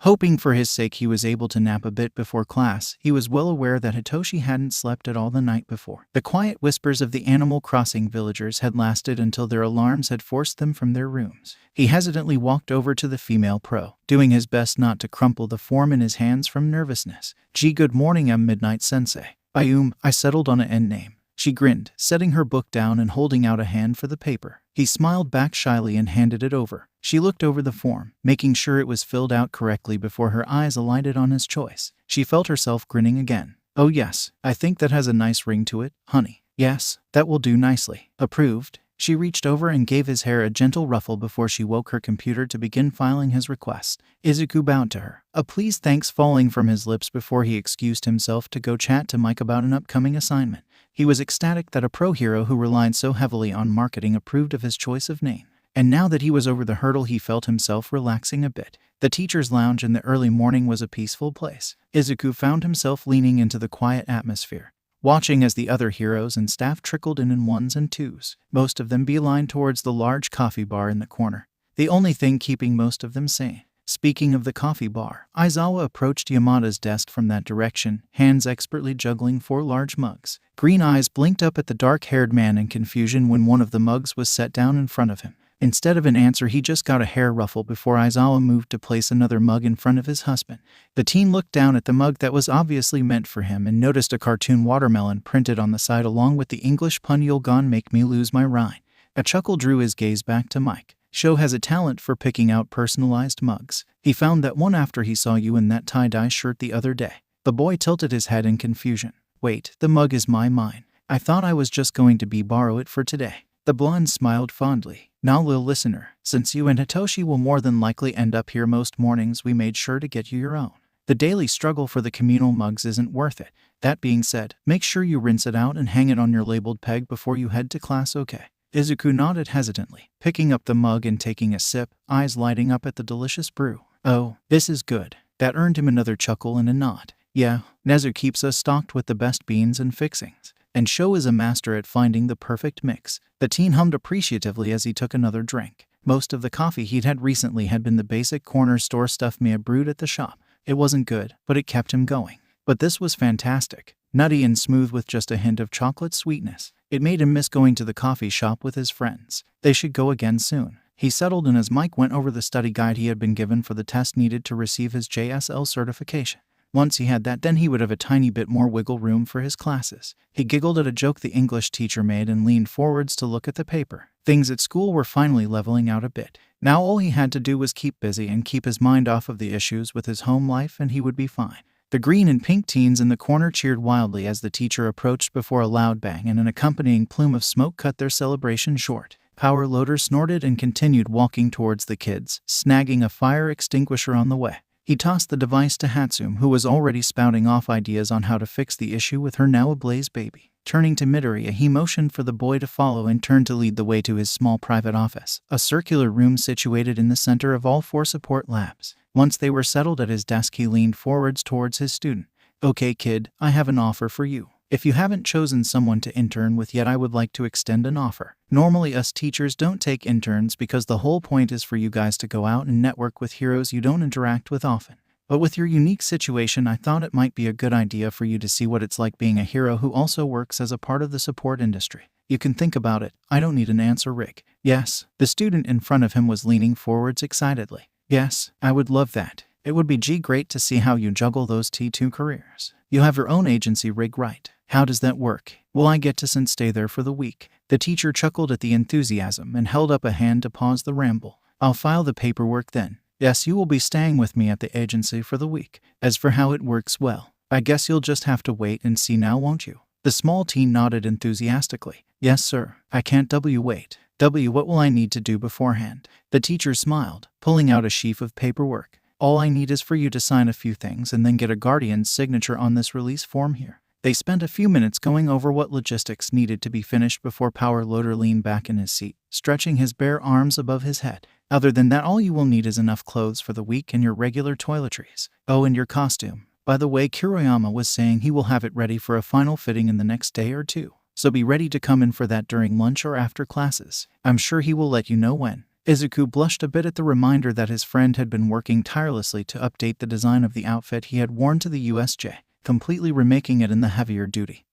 Hoping for his sake he was able to nap a bit before class, he was well aware that Hitoshi hadn't slept at all the night before. The quiet whispers of the Animal Crossing villagers had lasted until their alarms had forced them from their rooms. He hesitantly walked over to the female pro, doing his best not to crumple the form in his hands from nervousness. "Gee, good morning, Midnight Sensei. I settled on an end name." She grinned, setting her book down and holding out a hand for the paper. He smiled back shyly and handed it over. She looked over the form, making sure it was filled out correctly before her eyes alighted on his choice. She felt herself grinning again. "Oh yes, I think that has a nice ring to it, honey." "Yes, that will do nicely." Approved. She reached over and gave his hair a gentle ruffle before she woke her computer to begin filing his request. Izuku bowed to her, a please thanks falling from his lips before he excused himself to go chat to Mike about an upcoming assignment. He was ecstatic that a pro hero who relied so heavily on marketing approved of his choice of name. And now that he was over the hurdle, he felt himself relaxing a bit. The teacher's lounge in the early morning was a peaceful place. Izuku found himself leaning into the quiet atmosphere, watching as the other heroes and staff trickled in ones and twos, most of them beeline towards the large coffee bar in the corner, the only thing keeping most of them sane. Speaking of the coffee bar, Aizawa approached Yamada's desk from that direction, hands expertly juggling 4 large mugs. Green eyes blinked up at the dark-haired man in confusion when one of the mugs was set down in front of him. Instead of an answer, he just got a hair ruffle before Aizawa moved to place another mug in front of his husband. The teen looked down at the mug that was obviously meant for him and noticed a cartoon watermelon printed on the side along with the English pun "You'll gon' make me lose my rhyme." A chuckle drew his gaze back to Mike. Sho has a talent for picking out personalized mugs. He found that one after he saw you in that tie-dye shirt the other day. The boy tilted his head in confusion. "Wait, the mug is mine. I thought I was just going to borrow it for today." The blonde smiled fondly. "Now, lil listener, since you and Hitoshi will more than likely end up here most mornings, we made sure to get you your own. The daily struggle for the communal mugs isn't worth it. That being said, make sure you rinse it out and hang it on your labeled peg before you head to class, okay?" Izuku nodded hesitantly, picking up the mug and taking a sip, eyes lighting up at the delicious brew. "Oh, this is good." That earned him another chuckle and a nod. "Yeah, Nezu keeps us stocked with the best beans and fixings. And Sho is a master at finding the perfect mix." The teen hummed appreciatively as he took another drink. Most of the coffee he'd had recently had been the basic corner store stuff Mia brewed at the shop. It wasn't good, but it kept him going. But this was fantastic. Nutty and smooth with just a hint of chocolate sweetness. It made him miss going to the coffee shop with his friends. They should go again soon. He settled in as Mike went over the study guide he had been given for the test needed to receive his JSL certification. Once he had that, then he would have a tiny bit more wiggle room for his classes. He giggled at a joke the English teacher made and leaned forwards to look at the paper. Things at school were finally leveling out a bit. Now all he had to do was keep busy and keep his mind off of the issues with his home life, and he would be fine. The green and pink teens in the corner cheered wildly as the teacher approached before a loud bang and an accompanying plume of smoke cut their celebration short. Power Loader snorted and continued walking towards the kids, snagging a fire extinguisher on the way. He tossed the device to Hatsum, who was already spouting off ideas on how to fix the issue with her now ablaze baby. Turning to Midoriya, he motioned for the boy to follow and turned to lead the way to his small private office, a circular room situated in the center of all 4 support labs. Once they were settled at his desk, he leaned forwards towards his student. "Okay, kid, I have an offer for you. If you haven't chosen someone to intern with yet, I would like to extend an offer. Normally us teachers don't take interns because the whole point is for you guys to go out and network with heroes you don't interact with often. But with your unique situation, I thought it might be a good idea for you to see what it's like being a hero who also works as a part of the support industry. You can think about it. I don't need an answer, Rick." "Yes." The student in front of him was leaning forwards excitedly. "Yes, I would love that. It would be great to see how you juggle those T2 careers. You have your own agency rig, right? How does that work?" Will I get to stay there for the week? The teacher chuckled at the enthusiasm and held up a hand to pause the ramble. I'll file the paperwork then. Yes, you will be staying with me at the agency for the week. As for how it works, well, I guess you'll just have to wait and see now, won't you? The small teen nodded enthusiastically. Yes, sir. I can't wait. What will I need to do beforehand? The teacher smiled, pulling out a sheaf of paperwork. All I need is for you to sign a few things and then get a guardian's signature on this release form here. They spent a few minutes going over what logistics needed to be finished before Power Loader leaned back in his seat, stretching his bare arms above his head. Other than that, all you will need is enough clothes for the week and your regular toiletries. Oh, and your costume. By the way, Kiriyama was saying he will have it ready for a final fitting in the next day or two, so be ready to come in for that during lunch or after classes. I'm sure he will let you know when. Izuku blushed a bit at the reminder that his friend had been working tirelessly to update the design of the outfit he had worn to the USJ, completely remaking it in the heavier duty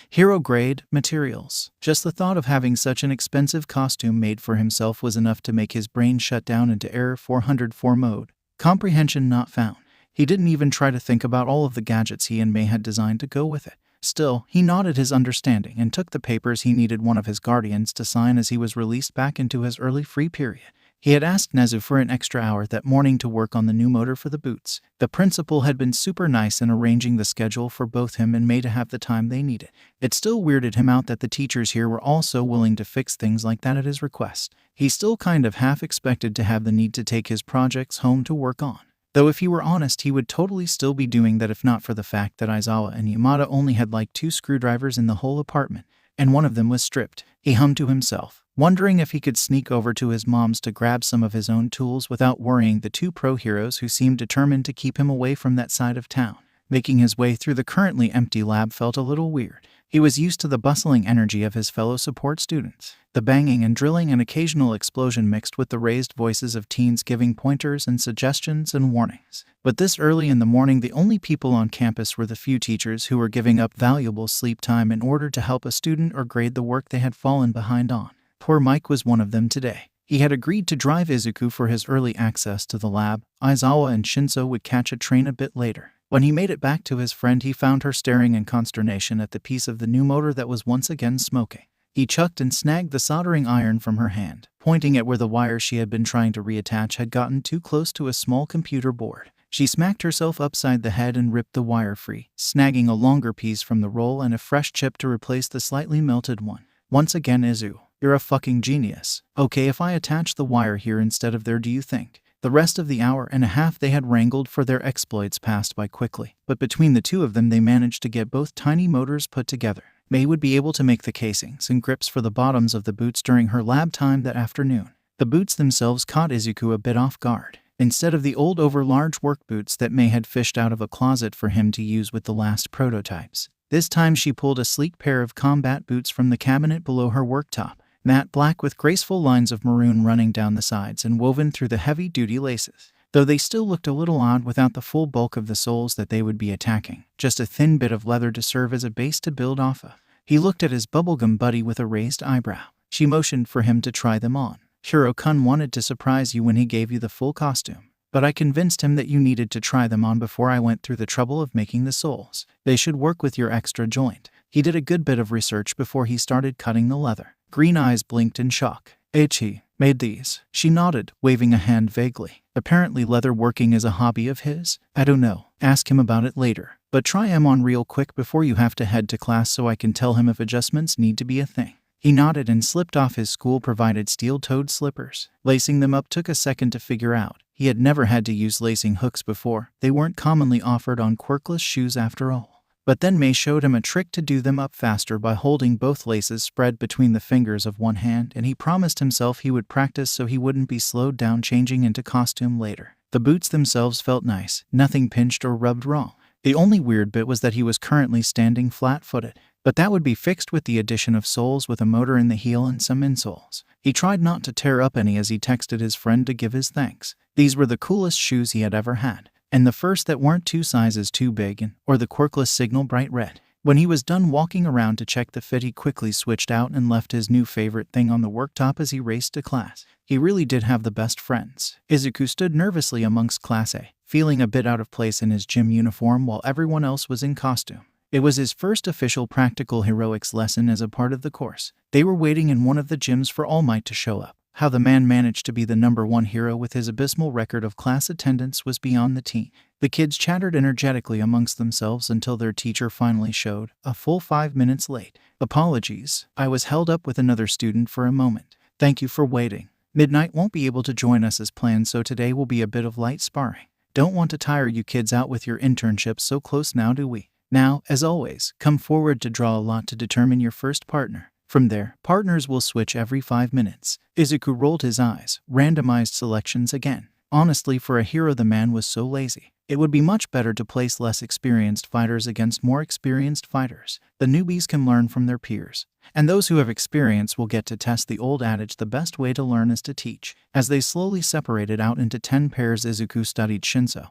hero-grade materials. Just the thought of having such an expensive costume made for himself was enough to make his brain shut down into error 404 mode. Comprehension not found. He didn't even try to think about all of the gadgets he and May had designed to go with it. Still, he nodded his understanding and took the papers he needed one of his guardians to sign as he was released back into his early free period. He had asked Nezu for an extra hour that morning to work on the new motor for the boots. The principal had been super nice in arranging the schedule for both him and May to have the time they needed. It still weirded him out that the teachers here were also willing to fix things like that at his request. He still kind of half expected to have the need to take his projects home to work on. Though if he were honest, he would totally still be doing that if not for the fact that Aizawa and Yamada only had like 2 screwdrivers in the whole apartment, and one of them was stripped. He hummed to himself, wondering if he could sneak over to his mom's to grab some of his own tools without worrying the 2 pro heroes who seemed determined to keep him away from that side of town. Making his way through the currently empty lab felt a little weird. He was used to the bustling energy of his fellow support students. The banging and drilling and occasional explosion mixed with the raised voices of teens giving pointers and suggestions and warnings. But this early in the morning, the only people on campus were the few teachers who were giving up valuable sleep time in order to help a student or grade the work they had fallen behind on. Poor Mike was one of them today. He had agreed to drive Izuku for his early access to the lab. Aizawa and Shinso would catch a train a bit later. When he made it back to his friend, he found her staring in consternation at the piece of the new motor that was once again smoking. He chucked and snagged the soldering iron from her hand, pointing at where the wire she had been trying to reattach had gotten too close to a small computer board. She smacked herself upside the head and ripped the wire free, snagging a longer piece from the roll and a fresh chip to replace the slightly melted one. Once again, Izu, you're a fucking genius. Okay, if I attach the wire here instead of there, do you think? The rest of the hour and a half they had wrangled for their exploits passed by quickly, but between the 2 of them they managed to get both tiny motors put together. May would be able to make the casings and grips for the bottoms of the boots during her lab time that afternoon. The boots themselves caught Izuku a bit off guard. Instead of the old overlarge work boots that May had fished out of a closet for him to use with the last prototypes, this time she pulled a sleek pair of combat boots from the cabinet below her worktop. Matte black with graceful lines of maroon running down the sides and woven through the heavy-duty laces, though they still looked a little odd without the full bulk of the soles that they would be attacking, just a thin bit of leather to serve as a base to build off of. He looked at his bubblegum buddy with a raised eyebrow. She motioned for him to try them on. Hiro-kun wanted to surprise you when he gave you the full costume, but I convinced him that you needed to try them on before I went through the trouble of making the soles. They should work with your extra joint. He did a good bit of research before he started cutting the leather. Green eyes blinked in shock. He made these. She nodded, waving a hand vaguely. Apparently leather working is a hobby of his. I don't know. Ask him about it later. But try him on real quick before you have to head to class so I can tell him if adjustments need to be a thing. He nodded and slipped off his school-provided steel-toed slippers. Lacing them up took a second to figure out. He had never had to use lacing hooks before. They weren't commonly offered on Quirkless shoes after all. But then May showed him a trick to do them up faster by holding both laces spread between the fingers of one hand, and he promised himself he would practice so he wouldn't be slowed down changing into costume later. The boots themselves felt nice, nothing pinched or rubbed wrong. The only weird bit was that he was currently standing flat-footed, but that would be fixed with the addition of soles with a motor in the heel and some insoles. He tried not to tear up any as he texted his friend to give his thanks. These were the coolest shoes he had ever had, and the first that weren't 2 sizes too big or the Quirkless signal bright red. When he was done walking around to check the fit, he quickly switched out and left his new favorite thing on the worktop as he raced to class. He really did have the best friends. Izuku stood nervously amongst Class A, feeling a bit out of place in his gym uniform while everyone else was in costume. It was his first official practical heroics lesson as a part of the course. They were waiting in one of the gyms for All Might to show up. How the man managed to be the #1 hero with his abysmal record of class attendance was beyond the teen. The kids chattered energetically amongst themselves until their teacher finally showed, a full 5 minutes late. Apologies, I was held up with another student for a moment. Thank you for waiting. Midnight won't be able to join us as planned, so today will be a bit of light sparring. Don't want to tire you kids out with your internships so close now, do we? Now, as always, come forward to draw a lot to determine your first partner. From there, partners will switch every 5 minutes. Izuku rolled his eyes, randomized selections again. Honestly, for a hero the man was so lazy. It would be much better to place less experienced fighters against more experienced fighters. The newbies can learn from their peers, and those who have experience will get to test the old adage, the best way to learn is to teach. As they slowly separated out into 10 pairs, Izuku studied Shinso.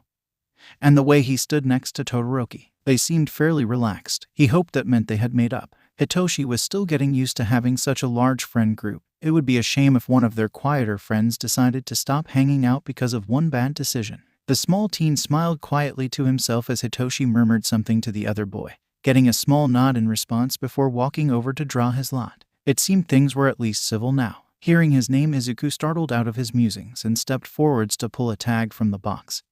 And the way he stood next to Todoroki, they seemed fairly relaxed. He hoped that meant they had made up. Hitoshi was still getting used to having such a large friend group. It would be a shame if one of their quieter friends decided to stop hanging out because of one bad decision. The small teen smiled quietly to himself as Hitoshi murmured something to the other boy, getting a small nod in response before walking over to draw his lot. It seemed things were at least civil now. Hearing his name, Izuku startled out of his musings and stepped forwards to pull a tag from the box,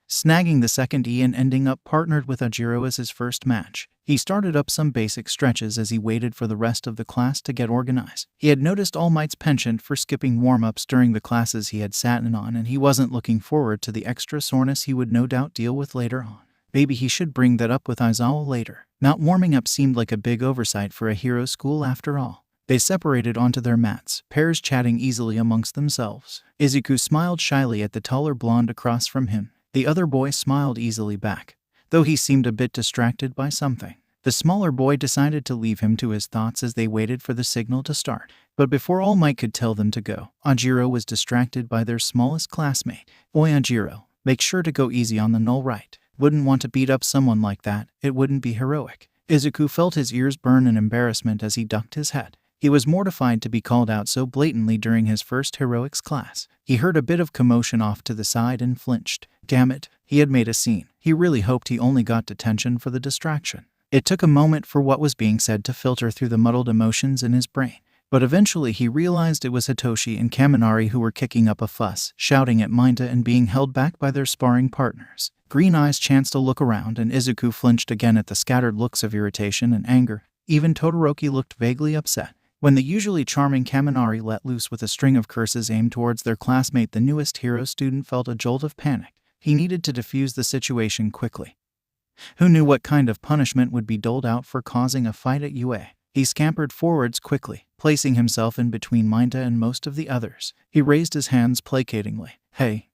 snagging the second E and ending up partnered with Ajiro as his first match. He started up some basic stretches as he waited for the rest of the class to get organized. He had noticed All Might's penchant for skipping warm-ups during the classes he had sat in on, and he wasn't looking forward to the extra soreness he would no doubt deal with later on. Maybe he should bring that up with Aizawa later. Not warming up seemed like a big oversight for a hero school after all. They separated onto their mats, pairs chatting easily amongst themselves. Izuku smiled shyly at the taller blonde across from him. The other boy smiled easily back, though he seemed a bit distracted by something. The smaller boy decided to leave him to his thoughts as they waited for the signal to start. But before All Might could tell them to go, Ajiro was distracted by their smallest classmate. Oi Ajiro, make sure to go easy on the null right. Wouldn't want to beat up someone like that, it wouldn't be heroic. Izuku felt his ears burn in embarrassment as he ducked his head. He was mortified to be called out so blatantly during his first heroics class. He heard a bit of commotion off to the side and flinched. Damn it, he had made a scene. He really hoped he only got detention for the distraction. It took a moment for what was being said to filter through the muddled emotions in his brain. But eventually he realized it was Hitoshi and Kaminari who were kicking up a fuss, shouting at Minta and being held back by their sparring partners. Green Eyes chanced to look around, and Izuku flinched again at the scattered looks of irritation and anger. Even Todoroki looked vaguely upset. When the usually charming Kaminari let loose with a string of curses aimed towards their classmate, the newest hero student felt a jolt of panic. He needed to defuse the situation quickly. Who knew what kind of punishment would be doled out for causing a fight at UA? He scampered forwards quickly, placing himself in between Minta and most of the others. He raised his hands placatingly. Hey,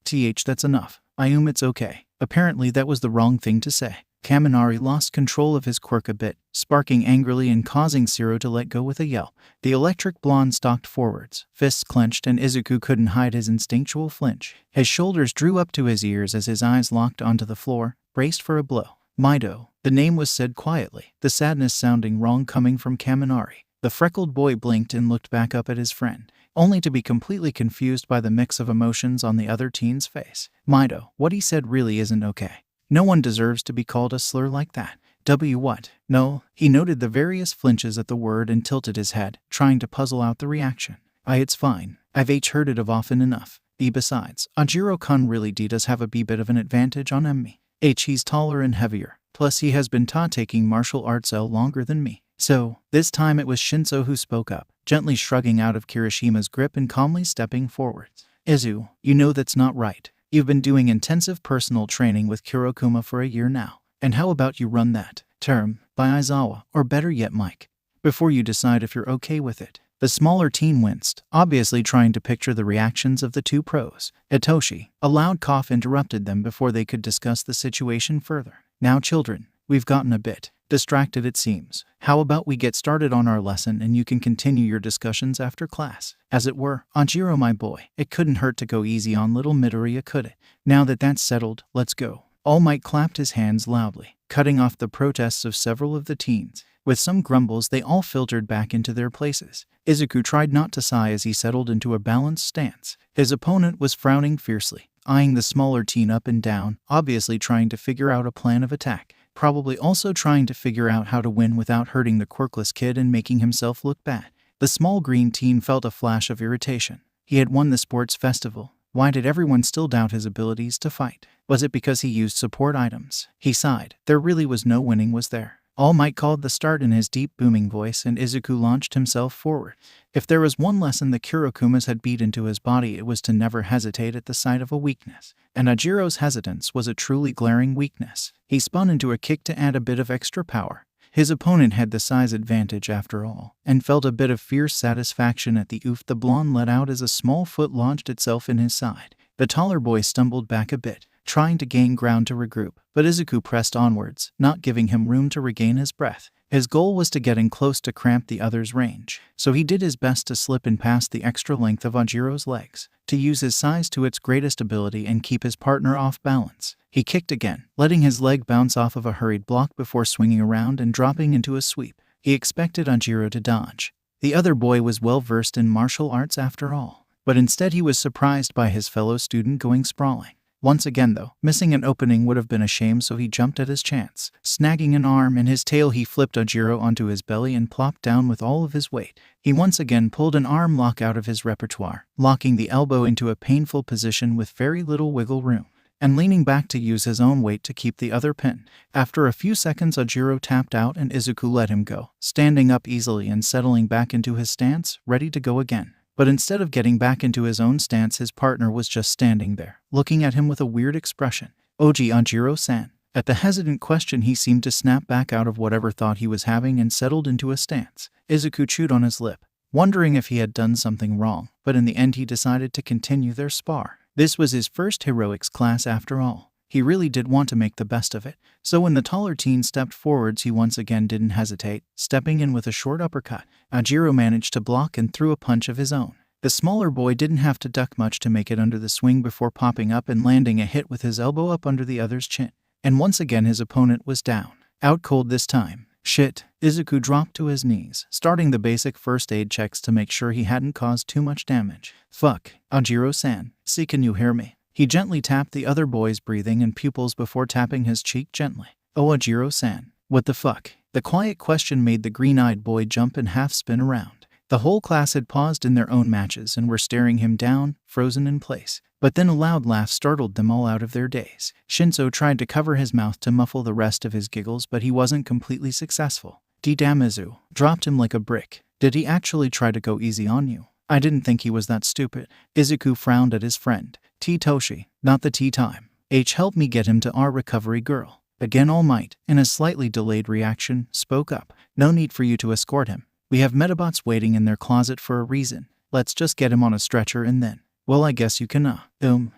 that's enough. It's okay. Apparently that was the wrong thing to say. Kaminari lost control of his quirk a bit, sparking angrily and causing Zero to let go with a yell. The electric blonde stalked forwards, fists clenched, and Izuku couldn't hide his instinctual flinch. His shoulders drew up to his ears as his eyes locked onto the floor, braced for a blow. Mido. The name was said quietly, the sadness sounding wrong coming from Kaminari. The freckled boy blinked and looked back up at his friend, only to be completely confused by the mix of emotions on the other teen's face. Mido, what he said really isn't okay. No one deserves to be called a slur like that. What? No, he noted the various flinches at the word and tilted his head, trying to puzzle out the reaction. It's fine. I've heard it of often enough. Besides, Ajiro-kun really does have a bit of an advantage on me. He's taller and heavier. Plus he has been taking martial arts longer than me. So, this time it was Shinso who spoke up, gently shrugging out of Kirishima's grip and calmly stepping forwards. Izu, you know that's not right. You've been doing intensive personal training with Kurokuma for a year now. And how about you run that term by Aizawa, or better yet Mike, before you decide if you're okay with it? The smaller teen winced, obviously trying to picture the reactions of the two pros. Hitoshi, a loud cough interrupted them before they could discuss the situation further. Now children, we've gotten a bit distracted it seems. How about we get started on our lesson and you can continue your discussions after class? As it were, Anjiro my boy, it couldn't hurt to go easy on little Midoriya, could it? Now that that's settled, let's go. All Might clapped his hands loudly, cutting off the protests of several of the teens. With some grumbles, they all filtered back into their places. Izuku tried not to sigh as he settled into a balanced stance. His opponent was frowning fiercely, eyeing the smaller teen up and down, obviously trying to figure out a plan of attack. probably also trying to figure out how to win without hurting the quirkless kid and making himself look bad. The small green teen felt a flash of irritation. He had won the sports festival. Why did everyone still doubt his abilities to fight? Was it because he used support items? He sighed. There really was no winning, was there? All Might called the start in his deep booming voice, and Izuku launched himself forward. If there was one lesson the Kurokumas had beat into his body, it was to never hesitate at the sight of a weakness. And Ajiro's hesitance was a truly glaring weakness. He spun into a kick to add a bit of extra power. His opponent had the size advantage after all, and felt a bit of fierce satisfaction at the oof the blonde let out as a small foot launched itself in his side. The taller boy stumbled back a bit, trying to gain ground to regroup, but Izuku pressed onwards, not giving him room to regain his breath. His goal was to get in close to cramp the other's range, so he did his best to slip in past the extra length of Ajiro's legs, to use his size to its greatest ability and keep his partner off balance. He kicked again, letting his leg bounce off of a hurried block before swinging around and dropping into a sweep. He expected Ajiro to dodge. The other boy was well versed in martial arts after all, but instead he was surprised by his fellow student going sprawling. Once again though, missing an opening would have been a shame, so he jumped at his chance. Snagging an arm in his tail, he flipped Ajiro onto his belly and plopped down with all of his weight. He once again pulled an arm lock out of his repertoire, locking the elbow into a painful position with very little wiggle room, and leaning back to use his own weight to keep the other pinned. After a few seconds, Ajiro tapped out and Izuku let him go, standing up easily and settling back into his stance, ready to go again. But instead of getting back into his own stance, his partner was just standing there, looking at him with a weird expression. "Oji Ajiro-san." At the hesitant question, he seemed to snap back out of whatever thought he was having and settled into a stance. Izuku chewed on his lip, wondering if he had done something wrong, but in the end he decided to continue their spar. This was his first heroics class after all. He really did want to make the best of it, so when the taller teen stepped forwards, he once again didn't hesitate, stepping in with a short uppercut. Ajiro managed to block and threw a punch of his own. The smaller boy didn't have to duck much to make it under the swing before popping up and landing a hit with his elbow up under the other's chin. And once again his opponent was down. Out cold this time. Shit. Izuku dropped to his knees, starting the basic first aid checks to make sure he hadn't caused too much damage. Fuck. Ajiro-san. See, can you hear me? He gently tapped the other boy's breathing and pupils before tapping his cheek gently. Oh, Ajiro-san. What the fuck? The quiet question made the green-eyed boy jump and half-spin around. The whole class had paused in their own matches and were staring him down, frozen in place. But then a loud laugh startled them all out of their daze. Shinso tried to cover his mouth to muffle the rest of his giggles, but he wasn't completely successful. D-Damizu dropped him like a brick. Did he actually try to go easy on you? I didn't think he was that stupid. Izuku frowned at his friend. Toshi, not the tea time. Help me get him to our recovery girl. Again All Might, in a slightly delayed reaction, spoke up. No need for you to escort him. We have Metabots waiting in their closet for a reason. Let's just get him on a stretcher and then. Well, I guess you can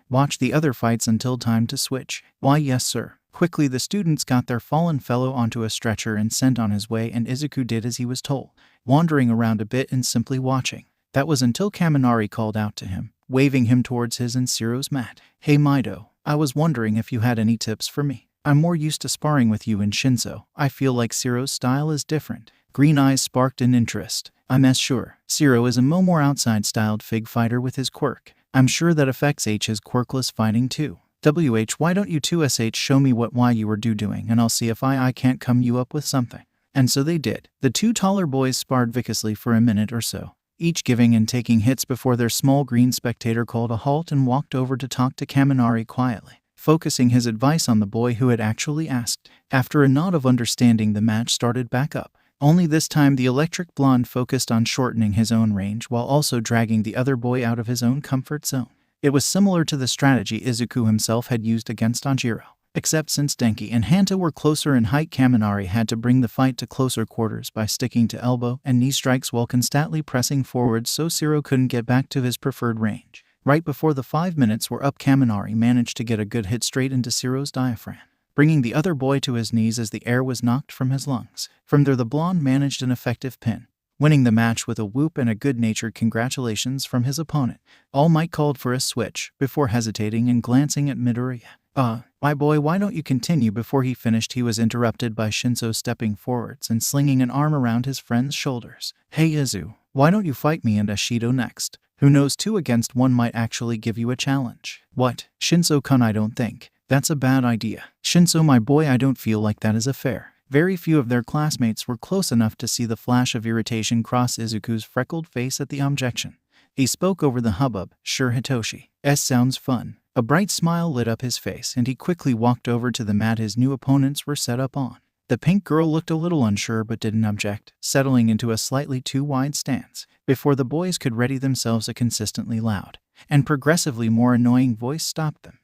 watch the other fights until time to switch. Why, yes sir. Quickly the students got their fallen fellow onto a stretcher and sent on his way, and Izuku did as he was told, wandering around a bit and simply watching. That was until Kaminari called out to him, waving him towards his and Siro's mat. Hey Mido, I was wondering if you had any tips for me. I'm more used to sparring with you and Shinso. I feel like Siro's style is different. Green eyes sparked in interest. I'm sure. Siro is a more outside-styled fig fighter with his quirk. I'm sure that affects his quirkless fighting too. Why don't you 2sh show me what you were doing, and I'll see if I can't come you up with something. And so they did. The two taller boys sparred viciously for a minute or so, each giving and taking hits before their small green spectator called a halt and walked over to talk to Kaminari quietly, focusing his advice on the boy who had actually asked. After a nod of understanding, the match started back up. Only this time the electric blonde focused on shortening his own range while also dragging the other boy out of his own comfort zone. It was similar to the strategy Izuku himself had used against Anjiro, except since Denki and Hanta were closer in height, Kaminari had to bring the fight to closer quarters by sticking to elbow and knee strikes while constantly pressing forward so Siro couldn't get back to his preferred range. Right before the 5 minutes were up, Kaminari managed to get a good hit straight into Siro's diaphragm, bringing the other boy to his knees as the air was knocked from his lungs. From there the blonde managed an effective pin, winning the match with a whoop and a good-natured congratulations from his opponent. All Might called for a switch, before hesitating and glancing at Midoriya. My boy, why don't you continue?" Before he finished, he was interrupted by Shinso stepping forwards and slinging an arm around his friend's shoulders. "Hey Izu, why don't you fight me and Ashido next? Who knows, 2 against 1 might actually give you a challenge." "What? Shinso-kun, I don't think." That's a bad idea. Shinso, my boy, I don't feel like that is fair. Very few of their classmates were close enough to see the flash of irritation cross Izuku's freckled face at the objection. He spoke over the hubbub. Sure, Hitoshi. Sounds fun. A bright smile lit up his face, and he quickly walked over to the mat his new opponents were set up on. The pink girl looked a little unsure but didn't object, settling into a slightly too wide stance. Before the boys could ready themselves, a consistently loud and progressively more annoying voice stopped them.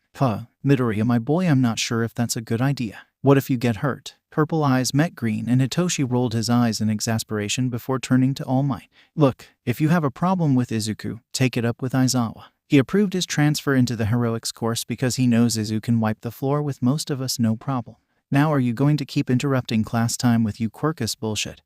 Midoriya, my boy, I'm not sure if that's a good idea. What if you get hurt? Purple eyes met green, and Hitoshi rolled his eyes in exasperation before turning to All Might. Look, if you have a problem with Izuku, take it up with Aizawa. He approved his transfer into the heroics course because he knows Izu can wipe the floor with most of us no problem. Now are you going to keep interrupting class time with you Quirkless bullshit?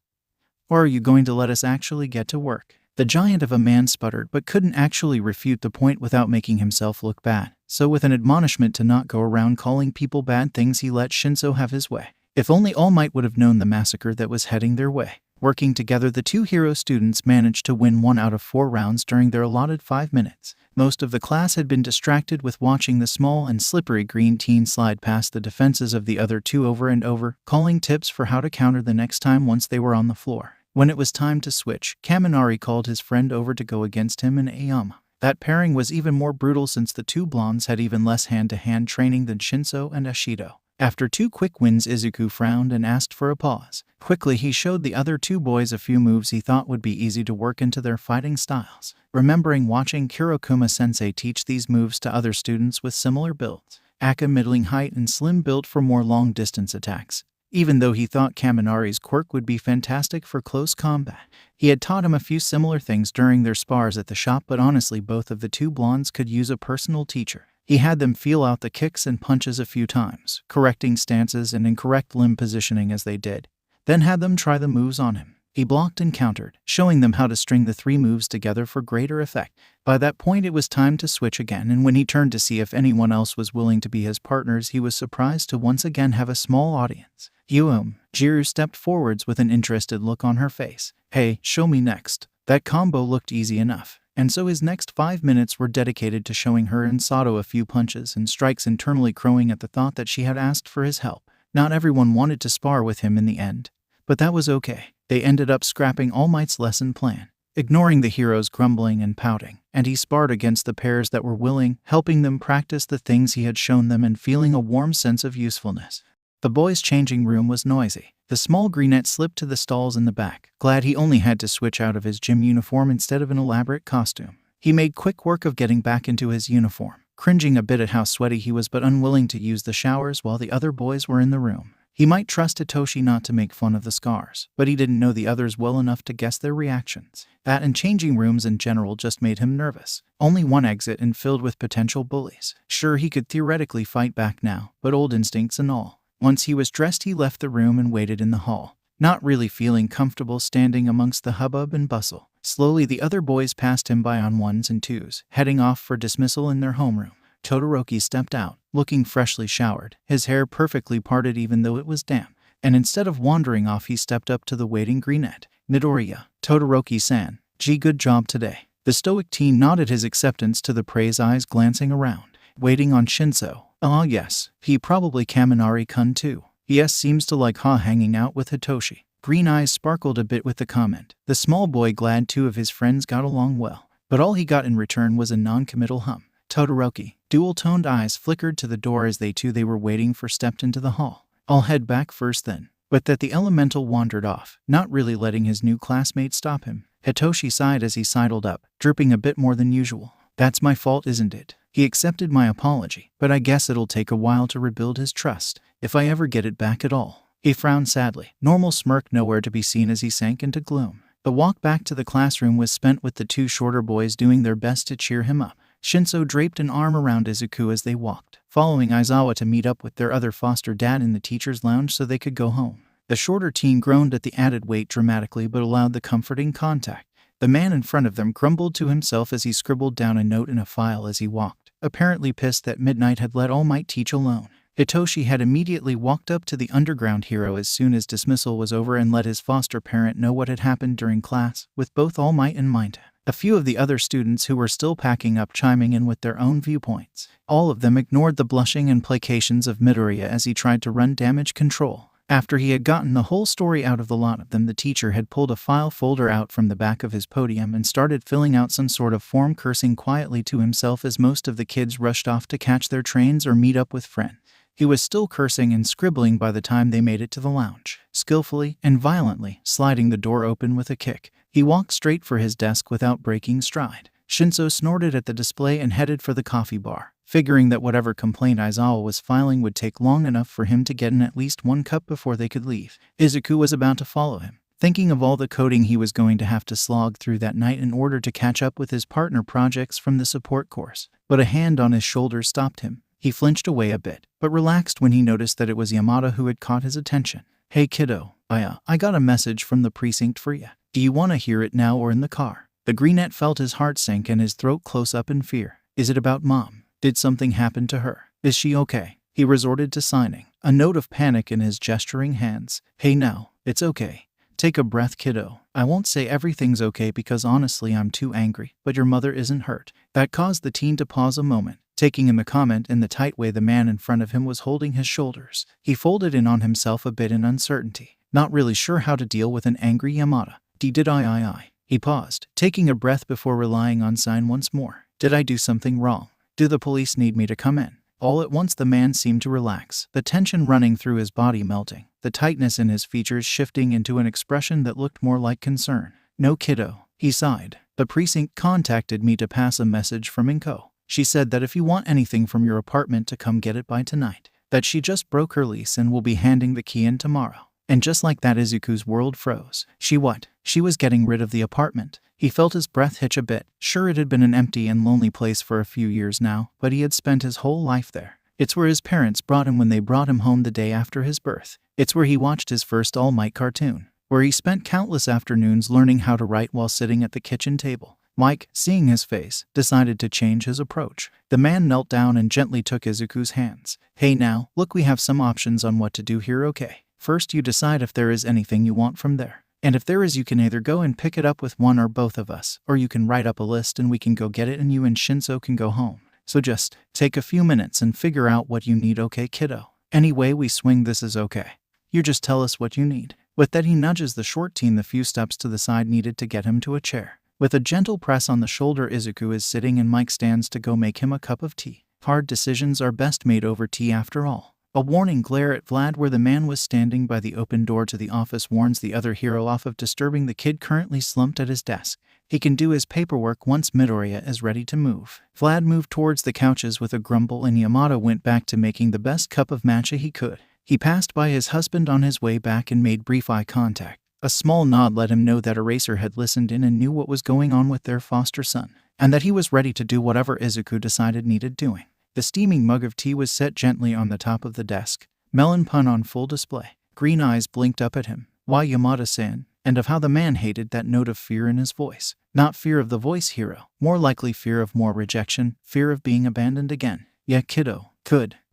Or are you going to let us actually get to work? The giant of a man sputtered but couldn't actually refute the point without making himself look bad. So with an admonishment to not go around calling people bad things, he let Shinso have his way. If only All Might would have known the massacre that was heading their way. Working together, the two hero students managed to win 1 out of 4 rounds during their allotted 5 minutes. Most of the class had been distracted with watching the small and slippery green teen slide past the defenses of the other two over and over, calling tips for how to counter the next time once they were on the floor. When it was time to switch, Kaminari called his friend over to go against him and Aoyama. That pairing was even more brutal since the two blondes had even less hand-to-hand training than Shinso and Ashido. After 2 quick wins, Izuku frowned and asked for a pause. Quickly, he showed the other 2 boys a few moves he thought would be easy to work into their fighting styles, remembering watching Kurokuma-sensei teach these moves to other students with similar builds. Aka middling height and slim built for more long-distance attacks. Even though he thought Kaminari's quirk would be fantastic for close combat, he had taught him a few similar things during their spars at the shop, but honestly both of the 2 blondes could use a personal teacher. He had them feel out the kicks and punches a few times, correcting stances and incorrect limb positioning as they did, then had them try the moves on him. He blocked and countered, showing them how to string the 3 moves together for greater effect. By that point it was time to switch again, and when he turned to see if anyone else was willing to be his partners, he was surprised to once again have a small audience. Jiru stepped forwards with an interested look on her face. Hey, show me next. That combo looked easy enough. And so his next 5 minutes were dedicated to showing her and Sato a few punches and strikes, internally crowing at the thought that she had asked for his help. Not everyone wanted to spar with him in the end, but that was okay. They ended up scrapping All Might's lesson plan, ignoring the heroes grumbling and pouting, and he sparred against the pairs that were willing, helping them practice the things he had shown them and feeling a warm sense of usefulness. The boys' changing room was noisy. The small greenette slipped to the stalls in the back, glad he only had to switch out of his gym uniform instead of an elaborate costume. He made quick work of getting back into his uniform, cringing a bit at how sweaty he was but unwilling to use the showers while the other boys were in the room. He might trust Hitoshi not to make fun of the scars, but he didn't know the others well enough to guess their reactions. That and changing rooms in general just made him nervous. Only one exit and filled with potential bullies. Sure, he could theoretically fight back now, but old instincts and all. Once he was dressed, he left the room and waited in the hall, not really feeling comfortable standing amongst the hubbub and bustle. Slowly the other boys passed him by on 1s and 2s, heading off for dismissal in their homeroom. Todoroki stepped out, looking freshly showered, his hair perfectly parted even though it was damp, and instead of wandering off he stepped up to the waiting greenette. Midoriya, Todoroki-san, gee, good job today. The stoic teen nodded his acceptance to the praise, eyes glancing around. Waiting on Shinso. Ah yes, he probably Kaminari-kun too. Yes, seems to like hanging out with Hitoshi. Green eyes sparkled a bit with the comment. The small boy glad 2 of his friends got along well, but all he got in return was a non-committal hum. Todoroki, dual-toned eyes flickered to the door as they were waiting for stepped into the hall. I'll head back first then. But that the elemental wandered off, not really letting his new classmate stop him. Hitoshi sighed as he sidled up, dripping a bit more than usual. That's my fault, isn't it? He accepted my apology, but I guess it'll take a while to rebuild his trust, if I ever get it back at all. He frowned sadly, normal smirk nowhere to be seen as he sank into gloom. The walk back to the classroom was spent with the 2 shorter boys doing their best to cheer him up. Shinso draped an arm around Izuku as they walked, following Aizawa to meet up with their other foster dad in the teacher's lounge so they could go home. The shorter teen groaned at the added weight dramatically but allowed the comforting contact. The man in front of them grumbled to himself as he scribbled down a note in a file as he walked, apparently pissed that Midnight had let All Might teach alone. Hitoshi had immediately walked up to the underground hero as soon as dismissal was over and let his foster parent know what had happened during class, with both All Might in mind. a few of the other students who were still packing up chiming in with their own viewpoints. All of them ignored the blushing and placations of Midoria as he tried to run damage control. After he had gotten the whole story out of the lot of them, the teacher had pulled a file folder out from the back of his podium and started filling out some sort of form, cursing quietly to himself as most of the kids rushed off to catch their trains or meet up with friends. He was still cursing and scribbling by the time they made it to the lounge. Skillfully and violently sliding the door open with a kick, he walked straight for his desk without breaking stride. Shinso snorted at the display and headed for the coffee bar, figuring that whatever complaint Aizawa was filing would take long enough for him to get in at least one cup before they could leave. Izuku was about to follow him, thinking of all the coding he was going to have to slog through that night in order to catch up with his partner projects from the support course. But a hand on his shoulder stopped him. He flinched away a bit, but relaxed when he noticed that it was Yamada who had caught his attention. "Hey kiddo, I got a message from the precinct for ya. Do you want to hear it now or in the car?" The greenette felt his heart sink and his throat close up in fear. "Is it about Mom? Did something happen to her? Is she okay?" He resorted to signing, a note of panic in his gesturing hands. "Hey now, it's okay. Take a breath kiddo. I won't say everything's okay because honestly I'm too angry, but your mother isn't hurt." That caused the teen to pause a moment, taking in the comment in the tight way the man in front of him was holding his shoulders. He folded in on himself a bit in uncertainty, not really sure how to deal with an angry Yamada. Did I? He paused, taking a breath before relying on sign once more. "Did I do something wrong? Do the police need me to come in?" All at once the man seemed to relax, the tension running through his body melting, the tightness in his features shifting into an expression that looked more like concern. "No kiddo," he sighed. "The precinct contacted me to pass a message from Inko. She said that if you want anything from your apartment to come get it by tonight. That she just broke her lease and will be handing the key in tomorrow." And just like that, Izuku's world froze. She what? She was getting rid of the apartment. He felt his breath hitch a bit. Sure, it had been an empty and lonely place for a few years now, but he had spent his whole life there. It's where his parents brought him when they brought him home the day after his birth. It's where he watched his first All Might cartoon. Where he spent countless afternoons learning how to write while sitting at the kitchen table. Mike, seeing his face, decided to change his approach. The man knelt down and gently took Izuku's hands. "Hey now, look, we have some options on what to do here, okay? First you decide if there is anything you want from there. And if there is, you can either go and pick it up with one or both of us, or you can write up a list and we can go get it and you and Shinso can go home. So just take a few minutes and figure out what you need, okay kiddo? Any way we swing this is okay. You just tell us what you need." With that he nudges the short teen the few steps to the side needed to get him to a chair. With a gentle press on the shoulder, Izuku is sitting and Mike stands to go make him a cup of tea. Hard decisions are best made over tea after all. A warning glare at Vlad where the man was standing by the open door to the office warns the other hero off of disturbing the kid currently slumped at his desk. He can do his paperwork once Midoriya is ready to move. Vlad moved towards the couches with a grumble and Yamada went back to making the best cup of matcha he could. He passed by his husband on his way back and made brief eye contact. A small nod let him know that Eraser had listened in and knew what was going on with their foster son, and that he was ready to do whatever Izuku decided needed doing. The steaming mug of tea was set gently on the top of the desk, melon pun on full display. Green eyes blinked up at him. Why Yamada-san? And of how the man hated that note of fear in his voice. Not fear of the voice hero, more likely fear of more rejection, fear of being abandoned again. "Yeah kiddo,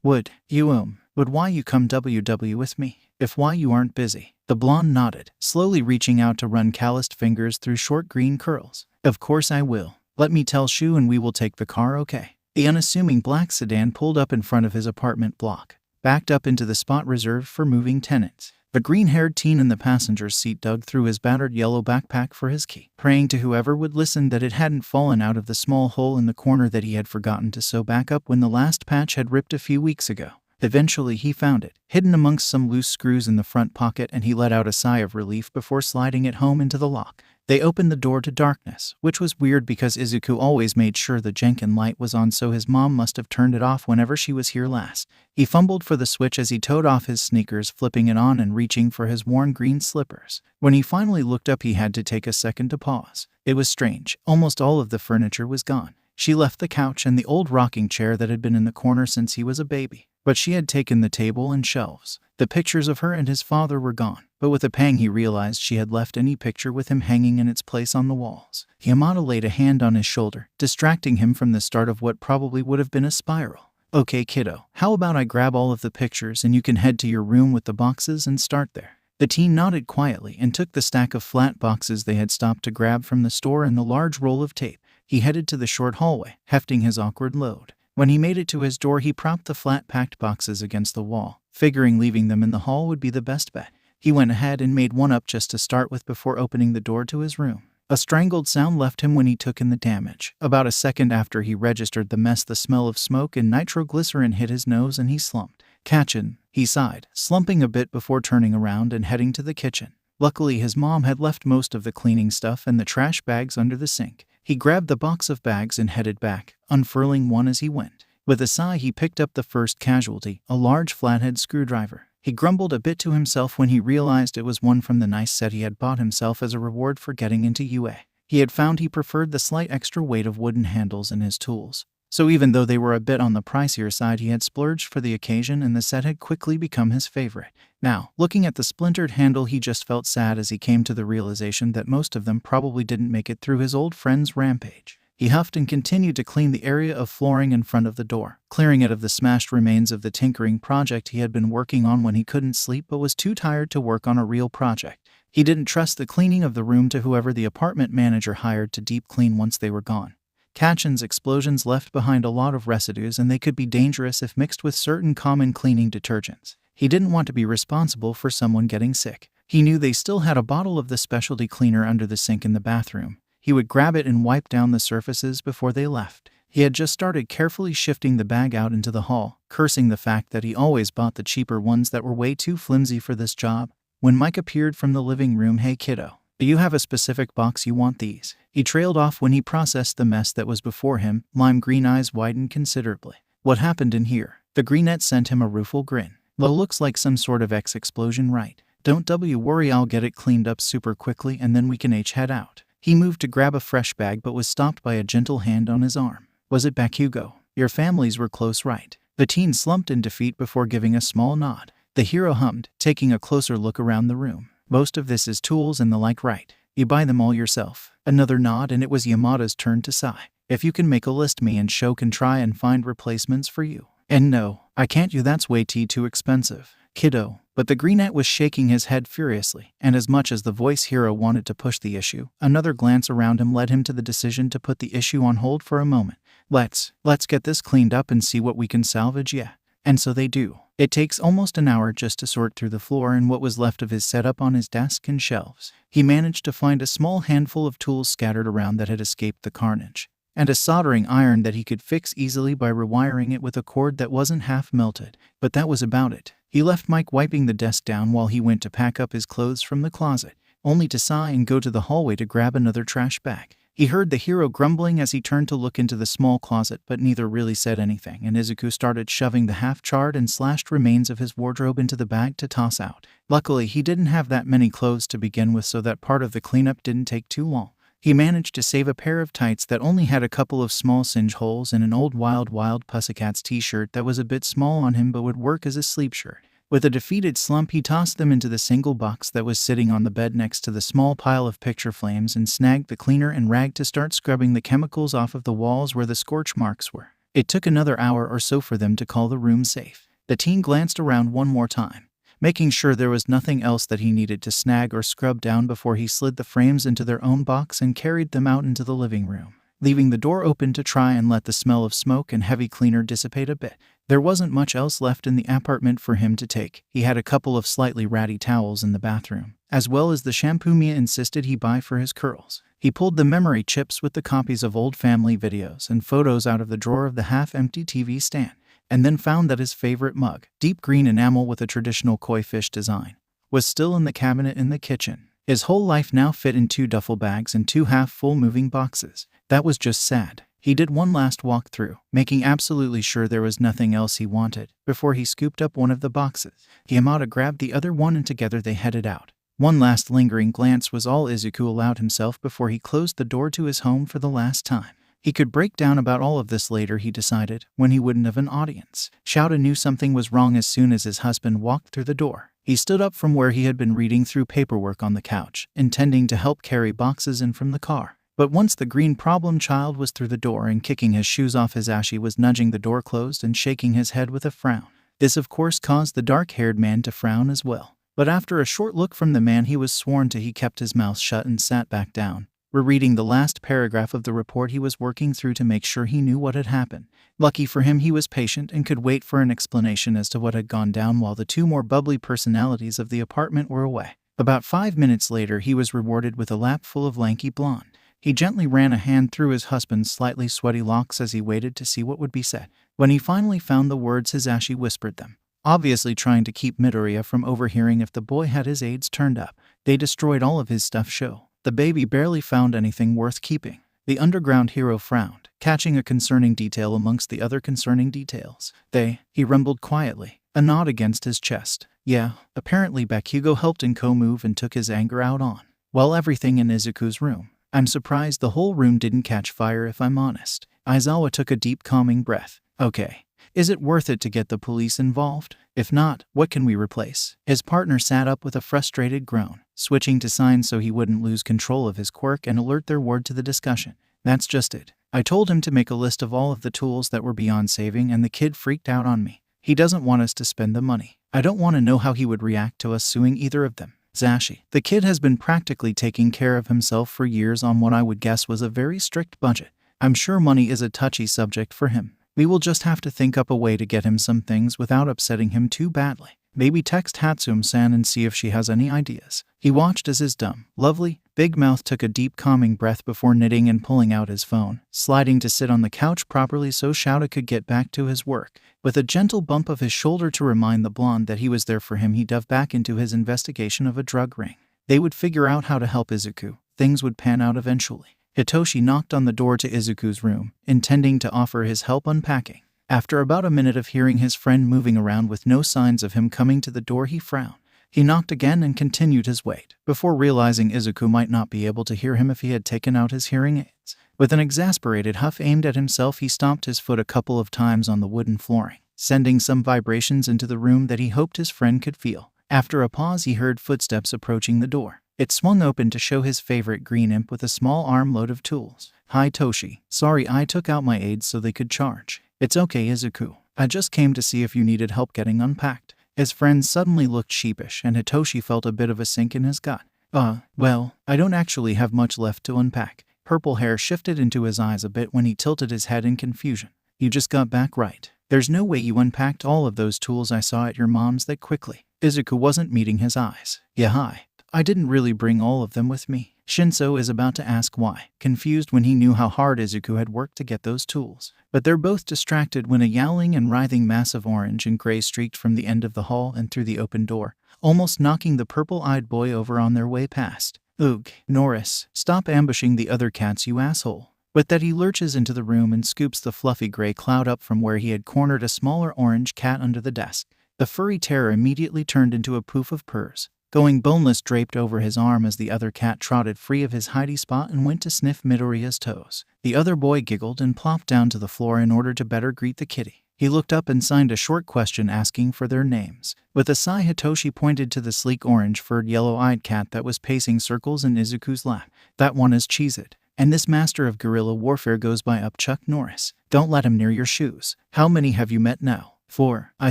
would why you come WW with me? If why you aren't busy." The blonde nodded, slowly reaching out to run calloused fingers through short green curls. "Of course I will. Let me tell Shu and we will take the car, okay?" The unassuming black sedan pulled up in front of his apartment block, backed up into the spot reserved for moving tenants. The green-haired teen in the passenger's seat dug through his battered yellow backpack for his key, praying to whoever would listen that it hadn't fallen out of the small hole in the corner that he had forgotten to sew back up when the last patch had ripped a few weeks ago. Eventually he found it, hidden amongst some loose screws in the front pocket, and he let out a sigh of relief before sliding it home into the lock. They opened the door to darkness, which was weird because Izuku always made sure the Jenkin light was on, so his mom must have turned it off whenever she was here last. He fumbled for the switch as he toed off his sneakers, flipping it on and reaching for his worn green slippers. When he finally looked up, he had to take a second to pause. It was strange. Almost all of the furniture was gone. She left the couch and the old rocking chair that had been in the corner since he was a baby. But she had taken the table and shelves. The pictures of her and his father were gone, but with a pang he realized she had left any picture with him hanging in its place on the walls. Yamada laid a hand on his shoulder, distracting him from the start of what probably would have been a spiral. "Okay kiddo, how about I grab all of the pictures and you can head to your room with the boxes and start there. The teen nodded quietly and took the stack of flat boxes they had stopped to grab from the store and the large roll of tape. He headed to the short hallway, hefting his awkward load. When he made it to his door, he propped the flat-packed boxes against the wall, figuring leaving them in the hall would be the best bet. He went ahead and made one up just to start with before opening the door to his room. A strangled sound left him when he took in the damage. About a second after he registered the mess, the smell of smoke and nitroglycerin hit his nose and he slumped. "Kachan," he sighed, slumping a bit before turning around and heading to the kitchen. Luckily, his mom had left most of the cleaning stuff and the trash bags under the sink. He grabbed the box of bags and headed back, unfurling one as he went. With a sigh, he picked up the first casualty, a large flathead screwdriver. He grumbled a bit to himself when he realized it was one from the nice set he had bought himself as a reward for getting into UA. He had found he preferred the slight extra weight of wooden handles in his tools. So even though they were a bit on the pricier side, he had splurged for the occasion and the set had quickly become his favorite. Now, looking at the splintered handle, he just felt sad as he came to the realization that most of them probably didn't make it through his old friend's rampage. He huffed and continued to clean the area of flooring in front of the door, clearing it of the smashed remains of the tinkering project he had been working on when he couldn't sleep but was too tired to work on a real project. He didn't trust the cleaning of the room to whoever the apartment manager hired to deep clean once they were gone. Kachan's explosions left behind a lot of residues and they could be dangerous if mixed with certain common cleaning detergents. He didn't want to be responsible for someone getting sick. He knew they still had a bottle of the specialty cleaner under the sink in the bathroom. He would grab it and wipe down the surfaces before they left. He had just started carefully shifting the bag out into the hall, cursing the fact that he always bought the cheaper ones that were way too flimsy for this job, when Mike appeared from the living room. "Hey kiddo, do you have a specific box you want these?" He trailed off when he processed the mess that was before him. Lime green eyes widened considerably. "What happened in here?" The greenette sent him a rueful grin. "Well, looks like some sort of explosion, right? Don't worry, I'll get it cleaned up super quickly and then we can head out." He moved to grab a fresh bag but was stopped by a gentle hand on his arm. "Was it Bakugo? Your families were close, right?" The teen slumped in defeat before giving a small nod. The hero hummed, taking a closer look around the room. "Most of this is tools and the like, right? You buy them all yourself?" Another nod, and it was Yamada's turn to sigh. "If you can make a list, me and Sho can try and find replacements for you." "And no, I can't. That's way too expensive, kiddo." But the greenette was shaking his head furiously, and as much as the voice hero wanted to push the issue, another glance around him led him to the decision to put the issue on hold for a moment. Let's get this cleaned up and see what we can salvage, yeah." And so they do. It takes almost an hour just to sort through the floor and what was left of his setup on his desk and shelves. He managed to find a small handful of tools scattered around that had escaped the carnage, and a soldering iron that he could fix easily by rewiring it with a cord that wasn't half melted. But that was about it. He left Mike wiping the desk down while he went to pack up his clothes from the closet, only to sigh and go to the hallway to grab another trash bag. He heard the hero grumbling as he turned to look into the small closet, but neither really said anything, and Izuku started shoving the half-charred and slashed remains of his wardrobe into the bag to toss out. Luckily, he didn't have that many clothes to begin with, so that part of the cleanup didn't take too long. He managed to save a pair of tights that only had a couple of small singe holes and an old Wild Pussycats t-shirt that was a bit small on him but would work as a sleep shirt. With a defeated slump, he tossed them into the single box that was sitting on the bed next to the small pile of picture frames and snagged the cleaner and rag to start scrubbing the chemicals off of the walls where the scorch marks were. It took another hour or so for them to call the room safe. The teen glanced around one more time, making sure there was nothing else that he needed to snag or scrub down before he slid the frames into their own box and carried them out into the living room, leaving the door open to try and let the smell of smoke and heavy cleaner dissipate a bit. There wasn't much else left in the apartment for him to take. He had a couple of slightly ratty towels in the bathroom, as well as the shampoo Mia insisted he buy for his curls. He pulled the memory chips with the copies of old family videos and photos out of the drawer of the half-empty TV stand, and then found that his favorite mug, deep green enamel with a traditional koi fish design, was still in the cabinet in the kitchen. His whole life now fit in 2 duffel bags and 2 half-full moving boxes. That was just sad. He did one last walk through, making absolutely sure there was nothing else he wanted, before he scooped up one of the boxes. Yamada grabbed the other one and together they headed out. One last lingering glance was all Izuku allowed himself before he closed the door to his home for the last time. He could break down about all of this later, he decided, when he wouldn't have an audience. Shouta knew something was wrong as soon as his husband walked through the door. He stood up from where he had been reading through paperwork on the couch, intending to help carry boxes in from the car. But once the green problem child was through the door and kicking his shoes off, his Ashi was nudging the door closed and shaking his head with a frown. This of course caused the dark-haired man to frown as well. But after a short look from the man he was sworn to, he kept his mouth shut and sat back down, rereading the last paragraph of the report he was working through to make sure he knew what had happened. Lucky for him, he was patient and could wait for an explanation as to what had gone down while the two more bubbly personalities of the apartment were away. About 5 minutes later, he was rewarded with a lap full of lanky blonde. He gently ran a hand through his husband's slightly sweaty locks as he waited to see what would be said. When he finally found the words, Hisashi whispered them, obviously trying to keep Midoriya from overhearing if the boy had his aides turned up. They destroyed all of his stuff. The baby barely found anything worth keeping. The underground hero frowned, catching a concerning detail amongst the other concerning details. He rumbled quietly, a nod against his chest. Yeah, apparently Bakugo helped Inko move and took his anger out on, well, everything in Izuku's room. I'm surprised the whole room didn't catch fire, if I'm honest. Aizawa took a deep, calming breath. Okay. Is it worth it to get the police involved? If not, what can we replace? His partner sat up with a frustrated groan, switching to signs so he wouldn't lose control of his quirk and alert their ward to the discussion. That's just it. I told him to make a list of all of the tools that were beyond saving, and the kid freaked out on me. He doesn't want us to spend the money. I don't want to know how he would react to us suing either of them. Zashi. The kid has been practically taking care of himself for years on what I would guess was a very strict budget. I'm sure money is a touchy subject for him. We will just have to think up a way to get him some things without upsetting him too badly. Maybe text Hatsum-san and see if she has any ideas. He watched as his dumb, lovely, big mouth took a deep calming breath before knitting and pulling out his phone, sliding to sit on the couch properly so Shouta could get back to his work. With a gentle bump of his shoulder to remind the blonde that he was there for him, he dove back into his investigation of a drug ring. They would figure out how to help Izuku. Things would pan out eventually. Hitoshi knocked on the door to Izuku's room, intending to offer his help unpacking. After about a minute of hearing his friend moving around with no signs of him coming to the door, he frowned. He knocked again and continued his wait, before realizing Izuku might not be able to hear him if he had taken out his hearing aids. With an exasperated huff aimed at himself, he stomped his foot a couple of times on the wooden flooring, sending some vibrations into the room that he hoped his friend could feel. After a pause, he heard footsteps approaching the door. It swung open to show his favorite green imp with a small armload of tools. Hi Toshi. Sorry, I took out my aids so they could charge. It's okay, Izuku. I just came to see if you needed help getting unpacked. His friend suddenly looked sheepish, and Hitoshi felt a bit of a sink in his gut. Well, I don't actually have much left to unpack. Purple hair shifted into his eyes a bit when he tilted his head in confusion. You just got back, right? There's no way you unpacked all of those tools I saw at your mom's that quickly. Izuku wasn't meeting his eyes. Yeah, hi. I didn't really bring all of them with me. Shinso is about to ask why, confused when he knew how hard Izuku had worked to get those tools. But they're both distracted when a yowling and writhing mass of orange and gray streaked from the end of the hall and through the open door, almost knocking the purple-eyed boy over on their way past. Oog, Norris, stop ambushing the other cats, you asshole. With that, he lurches into the room and scoops the fluffy gray cloud up from where he had cornered a smaller orange cat under the desk. The furry terror immediately turned into a poof of purrs, going boneless draped over his arm as the other cat trotted free of his hidey spot and went to sniff Midoriya's toes. The other boy giggled and plopped down to the floor in order to better greet the kitty. He looked up and signed a short question asking for their names. With a sigh, Hitoshi pointed to the sleek orange-furred yellow-eyed cat that was pacing circles in Izuku's lap. That one is Cheez-It. And this master of guerrilla warfare goes by Chuck Norris. Don't let him near your shoes. How many have you met now? 4, I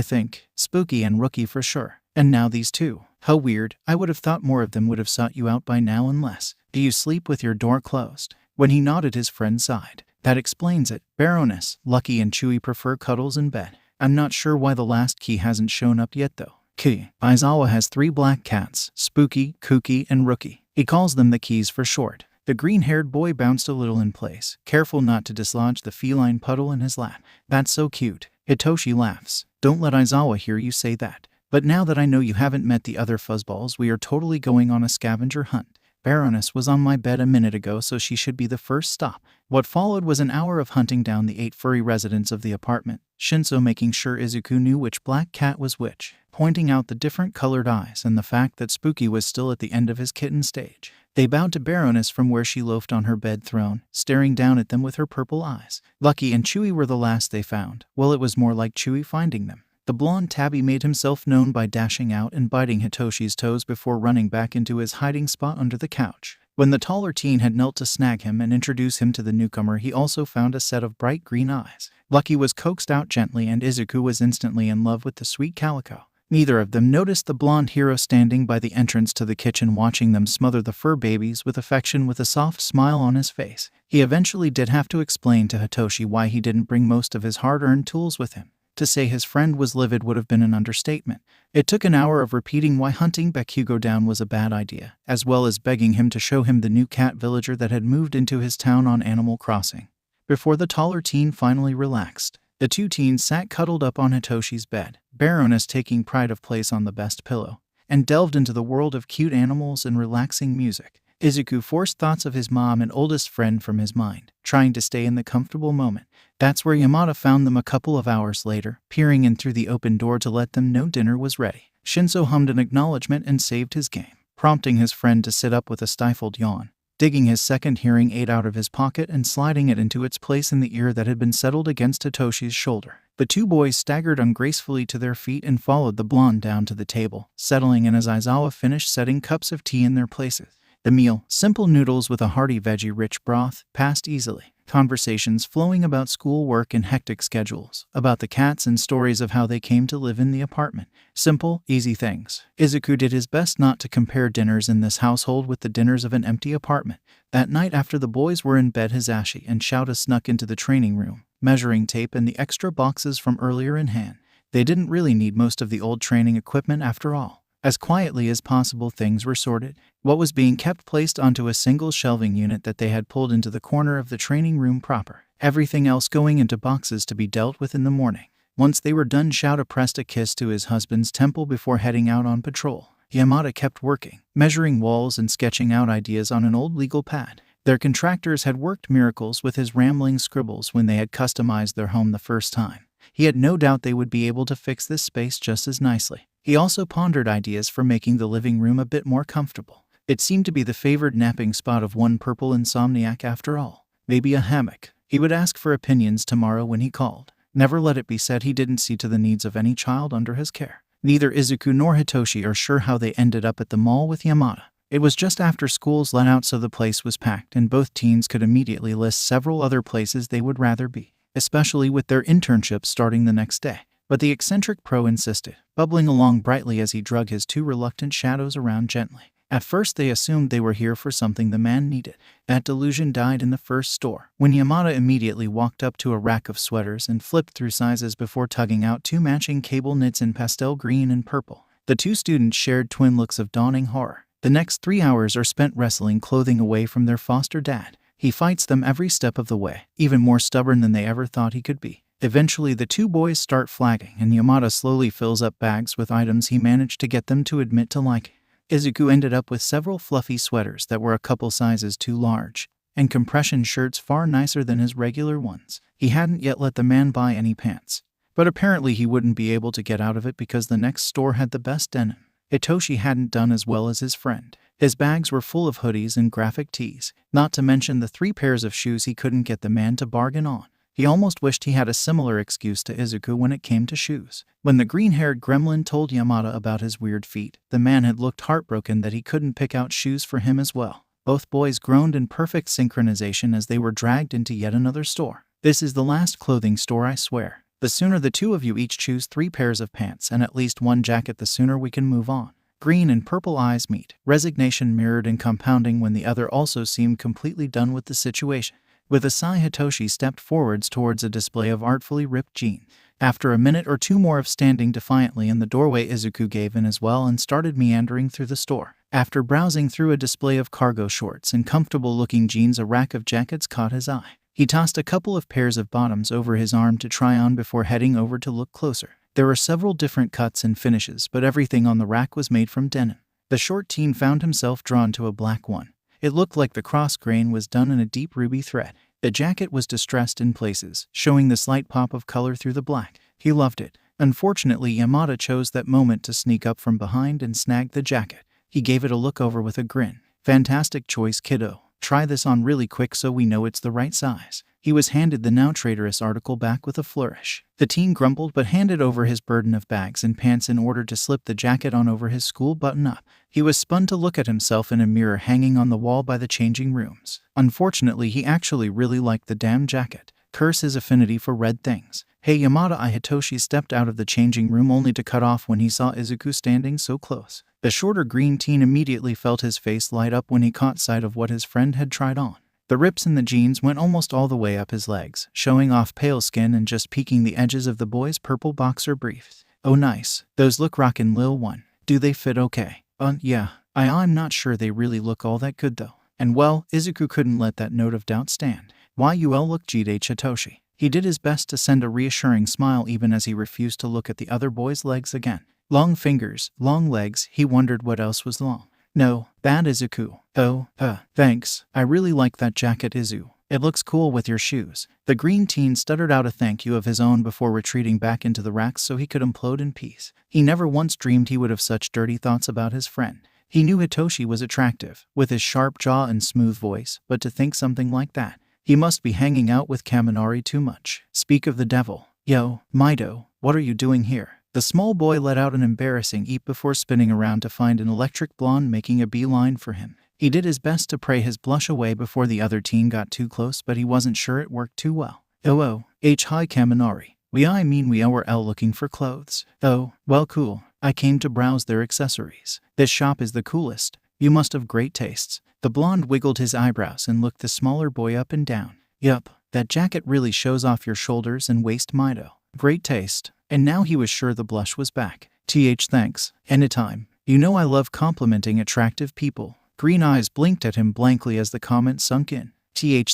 think. Spooky and Rookie for sure. And now these two. How weird. I would have thought more of them would have sought you out by now unless. Do you sleep with your door closed? When he nodded, his friend sighed. That explains it. Baroness, Lucky and Chewy prefer cuddles in bed. I'm not sure why the last key hasn't shown up yet though. Key. Aizawa has 3 black cats, Spooky, Kooky, and Rookie. He calls them the keys for short. The green-haired boy bounced a little in place, careful not to dislodge the feline puddle in his lap. That's so cute. Hitoshi laughs. Don't let Aizawa hear you say that. But now that I know you haven't met the other fuzzballs, we are totally going on a scavenger hunt. Baroness was on my bed a minute ago, so she should be the first stop. What followed was an hour of hunting down the 8 furry residents of the apartment, Shinso making sure Izuku knew which black cat was which, pointing out the different colored eyes and the fact that Spooky was still at the end of his kitten stage. They bowed to Baroness from where she loafed on her bed throne, staring down at them with her purple eyes. Lucky and Chewy were the last they found. Well, it was more like Chewy finding them. The blonde tabby made himself known by dashing out and biting Hitoshi's toes before running back into his hiding spot under the couch. When the taller teen had knelt to snag him and introduce him to the newcomer, he also found a set of bright green eyes. Lucky was coaxed out gently and Izuku was instantly in love with the sweet calico. Neither of them noticed the blonde hero standing by the entrance to the kitchen watching them smother the fur babies with affection with a soft smile on his face. He eventually did have to explain to Hitoshi why he didn't bring most of his hard-earned tools with him. To say his friend was livid would have been an understatement. It took an hour of repeating why hunting Bakugo down was a bad idea, as well as begging him to show him the new cat villager that had moved into his town on Animal Crossing. Before the taller teen finally relaxed, the two teens sat cuddled up on Hitoshi's bed, Baroness taking pride of place on the best pillow, and delved into the world of cute animals and relaxing music. Izuku forced thoughts of his mom and oldest friend from his mind, trying to stay in the comfortable moment. That's where Yamada found them a couple of hours later, peering in through the open door to let them know dinner was ready. Shinso hummed an acknowledgement and saved his game, prompting his friend to sit up with a stifled yawn, digging his second hearing aid out of his pocket and sliding it into its place in the ear that had been settled against Hitoshi's shoulder. The two boys staggered ungracefully to their feet and followed the blonde down to the table, settling in as Aizawa finished setting cups of tea in their places. The meal, simple noodles with a hearty veggie-rich broth, passed easily. Conversations flowing about schoolwork and hectic schedules, about the cats and stories of how they came to live in the apartment. Simple, easy things. Izuku did his best not to compare dinners in this household with the dinners of an empty apartment. That night after the boys were in bed, Hisashi and Shouta snuck into the training room, measuring tape and the extra boxes from earlier in hand. They didn't really need most of the old training equipment after all. As quietly as possible, things were sorted. What was being kept placed onto a single shelving unit that they had pulled into the corner of the training room proper. Everything else going into boxes to be dealt with in the morning. Once they were done, Shouta pressed a kiss to his husband's temple before heading out on patrol. Yamada kept working, measuring walls and sketching out ideas on an old legal pad. Their contractors had worked miracles with his rambling scribbles when they had customized their home the first time. He had no doubt they would be able to fix this space just as nicely. He also pondered ideas for making the living room a bit more comfortable. It seemed to be the favored napping spot of one purple insomniac after all. Maybe a hammock. He would ask for opinions tomorrow when he called. Never let it be said he didn't see to the needs of any child under his care. Neither Izuku nor Hitoshi are sure how they ended up at the mall with Yamada. It was just after schools let out, so the place was packed, and both teens could immediately list several other places they would rather be, especially with their internship starting the next day. But the eccentric pro insisted, bubbling along brightly as he drug his two reluctant shadows around gently. At first they assumed they were here for something the man needed. That delusion died in the first store, when Yamada immediately walked up to a rack of sweaters and flipped through sizes before tugging out two matching cable knits in pastel green and purple. The two students shared twin looks of dawning horror. The next 3 hours are spent wresting clothing away from their foster dad. He fights them every step of the way, even more stubborn than they ever thought he could be. Eventually, the two boys start flagging, and Yamada slowly fills up bags with items he managed to get them to admit to liking. Izuku ended up with several fluffy sweaters that were a couple sizes too large, and compression shirts far nicer than his regular ones. He hadn't yet let the man buy any pants, but apparently he wouldn't be able to get out of it because the next store had the best denim. Hitoshi hadn't done as well as his friend. His bags were full of hoodies and graphic tees, not to mention the 3 pairs of shoes he couldn't get the man to bargain on. He almost wished he had a similar excuse to Izuku when it came to shoes. When the green-haired gremlin told Yamada about his weird feet, the man had looked heartbroken that he couldn't pick out shoes for him as well. Both boys groaned in perfect synchronization as they were dragged into yet another store. "This is the last clothing store, I swear. The sooner the two of you each choose 3 pairs of pants and at least 1 jacket, the sooner we can move on." Green and purple eyes meet, resignation mirrored and compounding when the other also seemed completely done with the situation. With a sigh, Hitoshi stepped forwards towards a display of artfully ripped jeans. After a minute or two more of standing defiantly in the doorway, Izuku gave in as well and started meandering through the store. After browsing through a display of cargo shorts and comfortable-looking jeans, a rack of jackets caught his eye. He tossed a couple of pairs of bottoms over his arm to try on before heading over to look closer. There were several different cuts and finishes, but everything on the rack was made from denim. The short teen found himself drawn to a black one. It looked like the cross grain was done in a deep ruby thread. The jacket was distressed in places, showing the slight pop of color through the black. He loved it. Unfortunately, Yamada chose that moment to sneak up from behind and snag the jacket. He gave it a look over with a grin. "Fantastic choice, kiddo. Try this on really quick so we know it's the right size." He was handed the now traitorous article back with a flourish. The teen grumbled but handed over his burden of bags and pants in order to slip the jacket on over his school button-up. He was spun to look at himself in a mirror hanging on the wall by the changing rooms. Unfortunately, he actually really liked the damn jacket. Curse his affinity for red things. Hey Yamada! Hitoshi stepped out of the changing room only to cut off when he saw Izuku standing so close. The shorter green teen immediately felt his face light up when he caught sight of what his friend had tried on. The rips in the jeans went almost all the way up his legs, showing off pale skin and just peeking the edges of the boy's purple boxer briefs. Oh nice, those look rockin' lil one. Do they fit okay? Yeah. I'm not sure they really look all that good though. And well, Izuku couldn't let that note of doubt stand. Why you all look Jide Hitoshi. He did his best to send a reassuring smile even as he refused to look at the other boy's legs again. Long fingers, long legs, he wondered what else was long. No, bad Izuku. Oh, thanks. I really like that jacket, Izu. It looks cool with your shoes. The green teen stuttered out a thank you of his own before retreating back into the racks so he could implode in peace. He never once dreamed he would have such dirty thoughts about his friend. He knew Hitoshi was attractive, with his sharp jaw and smooth voice, but to think something like that, he must be hanging out with Kaminari too much. Speak of the devil. Yo, Mido, what are you doing here? The small boy let out an embarrassing eep before spinning around to find an electric blonde making a beeline for him. He did his best to pray his blush away before the other teen got too close, but he wasn't sure it worked too well. Hi Kaminari. We were looking for clothes. Oh, well cool. I came to browse their accessories. This shop is the coolest. You must have great tastes. The blonde wiggled his eyebrows and looked the smaller boy up and down. Yup, that jacket really shows off your shoulders and waist, Mido. Great taste. And now he was sure the blush was back. Thanks. Anytime. You know I love complimenting attractive people. Green eyes blinked at him blankly as the comment sunk in.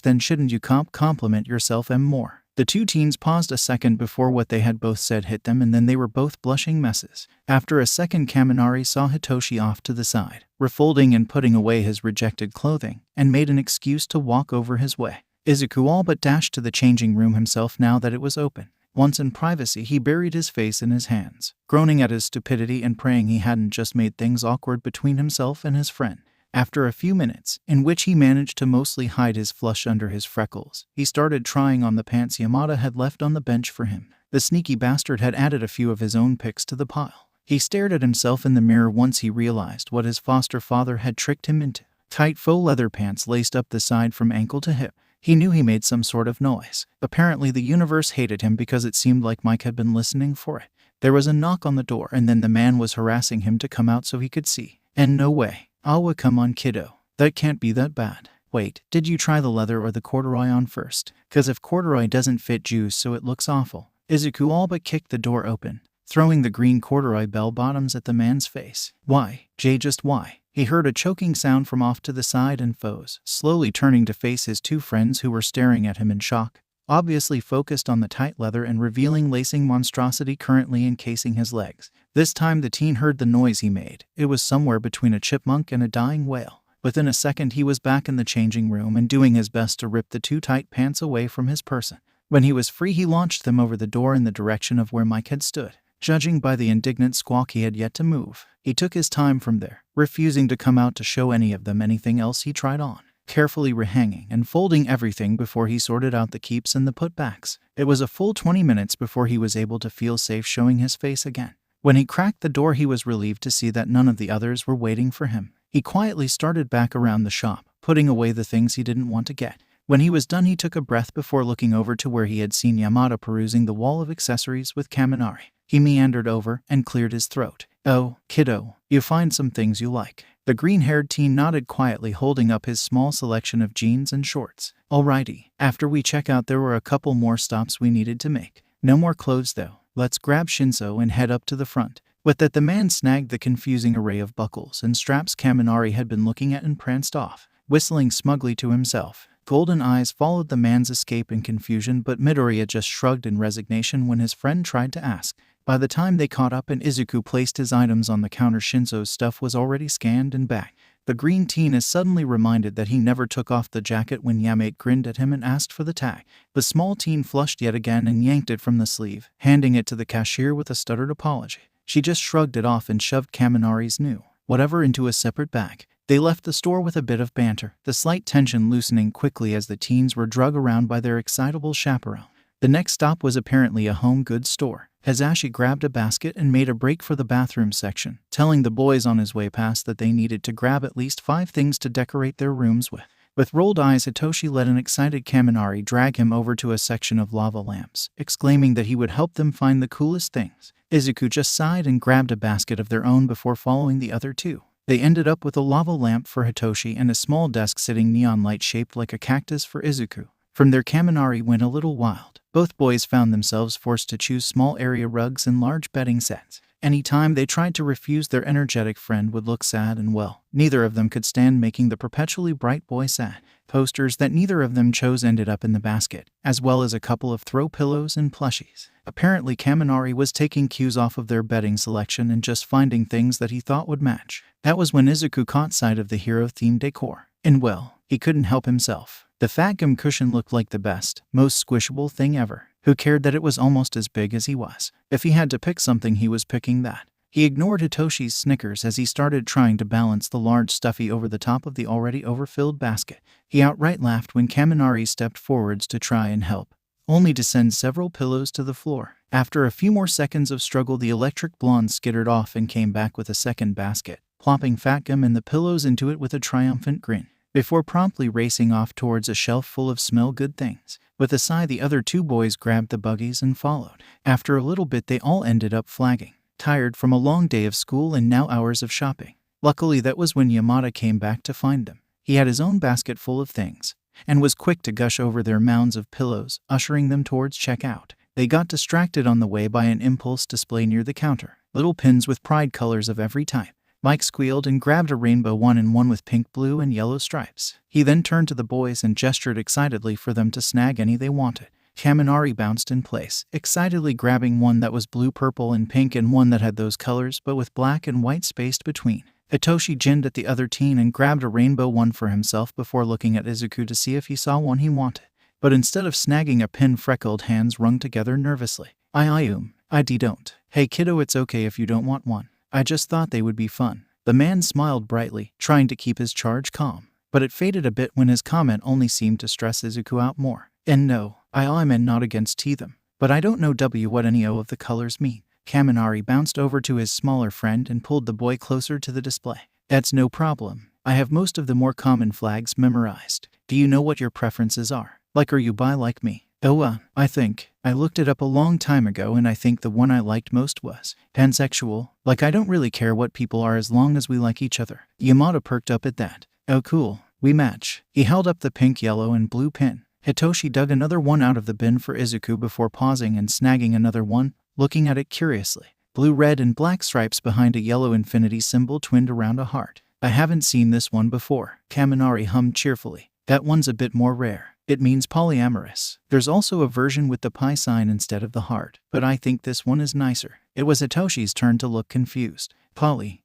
Then shouldn't you compliment yourself more? The two teens paused a second before what they had both said hit them, and then they were both blushing messes. After a second, Kaminari saw Hitoshi off to the side, refolding and putting away his rejected clothing, and made an excuse to walk over his way. Izuku all but dashed to the changing room himself now that it was open. Once in privacy, he buried his face in his hands, groaning at his stupidity and praying he hadn't just made things awkward between himself and his friend. After a few minutes, in which he managed to mostly hide his flush under his freckles, he started trying on the pants Yamada had left on the bench for him. The sneaky bastard had added a few of his own picks to the pile. He stared at himself in the mirror once he realized what his foster father had tricked him into. Tight faux leather pants laced up the side from ankle to hip. He knew he made some sort of noise. Apparently the universe hated him because it seemed like Mike had been listening for it. There was a knock on the door, and then the man was harassing him to come out so he could see. And no way. Awa, come on kiddo. That can't be that bad. Wait, did you try the leather or the corduroy on first? 'Cause if corduroy doesn't fit Juice, so it looks awful. Izuku all but kicked the door open, throwing the green corduroy bell-bottoms at the man's face. Why, Jay, just why? He heard a choking sound from off to the side and froze, slowly turning to face his two friends who were staring at him in shock, obviously focused on the tight leather and revealing lacing monstrosity currently encasing his legs. This time the teen heard the noise he made. It was somewhere between a chipmunk and a dying whale. Within a second he was back in the changing room and doing his best to rip the two tight pants away from his person. When he was free, he launched them over the door in the direction of where Mike had stood. Judging by the indignant squawk, he had yet to move. He took his time from there, refusing to come out to show any of them anything else he tried on, carefully rehanging and folding everything before he sorted out the keeps and the putbacks. It was a full 20 minutes before he was able to feel safe showing his face again. When he cracked the door, he was relieved to see that none of the others were waiting for him. He quietly started back around the shop, putting away the things he didn't want to get. When he was done, he took a breath before looking over to where he had seen Yamada perusing the wall of accessories with Kaminari. He meandered over and cleared his throat. Oh, kiddo, you find some things you like. The green-haired teen nodded quietly, holding up his small selection of jeans and shorts. Alrighty, after we check out, there were a couple more stops we needed to make. No more clothes though. Let's grab Shinzo and head up to the front. With that, the man snagged the confusing array of buckles and straps Kaminari had been looking at and pranced off, whistling smugly to himself. Golden eyes followed the man's escape in confusion, but Midoriya just shrugged in resignation when his friend tried to ask. By the time they caught up and Izuku placed his items on the counter, Shinzo's stuff was already scanned and back. The green teen is suddenly reminded that he never took off the jacket when Yamate grinned at him and asked for the tag. The small teen flushed yet again and yanked it from the sleeve, handing it to the cashier with a stuttered apology. She just shrugged it off and shoved Kaminari's new whatever into a separate bag. They left the store with a bit of banter, the slight tension loosening quickly as the teens were drug around by their excitable chaperone. The next stop was apparently a home goods store. Hazashi grabbed a basket and made a break for the bathroom section, telling the boys on his way past that they needed to grab at least 5 things to decorate their rooms with. With rolled eyes, Hitoshi let an excited Kaminari drag him over to a section of lava lamps, exclaiming that he would help them find the coolest things. Izuku just sighed and grabbed a basket of their own before following the other two. They ended up with a lava lamp for Hitoshi and a small desk sitting neon light shaped like a cactus for Izuku. From there, Kaminari went a little wild. Both boys found themselves forced to choose small area rugs and large bedding sets. Any time they tried to refuse, their energetic friend would look sad, and well, neither of them could stand making the perpetually bright boy sad. Posters that neither of them chose ended up in the basket, as well as a couple of throw pillows and plushies. Apparently, Kaminari was taking cues off of their bedding selection and just finding things that he thought would match. That was when Izuku caught sight of the hero-themed decor. And well, he couldn't help himself. The fat gum cushion looked like the best, most squishable thing ever. Who cared that it was almost as big as he was? If he had to pick something, he was picking that. He ignored Hitoshi's snickers as he started trying to balance the large stuffy over the top of the already overfilled basket. He outright laughed when Kaminari stepped forwards to try and help, only to send several pillows to the floor. After a few more seconds of struggle, the electric blonde skittered off and came back with a second basket, plopping fat gum and the pillows into it with a triumphant grin, before promptly racing off towards a shelf full of smell-good things. With a sigh, the other two boys grabbed the buggies and followed. After a little bit, they all ended up flagging, tired from a long day of school and now hours of shopping. Luckily, that was when Yamada came back to find them. He had his own basket full of things, and was quick to gush over their mounds of pillows, ushering them towards checkout. They got distracted on the way by an impulse display near the counter. Little pins with pride colors of every type. Mike squealed and grabbed a rainbow one-in-one with pink, blue, and yellow stripes. He then turned to the boys and gestured excitedly for them to snag any they wanted. Kaminari bounced in place, excitedly grabbing one that was blue, purple, and pink, and one that had those colors but with black and white spaced between. Hitoshi ginned at the other teen and grabbed a rainbow one for himself before looking at Izuku to see if he saw one he wanted. But instead of snagging a pin, freckled hands wrung together nervously. I don't. Hey kiddo, it's okay if you don't want one. I just thought they would be fun. The man smiled brightly, trying to keep his charge calm. But it faded a bit when his comment only seemed to stress Izuku out more. And no, I'm not against them. But I don't know what any of the colors mean. Kaminari bounced over to his smaller friend and pulled the boy closer to the display. That's no problem. I have most of the more common flags memorized. Do you know what your preferences are? Like, are you bi like me? I think. I looked it up a long time ago and I think the one I liked most was pansexual. Like, I don't really care what people are as long as we like each other. Yamada perked up at that. Oh cool, we match. He held up the pink, yellow, and blue pin. Hitoshi dug another one out of the bin for Izuku before pausing and snagging another one, looking at it curiously. Blue, red, and black stripes behind a yellow infinity symbol twinned around a heart. I haven't seen this one before, Kaminari hummed cheerfully. That one's a bit more rare. It means polyamorous. There's also a version with the pi sign instead of the heart, but I think this one is nicer. It was Hitoshi's turn to look confused.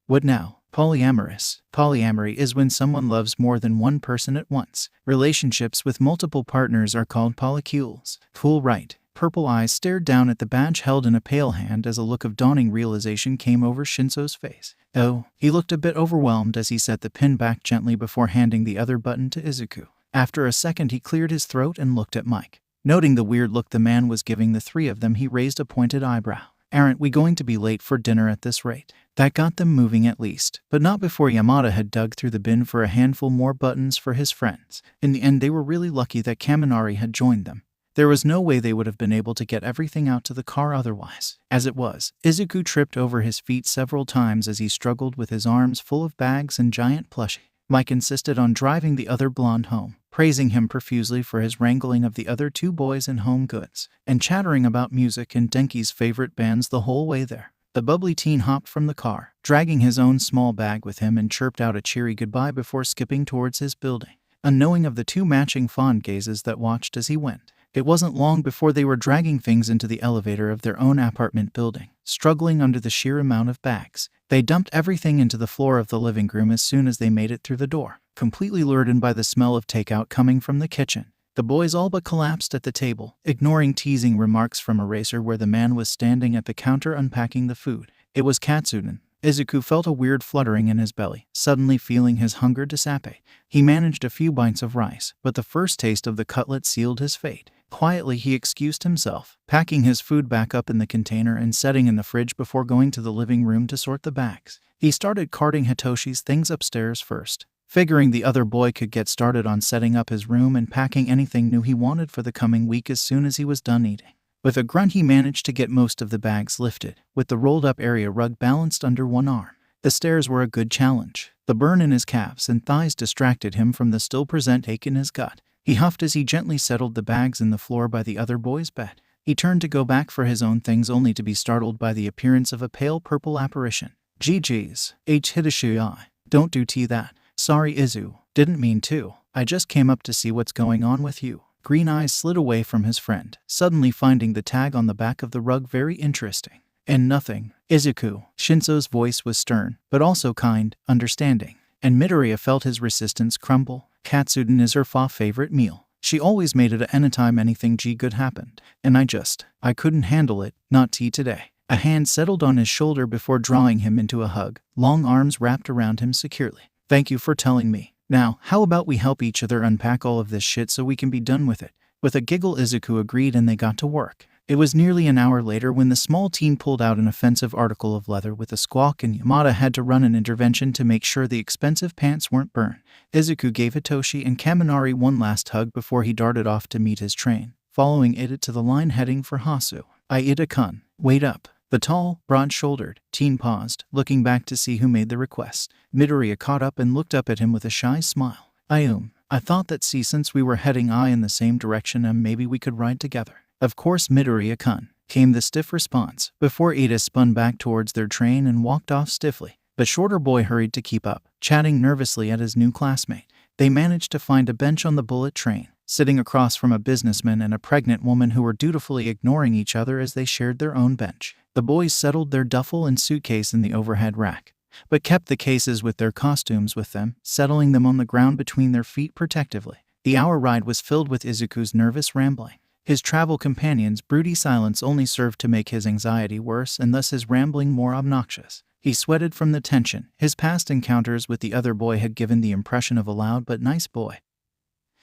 What now? Polyamorous. Polyamory is when someone loves more than one person at once. Relationships with multiple partners are called polycules. Cool, right? Purple eyes stared down at the badge held in a pale hand as a look of dawning realization came over Shinso's face. Oh, he looked a bit overwhelmed as he set the pin back gently before handing the other button to Izuku. After a second, he cleared his throat and looked at Mike. Noting the weird look the man was giving the three of them, he raised a pointed eyebrow. Aren't we going to be late for dinner at this rate? That got them moving at least, but not before Yamada had dug through the bin for a handful more buttons for his friends. In the end, they were really lucky that Kaminari had joined them. There was no way they would have been able to get everything out to the car otherwise. As it was, Izuku tripped over his feet several times as he struggled with his arms full of bags and giant plushie. Mike insisted on driving the other blonde home, praising him profusely for his wrangling of the other two boys in home goods, and chattering about music and Denki's favorite bands the whole way there. The bubbly teen hopped from the car, dragging his own small bag with him, and chirped out a cheery goodbye before skipping towards his building, unknowing of the two matching fond gazes that watched as he went. It wasn't long before they were dragging things into the elevator of their own apartment building, struggling under the sheer amount of bags. They dumped everything into the floor of the living room as soon as they made it through the door, completely lured in by the smell of takeout coming from the kitchen. The boys all but collapsed at the table, ignoring teasing remarks from Eraser where the man was standing at the counter unpacking the food. It was Katsuden. Izuku felt a weird fluttering in his belly, suddenly feeling his hunger dissipate. He managed a few bites of rice, but the first taste of the cutlet sealed his fate. Quietly, he excused himself, packing his food back up in the container and setting in the fridge before going to the living room to sort the bags. He started carting Hitoshi's things upstairs first, figuring the other boy could get started on setting up his room and packing anything new he wanted for the coming week as soon as he was done eating. With a grunt he managed to get most of the bags lifted, with the rolled-up area rug balanced under one arm. The stairs were a good challenge. The burn in his calves and thighs distracted him from the still-present ache in his gut. He huffed as he gently settled the bags in the floor by the other boy's bed. He turned to go back for his own things only to be startled by the appearance of a pale purple apparition. GG's. Hitishii. Don't do that. Sorry Izu. Didn't mean to. I just came up to see what's going on with you. Green eyes slid away from his friend, suddenly finding the tag on the back of the rug very interesting. And nothing. Izuku. Shinso's voice was stern, but also kind, understanding. And Midoriya felt his resistance crumble. Katsudon is her favorite meal. She always made it anytime anything good happened. And I couldn't handle it, not tea today. A hand settled on his shoulder before drawing him into a hug, long arms wrapped around him securely. Thank you for telling me. Now, how about we help each other unpack all of this shit so we can be done with it? With a giggle Izuku agreed and they got to work. It was nearly an hour later when the small teen pulled out an offensive article of leather with a squawk and Yamada had to run an intervention to make sure the expensive pants weren't burned. Izuku gave Hitoshi and Kaminari one last hug before he darted off to meet his train, following Ida to the line heading for Hasu. Ida-kun, wait up. The tall, broad-shouldered teen paused, looking back to see who made the request. Midoriya caught up and looked up at him with a shy smile. I thought that since we were heading in the same direction maybe we could ride together. Of course Midoriya-kun, came the stiff response, before Ida spun back towards their train and walked off stiffly. The shorter boy hurried to keep up, chatting nervously at his new classmate. They managed to find a bench on the bullet train, sitting across from a businessman and a pregnant woman who were dutifully ignoring each other as they shared their own bench. The boys settled their duffel and suitcase in the overhead rack, but kept the cases with their costumes with them, settling them on the ground between their feet protectively. The hour ride was filled with Izuku's nervous rambling. His travel companion's broody silence only served to make his anxiety worse and thus his rambling more obnoxious. He sweated from the tension. His past encounters with the other boy had given the impression of a loud but nice boy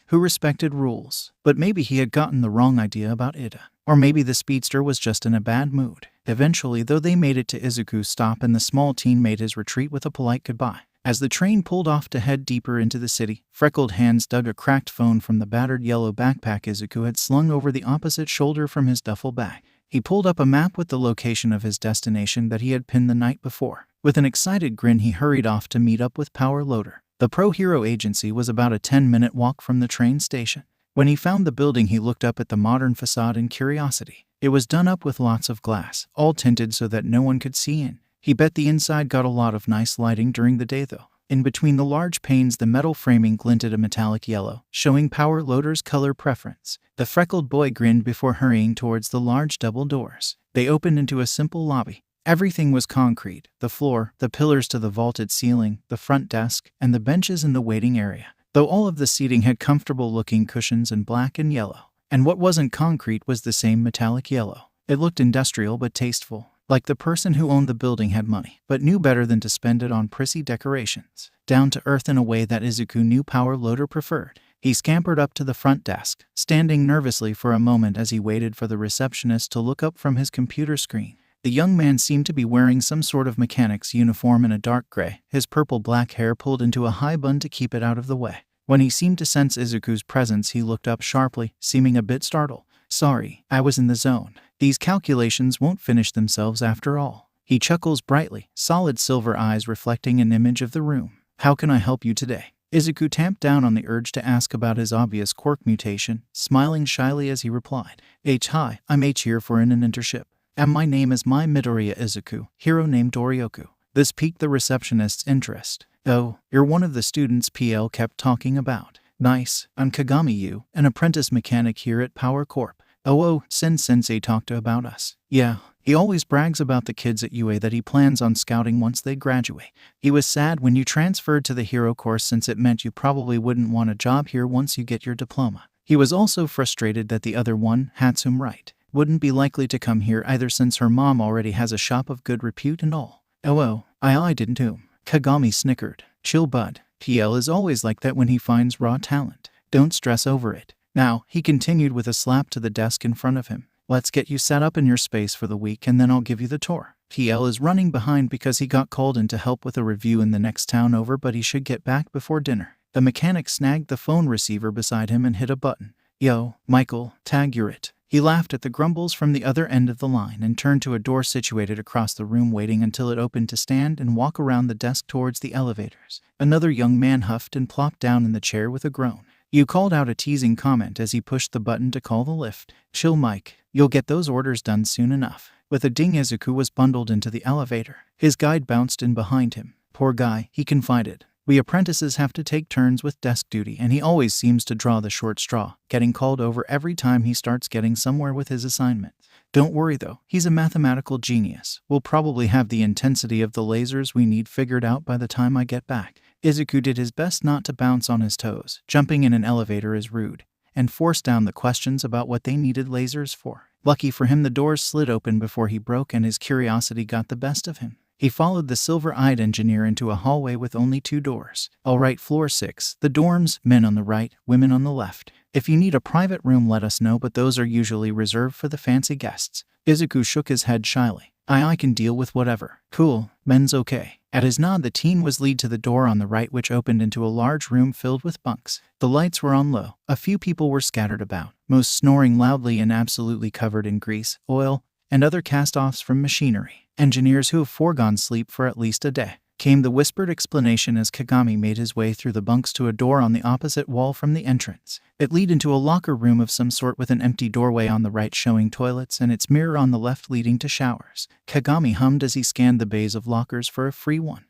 who respected rules. But maybe he had gotten the wrong idea about Ida. Or maybe the speedster was just in a bad mood. Eventually, though, they made it to Izuku's stop and the small teen made his retreat with a polite goodbye. As the train pulled off to head deeper into the city, freckled hands dug a cracked phone from the battered yellow backpack Izuku had slung over the opposite shoulder from his duffel bag. He pulled up a map with the location of his destination that he had pinned the night before. With an excited grin, he hurried off to meet up with Power Loader. The Pro Hero Agency was about a 10-minute walk from the train station. When he found the building, he looked up at the modern facade in curiosity. It was done up with lots of glass, all tinted so that no one could see in. He bet the inside got a lot of nice lighting during the day though. In between the large panes, the metal framing glinted a metallic yellow, showing Power Loader's color preference. The freckled boy grinned before hurrying towards the large double doors. They opened into a simple lobby. Everything was concrete: the floor, the pillars to the vaulted ceiling, the front desk, and the benches in the waiting area, though all of the seating had comfortable-looking cushions in black and yellow. And what wasn't concrete was the same metallic yellow. It looked industrial but tasteful, like the person who owned the building had money, but knew better than to spend it on prissy decorations. Down to earth in a way that Izuku knew Power Loader preferred. He scampered up to the front desk, standing nervously for a moment as he waited for the receptionist to look up from his computer screen. The young man seemed to be wearing some sort of mechanic's uniform in a dark gray, his purple-black hair pulled into a high bun to keep it out of the way. When he seemed to sense Izuku's presence, he looked up sharply, seeming a bit startled. Sorry, I was in the zone. These calculations won't finish themselves after all. He chuckles brightly, solid silver eyes reflecting an image of the room. How can I help you today? Izuku tamped down on the urge to ask about his obvious quirk mutation, smiling shyly as he replied. Hi, I'm here for an internship. And my name is Midoriya Izuku, hero named Dorioku. This piqued the receptionist's interest. Oh, you're one of the students PL kept talking about. Nice. I'm Kagami, an apprentice mechanic here at Power Corp. Oh, Sensei talked about us. Yeah, he always brags about the kids at UA that he plans on scouting once they graduate. He was sad when you transferred to the hero course since it meant you probably wouldn't want a job here once you get your diploma. He was also frustrated that the other one, Hatsum Right, wouldn't be likely to come here either since her mom already has a shop of good repute and all. Oh, I didn't too. Kagami snickered. Chill bud. PL is always like that when he finds raw talent. Don't stress over it. Now, he continued with a slap to the desk in front of him. Let's get you set up in your space for the week and then I'll give you the tour. TL is running behind because he got called in to help with a review in the next town over, but he should get back before dinner. The mechanic snagged the phone receiver beside him and hit a button. Yo, Michael, tag you're it. He laughed at the grumbles from the other end of the line and turned to a door situated across the room, waiting until it opened to stand and walk around the desk towards the elevators. Another young man huffed and plopped down in the chair with a groan. You called out a teasing comment as he pushed the button to call the lift. Chill, Mike. You'll get those orders done soon enough. With a ding, Izuku was bundled into the elevator. His guide bounced in behind him. Poor guy, he confided. We apprentices have to take turns with desk duty, and he always seems to draw the short straw, getting called over every time he starts getting somewhere with his assignment. Don't worry though, he's a mathematical genius. We'll probably have the intensity of the lasers we need figured out by the time I get back. Izuku did his best not to bounce on his toes. Jumping in an elevator is rude, and forced down the questions about what they needed lasers for. Lucky for him, the doors slid open before he broke and his curiosity got the best of him. He followed the silver-eyed engineer into a hallway with only 2 doors. All right, floor 6. The dorms, men on the right, women on the left. If you need a private room, let us know, but those are usually reserved for the fancy guests. Izuku shook his head shyly. I can deal with whatever. Cool, men's okay. At his nod, the teen was led to the door on the right, which opened into a large room filled with bunks. The lights were on low. A few people were scattered about, most snoring loudly and absolutely covered in grease, oil, and other cast-offs from machinery. Engineers who have foregone sleep for at least a day. Came the whispered explanation as Kagami made his way through the bunks to a door on the opposite wall from the entrance. It led into a locker room of some sort with an empty doorway on the right showing toilets and its mirror on the left leading to showers. Kagami hummed as he scanned the bays of lockers for a free one.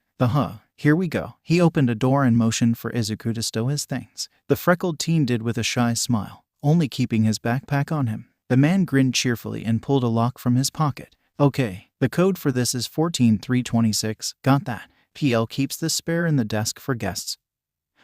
Here we go. He opened a door and motioned for Izuku to stow his things. The freckled teen did with a shy smile, only keeping his backpack on him. The man grinned cheerfully and pulled a lock from his pocket. Okay, the code for this is 14326, got that? PL keeps this spare in the desk for guests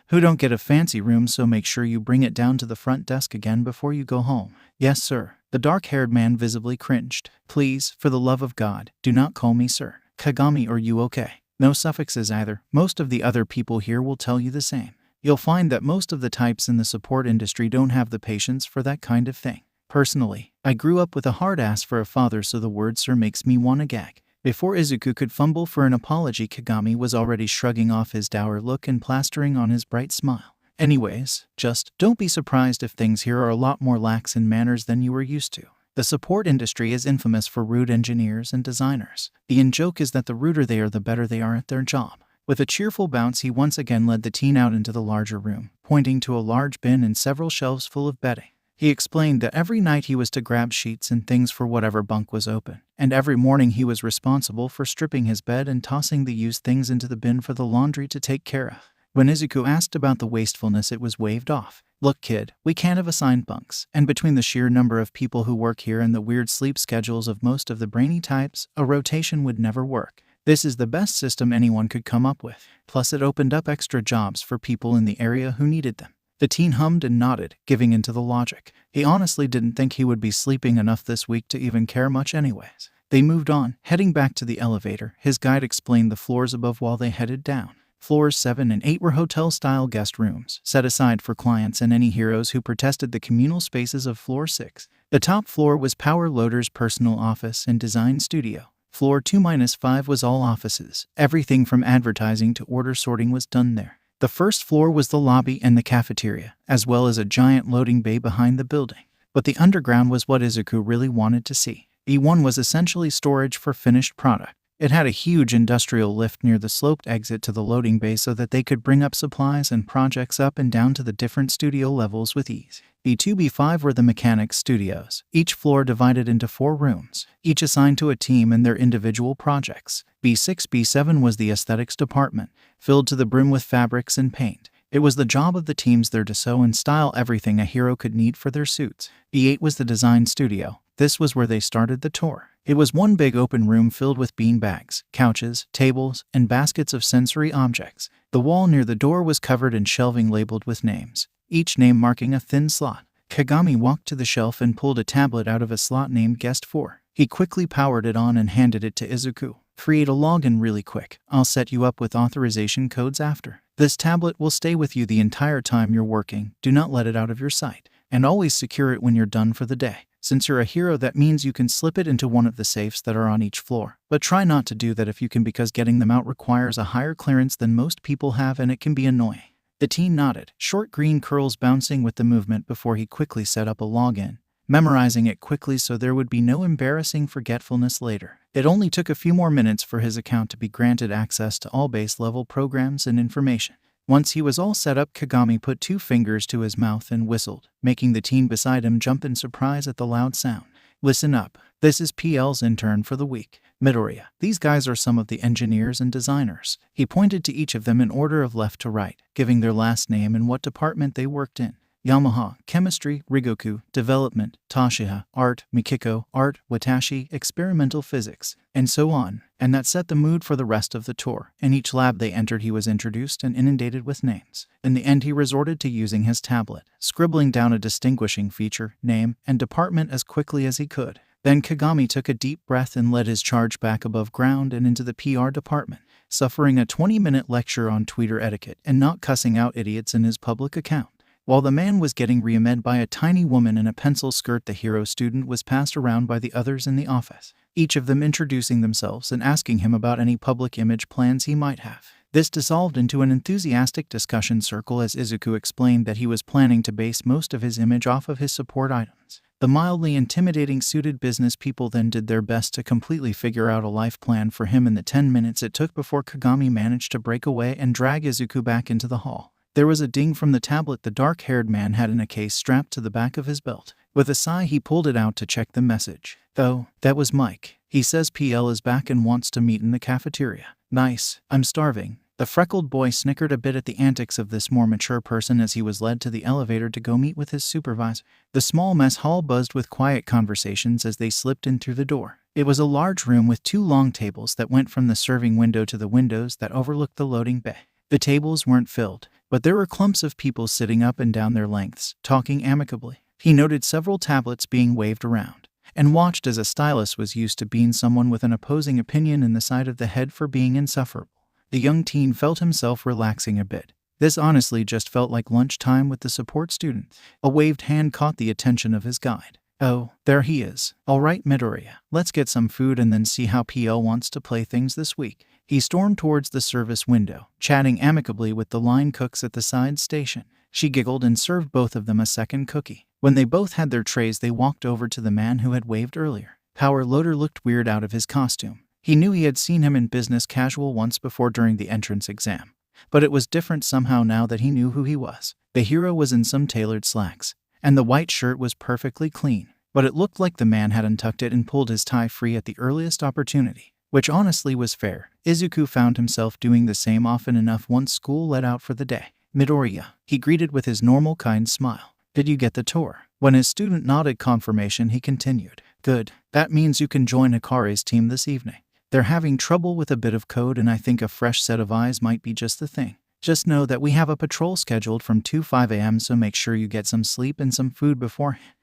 who don't get a fancy room, so make sure you bring it down to the front desk again before you go home. Yes, sir. The dark-haired man visibly cringed. Please, for the love of God, do not call me sir. Kagami, are you okay? No suffixes either. Most of the other people here will tell you the same. You'll find that most of the types in the support industry don't have the patience for that kind of thing. Personally, I grew up with a hard ass for a father, so the word sir makes me want to gag. Before Izuku could fumble for an apology, Kagami was already shrugging off his dour look and plastering on his bright smile. Anyways, just don't be surprised if things here are a lot more lax in manners than you were used to. The support industry is infamous for rude engineers and designers. The in-joke is that the ruder they are, the better they are at their job. With a cheerful bounce, he once again led the teen out into the larger room, pointing to a large bin and several shelves full of bedding. He explained that every night he was to grab sheets and things for whatever bunk was open, and every morning he was responsible for stripping his bed and tossing the used things into the bin for the laundry to take care of. When Izuku asked about the wastefulness, it was waved off. Look, kid, we can't have assigned bunks, and between the sheer number of people who work here and the weird sleep schedules of most of the brainy types, a rotation would never work. This is the best system anyone could come up with. Plus, it opened up extra jobs for people in the area who needed them. The teen hummed and nodded, giving into the logic. He honestly didn't think he would be sleeping enough this week to even care much anyways. They moved on, heading back to the elevator. His guide explained the floors above while they headed down. Floors 7 and 8 were hotel-style guest rooms, set aside for clients and any heroes who protested the communal spaces of floor 6. The top floor was Power Loader's personal office and design studio. Floor 2-5 was all offices. Everything from advertising to order sorting was done there. The first floor was the lobby and the cafeteria, as well as a giant loading bay behind the building. But the underground was what Izuku really wanted to see. E1 was essentially storage for finished product. It had a huge industrial lift near the sloped exit to the loading bay so that they could bring up supplies and projects up and down to the different studio levels with ease. B2, B5 were the mechanics studios, each floor divided into 4 rooms, each assigned to a team and their individual projects. B6, B7 was the aesthetics department, filled to the brim with fabrics and paint. It was the job of the teams there to sew and style everything a hero could need for their suits. B8 was the design studio. This was where they started the tour. It was one big open room filled with bean bags, couches, tables, and baskets of sensory objects. The wall near the door was covered in shelving labeled with names, each name marking a thin slot. Kagami walked to the shelf and pulled a tablet out of a slot named Guest 4. He quickly powered it on and handed it to Izuku. Create a login really quick. I'll set you up with authorization codes after. This tablet will stay with you the entire time you're working. Do not let it out of your sight. And always secure it when you're done for the day. Since you're a hero, that means you can slip it into one of the safes that are on each floor. But try not to do that if you can, because getting them out requires a higher clearance than most people have, and it can be annoying. The teen nodded, short green curls bouncing with the movement before he quickly set up a login, memorizing it quickly so there would be no embarrassing forgetfulness later. It only took a few more minutes for his account to be granted access to all base-level programs and information. Once he was all set up, Kagami put 2 fingers to his mouth and whistled, making the teen beside him jump in surprise at the loud sound. Listen up. This is PL's intern for the week, Midoria. These guys are some of the engineers and designers. He pointed to each of them in order of left to right, giving their last name and what department they worked in. Yamaha, Chemistry; Rigoku, Development; Tashiha, Art; Mikiko, Art; Watashi, Experimental Physics, and so on. And that set the mood for the rest of the tour. In each lab they entered, he was introduced and inundated with names. In the end, he resorted to using his tablet, scribbling down a distinguishing feature, name, and department as quickly as he could. Then Kagami took a deep breath and led his charge back above ground and into the PR department, suffering a 20-minute lecture on Twitter etiquette and not cussing out idiots in his public account. While the man was getting reamed by a tiny woman in a pencil skirt, the hero student was passed around by the others in the office, each of them introducing themselves and asking him about any public image plans he might have. This dissolved into an enthusiastic discussion circle as Izuku explained that he was planning to base most of his image off of his support items. The mildly intimidating suited business people then did their best to completely figure out a life plan for him in the 10 minutes it took before Kagami managed to break away and drag Izuku back into the hall. There was a ding from the tablet the dark-haired man had in a case strapped to the back of his belt. With a sigh, he pulled it out to check the message. "Oh, that was Mike. He says PL is back and wants to meet in the cafeteria." "Nice. I'm starving." The freckled boy snickered a bit at the antics of this more mature person as he was led to the elevator to go meet with his supervisor. The small mess hall buzzed with quiet conversations as they slipped in through the door. It was a large room with 2 long tables that went from the serving window to the windows that overlooked the loading bay. The tables weren't filled, but there were clumps of people sitting up and down their lengths, talking amicably. He noted several tablets being waved around, and watched as a stylist was used to being someone with an opposing opinion in the side of the head for being insufferable. The young teen felt himself relaxing a bit. This honestly just felt like lunchtime with the support student. A waved hand caught the attention of his guide. "Oh, there he is. All right, Midoriya, let's get some food and then see how PL wants to play things this week." He stormed towards the service window, chatting amicably with the line cooks at the side station. She giggled and served both of them a second cookie. When they both had their trays, they walked over to the man who had waved earlier. Power Loader looked weird out of his costume. He knew he had seen him in business casual once before during the entrance exam, but it was different somehow now that he knew who he was. The hero was in some tailored slacks, and the white shirt was perfectly clean, but it looked like the man had untucked it and pulled his tie free at the earliest opportunity, which honestly was fair. Izuku found himself doing the same often enough once school let out for the day. "Midoriya," he greeted with his normal kind smile. "Did you get the tour?" When his student nodded confirmation, he continued. "Good. That means you can join Hikaru's team this evening. They're having trouble with a bit of code, and I think a fresh set of eyes might be just the thing. Just know that we have a patrol scheduled from 2 5 a.m., so make sure you get some sleep and some food beforehand."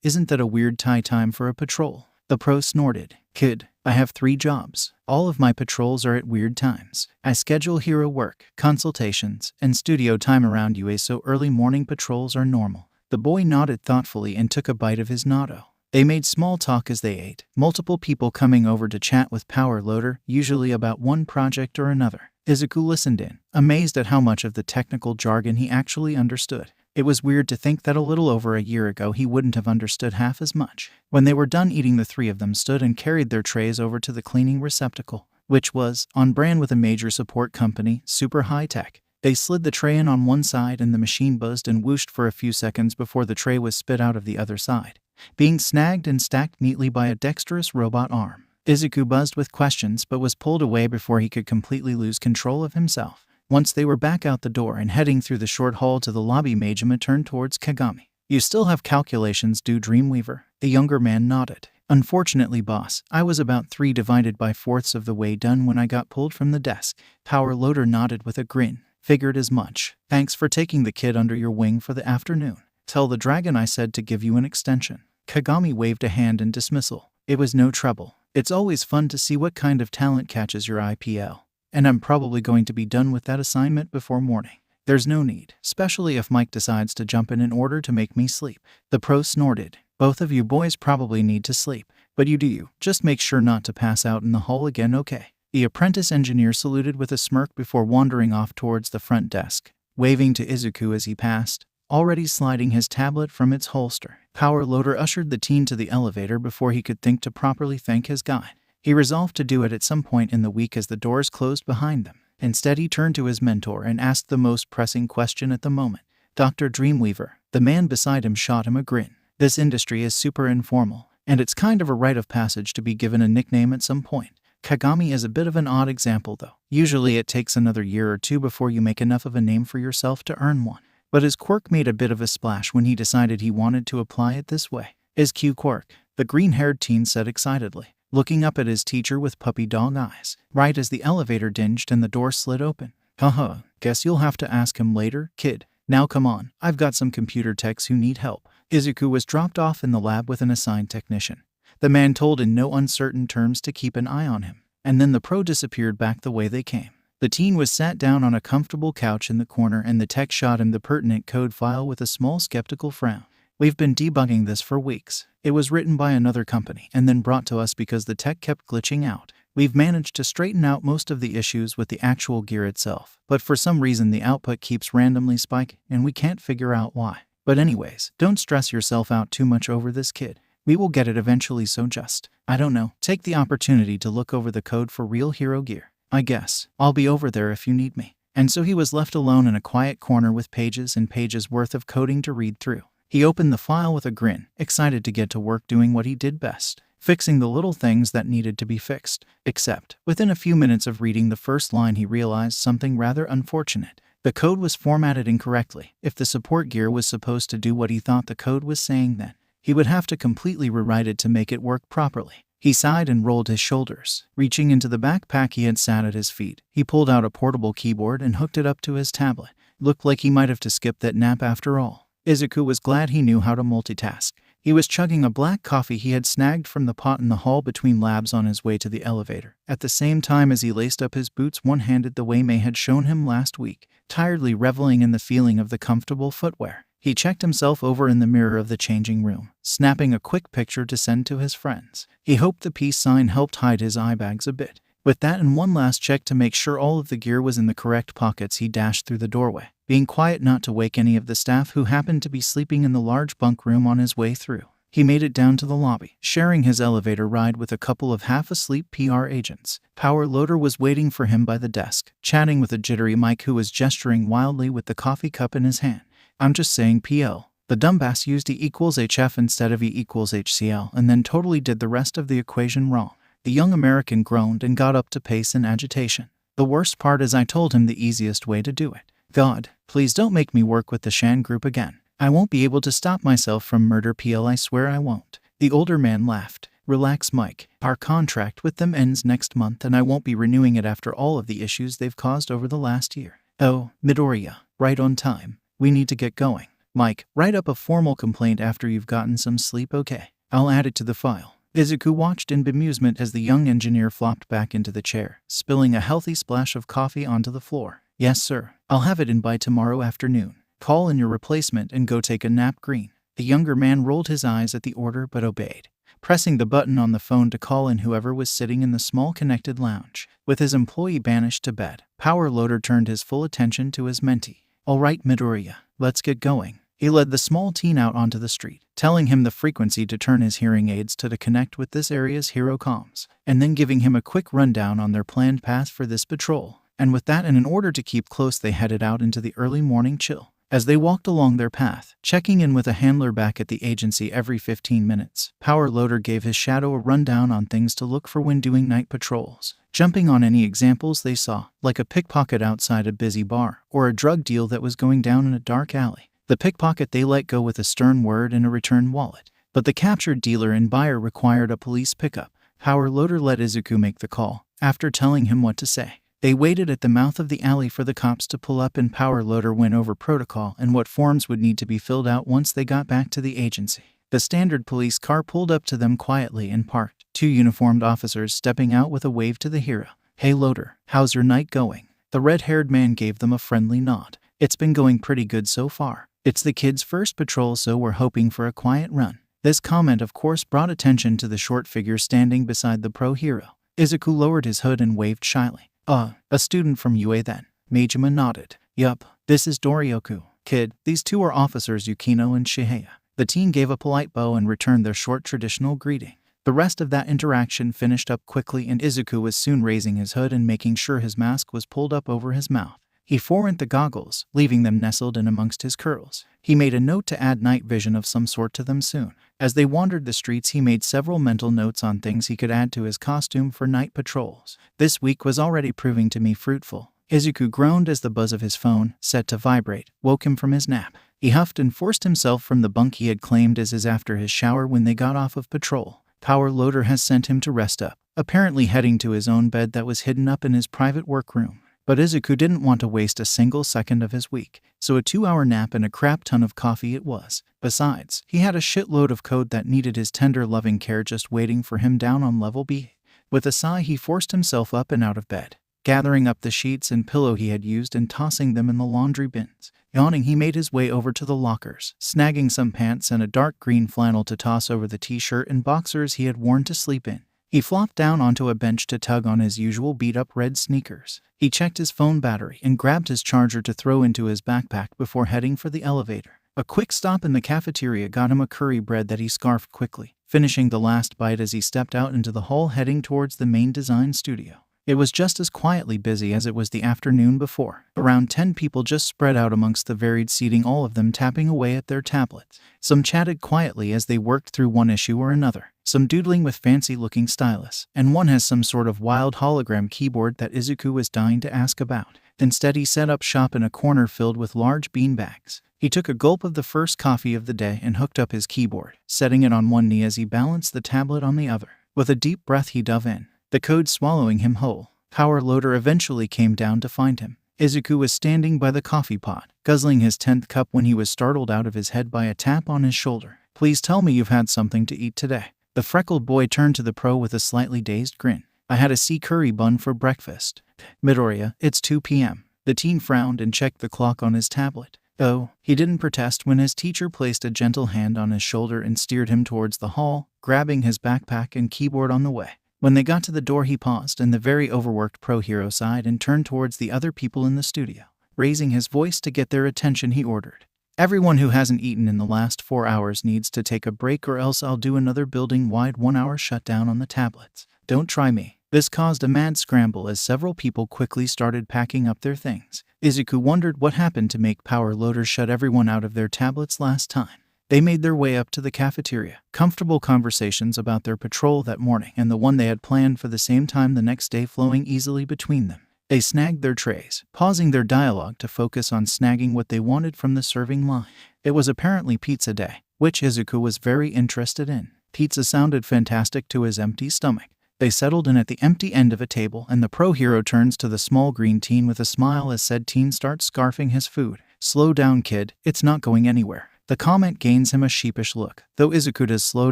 Isn't that a weird time for a patrol?" The pro snorted. "Kid, I have 3 jobs. All of my patrols are at weird times. I schedule hero work, consultations, and studio time around UA, so early morning patrols are normal." The boy nodded thoughtfully and took a bite of his natto. They made small talk as they ate, multiple people coming over to chat with Power Loader, usually about one project or another. Izuku listened in, amazed at how much of the technical jargon he actually understood. It was weird to think that a little over a year ago he wouldn't have understood half as much. When they were done eating, the 3 of them stood and carried their trays over to the cleaning receptacle, which was on brand with a major support company, super high-tech. They slid the tray in on one side and the machine buzzed and whooshed for a few seconds before the tray was spit out of the other side, being snagged and stacked neatly by a dexterous robot arm. Izuku buzzed with questions but was pulled away before he could completely lose control of himself. Once they were back out the door and heading through the short hall to the lobby, Majima turned towards Kagami. "You still have calculations due, Dreamweaver?" The younger man nodded. "Unfortunately, boss, I was about 3 divided by 4ths of the way done when I got pulled from the desk." Power Loader nodded with a grin. "Figured as much. Thanks for taking the kid under your wing for the afternoon. Tell the dragon I said to give you an extension." Kagami waved a hand in dismissal. "It was no trouble. It's always fun to see what kind of talent catches your IPL. And I'm probably going to be done with that assignment before morning. There's no need, especially if Mike decides to jump in order to make me sleep." The pro snorted. Both of you boys probably need to sleep, but you do you. Just make sure not to pass out in the hall again, okay? The apprentice engineer saluted with a smirk before wandering off towards the front desk, waving to Izuku as he passed, already sliding his tablet from its holster. Power Loader ushered the teen to the elevator before he could think to properly thank his guide. He resolved to do it at some point in the week as the doors closed behind them. Instead, he turned to his mentor and asked the most pressing question at the moment. Dr. Dreamweaver. The man beside him shot him a grin. This industry is super informal, and it's kind of a rite of passage to be given a nickname at some point. Kagami is a bit of an odd example though. Usually it takes another year or two before you make enough of a name for yourself to earn one. But his quirk made a bit of a splash when he decided he wanted to apply it this way. His Q quirk, the green-haired teen said excitedly, looking up at his teacher with puppy dog eyes, right as the elevator dinged and the door slid open. Haha, guess you'll have to ask him later, kid. Now come on, I've got some computer techs who need help. Izuku was dropped off in the lab with an assigned technician. The man told in no uncertain terms to keep an eye on him, and then the pro disappeared back the way they came. The teen was sat down on a comfortable couch in the corner and the tech shot him the pertinent code file with a small skeptical frown. We've been debugging this for weeks. It was written by another company and then brought to us because the tech kept glitching out. We've managed to straighten out most of the issues with the actual gear itself, but for some reason the output keeps randomly spiking and we can't figure out why. But anyways, don't stress yourself out too much over this, kid. We will get it eventually, so just, I don't know, take the opportunity to look over the code for real hero gear. I guess. I'll be over there if you need me. And so he was left alone in a quiet corner with pages and pages worth of coding to read through. He opened the file with a grin, excited to get to work doing what he did best, fixing the little things that needed to be fixed. Except, within a few minutes of reading the first line, he realized something rather unfortunate. The code was formatted incorrectly. If the support gear was supposed to do what he thought the code was saying, then he would have to completely rewrite it to make it work properly. He sighed and rolled his shoulders. Reaching into the backpack he had sat at his feet, he pulled out a portable keyboard and hooked it up to his tablet. Looked like he might have to skip that nap after all. Izuku was glad he knew how to multitask. He was chugging a black coffee he had snagged from the pot in the hall between labs on his way to the elevator, at the same time as he laced up his boots one-handed the way May had shown him last week, tiredly reveling in the feeling of the comfortable footwear. He checked himself over in the mirror of the changing room, snapping a quick picture to send to his friends. He hoped the peace sign helped hide his eye bags a bit. With that and one last check to make sure all of the gear was in the correct pockets, he dashed through the doorway, being quiet not to wake any of the staff who happened to be sleeping in the large bunk room on his way through. He made it down to the lobby, sharing his elevator ride with a couple of half-asleep PR agents. Power Loader was waiting for him by the desk, chatting with a jittery Mike who was gesturing wildly with the coffee cup in his hand. I'm just saying PL. The dumbass used E equals HF instead of E equals HCl and then totally did the rest of the equation wrong. The young American groaned and got up to pace in agitation. The worst part is I told him the easiest way to do it. God, please don't make me work with the Shan group again. I won't be able to stop myself from murder PL, I swear I won't. The older man laughed. Relax, Mike. Our contract with them ends next month and I won't be renewing it after all of the issues they've caused over the last year. Oh, Midoriya, right on time. We need to get going. Mike, write up a formal complaint after you've gotten some sleep, okay? I'll add it to the file. Izuku watched in bemusement as the young engineer flopped back into the chair, spilling a healthy splash of coffee onto the floor. Yes, sir. I'll have it in by tomorrow afternoon. Call in your replacement and go take a nap, Green. The younger man rolled his eyes at the order but obeyed, pressing the button on the phone to call in whoever was sitting in the small connected lounge. With his employee banished to bed, Power Loader turned his full attention to his mentee. All right, Midoriya, let's get going. He led the small teen out onto the street, telling him the frequency to turn his hearing aids to connect with this area's hero comms, and then giving him a quick rundown on their planned path for this patrol. And with that and in order to keep close, they headed out into the early morning chill. As they walked along their path, checking in with a handler back at the agency every 15 minutes, Power Loader gave his shadow a rundown on things to look for when doing night patrols, jumping on any examples they saw, like a pickpocket outside a busy bar, or a drug deal that was going down in a dark alley. The pickpocket they let go with a stern word and a return wallet, but the captured dealer and buyer required a police pickup. Power Loader let Izuku make the call, after telling him what to say. They waited at the mouth of the alley for the cops to pull up and Power Loader went over protocol and what forms would need to be filled out once they got back to the agency. The standard police car pulled up to them quietly and parked, two uniformed officers stepping out with a wave to the hero. Hey Loader, how's your night going? The red-haired man gave them a friendly nod. It's been going pretty good so far. It's the kid's first patrol, so we're hoping for a quiet run. This comment of course brought attention to the short figure standing beside the pro hero. Izuku lowered his hood and waved shyly. A student from UA then. Majima nodded. Yup, this is Dorioku. Kid, these two are officers Yukino and Shihaya. The teen gave a polite bow and returned their short traditional greeting. The rest of that interaction finished up quickly and Izuku was soon raising his hood and making sure his mask was pulled up over his mouth. He forwent the goggles, leaving them nestled in amongst his curls. He made a note to add night vision of some sort to them soon. As they wandered the streets, he made several mental notes on things he could add to his costume for night patrols. This week was already proving to be fruitful. Izuku groaned as the buzz of his phone, set to vibrate, woke him from his nap. He huffed and forced himself from the bunk he had claimed as his after his shower when they got off of patrol. Power Loader has sent him to rest up, apparently heading to his own bed that was hidden up in his private workroom. But Izuku didn't want to waste a single second of his week, so a 2-hour nap and a crap ton of coffee it was. Besides, he had a shitload of code that needed his tender loving care just waiting for him down on level B. With a sigh he forced himself up and out of bed, gathering up the sheets and pillow he had used and tossing them in the laundry bins. Yawning, he made his way over to the lockers, snagging some pants and a dark green flannel to toss over the t-shirt and boxers he had worn to sleep in. He flopped down onto a bench to tug on his usual beat-up red sneakers. He checked his phone battery and grabbed his charger to throw into his backpack before heading for the elevator. A quick stop in the cafeteria got him a curry bread that he scarfed quickly, finishing the last bite as he stepped out into the hall heading towards the main design studio. It was just as quietly busy as it was the afternoon before. Around 10 people just spread out amongst the varied seating, all of them tapping away at their tablets. Some chatted quietly as they worked through one issue or another, some doodling with fancy-looking stylus, and one has some sort of wild hologram keyboard that Izuku was dying to ask about. Instead, he set up shop in a corner filled with large beanbags. He took a gulp of the first coffee of the day and hooked up his keyboard, setting it on one knee as he balanced the tablet on the other. With a deep breath he dove in, the code swallowing him whole. Power Loader eventually came down to find him. Izuku was standing by the coffee pot, guzzling his 10th cup when he was startled out of his head by a tap on his shoulder. Please tell me you've had something to eat today. The freckled boy turned to the pro with a slightly dazed grin. I had a sea curry bun for breakfast. Midoriya, it's 2 p.m. The teen frowned and checked the clock on his tablet. Oh, he didn't protest when his teacher placed a gentle hand on his shoulder and steered him towards the hall, grabbing his backpack and keyboard on the way. When they got to the door, he paused and the very overworked pro hero sighed and turned towards the other people in the studio. Raising his voice to get their attention, he ordered, "Everyone who hasn't eaten in the last 4 hours needs to take a break or else I'll do another building-wide 1-hour shutdown on the tablets. Don't try me." This caused a mad scramble as several people quickly started packing up their things. Izuku wondered what happened to make Power Loader shut everyone out of their tablets last time. They made their way up to the cafeteria, comfortable conversations about their patrol that morning and the one they had planned for the same time the next day flowing easily between them. They snagged their trays, pausing their dialogue to focus on snagging what they wanted from the serving line. It was apparently pizza day, which Izuku was very interested in. Pizza sounded fantastic to his empty stomach. They settled in at the empty end of a table and the pro hero turns to the small green teen with a smile as said teen starts scarfing his food. "Slow down, kid, it's not going anywhere." The comment gains him a sheepish look, though Izuku does slow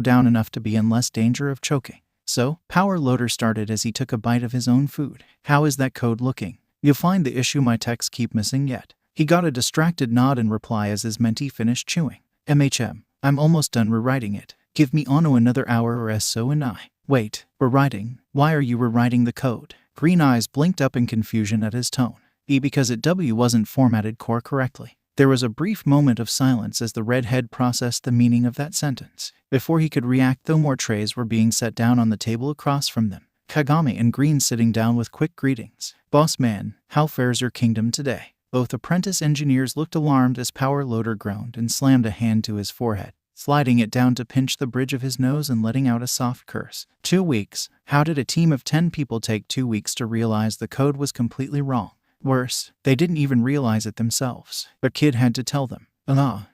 down enough to be in less danger of choking. So, Power Loader started as he took a bite of his own food. "How is that code looking? You'll find the issue my texts keep missing yet." He got a distracted nod in reply as his mentee finished chewing. I'm almost done rewriting it. Give me Ono another hour or so and I." "Wait, rewriting? Why are you rewriting the code?" Green eyes blinked up in confusion at his tone. Because it wasn't formatted core correctly. There was a brief moment of silence as the redhead processed the meaning of that sentence. Before he could react, though, more trays were being set down on the table across from them. Kagami and Green sitting down with quick greetings. "Boss man, how fares your kingdom today?" Both apprentice engineers looked alarmed as Power Loader groaned and slammed a hand to his forehead, sliding it down to pinch the bridge of his nose and letting out a soft curse. 2 weeks? How did a team of 10 people take 2 weeks to realize the code was completely wrong? Worse, they didn't even realize it themselves. The kid had to tell them.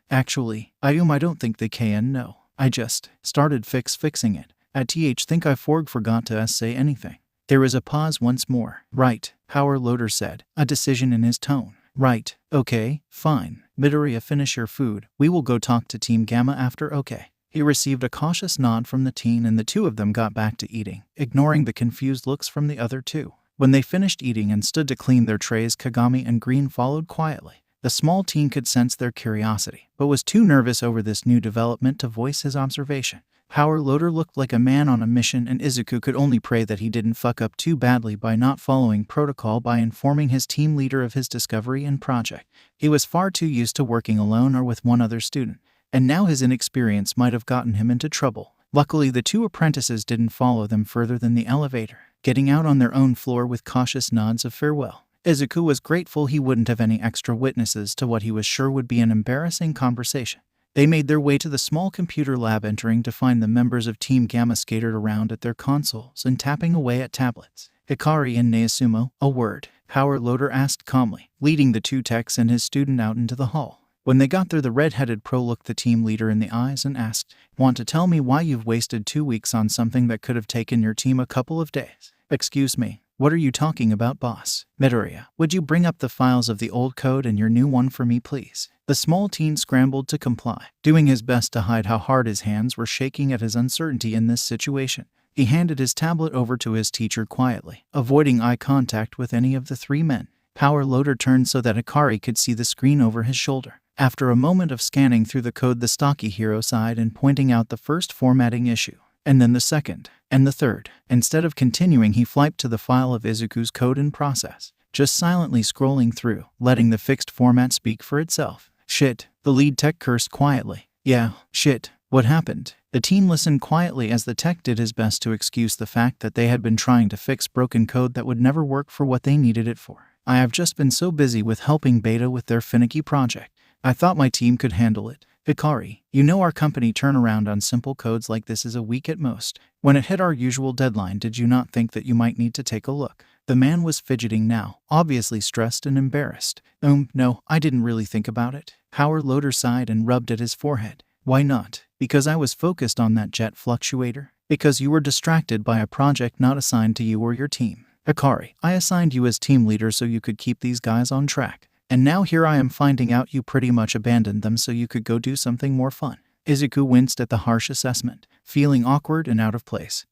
Actually, I don't think they can know. I just started fixing it. Think I forgot to say anything." There was a pause once more. "Right," Power Loader said, a decision in his tone. "Right, okay, fine. Midoriya, finish your food. We will go talk to Team Gamma after, okay?" He received a cautious nod from the teen and the two of them got back to eating, ignoring the confused looks from the other two. When they finished eating and stood to clean their trays, Kagami and Green followed quietly. The small teen could sense their curiosity, but was too nervous over this new development to voice his observation. Power Loader looked like a man on a mission, and Izuku could only pray that he didn't fuck up too badly by not following protocol by informing his team leader of his discovery and project. He was far too used to working alone or with one other student, and now his inexperience might have gotten him into trouble. Luckily, the two apprentices didn't follow them further than the elevator, getting out on their own floor with cautious nods of farewell. Izuku was grateful he wouldn't have any extra witnesses to what he was sure would be an embarrassing conversation. They made their way to the small computer lab, entering to find the members of Team Gamma scattered around at their consoles and tapping away at tablets. Hikari and Naosumo, a word, Power Loader asked calmly, leading the two techs and his student out into the hall. When they got there, the red-headed pro looked the team leader in the eyes and asked, "Want to tell me why you've wasted 2 weeks on something that could have taken your team a couple of days?" "Excuse me, what are you talking about, boss?" "Midoriya, would you bring up the files of the old code and your new one for me, please?" The small teen scrambled to comply, doing his best to hide how hard his hands were shaking at his uncertainty in this situation. He handed his tablet over to his teacher quietly, avoiding eye contact with any of the three men. Power Loader turned so that Hikari could see the screen over his shoulder. After a moment of scanning through the code, the stocky hero sighed and pointing out the first formatting issue, and then the second, and the third. Instead of continuing, he flipped to the file of Izuku's code in process, just silently scrolling through, letting the fixed format speak for itself. "Shit," the lead tech cursed quietly. "Yeah, shit. What happened?" The team listened quietly as the tech did his best to excuse the fact that they had been trying to fix broken code that would never work for what they needed it for. "I have just been so busy with helping Beta with their finicky project. I thought my team could handle it." "Hikari, you know our company turnaround on simple codes like this is a week at most. When it hit our usual deadline, did you not think that you might need to take a look?" The man was fidgeting now, obviously stressed and embarrassed. No, I didn't really think about it." Power Loader sighed and rubbed at his forehead. "Why not?" "Because I was focused on that jet fluctuator. Because you were distracted by a project not assigned to you or your team." "Hikari, I assigned you as team leader so you could keep these guys on track. And now here I am finding out you pretty much abandoned them so you could go do something more fun." Izuku winced at the harsh assessment, feeling awkward and out of place.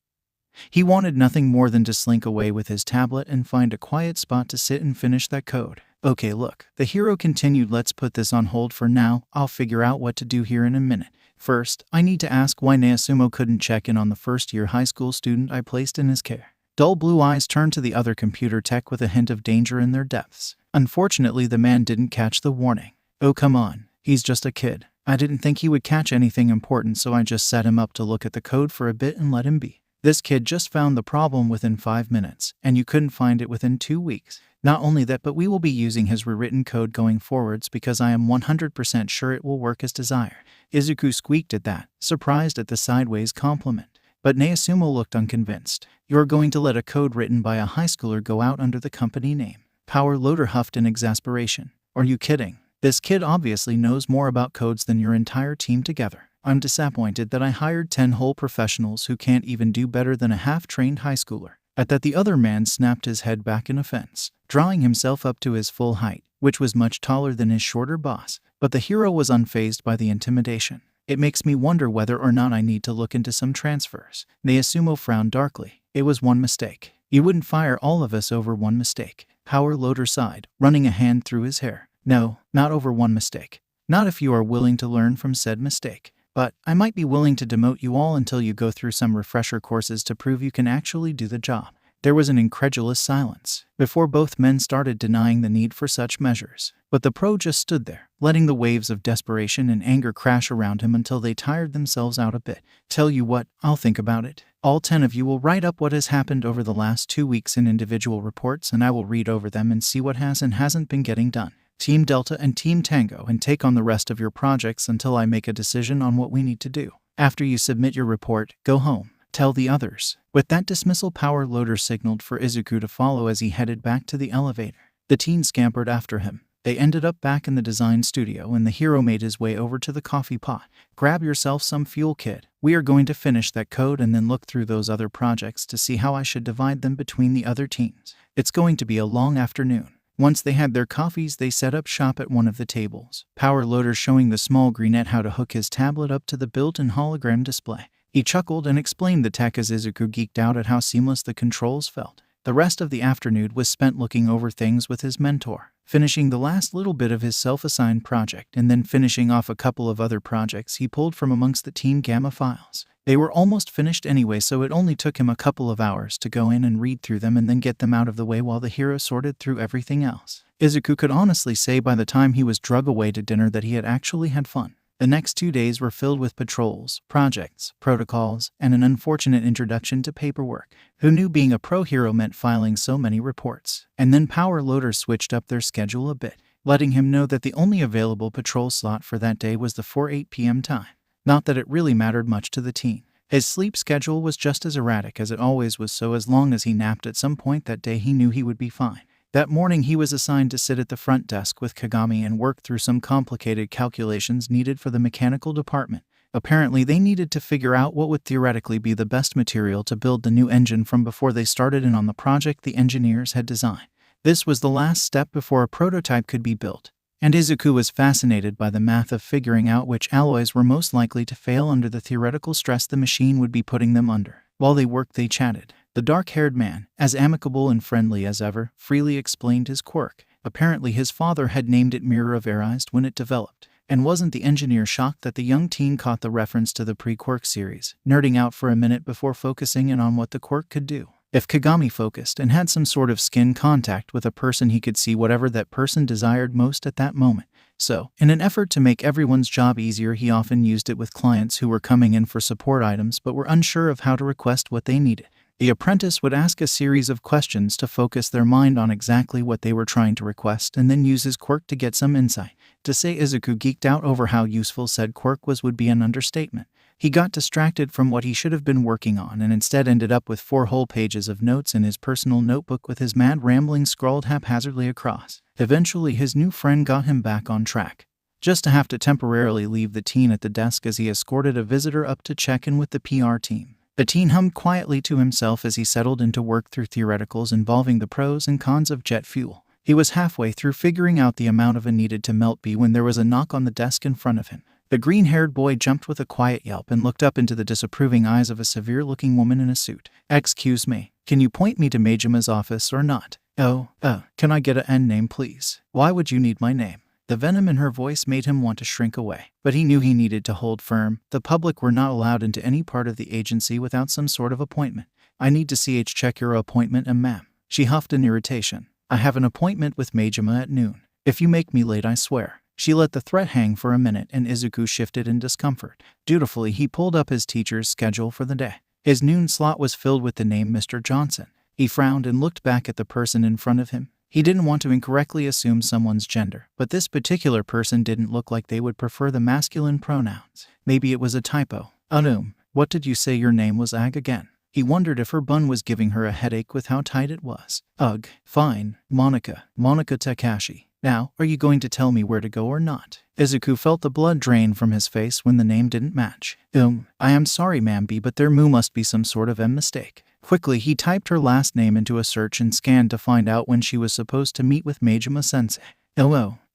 He wanted nothing more than to slink away with his tablet and find a quiet spot to sit and finish that code. "Okay, look," the hero continued, "let's put this on hold for now. I'll figure out what to do here in a minute. First, I need to ask why Naosumo couldn't check in on the first-year high school student I placed in his care." Dull blue eyes turned to the other computer tech with a hint of danger in their depths. Unfortunately, the man didn't catch the warning. "Oh, come on. He's just a kid. I didn't think he would catch anything important, so I just set him up to look at the code for a bit and let him be. This kid just found the problem within 5 minutes, and you couldn't find it within 2 weeks. Not only that, but we will be using his rewritten code going forwards because I am 100% sure it will work as desired." Izuku squeaked at that, surprised at the sideways compliment. But Naosumo looked unconvinced. "You're going to let a code written by a high schooler go out under the company name?" Power Loader huffed in exasperation. "Are you kidding? This kid obviously knows more about codes than your entire team together. I'm disappointed that I hired 10 whole professionals who can't even do better than a half-trained high schooler." At that, the other man snapped his head back in offense, drawing himself up to his full height, which was much taller than his shorter boss. But the hero was unfazed by the intimidation. "It makes me wonder whether or not I need to look into some transfers." Naosumo frowned darkly. "It was one mistake. You wouldn't fire all of us over one mistake." Power Loader sighed, running a hand through his hair. "No, not over one mistake. Not if you are willing to learn from said mistake. But I might be willing to demote you all until you go through some refresher courses to prove you can actually do the job." There was an incredulous silence before both men started denying the need for such measures. But the pro just stood there, letting the waves of desperation and anger crash around him until they tired themselves out a bit. "Tell you what, I'll think about it. All 10 of you will write up what has happened over the last 2 weeks in individual reports, and I will read over them and see what has and hasn't been getting done. Team Delta and Team Tango, and take on the rest of your projects until I make a decision on what we need to do. After you submit your report, go home. Tell the others." With that dismissal, Power Loader signaled for Izuku to follow as he headed back to the elevator. The teen scampered after him. They ended up back in the design studio, and the hero made his way over to the coffee pot. "Grab yourself some fuel, kid. We are going to finish that code and then look through those other projects to see how I should divide them between the other teams. It's going to be a long afternoon." Once they had their coffees, they set up shop at one of the tables, Power Loader showing the small greenette how to hook his tablet up to the built-in hologram display. He chuckled and explained the tech as Izuku geeked out at how seamless the controls felt. The rest of the afternoon was spent looking over things with his mentor, finishing the last little bit of his self-assigned project and then finishing off a couple of other projects he pulled from amongst the Team Gamma files. They were almost finished anyway, so it only took him a couple of hours to go in and read through them and then get them out of the way while the hero sorted through everything else. Izuku could honestly say by the time he was drug away to dinner that he had actually had fun. The next 2 days were filled with patrols, projects, protocols, and an unfortunate introduction to paperwork. Who knew being a pro hero meant filing so many reports? And then Power Loader switched up their schedule a bit, letting him know that the only available patrol slot for that day was the 4-8 p.m. time. Not that it really mattered much to the teen. His sleep schedule was just as erratic as it always was, so as long as he napped at some point that day he knew he would be fine. That morning he was assigned to sit at the front desk with Kagami and work through some complicated calculations needed for the mechanical department. Apparently they needed to figure out what would theoretically be the best material to build the new engine from before they started in on the project the engineers had designed. This was the last step before a prototype could be built, and Izuku was fascinated by the math of figuring out which alloys were most likely to fail under the theoretical stress the machine would be putting them under. While they worked they chatted. The dark-haired man, as amicable and friendly as ever, freely explained his quirk. Apparently his father had named it Mirror of Arized when it developed. And wasn't the engineer shocked that the young teen caught the reference to the pre-quirk series, nerding out for a minute before focusing in on what the quirk could do? If Kagami focused and had some sort of skin contact with a person, he could see whatever that person desired most at that moment. So, in an effort to make everyone's job easier, he often used it with clients who were coming in for support items but were unsure of how to request what they needed. The apprentice would ask a series of questions to focus their mind on exactly what they were trying to request and then use his quirk to get some insight. To say Izuku geeked out over how useful said quirk was would be an understatement. He got distracted from what he should have been working on and instead ended up with 4 whole pages of notes in his personal notebook with his mad rambling scrawled haphazardly across. Eventually his new friend got him back on track, just to have to temporarily leave the teen at the desk as he escorted a visitor up to check in with the PR team. The teen hummed quietly to himself as he settled in to work through theoreticals involving the pros and cons of jet fuel. He was halfway through figuring out the amount of a needed to melt B when there was a knock on the desk in front of him. The green-haired boy jumped with a quiet yelp and looked up into the disapproving eyes of a severe-looking woman in a suit. "Excuse me, can you point me to Majima's office or not?" Can I get a N name, please?" "Why would you need my name?" The venom in her voice made him want to shrink away, but he knew he needed to hold firm. The public were not allowed into any part of the agency without some sort of appointment. "I need to check your appointment, ma'am." She huffed in irritation. "I have an appointment with Majima at noon. If you make me late, I swear." She let the threat hang for a minute and Izuku shifted in discomfort. Dutifully, he pulled up his teacher's schedule for the day. His noon slot was filled with the name Mr. Johnson. He frowned and looked back at the person in front of him. He didn't want to incorrectly assume someone's gender, but this particular person didn't look like they would prefer the masculine pronouns. Maybe it was a typo. What did you say your name was again?" He wondered if her bun was giving her a headache with how tight it was. "Ugh, fine, Monica Takashi. Now, are you going to tell me where to go or not?" Izuku felt the blood drain from his face when the name didn't match. I am sorry, ma'am B, but there must be some sort of mistake." Quickly, he typed her last name into a search and scanned to find out when she was supposed to meet with Majima-sensei.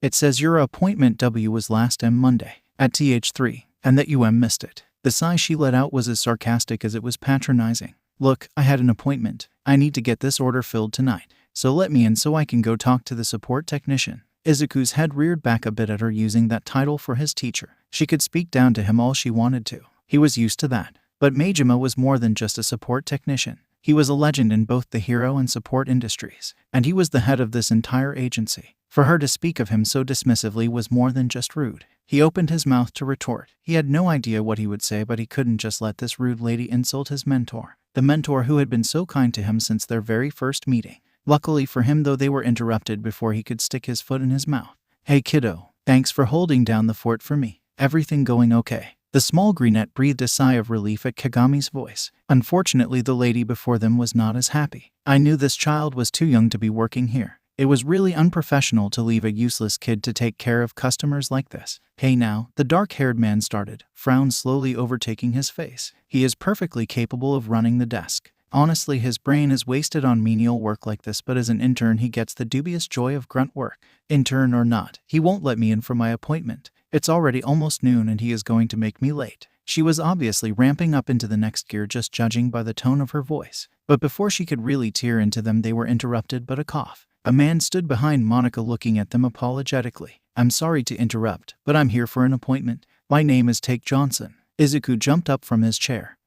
It says your appointment W was last Monday, at TH3, and that you missed it." The sigh she let out was as sarcastic as it was patronizing. "Look, I had an appointment. I need to get this order filled tonight, so let me in so I can go talk to the support technician." Izuku's head reared back a bit at her using that title for his teacher. She could speak down to him all she wanted to. He was used to that. But Majima was more than just a support technician. He was a legend in both the hero and support industries, and he was the head of this entire agency. For her to speak of him so dismissively was more than just rude. He opened his mouth to retort. He had no idea what he would say, but he couldn't just let this rude lady insult his mentor. The mentor who had been so kind to him since their very first meeting. Luckily for him, though, they were interrupted before he could stick his foot in his mouth. "Hey kiddo, thanks for holding down the fort for me. Everything going okay?" The small greenette breathed a sigh of relief at Kagami's voice. Unfortunately, the lady before them was not as happy. "I knew this child was too young to be working here. It was really unprofessional to leave a useless kid to take care of customers like this." "Hey now," the dark-haired man started, frown slowly overtaking his face. "He is perfectly capable of running the desk. Honestly, his brain is wasted on menial work like this, but as an intern he gets the dubious joy of grunt work. Intern or not, he won't let me in for my appointment. It's already almost noon and he is going to make me late." She was obviously ramping up into the next gear just judging by the tone of her voice. But before she could really tear into them, they were interrupted by a cough. A man stood behind Monica looking at them apologetically. "I'm sorry to interrupt, but I'm here for an appointment. My name is Take Johnson." Izuku jumped up from his chair.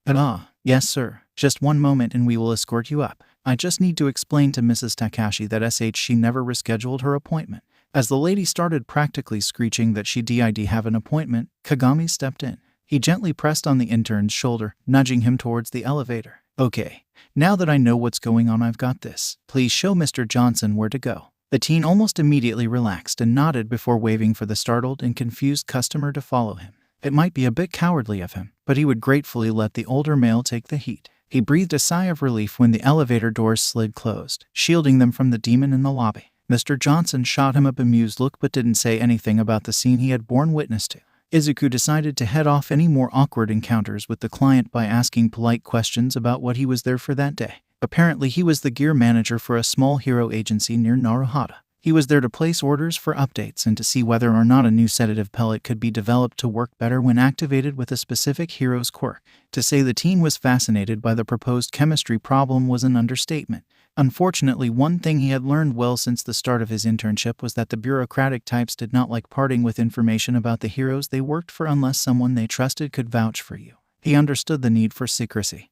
Yes sir. Just one moment and we will escort you up. I just need to explain to Mrs. Takashi that she never rescheduled her appointment. As the lady started practically screeching that she did have an appointment, Kagami stepped in. He gently pressed on the intern's shoulder, nudging him towards the elevator. "Okay, now that I know what's going on, I've got this. Please show Mr. Johnson where to go." The teen almost immediately relaxed and nodded before waving for the startled and confused customer to follow him. It might be a bit cowardly of him, but he would gratefully let the older male take the heat. He breathed a sigh of relief when the elevator doors slid closed, shielding them from the demon in the lobby. Mr. Johnson shot him a bemused look but didn't say anything about the scene he had borne witness to. Izuku decided to head off any more awkward encounters with the client by asking polite questions about what he was there for that day. Apparently he was the gear manager for a small hero agency near Naruhata. He was there to place orders for updates and to see whether or not a new sedative pellet could be developed to work better when activated with a specific hero's quirk. To say the teen was fascinated by the proposed chemistry problem was an understatement. Unfortunately, one thing he had learned well since the start of his internship was that the bureaucratic types did not like parting with information about the heroes they worked for unless someone they trusted could vouch for you. He understood the need for secrecy.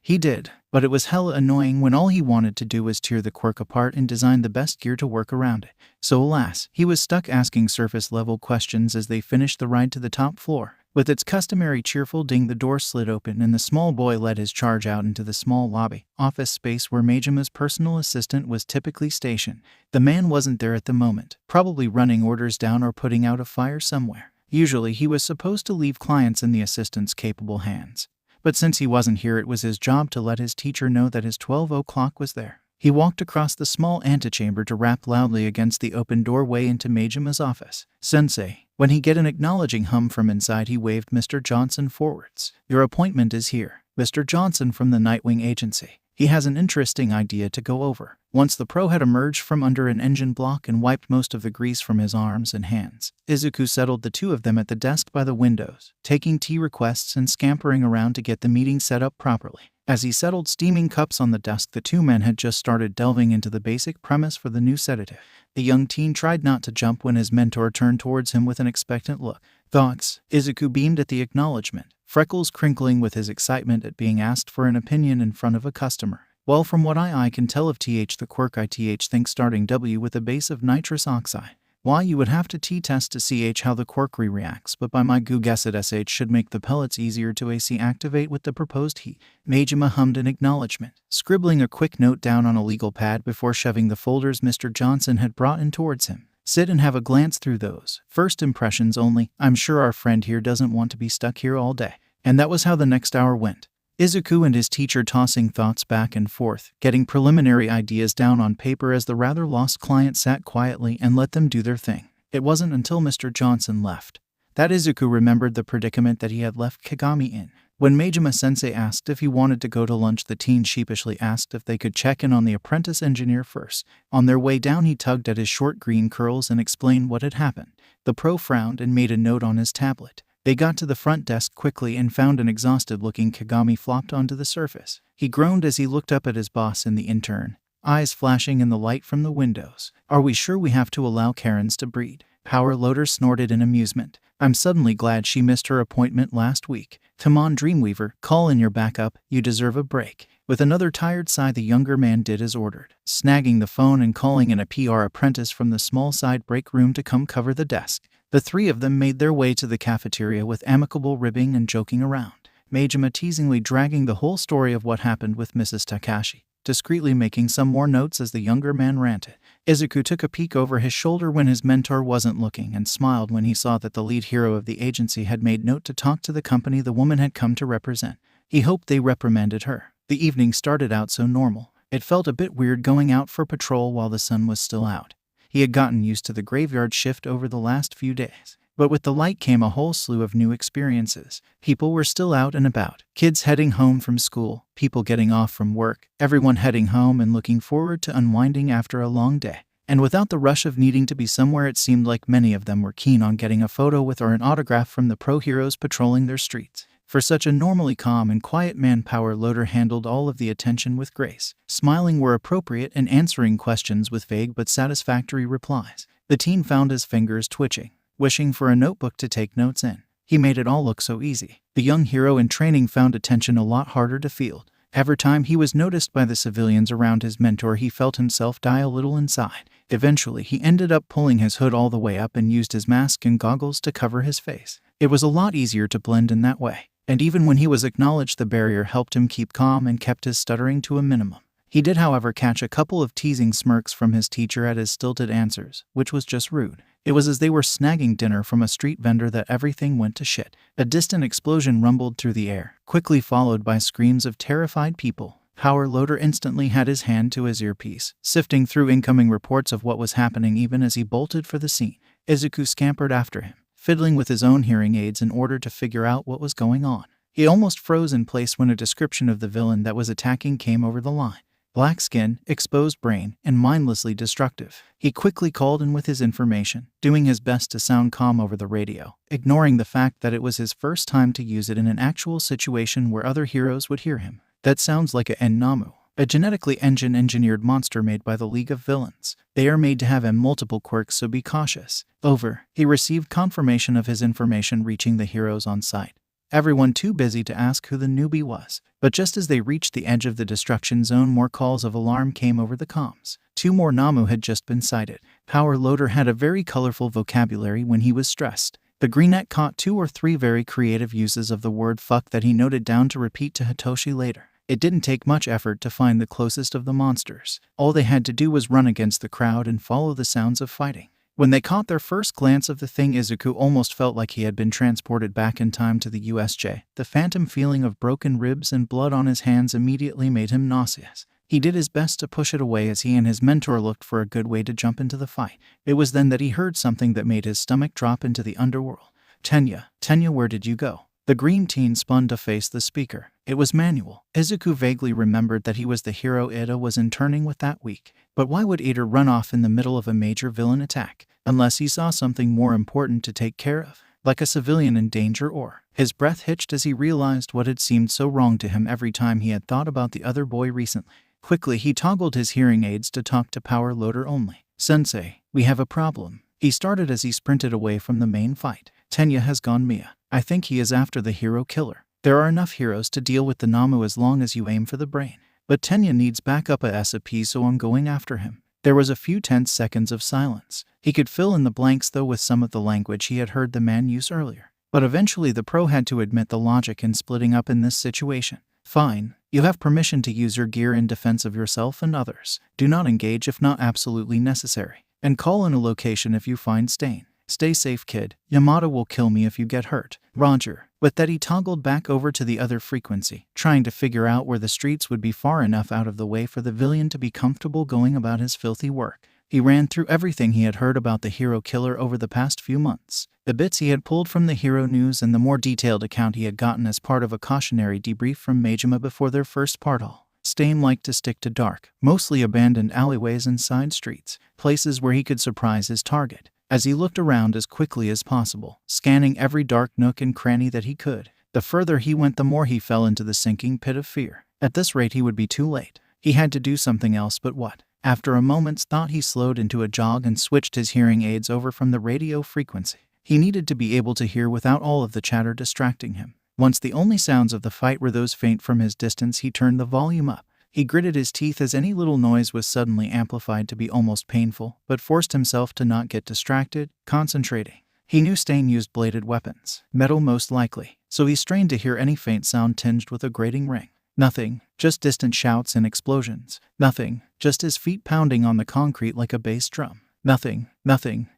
He did, but it was hella annoying when all he wanted to do was tear the quirk apart and design the best gear to work around it. So alas, he was stuck asking surface-level questions as they finished the ride to the top floor. With its customary cheerful ding, the door slid open and the small boy led his charge out into the small lobby, office space where Majima's personal assistant was typically stationed. The man wasn't there at the moment, probably running orders down or putting out a fire somewhere. Usually he was supposed to leave clients in the assistant's capable hands. But since he wasn't here, it was his job to let his teacher know that his 12 o'clock was there. He walked across the small antechamber to rap loudly against the open doorway into Majima's office. "Sensei." When he get an acknowledging hum from inside, he waved Mr. Johnson forwards. "Your appointment is here. Mr. Johnson from the Nightwing Agency. He has an interesting idea to go over." Once the pro had emerged from under an engine block and wiped most of the grease from his arms and hands, Izuku settled the two of them at the desk by the windows, taking tea requests and scampering around to get the meeting set up properly. As he settled steaming cups on the desk, the two men had just started delving into the basic premise for the new sedative. The young teen tried not to jump when his mentor turned towards him with an expectant look. "Thoughts?" Izuku beamed at the acknowledgement, freckles crinkling with his excitement at being asked for an opinion in front of a customer. "Well, from what I can tell of the quirk, I think starting W with a base of nitrous oxide. Why, you would have to T-test to see how the quirk reacts, but by my guess it should make the pellets easier to AC activate with the proposed heat." Majima hummed an acknowledgement, scribbling a quick note down on a legal pad before shoving the folders Mr. Johnson had brought in towards him. "Sit and have a glance through those. First impressions only. I'm sure our friend here doesn't want to be stuck here all day." And that was how the next hour went. Izuku and his teacher tossing thoughts back and forth, getting preliminary ideas down on paper as the rather lost client sat quietly and let them do their thing. It wasn't until Mr. Johnson left that Izuku remembered the predicament that he had left Kagami in. When Majima-sensei asked if he wanted to go to lunch, the teen sheepishly asked if they could check in on the apprentice engineer first. On their way down, he tugged at his short green curls and explained what had happened. The pro frowned and made a note on his tablet. They got to the front desk quickly and found an exhausted-looking Kagami flopped onto the surface. He groaned as he looked up at his boss and the intern, eyes flashing in the light from the windows. "Are we sure we have to allow Karens to breed?" Power Loader snorted in amusement. "I'm suddenly glad she missed her appointment last week. Come on, Dreamweaver, call in your backup. You deserve a break." With another tired sigh, the younger man did as ordered, snagging the phone and calling in a PR apprentice from the small side break room to come cover the desk. The three of them made their way to the cafeteria with amicable ribbing and joking around, Majima teasingly dragging the whole story of what happened with Mrs. Takashi, discreetly making some more notes as the younger man ranted. Izuku took a peek over his shoulder when his mentor wasn't looking and smiled when he saw that the lead hero of the agency had made note to talk to the company the woman had come to represent. He hoped they reprimanded her. The evening started out so normal. It felt a bit weird going out for patrol while the sun was still out. He had gotten used to the graveyard shift over the last few days. But with the light came a whole slew of new experiences. People were still out and about. Kids heading home from school, people getting off from work, everyone heading home and looking forward to unwinding after a long day. And without the rush of needing to be somewhere, it seemed like many of them were keen on getting a photo with or an autograph from the pro heroes patrolling their streets. For such a normally calm and quiet man, Power Loader handled all of the attention with grace, smiling where appropriate and answering questions with vague but satisfactory replies. The teen found his fingers twitching, wishing for a notebook to take notes in. He made it all look so easy. The young hero in training found attention a lot harder to field. Every time he was noticed by the civilians around his mentor, he felt himself die a little inside. Eventually, he ended up pulling his hood all the way up and used his mask and goggles to cover his face. It was a lot easier to blend in that way. And even when he was acknowledged, the barrier helped him keep calm and kept his stuttering to a minimum. He did, however, catch a couple of teasing smirks from his teacher at his stilted answers, which was just rude. It was as they were snagging dinner from a street vendor that everything went to shit. A distant explosion rumbled through the air, quickly followed by screams of terrified people. Power Loader instantly had his hand to his earpiece, sifting through incoming reports of what was happening even as he bolted for the scene. Izuku scampered after him, fiddling with his own hearing aids in order to figure out what was going on. He almost froze in place when a description of the villain that was attacking came over the line. Black skin, exposed brain, and mindlessly destructive. He quickly called in with his information, doing his best to sound calm over the radio, ignoring the fact that it was his first time to use it in an actual situation where other heroes would hear him. That sounds like a Namu, a genetically engineered monster made by the League of Villains. They are made to have multiple quirks, so be cautious. Over. He received confirmation of his information reaching the heroes on site. Everyone too busy to ask who the newbie was. But just as they reached the edge of the destruction zone, more calls of alarm came over the comms. 2 more Namu had just been sighted. Power Loader had a very colorful vocabulary when he was stressed. The greenette caught 2 or 3 very creative uses of the word fuck that he noted down to repeat to Hitoshi later. It didn't take much effort to find the closest of the monsters. All they had to do was run against the crowd and follow the sounds of fighting. When they caught their first glance of the thing, Izuku almost felt like he had been transported back in time to the USJ. The phantom feeling of broken ribs and blood on his hands immediately made him nauseous. He did his best to push it away as he and his mentor looked for a good way to jump into the fight. It was then that he heard something that made his stomach drop into the underworld. Tenya, where did you go? The green teen spun to face the speaker. It was Manuel. Izuku vaguely remembered that he was the hero Ida was interning with that week. But why would Ida run off in the middle of a major villain attack? Unless he saw something more important to take care of, like a civilian in danger, or... His breath hitched as he realized what had seemed so wrong to him every time he had thought about the other boy recently. Quickly, he toggled his hearing aids to talk to Power Loader only. Sensei, we have a problem. He started as he sprinted away from the main fight. Tenya has gone Mia. I think he is after the hero killer. There are enough heroes to deal with the Namu as long as you aim for the brain. But Tenya needs backup ASAP, so I'm going after him. There was a few tense seconds of silence. He could fill in the blanks though with some of the language he had heard the man use earlier. But eventually the pro had to admit the logic in splitting up in this situation. Fine, you have permission to use your gear in defense of yourself and others. Do not engage if not absolutely necessary. And call in a location if you find Stain. Stay safe, kid. Yamada will kill me if you get hurt. Roger. With that, he toggled back over to the other frequency, trying to figure out where the streets would be far enough out of the way for the villain to be comfortable going about his filthy work. He ran through everything he had heard about the hero killer over the past few months, the bits he had pulled from the hero news and the more detailed account he had gotten as part of a cautionary debrief from Majima before their first partall. Stain liked to stick to dark, mostly abandoned alleyways and side streets, places where he could surprise his target. As he looked around as quickly as possible, scanning every dark nook and cranny that he could, the further he went the more he fell into the sinking pit of fear. At this rate he would be too late. He had to do something else, but what? After a moment's thought he slowed into a jog and switched his hearing aids over from the radio frequency. He needed to be able to hear without all of the chatter distracting him. Once the only sounds of the fight were those faint from his distance, he turned the volume up. He gritted his teeth as any little noise was suddenly amplified to be almost painful, but forced himself to not get distracted, concentrating. He knew Stain used bladed weapons, metal most likely, so he strained to hear any faint sound tinged with a grating ring. Nothing, just distant shouts and explosions. Nothing, just his feet pounding on the concrete like a bass drum. Nothing,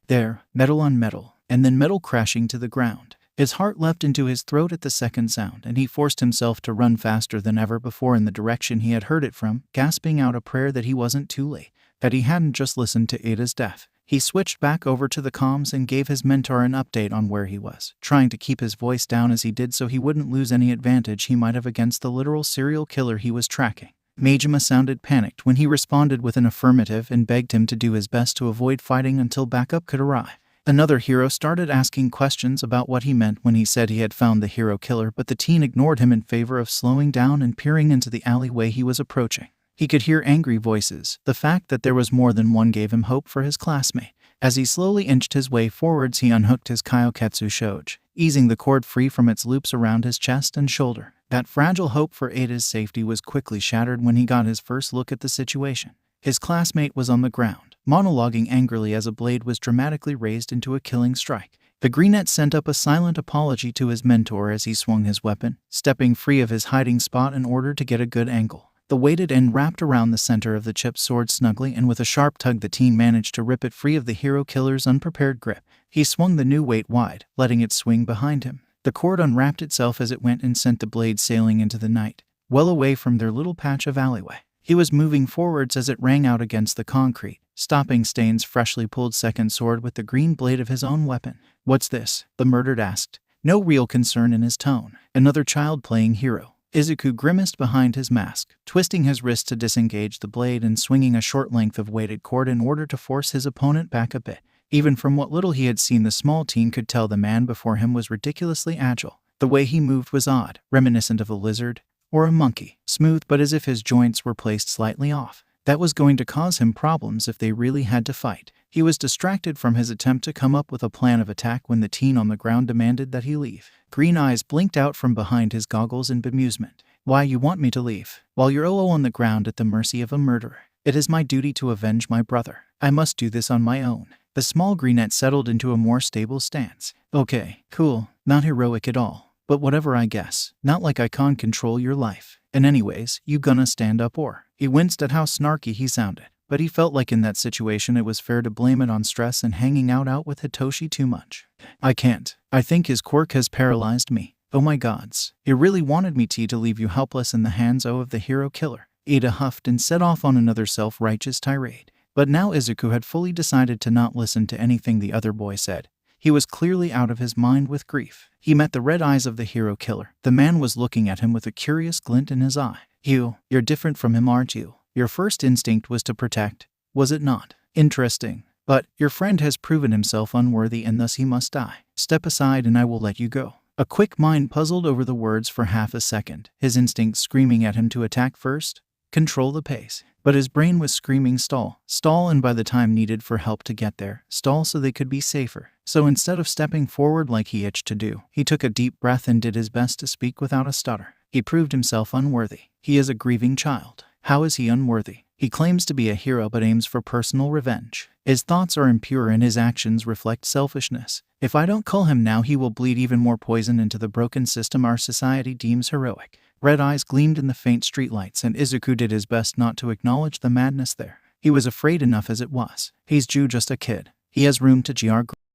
there, metal on metal, and then metal crashing to the ground. His heart leapt into his throat at the second sound, and he forced himself to run faster than ever before in the direction he had heard it from, gasping out a prayer that he wasn't too late, that he hadn't just listened to Ada's death. He switched back over to the comms and gave his mentor an update on where he was, trying to keep his voice down as he did so he wouldn't lose any advantage he might have against the literal serial killer he was tracking. Majima sounded panicked when he responded with an affirmative and begged him to do his best to avoid fighting until backup could arrive. Another hero started asking questions about what he meant when he said he had found the hero killer, but the teen ignored him in favor of slowing down and peering into the alleyway he was approaching. He could hear angry voices. The fact that there was more than one gave him hope for his classmate. As he slowly inched his way forwards, he unhooked his Kaioketsu Shoge, easing the cord free from its loops around his chest and shoulder. That fragile hope for Ada's safety was quickly shattered when he got his first look at the situation. His classmate was on the ground, monologuing angrily as a blade was dramatically raised into a killing strike. The greenette sent up a silent apology to his mentor as he swung his weapon, stepping free of his hiding spot in order to get a good angle. The weighted end wrapped around the center of the chipped sword snugly, and with a sharp tug the teen managed to rip it free of the hero killer's unprepared grip. He swung the new weight wide, letting it swing behind him. The cord unwrapped itself as it went and sent the blade sailing into the night, well away from their little patch of alleyway. He was moving forwards as it rang out against the concrete, stopping Stain's freshly pulled second sword with the green blade of his own weapon. "What's this?" the murdered asked, no real concern in his tone. "Another child playing hero." Izuku grimaced behind his mask, twisting his wrist to disengage the blade and swinging a short length of weighted cord in order to force his opponent back a bit. Even from what little he had seen, the small teen could tell the man before him was ridiculously agile. The way he moved was odd, reminiscent of a lizard or a monkey, smooth but as if his joints were placed slightly off. That was going to cause him problems if they really had to fight. He was distracted from his attempt to come up with a plan of attack when the teen on the ground demanded that he leave. Green eyes blinked out from behind his goggles in bemusement. "Why you want me to leave? While you're on the ground at the mercy of a murderer. It is my duty to avenge my brother. I must do this on my own." The small greenette settled into a more stable stance. "Okay, cool. Not heroic at all. But whatever, I guess. Not like I can't control your life. And anyways, you gonna stand up or?" He winced at how snarky he sounded, but he felt like in that situation it was fair to blame it on stress and hanging out with Hitoshi too much. "I can't. I think his quirk has paralyzed me. Oh my gods. It really wanted me to leave you helpless in the hands of the hero killer." Ada huffed and set off on another self-righteous tirade. But now Izuku had fully decided to not listen to anything the other boy said. He was clearly out of his mind with grief. He met the red eyes of the hero killer. The man was looking at him with a curious glint in his eye. You're different from him, aren't you? Your first instinct was to protect, was it not? Interesting. But your friend has proven himself unworthy and thus he must die. Step aside and I will let you go." A quick mind puzzled over the words for half a second, his instinct screaming at him to attack first, control the pace. But his brain was screaming stall, and by the time needed for help to get there, stall so they could be safer. So instead of stepping forward like he itched to do, he took a deep breath and did his best to speak without a stutter. He proved himself unworthy. He is a grieving child. How is he unworthy? He claims to be a hero but aims for personal revenge. His thoughts are impure and his actions reflect selfishness. If I don't kill him now, he will bleed even more poison into the broken system our society deems heroic. Red eyes gleamed in the faint streetlights, and Izuku did his best not to acknowledge the madness there. He was afraid enough as it was. He's just a kid. He has room to grow.